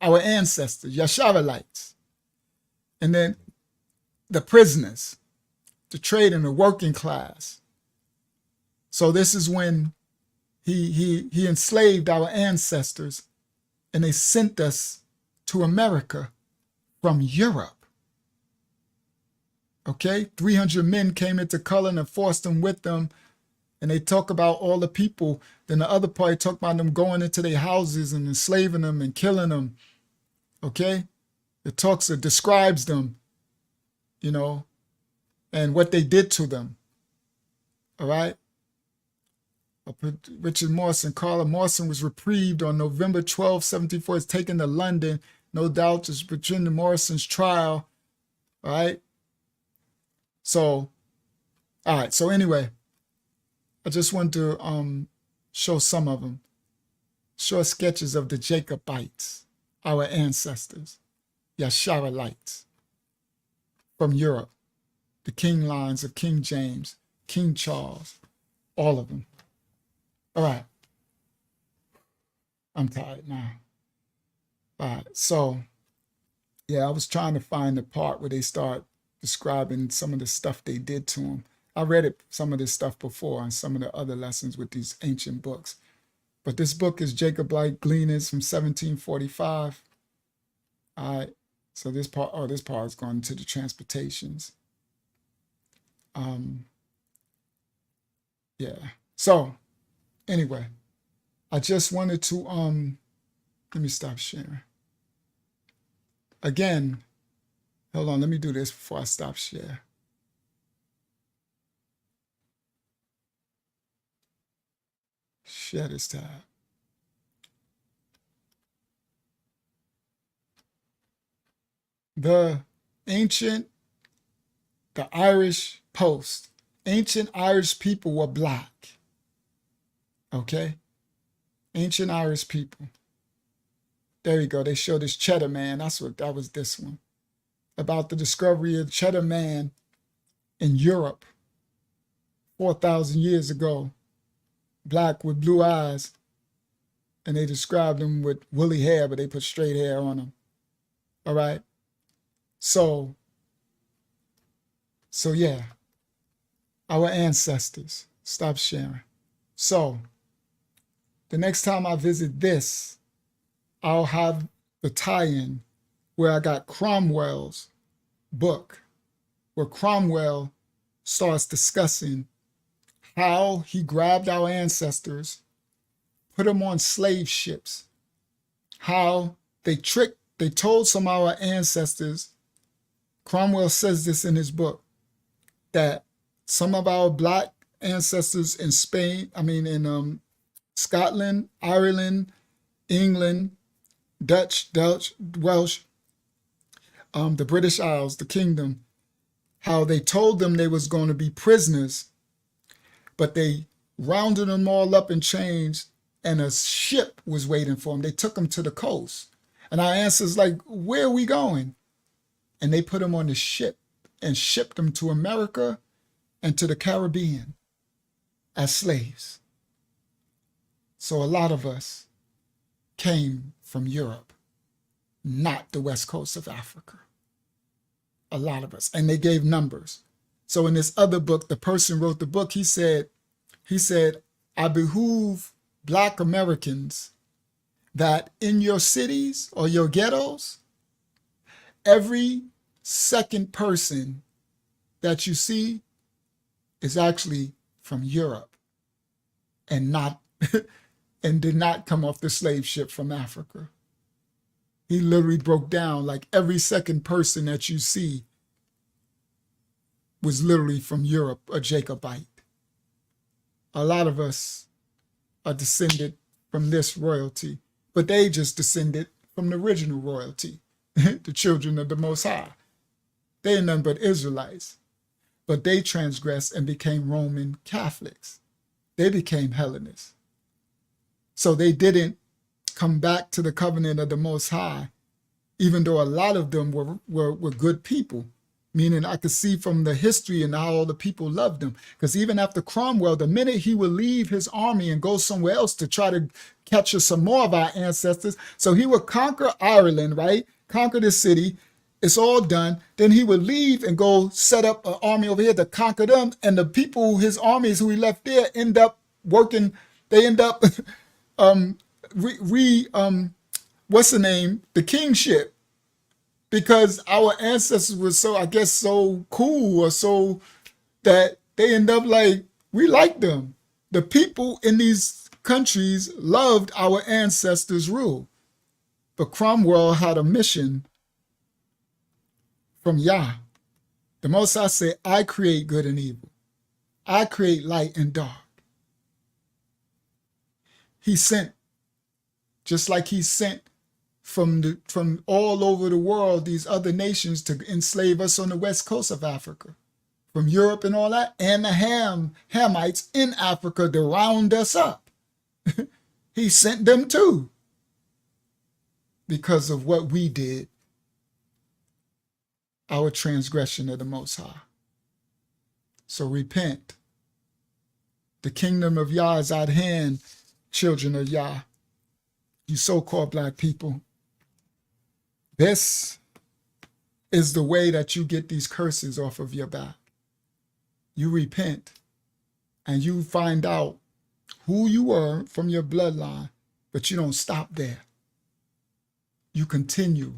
our ancestors, Israelites, and then the prisoners, the trade and the working class. So this is when he enslaved our ancestors and they sent us to America from Europe. Okay, 300 men came into color and forced them with them. And they talk about all the people. Then the other part talk about them going into their houses and enslaving them and killing them. Okay, it describes them, you know, and what they did to them. All right. Richard Morrison, Carla Morrison was reprieved on November 12, 1774. Is taken to London. No doubt it's Virginia Morrison's trial. All right. So, all right. So anyway, I just want to show some of them. Short sketches of the Jacobites, our ancestors, Israelites from Europe, the king lines of King James, King Charles, all of them. All right. I'm tired now. All right. So, yeah, I was trying to find the part where they start describing some of the stuff they did to them. I read some of this stuff before on some of the other lessons with these ancient books. But this book is Jacobite Gleanings from 1745. All right. So this part is going to the transportations. Yeah. So anyway, I just wanted to let me stop sharing. Again, hold on, let me do this before I stop share. Share this tab. The Irish Post. Ancient Irish people were black. Okay? Ancient Irish people. There you go. They show this Cheddar Man. That was this one. About the discovery of Cheddar Man in Europe 4,000 years ago. Black with blue eyes. And they described him with woolly hair, but they put straight hair on him. All right? So yeah. Our ancestors. Stop sharing. So, the next time I visit this, I'll have the tie-in where I got Cromwell's book, where Cromwell starts discussing how he grabbed our ancestors, put them on slave ships, how they told some of our ancestors, Cromwell says this in his book, that some of our black ancestors in Scotland, Ireland, England, Dutch, Welsh, the British Isles, the kingdom, how they told them they was going to be prisoners, but they rounded them all up in chains, and a ship was waiting for them. They took them to the coast. And our ancestors like, where are we going? And they put them on the ship and shipped them to America and to the Caribbean as slaves. So a lot of us came from Europe, not the west coast of Africa. A lot of us. And they gave numbers. So in this other book, the person wrote the book, he said, I behoove Black Americans that in your cities or your ghettos, every second person that you see is actually from Europe and not and did not come off the slave ship from Africa. He literally broke down like every second person that you see was literally from Europe, a Jacobite. A lot of us are descended from this royalty, but they just descended from the original royalty, the children of the Most High. They are none but Israelites, but they transgressed and became Roman Catholics. They became Hellenists. So they didn't come back to the covenant of the Most High, even though a lot of them were good people. Meaning I could see from the history and how all the people loved him. Because even after Cromwell, the minute he would leave his army and go somewhere else to try to capture some more of our ancestors, so he would conquer Ireland, right? Conquer the city. It's all done. Then he would leave and go set up an army over here to conquer them. And the people, his armies who he left there, end up working. They end up, what's the name? The kingship. Because our ancestors were so, I guess, so cool or so that they end up like, we like them. The people in these countries loved our ancestors' rule. But Cromwell had a mission from Yah. The Most High said, I create good and evil. I create light and dark. He sent, just like he sent from all over the world, these other nations to enslave us on the west coast of Africa, from Europe and all that, and the Hamites in Africa to round us up. He sent them too, because of what we did, our transgression of the Most High. So repent. The kingdom of Yah is at hand, children of Yah, you so-called Black people. This is the way that you get these curses off of your back. You repent and you find out who you were from your bloodline, but you don't stop there. You continue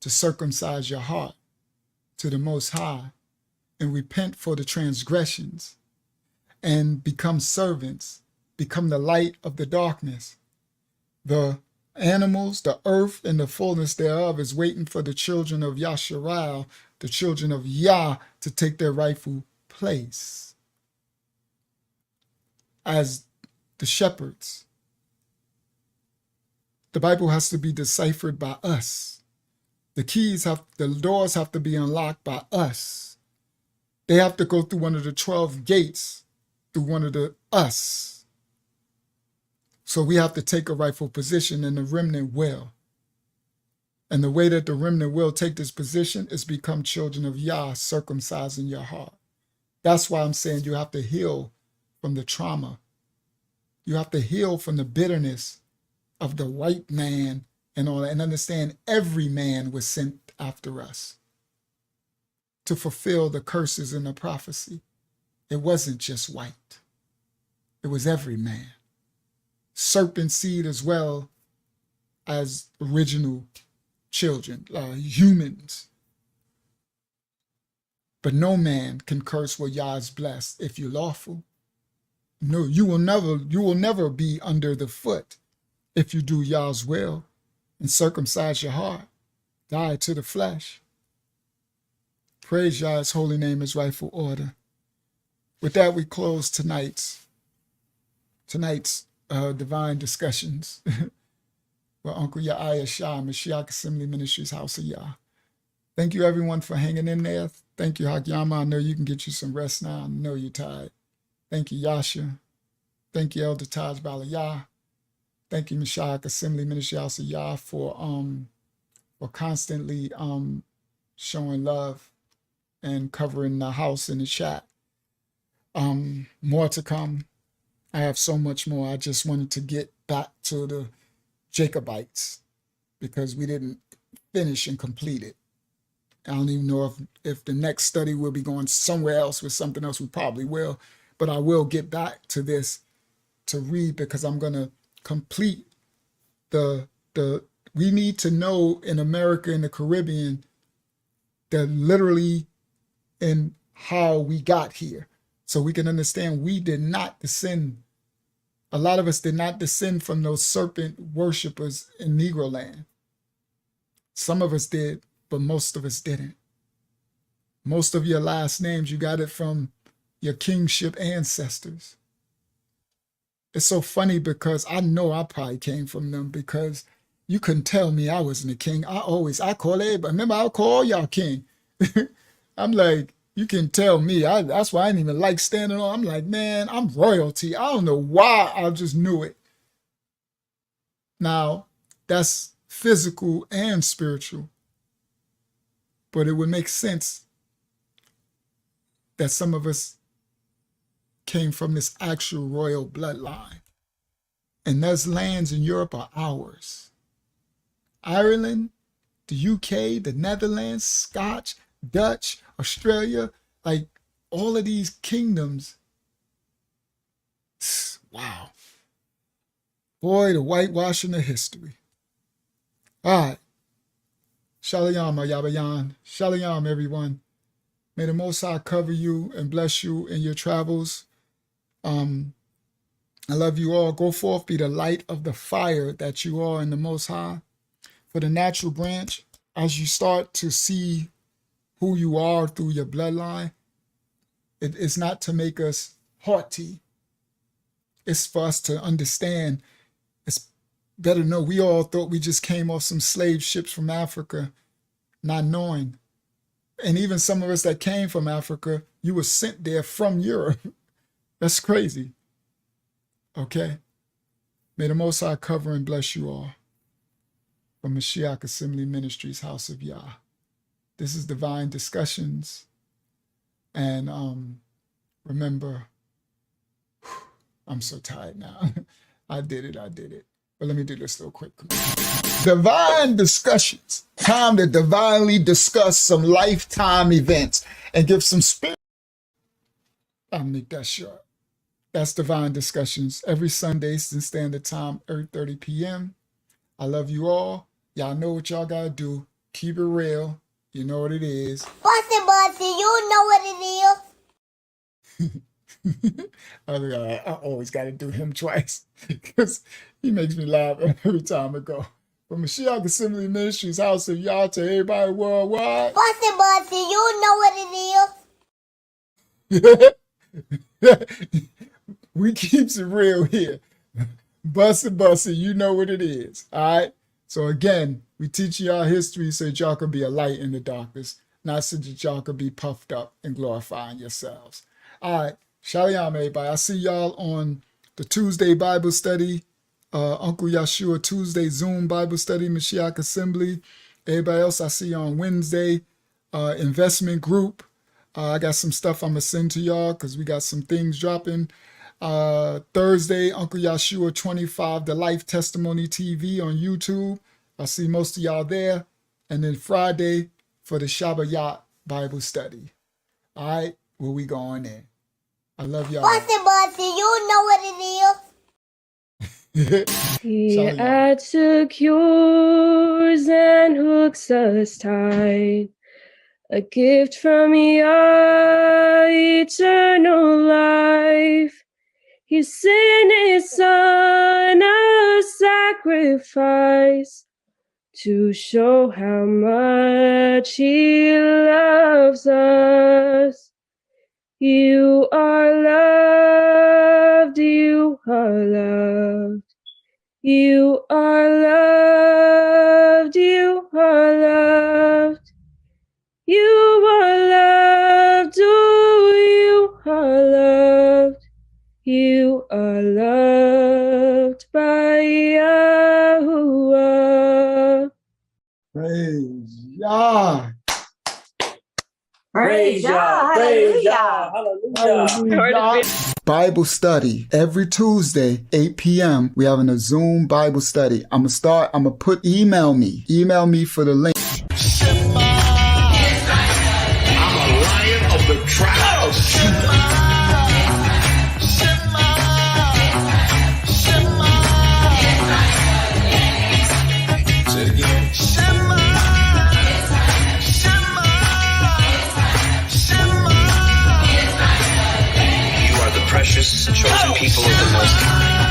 to circumcise your heart to the Most High and repent for the transgressions and become servants, become the light of the darkness. The animals, the earth, and the fullness thereof is waiting for the children of Yasharal, the children of Yah, to take their rightful place as the shepherds. The Bible has to be deciphered by us. The doors have to be unlocked by us. They have to go through one of the 12 gates, through one of the us. So we have to take a rightful position, and the remnant will. And the way that the remnant will take this position is become children of Yah, circumcising your heart. That's why I'm saying you have to heal from the trauma. You have to heal from the bitterness of the white man and all that, and understand every man was sent after us to fulfill the curses in the prophecy. It wasn't just white. It was every man. Serpent seed as well as original children, humans. But no man can curse what Yah is blessed if you're lawful. No, you will never be under the foot if you do Yah's will and circumcise your heart, die to the flesh. Praise Yah's holy name, his rightful order. With that, we close tonight's divine discussions with Uncle Yahya Shah, Mashiach Assembly Ministries, House of Yah. Thank you, everyone, for hanging in there. Thank you, Hakyama. I know you can get you some rest now. I know you're tired. Thank you, Yasha. Thank you, Elder Taj Balayah. Thank you, Mashayach Assembly Ministry House of Yah for constantly showing love and covering the house in the chat. More to come. I have so much more. I just wanted to get back to the Jacobites because we didn't finish and complete it. I don't even know if the next study will be going somewhere else with something else. We probably will, but I will get back to this to read because I'm going to complete the we need to know in America and the Caribbean that literally in how we got here. So we can understand we did not descend. A lot of us did not descend from those serpent worshipers in Negro land. Some of us did, but most of us didn't. Most of your last names, you got it from your kingship ancestors. It's so funny because I know I probably came from them because you couldn't tell me I wasn't a king. I call everybody. Remember, I call all y'all king. I'm like, you can tell me. That's why I didn't even like standing on. I'm like, man, I'm royalty. I don't know why. I just knew it. Now, that's physical and spiritual. But it would make sense that some of us came from this actual royal bloodline. And those lands in Europe are ours. Ireland, the UK, the Netherlands, Scotch, Dutch, Australia, like all of these kingdoms. Wow. Boy, the whitewashing of history. All right. Shalom, Ayabayan. Shalom, everyone. May the Most High cover you and bless you in your travels. I love you all. Go forth, be the light of the fire that you are in the Most High. For the natural branch, as you start to see who you are through your bloodline, it's not to make us haughty. It's for us to understand. It's better to know we all thought we just came off some slave ships from Africa, not knowing. And even some of us that came from Africa, you were sent there from Europe. That's crazy. Okay? May the Most High cover and bless you all. From Mashiach Assembly Ministries, House of Yah. This is Divine Discussions. And remember, I'm so tired now. I did it. But let me do this real quick. Divine Discussions. Time to divinely discuss some lifetime events and give some spirit. I'll make that short. That's Divine Discussions. Every Sunday, Eastern Standard Time, 8:30 p.m. I love you all. Y'all know what y'all gotta do. Keep it real. You know what it is. Bossy, you know what it is. I always gotta do him twice because he makes me laugh every time I go. From Mashiach Assembly Ministries, House of Yah to everybody worldwide. Bossy, you know what it is. We keeps it real here. Bussy, you know what it is. All right? So again, we teach y'all history so that y'all can be a light in the darkness, not so that y'all can be puffed up and glorifying yourselves. All right. Shalom, everybody. I see y'all on the Tuesday Bible study, Uncle Yeshua Tuesday Zoom Bible study, Mashiach Assembly. Everybody else I see on Wednesday, investment group. I got some stuff I'm going to send to y'all because we got some things dropping. Thursday, Uncle Yeshua 25, the Life Testimony TV on YouTube. I see most of y'all there. And then Friday for the Shabbat Bible study. All right, where we going in? I love y'all. Bossy, you know what it is. He secures and hooks us tight. A gift from Yah, eternal life. He sent his son a sacrifice to show how much he loves us. You are loved, you are loved. You are loved, you are loved. You are loved, oh, you are loved. You are loved by Yahuwah. Praise Yah. Praise Yah. Praise Yah. Hallelujah. Hallelujah. Bible study every Tuesday, 8 p.m. We having a Zoom Bible study. I'm gonna put email me for the link. I'm a lion of the tribe of Judah. Say it again. You are the precious chosen people of the Most High.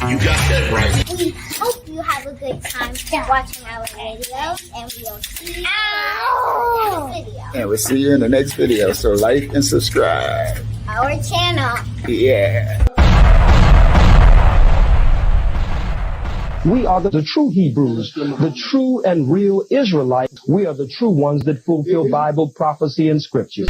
You got that right. We hope you have a good time watching our videos, and we'll see you in the next video. And we'll see you in the next video. So like and subscribe. Our channel. Yeah. We are the true Hebrews, the true and real Israelites. We are the true ones that fulfill Bible prophecy and scripture.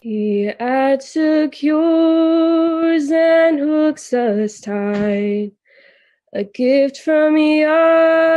He adds secures and hooks us tight, a gift from Yah.